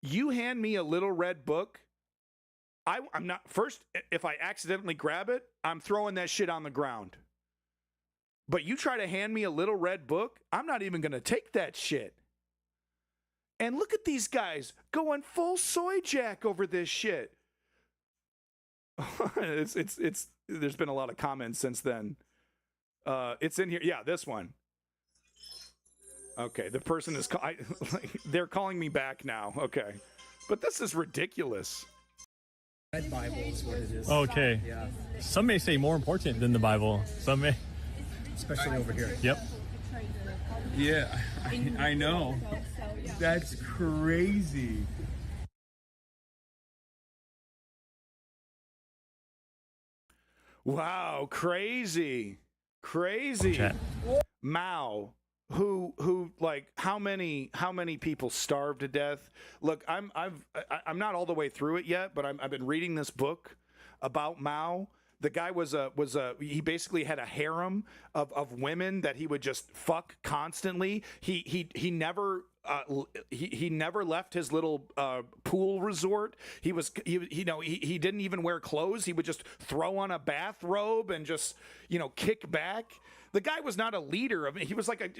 You hand me a Little Red Book. I'm not. First, if I accidentally grab it, I'm throwing that shit on the ground. But you try to hand me a Little Red Book, I'm not even going to take that shit. And look at these guys going full soy jack over this shit. It's there's been a lot of comments since then. It's in here. Yeah, this one. Okay, the person is they're calling me back now. Okay. But this is ridiculous. Red Bible is what it is. Okay. Yeah. Some may say more important than the Bible. Some may. Especially over here. Yep. Yeah, I know. That's crazy. Wow, crazy. Mao, who like how many people starved to death? Look, I'm not all the way through it yet, but I've been reading this book about Mao. The guy he basically had a harem of women that he would just fuck constantly. He never left his little pool resort. He didn't even wear clothes. He would just throw on a bathrobe and just kick back. The guy was not a leader. He was like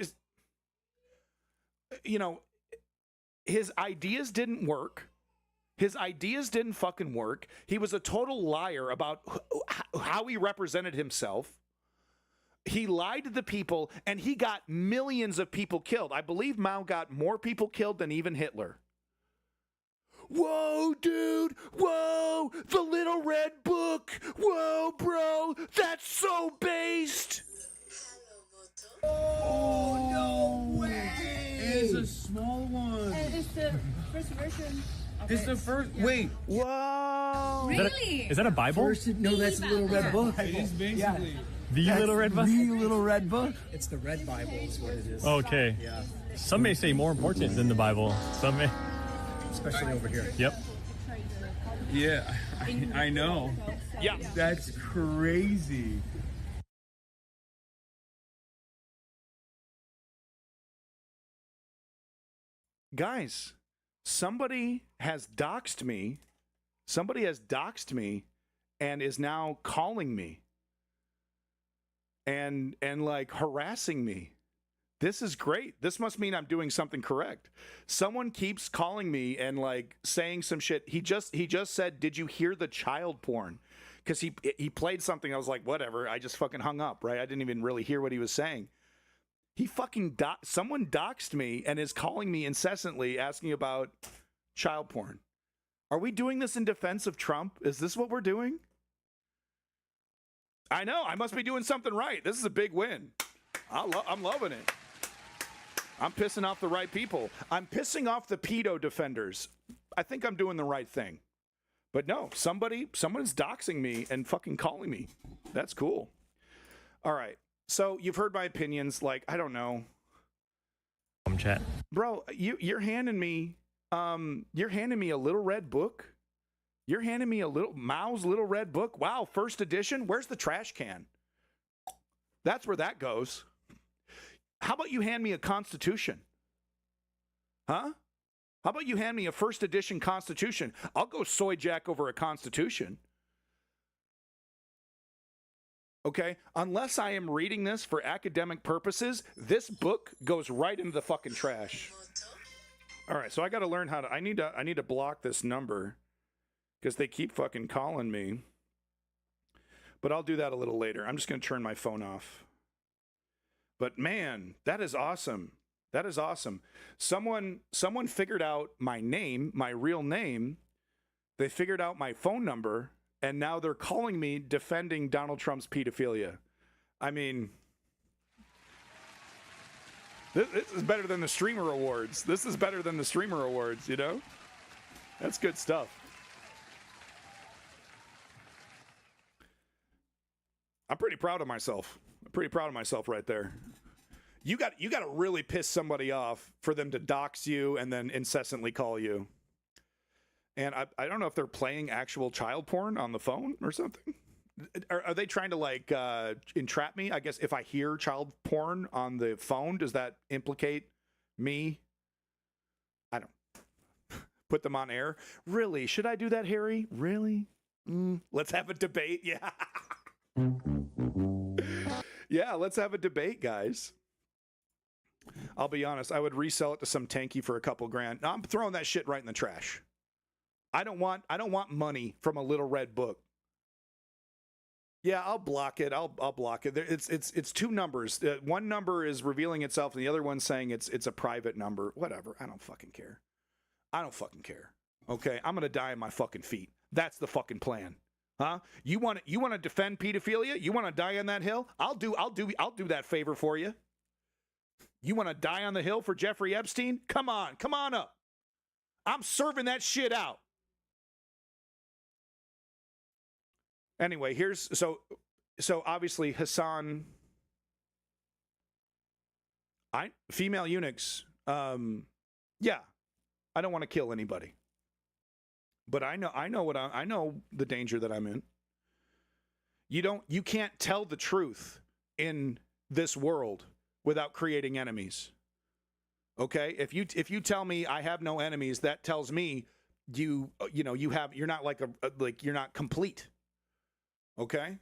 his ideas didn't work. His ideas didn't fucking work. He was a total liar about how he represented himself. He lied to the people, and he got millions of people killed. I believe Mao got more people killed than even Hitler. Whoa, dude. Whoa, the Little Red Book. Whoa, bro. That's so based. Oh, no way. It's a small one. And it's the first version. This is the first. Wait. Whoa. Really? Is that a Bible? No, that's the Little Red Book. It is basically. The Little Red Book? The Little Red Book. It's the Red Bible is what it is. Okay. Yeah. Some may say more important than the Bible. Some may. Especially over here. Yep. Yeah, I know. Yeah. That's crazy. Guys, somebody has doxed me. Somebody has doxed me and is now calling me and like harassing me. This is great. This must mean I'm doing something correct. Someone keeps calling me and like saying some shit. He just said, "Did you hear the child porn?" Because he played something. I was like, whatever. I just fucking hung up, right? I didn't even really hear what he was saying. He fucking someone doxed me and is calling me incessantly asking about child porn. Are we doing this in defense of Trump? Is this what we're doing? I know. I must be doing something right. This is a big win. I'm loving it. I'm pissing off the right people. I'm pissing off the pedo defenders. I think I'm doing the right thing. But no, someone's doxing me and fucking calling me. That's cool. All right. So you've heard my opinions. Like, I don't know. Chat. Bro, you're handing me a little red book. You're handing me a little Mao's Little Red Book. Wow, first edition. Where's the trash can? That's where that goes. How about you hand me a Constitution? Huh? How about you hand me a first edition Constitution? I'll go soy jack over a Constitution. Okay? Unless I am reading this for academic purposes, this book goes right into the fucking trash. All right, so I got to learn how to I need to block this number because they keep fucking calling me. But I'll do that a little later. I'm just going to turn my phone off. But man, that is awesome. That is awesome. Someone figured out my name, my real name. They figured out my phone number, and now they're calling me defending Donald Trump's pedophilia. I mean, this is better than the Streamer Awards. This is better than the Streamer Awards, you know? That's good stuff. I'm pretty proud of myself. I'm pretty proud of myself right there. You got to really piss somebody off for them to dox you and then incessantly call you. And I don't know if they're playing actual child porn on the phone or something. Are they trying to like entrap me? I guess if I hear child porn on the phone, does that implicate me? I don't. Put them on air? Really? Should I do that, Harry? Really? Let's have a debate. Yeah. Yeah, let's have a debate, guys. I'll be honest, I would resell it to some tanky for a couple grand. No, I'm throwing that shit right in the trash. I don't want money from a little red book. Yeah, I'll block it. I'll block it. It's two numbers. One number is revealing itself, and the other one's saying it's a private number. Whatever. I don't fucking care. I don't fucking care. Okay, I'm gonna die on my fucking feet. That's the fucking plan. Huh? You want to defend pedophilia? You want to die on that hill? I'll do that favor for you. You want to die on the hill for Jeffrey Epstein? Come on up. I'm serving that shit out. Anyway, so obviously Hassan, female eunuchs. Yeah, I don't want to kill anybody. But I know the danger that I'm in. You can't tell the truth in this world without creating enemies. Okay? If you tell me I have no enemies, that tells me you're not complete. Okay?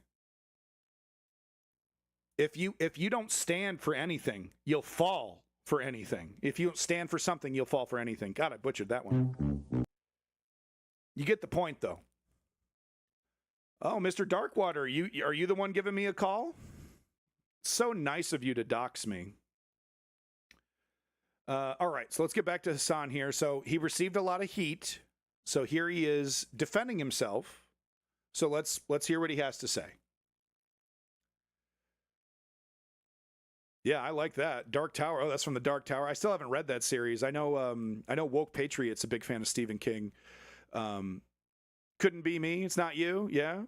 If you don't stand for anything, you'll fall for anything. If you don't stand for something, you'll fall for anything. God, I butchered that one. You get the point, though. Oh, Mr. Darkwater, are you the one giving me a call? So nice of you to dox me. All right, so let's get back to Hassan here. So he received a lot of heat. So here he is defending himself. So let's hear what he has to say. Yeah, I like that. Dark Tower. Oh, that's from the Dark Tower. I still haven't read that series. I know Woke Patriot's a big fan of Stephen King. Couldn't Be Me. It's Not You. Yeah.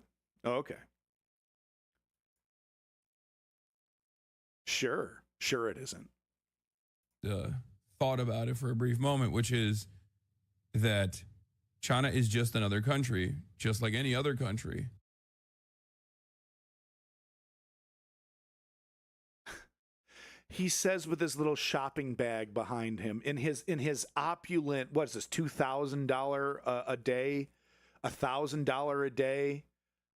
Oh, okay. Sure it isn't. Thought about it for a brief moment, which is that China is just another country, just like any other country. He says with his little shopping bag behind him in his opulent, what is this, $2,000 a day, $1,000 a day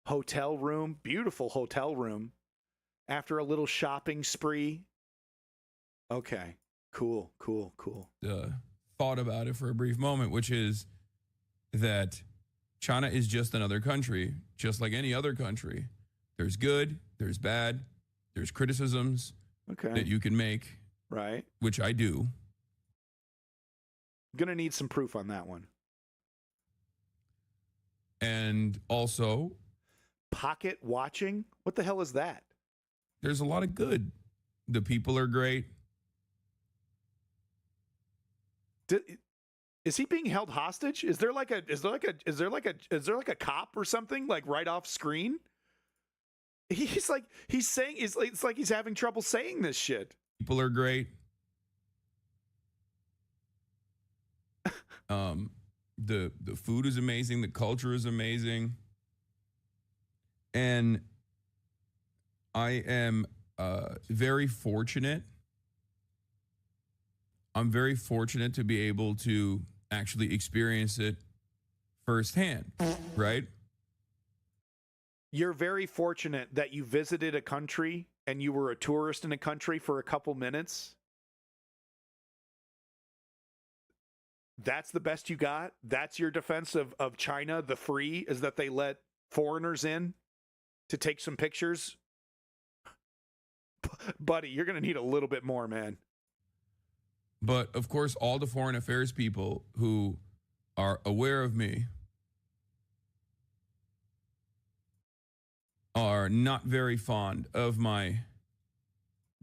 hotel room, beautiful hotel room, after a little shopping spree. Okay, cool. Thought about it for a brief moment, which is that China is just another country, just like any other country. There's good, there's bad, there's criticisms that you can make, right? Which I do. Gonna need some proof on that one. And also, pocket watching? What the hell is that? There's a lot of good. The people are great. Is he being held hostage? Is there like a cop or something like right off screen? It's like he's having trouble saying this shit. People are great. The food is amazing. The culture is amazing. And I am very fortunate. I'm very fortunate to be able to actually experience it firsthand, right? You're very fortunate that you visited a country and you were a tourist in a country for a couple minutes. That's the best you got? That's your defense of China, the free, is that they let foreigners in to take some pictures? Buddy, you're going to need a little bit more, man. But, of course, all the foreign affairs people who are aware of me are not very fond of my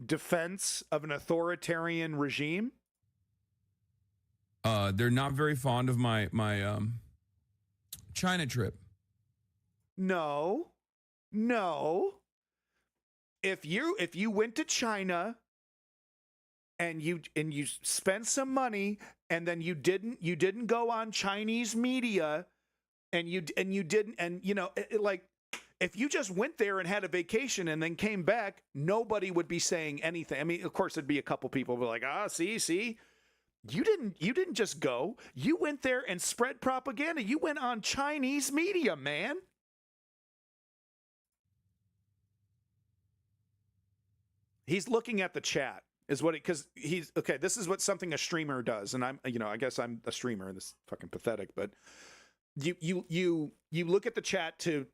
defense of an authoritarian regime. They're not very fond of my China trip. No. If you went to China and you spent some money and then you didn't go on Chinese media and you didn't, and if you just went there and had a vacation and then came back, nobody would be saying anything. I mean, of course, there'd be a couple people who were like, see, you didn't just go. You went there and spread propaganda. You went on Chinese media, man. He's looking at the chat, is what because he's okay. This is what something a streamer does, and I guess I'm a streamer. This is fucking pathetic, but you look at the chat to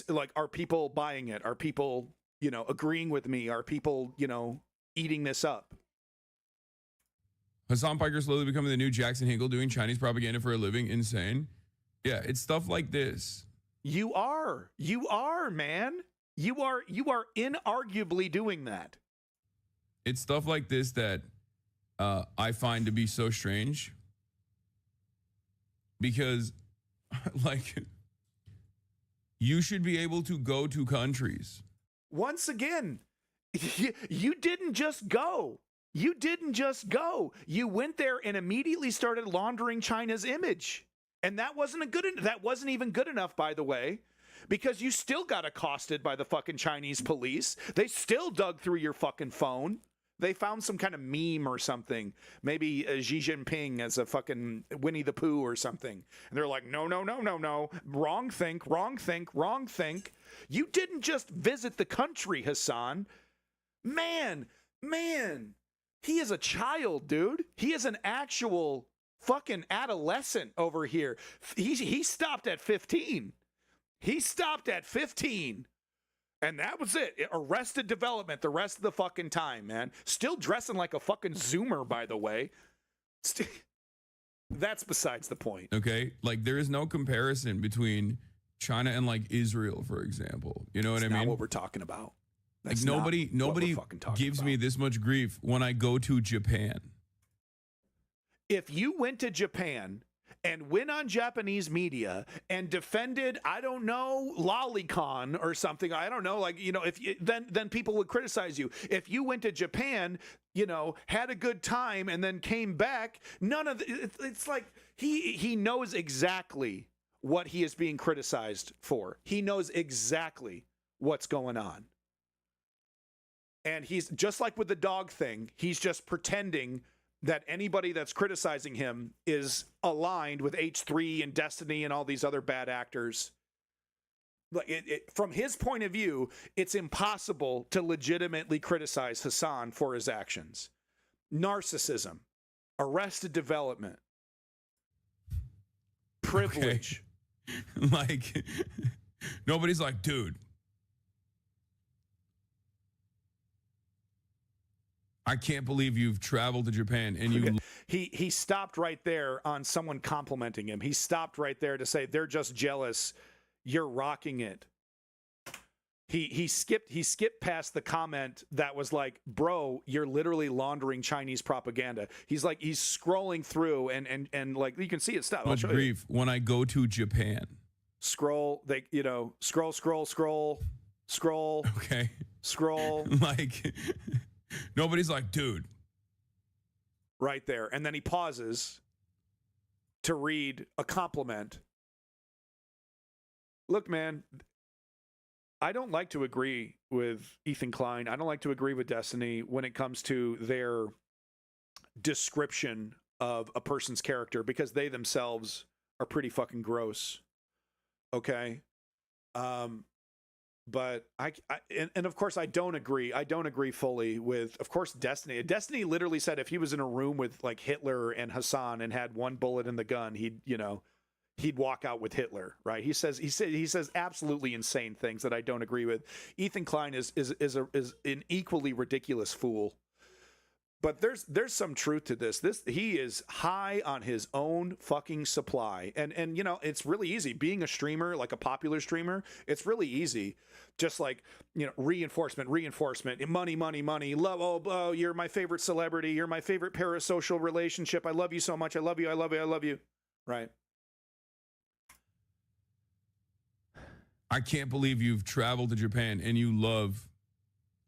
like, are people buying it? Are people agreeing with me? Are people eating this up? Hassan Piker slowly becoming the new Jackson Hinkle, doing Chinese propaganda for a living. Insane. Yeah, it's stuff like this. You are, man. You are inarguably doing that. It's stuff like this that I find to be so strange. Because, like, you should be able to go to countries. Once again, you didn't just go. You went there and immediately started laundering China's image. And that wasn't even good enough, by the way, because you still got accosted by the fucking Chinese police. They still dug through your fucking phone. They found some kind of meme or something, maybe Xi Jinping as a fucking Winnie the Pooh or something. And they're like, no. Wrong think. You didn't just visit the country, Hassan. Man. He is a child, dude. He is an actual fucking adolescent over here. He stopped at 15. And that was it. Arrested Development the rest of the fucking time, man. Still dressing like a fucking Zoomer, by the way. That's besides the point. Okay? Like, there is no comparison between China and, like, Israel, for example. You know what I mean? Not what we're talking about. Like nobody gives me this much grief when I go to Japan. If you went to Japan and went on Japanese media and defended, I don't know, lolicon or something, I don't know, like, you know, if you, then people would criticize you. If you went to Japan, you know, had a good time and then came back, none of it's like he knows exactly what he is being criticized for. He knows exactly what's going on. And he's just like with the dog thing, he's just pretending that anybody that's criticizing him is aligned with H3 and Destiny and all these other bad actors. Like from his point of view, it's impossible to legitimately criticize Hasan for his actions. Narcissism, arrested development, privilege. Okay. Like, nobody's like, dude, I can't believe you've traveled to Japan and you... He stopped right there on someone complimenting him. He stopped right there to say, they're just jealous. You're rocking it. He skipped past the comment that was like, bro, you're literally laundering Chinese propaganda. He's scrolling through and like, you can see it stop. Much grief when I go to Japan. Scroll. Scroll. Okay. Scroll. Like... Nobody's like, dude. Right there. And then he pauses to read a compliment. Look, man, I don't like to agree with Ethan Klein. I don't like to agree with Destiny when it comes to their description of a person's character because they themselves are pretty fucking gross. Okay? But and of course I don't agree. I don't agree fully with, of course, Destiny. Destiny literally said if he was in a room with like Hitler and Hasan and had one bullet in the gun, he'd walk out with Hitler, right? He says absolutely insane things that I don't agree with. Ethan Klein is an equally ridiculous fool. But there's some truth to this. He is high on his own fucking supply. And you know, it's really easy being a streamer, like a popular streamer. It's really easy. Just like, you know, reinforcement, money, love. Oh, you're my favorite celebrity. You're my favorite parasocial relationship. I love you so much. I love you. Right. I can't believe you've traveled to Japan and you love...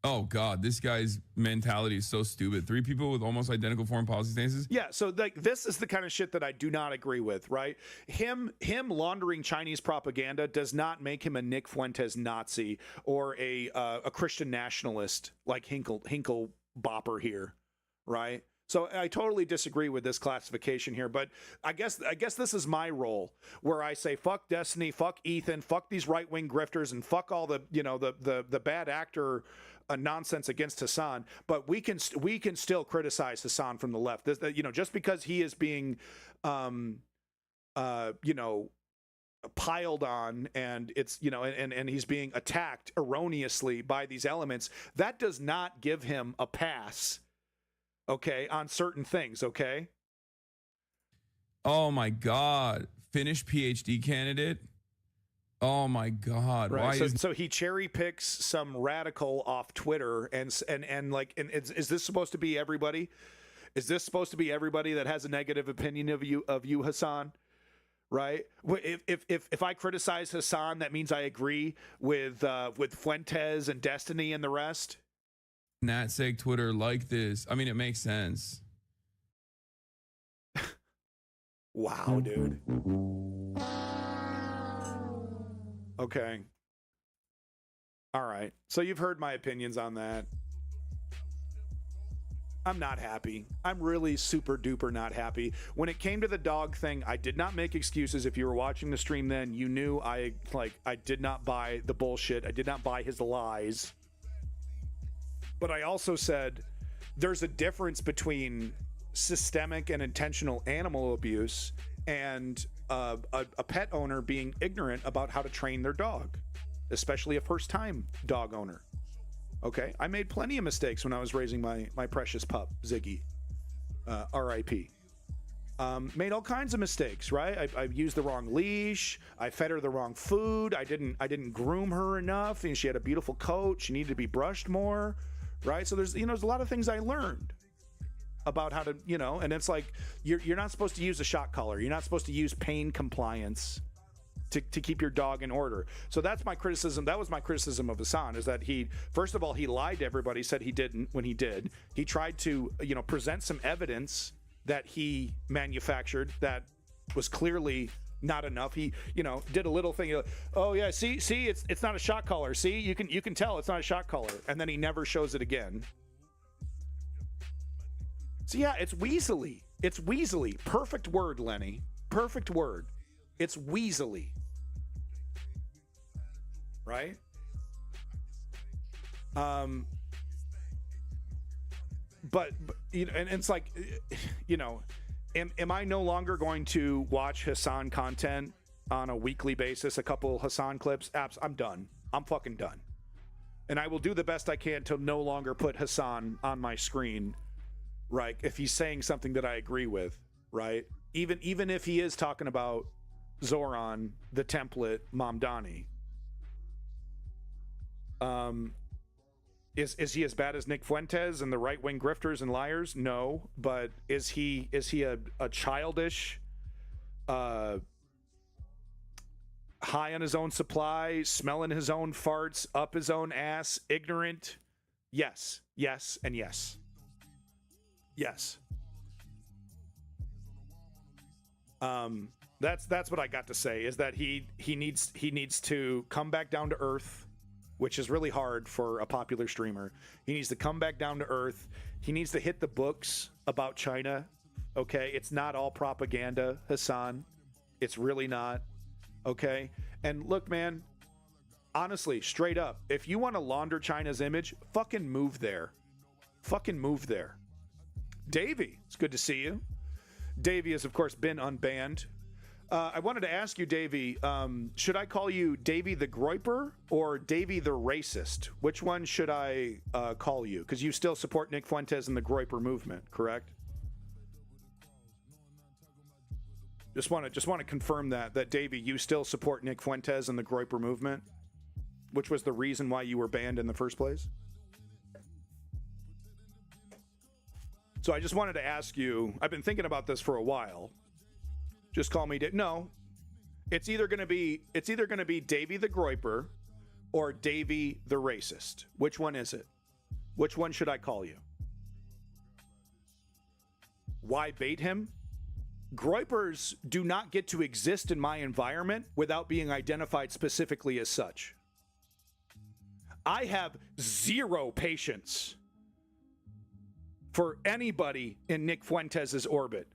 Oh, God, this guy's mentality is so stupid. 3 people with almost identical foreign policy stances. Yeah, so like this is the kind of shit that I do not agree with, right? Him laundering Chinese propaganda does not make him a Nick Fuentes Nazi or a Christian nationalist like Hinkle Bopper here, right? So I totally disagree with this classification here, but I guess this is my role where I say fuck Destiny, fuck Ethan, fuck these right-wing grifters, and fuck all the, you know, the bad actor nonsense against Hasan. But we can still criticize Hasan from the left. You know, just because he is being, you know, piled on and it's, you know, and he's being attacked erroneously by these elements, that does not give him a pass. Okay, on certain things, okay? Oh my God. Finnish PhD candidate? Oh my God. Right. So he cherry picks some radical off Twitter and is this supposed to be everybody? Is this supposed to be everybody that has a negative opinion of you, Hasan? Right? If I criticize Hasan, that means I agree with Fuentes and Destiny and the rest? NatSeg Twitter like this. I mean, it makes sense. Wow, dude. Okay. All right. So you've heard my opinions on that. I'm not happy. I'm really super duper not happy. When it came to the dog thing, I did not make excuses. If you were watching the stream then, you knew I did not buy the bullshit. I did not buy his lies. But I also said there's a difference between systemic and intentional animal abuse and a pet owner being ignorant about how to train their dog, especially a first-time dog owner. Okay, I made plenty of mistakes when I was raising my precious pup, Ziggy, R.I.P. Made all kinds of mistakes, right? I used the wrong leash. I fed her the wrong food. I didn't groom her enough. And she had a beautiful coat. She needed to be brushed more, right? So there's there's a lot of things I learned about how to, and it's like you're not supposed to use a shock collar. You're not supposed to use pain compliance to keep your dog in order. So that's my criticism. That was my criticism of Hassan, is that first of all, he lied to everybody, said he didn't when he did. He tried to, present some evidence that he manufactured that was clearly not enough. He, did a little thing. Oh yeah, see, it's not a shock collar. See, you can tell it's not a shock collar, and then he never shows it again. So yeah, it's weaselly. It's weaselly. Perfect word, Lenny. Perfect word. It's weaselly. Right? But and it's like, am I no longer going to watch Hassan content on a weekly basis, a couple Hassan clips? I'm done. I'm fucking done. And I will do the best I can to no longer put Hassan on my screen, right? If he's saying something that I agree with, right? Even if he is talking about Zoran, the template, Mamdani. Is he as bad as Nick Fuentes and the right-wing grifters and liars? No, but is he a childish, high on his own supply, smelling his own farts, up his own ass, ignorant? Yes, yes, and yes. Yes. That's what I got to say, is that he needs to come back down to earth, which is really hard for a popular streamer. He needs to come back down to earth. He needs to hit the books about China. Okay, it's not all propaganda, Hassan. It's really not. Okay, and look, man, honestly, straight up, if you want to launder China's image, fucking move there. Fucking move there. Davey, it's good to see you. Davey has, of course, been unbanned. I wanted to ask you, Davey, should I call you Davey the Groiper or Davey the Racist? Which one should I call you? Because you still support Nick Fuentes and the Groiper movement, correct? Just want to confirm that Davey, you still support Nick Fuentes and the Groiper movement, which was the reason why you were banned in the first place. So I just wanted to ask you, I've been thinking about this for a while. Just call me no. It's either going to be Davey the Groiper or Davey the Racist. Which one is it? Which one should I call you? Why bait him? Groipers do not get to exist in my environment without being identified specifically as such. I have zero patience for anybody in Nick Fuentes' orbit.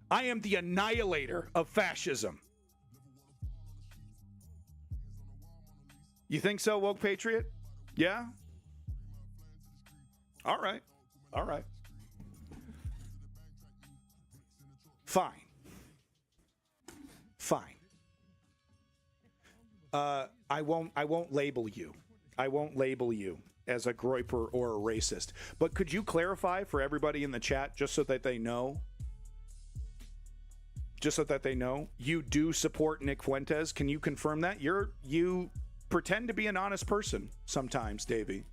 I am the annihilator of fascism. You think so, Woke Patriot? Yeah? All right. All right. Fine. Fine. I won't label you. I won't label you as a Groiper or a racist. But could you clarify for everybody in the chat, just so that they know? Just so that they know, you do support Nick Fuentes. Can you confirm that? You pretend to be an honest person sometimes, Davey.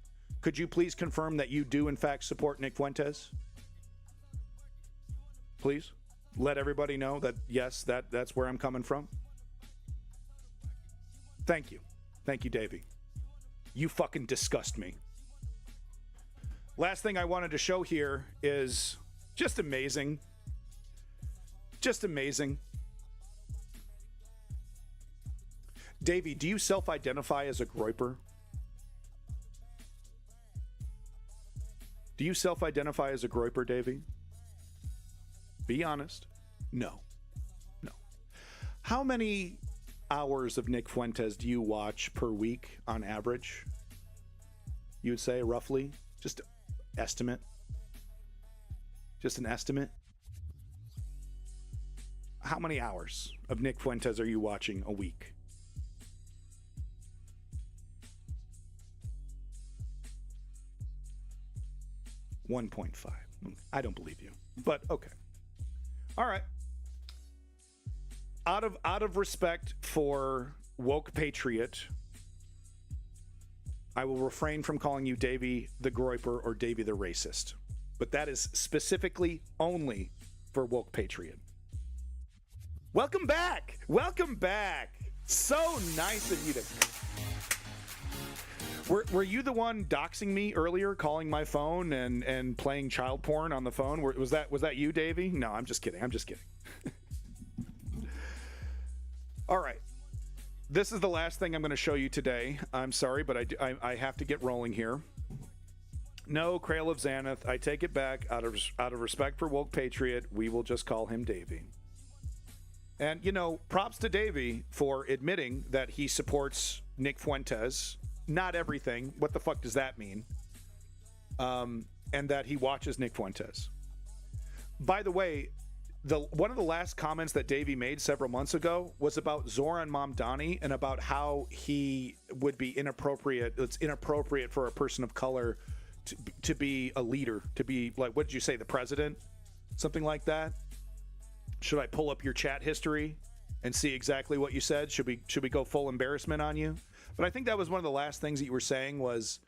Could you please confirm that you do in fact support Nick Fuentes? Please let everybody know that yes, that's where I'm coming from. Thank you. Thank you, Davey. You fucking disgust me. Last thing I wanted to show here is just amazing. Just amazing. Davey, do you self-identify as a Groiper? Do you self-identify as a Groiper, Davey? Be honest. No. No. How many hours of Nick Fuentes do you watch per week on average? You would say roughly? Just estimate? Just an estimate? How many hours of Nick Fuentes are you watching a week? $1.5. I don't believe you, but okay. All right. out of respect for Woke Patriot, I will refrain from calling you Davey the Groiper or Davey the Racist. But that is specifically only for Woke Patriot. Welcome back. Welcome back. So nice of you to... Were you the one doxing me earlier, calling my phone and playing child porn on the phone? Was that you, Davey? No, I'm just kidding. All right. This is the last thing I'm going to show you today. I'm sorry, but I have to get rolling here. No, Crail of Xanath, I take it back. Out of respect for Woke Patriot, we will just call him Davey. And, you know, props to Davey for admitting that he supports Nick Fuentes. Not everything. What the fuck does that mean? And that he watches Nick Fuentes. By the way, one of the last comments that Davey made several months ago was about Zoran Mamdani and about how he would be inappropriate. It's inappropriate for a person of color to be a leader, to be like, what did you say, the president? Something like that. Should I pull up your chat history and see exactly what you said? Should we go full embarrassment on you? But I think that was one of the last things that you were saying was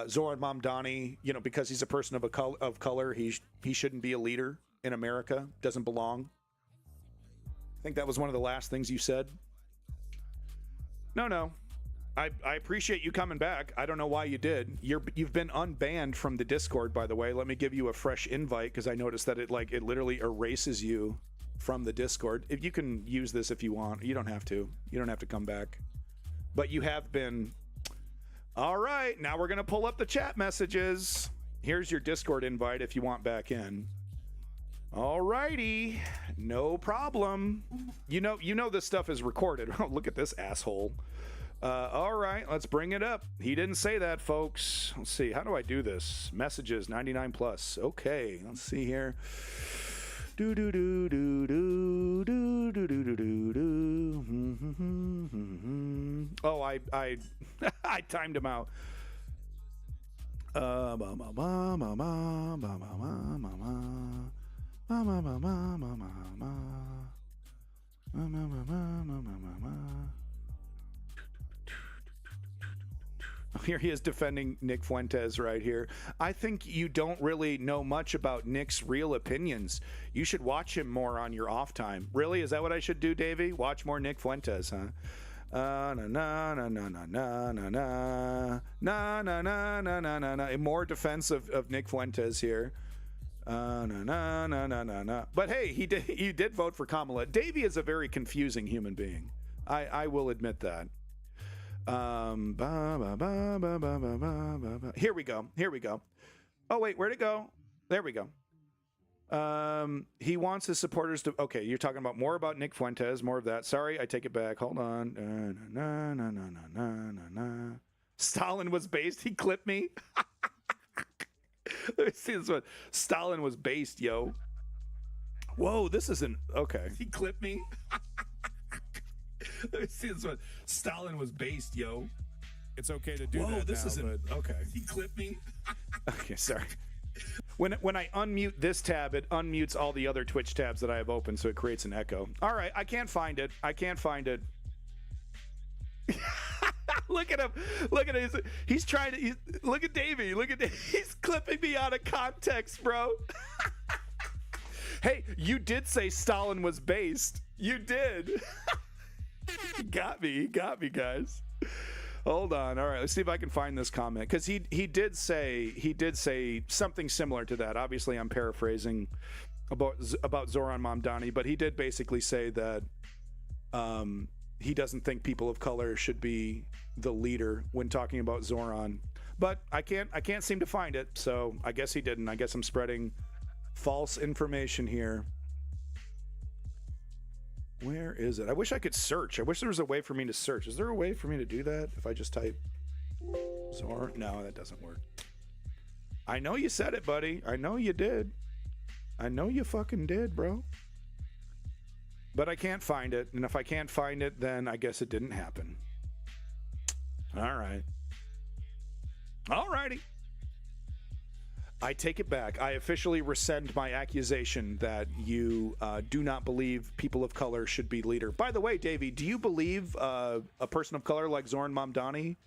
Zoran Mamdani, you know, because he's a person of color, he shouldn't be a leader in America, doesn't belong. I think that was one of the last things you said. No. I appreciate you coming back. I don't know why you did. You've been unbanned from the Discord, by the way. Let me give you a fresh invite because I noticed that it literally erases you from the Discord. If you can use this if you want, you don't have to. You don't have to come back. But you have been. All right, now we're gonna pull up the chat messages. Here's your Discord invite if you want back in. All righty, no problem. You know this stuff is recorded. Oh, look at this asshole. All right, let's bring it up. He didn't say that, folks. Let's see. How do I do this? Messages 99 plus. Okay, let's see here. Do do do do do do do do do do. Oh, I I timed him out. Here he is defending Nick Fuentes right here. I think you don't really know much about Nick's real opinions. You should watch him more on your off time. Really? Is that what I should do, Davey? Watch more Nick Fuentes, huh? Na na na na na na na na na na na na na na. More defense of Nick Fuentes here. Na na na na na na. But hey, he did vote for Kamala. Davey is a very confusing human being. I will admit that. Here we go. Oh wait, where'd it go? There we go. He wants his supporters to. Okay, you're talking about more about Nick Fuentes, more of that. Sorry, I take it back. Hold on. Stalin was based. He clipped me. Let me see this one. Stalin was based, yo. Whoa, this isn't okay. He clipped me. Let me see this one. Stalin was based, yo. It's okay to do that. Whoa, this now, isn't okay. He clipped me. Okay, sorry. When I unmute this tab, it unmutes all the other Twitch tabs that I have open, so it creates an echo. All right, I can't find it. Look at him. Look at him. He's trying to. Look at Davey. He's clipping me out of context, bro. Hey, you did say Stalin was based. You did. He got me, guys. Hold on. All right, let's see if I can find this comment because he did say something similar to that. Obviously, I'm paraphrasing about Zoran Mamdani, but he did basically say that he doesn't think people of color should be the leader when talking about Zoran. But I can't seem to find it, so I guess he didn't. I guess I'm spreading false information here. Where is it? I wish I could search. I wish there was a way for me to search. Is there a way for me to do that if I just type Zoran? No, that doesn't work. I know you said it, buddy. I know you did. I know you fucking did, bro. But I can't find it. And if I can't find it, then I guess it didn't happen. All right. All righty. I take it back. I officially rescind my accusation that you do not believe people of color should be leader. By the way, Davey, do you believe a person of color like Zoran Mamdani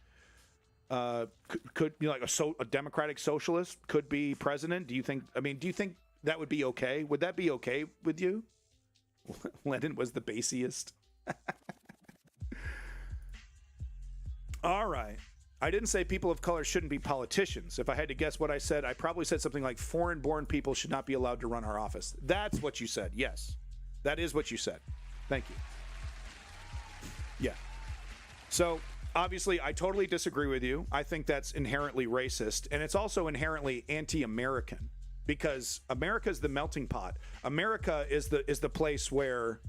could be like a democratic socialist could be president? Do you think? I mean, do you think that would be okay? Would that be okay with you? Lenin was the basiest. All right. I didn't say people of color shouldn't be politicians. If I had to guess what I said, I probably said something like foreign-born people should not be allowed to run our office. That's what you said. Yes. That is what you said. Thank you. Yeah. So, obviously, I totally disagree with you. I think that's inherently racist, and it's also inherently anti-American because America is the melting pot. America is the place where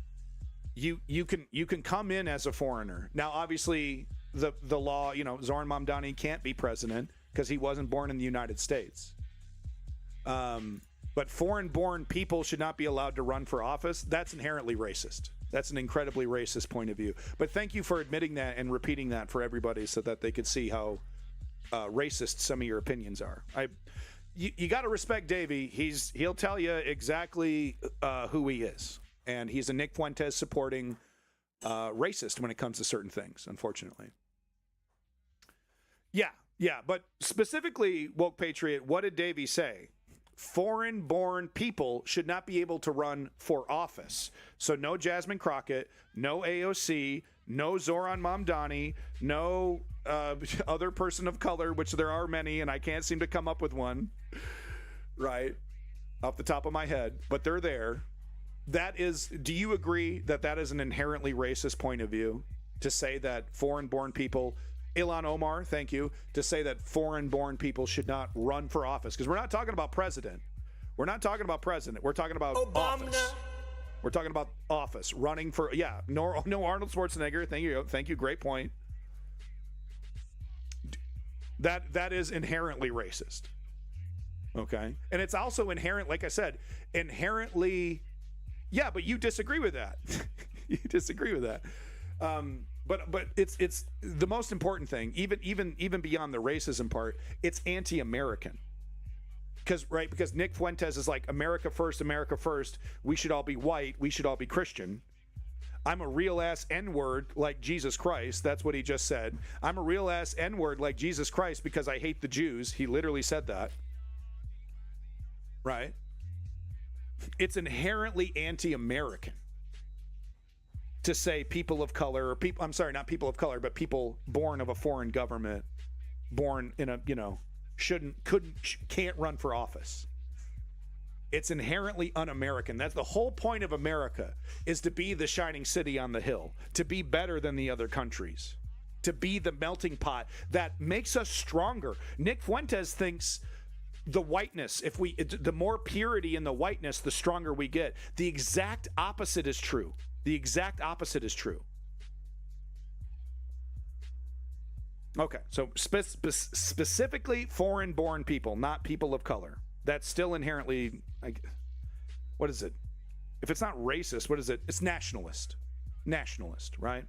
you can come in as a foreigner. Now, obviously, the law, Zoran Mamdani can't be president because he wasn't born in the United States. But foreign-born people should not be allowed to run for office. That's inherently racist. That's an incredibly racist point of view. But thank you for admitting that and repeating that for everybody so that they could see how racist some of your opinions are. You got to respect Davey. He'll tell you exactly who he is. And he's a Nick Fuentes supporting racist when it comes to certain things, unfortunately. Yeah. But specifically, Woke Patriot, what did Davey say? Foreign-born people should not be able to run for office. So no Jasmine Crockett, no AOC, no Zoran Mamdani, no other person of color, which there are many, and I can't seem to come up with one, right, off the top of my head, but they're there. Do you agree that that is an inherently racist point of view to say that foreign-born people, Ilhan Omar, thank you, to say that foreign-born people should not run for office? Because we're not talking about president. We're not talking about president. We're talking about office. We're talking about office, running for, no Arnold Schwarzenegger. Thank you. Great point. That is inherently racist. Okay? And it's also inherent, like I said, inherently... Yeah, but you disagree with that. You disagree with that. But it's the most important thing, even beyond the racism part, it's anti-American. Because Nick Fuentes is like, America first, we should all be white, we should all be Christian. I'm a real ass N-word like Jesus Christ. That's what he just said. I'm a real ass N-word like Jesus Christ because I hate the Jews. He literally said that. Right? It's inherently anti-American to say people of color, or people, I'm sorry, not people of color, but people born of a foreign government, born in a, can't run for office. It's inherently un-American. That's the whole point of America, is to be the shining city on the hill, to be better than the other countries, to be the melting pot that makes us stronger. Nick Fuentes thinks the whiteness, the more purity in the whiteness, the stronger we get. The exact opposite is true. Okay, so specifically foreign-born people, not people of color. That's still inherently, what is it? If it's not racist, what is it? It's nationalist. Nationalist, right?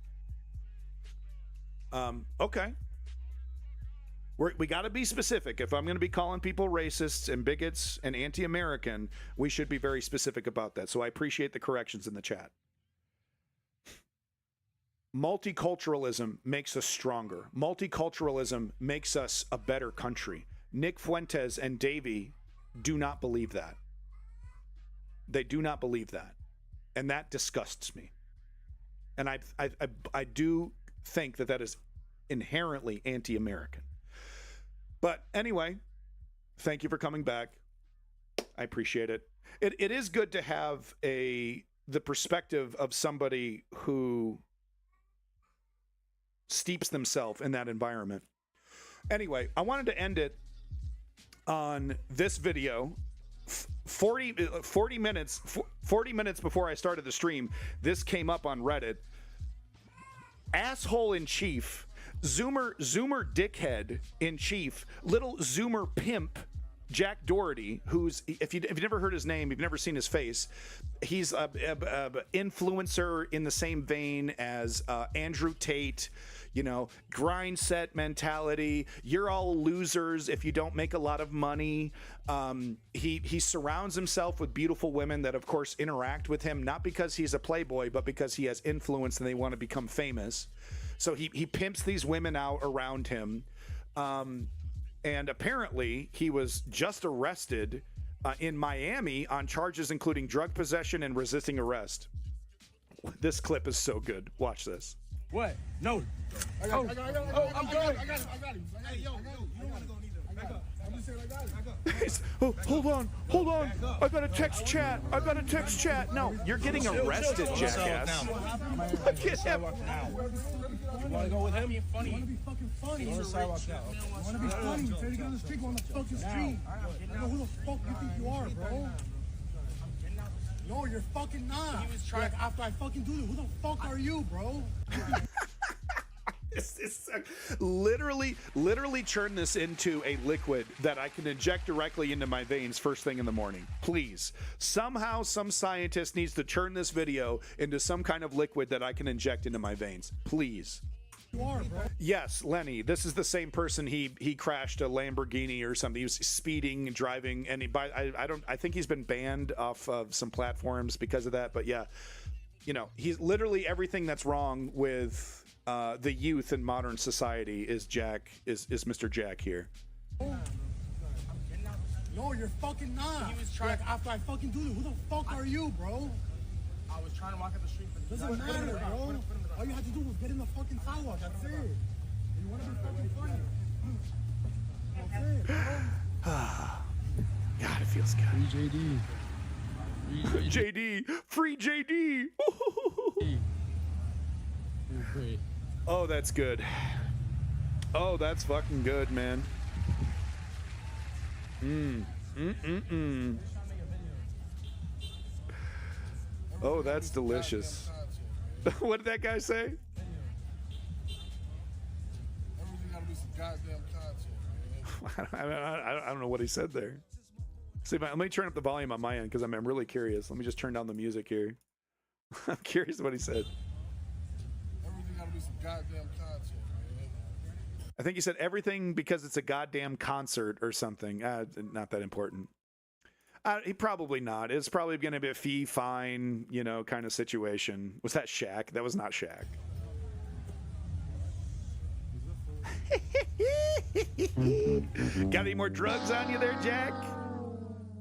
Okay. We got to be specific. If I'm going to be calling people racists and bigots and anti-American, we should be very specific about that. So I appreciate the corrections in the chat. Multiculturalism makes us stronger. Multiculturalism makes us a better country. Nick Fuentes and Davey do not believe that. They do not believe that. And that disgusts me. And I do think that is inherently anti-American. But anyway, thank you for coming back. I appreciate it. It is good to have the perspective of somebody who steeps themselves in that environment. Anyway, I wanted to end it on this video. 40 minutes before I started the stream, this came up on Reddit. Asshole in chief, Zoomer dickhead in chief, little Zoomer pimp, Jack Doherty, who's, if you've never heard his name, you've never seen his face, he's a influencer in the same vein as Andrew Tate. grind set mentality. You're all losers if you don't make a lot of money. He surrounds himself with beautiful women that, of course, interact with him, not because he's a playboy, but because he has influence and they want to become famous. So he pimps these women out around him. And apparently he was just arrested in Miami on charges including drug possession and resisting arrest. This clip is so good. Watch this. What? No. I got it. I'm going. I got it. Hey, yo, you don't want to go neither. Back up. I'm just saying I got it. Oh, hold on. I got a text chat. No, you're getting arrested, jackass. Look at him. You want to go with him? You want to be fucking funny? You want to be funny? You say you get on the street, go on the fucking street. I know who the fuck you think you are, bro. No, you're fucking not. Like, after I fucking do this, who the fuck are you, bro? Literally turn this into a liquid that I can inject directly into my veins first thing in the morning. Please. Somehow some scientist needs to turn this video into some kind of liquid that I can inject into my veins. Please. You are, bro. Yes, Lenny, this is the same person. He crashed a Lamborghini or something. He was speeding and driving, and I think he's been banned off of some platforms because of that. But yeah, he's literally everything that's wrong with the youth in modern society is Mr. Jack here. No, you're fucking not. Like, after I fucking do this, who the fuck are you, bro? I was trying to walk up the street. Doesn't matter, bro. All you had to do was get in the fucking sidewalk. That's it. You want to be fucking funny. That's it, bro. God, it feels good. Free JD. Oh, that's good. Oh, that's fucking good, man. Oh, that's delicious. What did that guy say? Everything gotta be some goddamn content, I don't know what he said there. See, let me turn up the volume on my end because I'm really curious. Let me just turn down the music here. I'm curious what he said. Everything gotta be some goddamn content, man. I think he said everything because it's a goddamn concert or something. Not that important. He probably not. It's probably going to be a fee, fine, kind of situation. Was that Shaq? That was not Shaq. Got any more drugs on you there, Jack?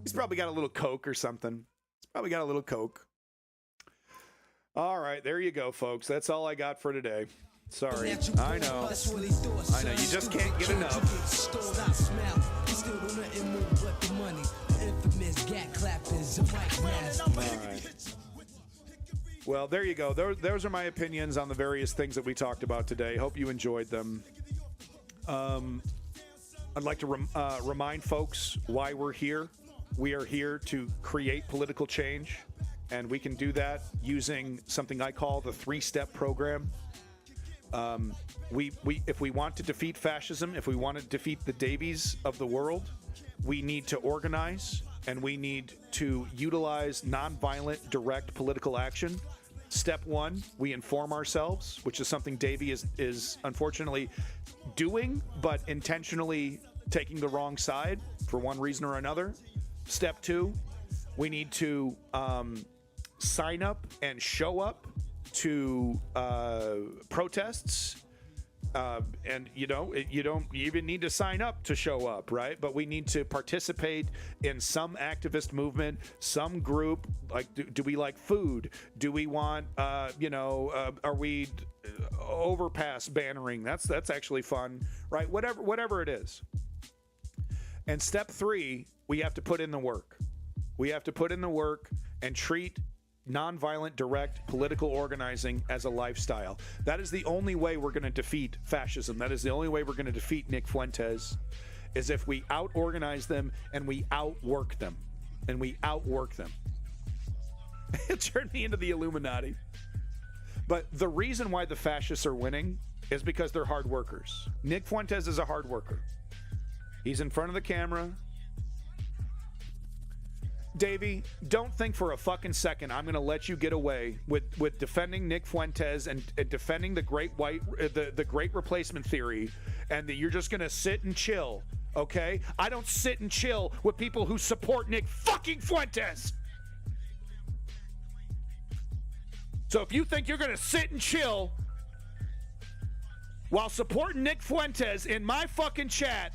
He's probably got a little Coke or something. All right, there you go, folks. That's all I got for today. Sorry. I know. You just can't get enough. All right. Well, there you go. Those are my opinions on the various things that we talked about today. Hope you enjoyed them. I'd like to remind folks why we're here. We are here to create political change, and we can do that using something I call the 3-step program. If we want to defeat fascism, if we want to defeat the Davies of the world, we need to organize, and we need to utilize nonviolent, direct political action. Step 1, we inform ourselves, which is something Davey is unfortunately doing, but intentionally taking the wrong side for one reason or another. Step 2, we need to sign up and show up to protests. And you don't even need to sign up to show up, right? But we need to participate in some activist movement, some group. Like, do we like food? Do we want, are we overpass bannering? That's actually fun, right? Whatever it is. And step 3, we have to put in the work. We have to put in the work and treat nonviolent, direct political organizing as a lifestyle. That is the only way we're going to defeat fascism. That is the only way we're going to defeat Nick Fuentes, is if we out-organize them and we outwork them. It turned me into the Illuminati. But the reason why the fascists are winning is because they're hard workers. Nick Fuentes is a hard worker. He's in front of the camera. Davey, don't think for a fucking second I'm going to let you get away with defending Nick Fuentes and defending the great replacement theory, and that you're just going to sit and chill, okay? I don't sit and chill with people who support Nick fucking Fuentes. So if you think you're going to sit and chill while supporting Nick Fuentes in my fucking chat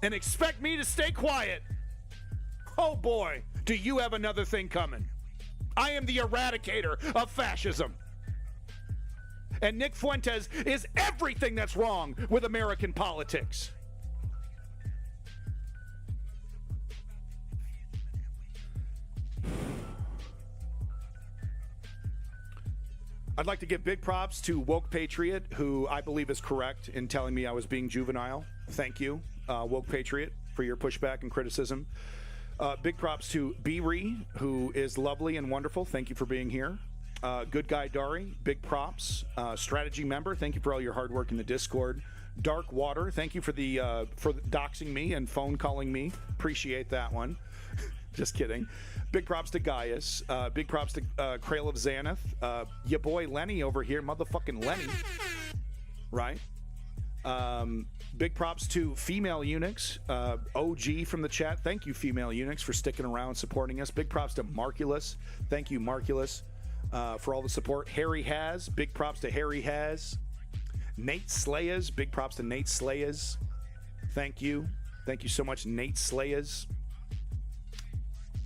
and expect me to stay quiet, oh boy, do you have another thing coming. I am the eradicator of fascism. And Nick Fuentes is everything that's wrong with American politics. I'd like to give big props to Woke Patriot, who I believe is correct in telling me I was being juvenile. Thank you, Woke Patriot, for your pushback and criticism. Big props to B-Ree, who is lovely and wonderful. Thank you for being here. Good Guy Dari, big props. Strategy member, thank you for all your hard work in the Discord. Dark Water, thank you for doxing me and phone calling me. Appreciate that one. Just kidding. Big props to Gaius. Big props to Krail of Xanath. Your boy Lenny over here, motherfucking Lenny. Right? Big props to Female Eunuchs. OG from the chat. Thank you, Female Eunuchs, for sticking around, supporting us. Big props to Marculus. Thank you, Marculus, for all the support. Harry Has. Big props to Harry Has. Nate Slayers. Big props to Nate Slayers. Thank you. Thank you so much, Nate Slayers.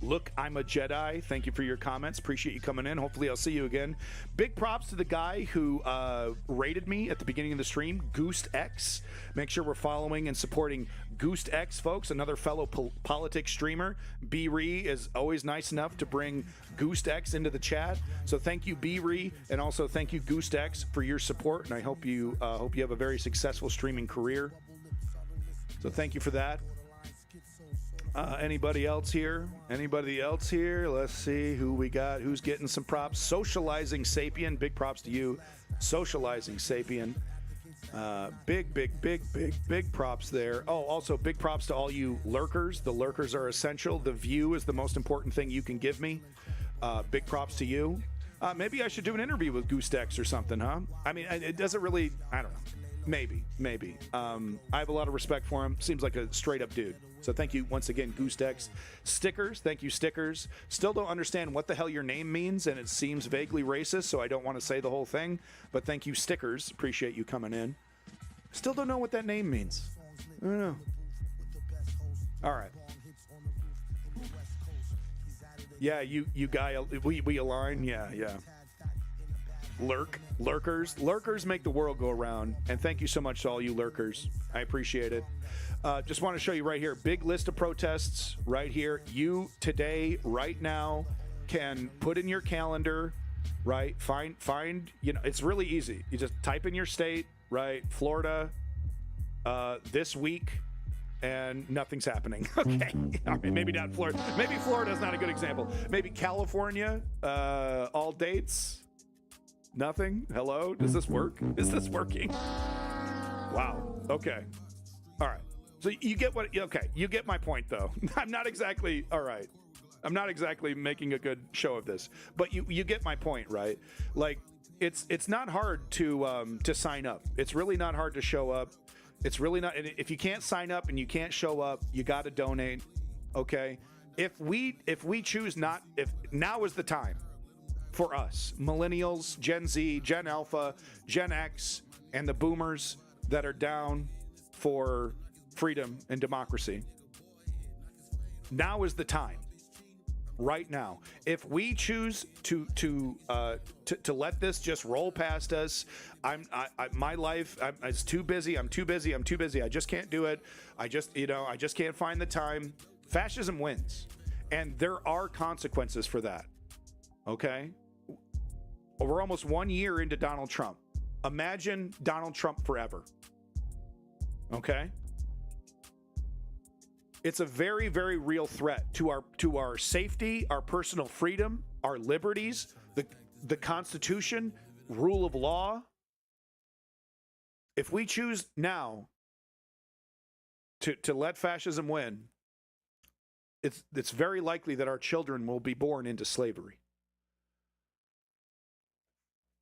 Look, I'm a Jedi. Thank you for your comments. Appreciate you coming in. Hopefully I'll see you again. Big props to the guy who rated me at the beginning of the stream, Goose X. Make sure we're following and supporting Goose X, folks, another fellow politics streamer. B-Ree is always nice enough to bring Goose X into the chat. So thank you, B-Ree, and also thank you, Goose X, for your support. And I hope you have a very successful streaming career. So thank you for that. Anybody else here? Anybody else here? Let's see who we got. Who's getting some props? Socializing Sapien. Big props to you. Socializing Sapien. Big props there. Oh, also big props to all you lurkers. The lurkers are essential. The view is the most important thing you can give me. Big props to you. Maybe I should do an interview with Goose X or something, huh? I mean, it doesn't really, I don't know. Maybe. I have a lot of respect for him. Seems like a straight up dude. So thank you once again, Goose X. Stickers, thank you, Stickers. Still don't understand what the hell your name means, and it seems vaguely racist, so I don't want to say the whole thing. But thank you, Stickers. Appreciate you coming in. Still don't know what that name means. I don't know. All right. Yeah, you guy, we align. Yeah. Lurkers make the world go around, and thank you so much to all you lurkers. I appreciate it. Just want to show you right here, big list of protests right here. You today, right now, can put in your calendar, right? Find, it's really easy. You just type in your state, right? Florida, this week, and nothing's happening. Okay, all right, maybe not Florida. Maybe Florida's not a good example. Maybe California, all dates. Nothing? Hello? Does this work? Is this working? Wow. Okay. All right. So you get you get my point, though. I'm not exactly making a good show of this, but you get my point, right? Like, it's not hard to sign up. It's really not hard to show up. It's really not. If you can't sign up and you can't show up, you got to donate. Okay. If we choose not, if now is the time for us, millennials, Gen Z, Gen Alpha, Gen X, and the boomers that are down for freedom and democracy. Now is the time. Right now. If we choose to let this just roll past us, my life, it's too busy. I'm too busy. I just can't do it. I just can't find the time. Fascism wins, and there are consequences for that. Okay. We're almost 1 year into Donald Trump. Imagine Donald Trump forever. Okay? It's a very, very real threat to our safety, our personal freedom, our liberties, the Constitution, rule of law. If we choose now to let fascism win, it's very likely that our children will be born into slavery.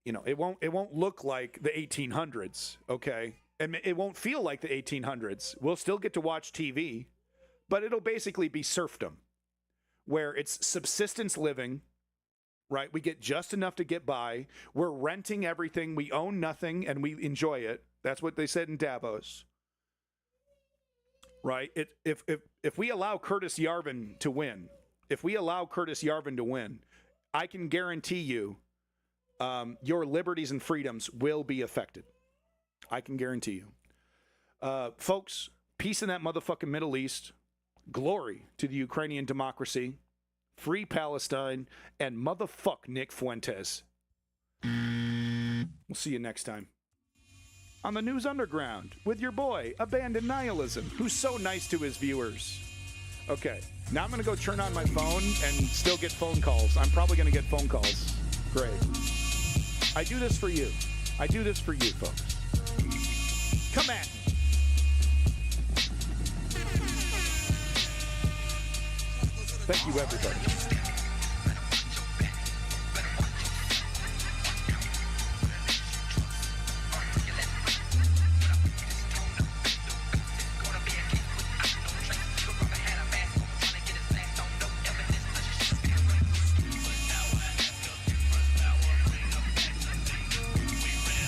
You know, it won't look like the 1800s, okay? And it won't feel like the 1800s. We'll still get to watch TV, but it'll basically be serfdom, where it's subsistence living, right? We get just enough to get by. We're renting everything. We own nothing, and we enjoy it. That's what they said in Davos, right? If we allow Curtis Yarvin to win, I can guarantee you your liberties and freedoms will be affected. I can guarantee you. Folks, peace in that motherfucking Middle East. Glory to the Ukrainian democracy. Free Palestine. And motherfuck Nick Fuentes. We'll see you next time on the News Underground with your boy, Abandoned Nihilism, who's so nice to his viewers. Okay, now I'm going to go turn on my phone and still get phone calls. I'm probably going to get phone calls. Great. I do this for you. I do this for you, folks. Come at me. Thank you, everybody.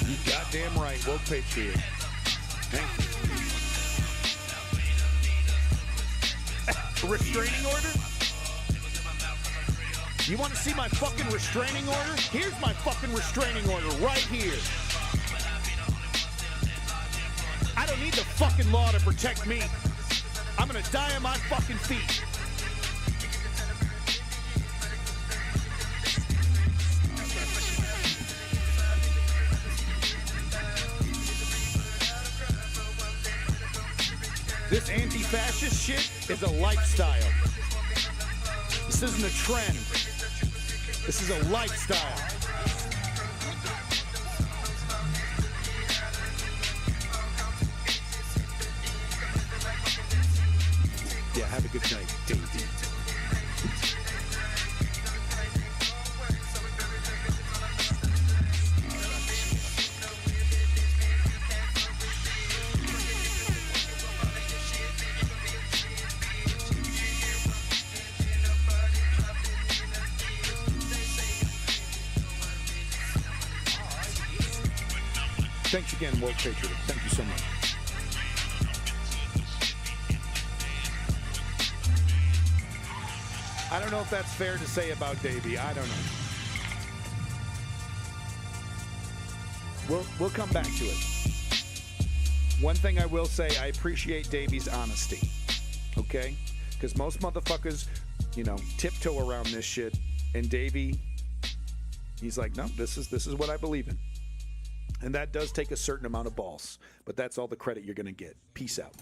You goddamn right, woke patriot. Thank you. Restraining order? You want to see my fucking restraining order? Here's my fucking restraining order right here. I don't need the fucking law to protect me. I'm gonna die on my fucking feet. This anti-fascist shit is a lifestyle. This isn't a trend. This is a lifestyle. Yeah, have a good night, Davey. Thanks again, Woke Patriot. Thank you so much. I don't know if that's fair to say about Davey. I don't know. We'll come back to it. One thing I will say, I appreciate Davey's honesty. Okay? Because most motherfuckers, tiptoe around this shit. And Davey, he's like, no, this is what I believe in. And that does take a certain amount of balls, but that's all the credit you're going to get. Peace out.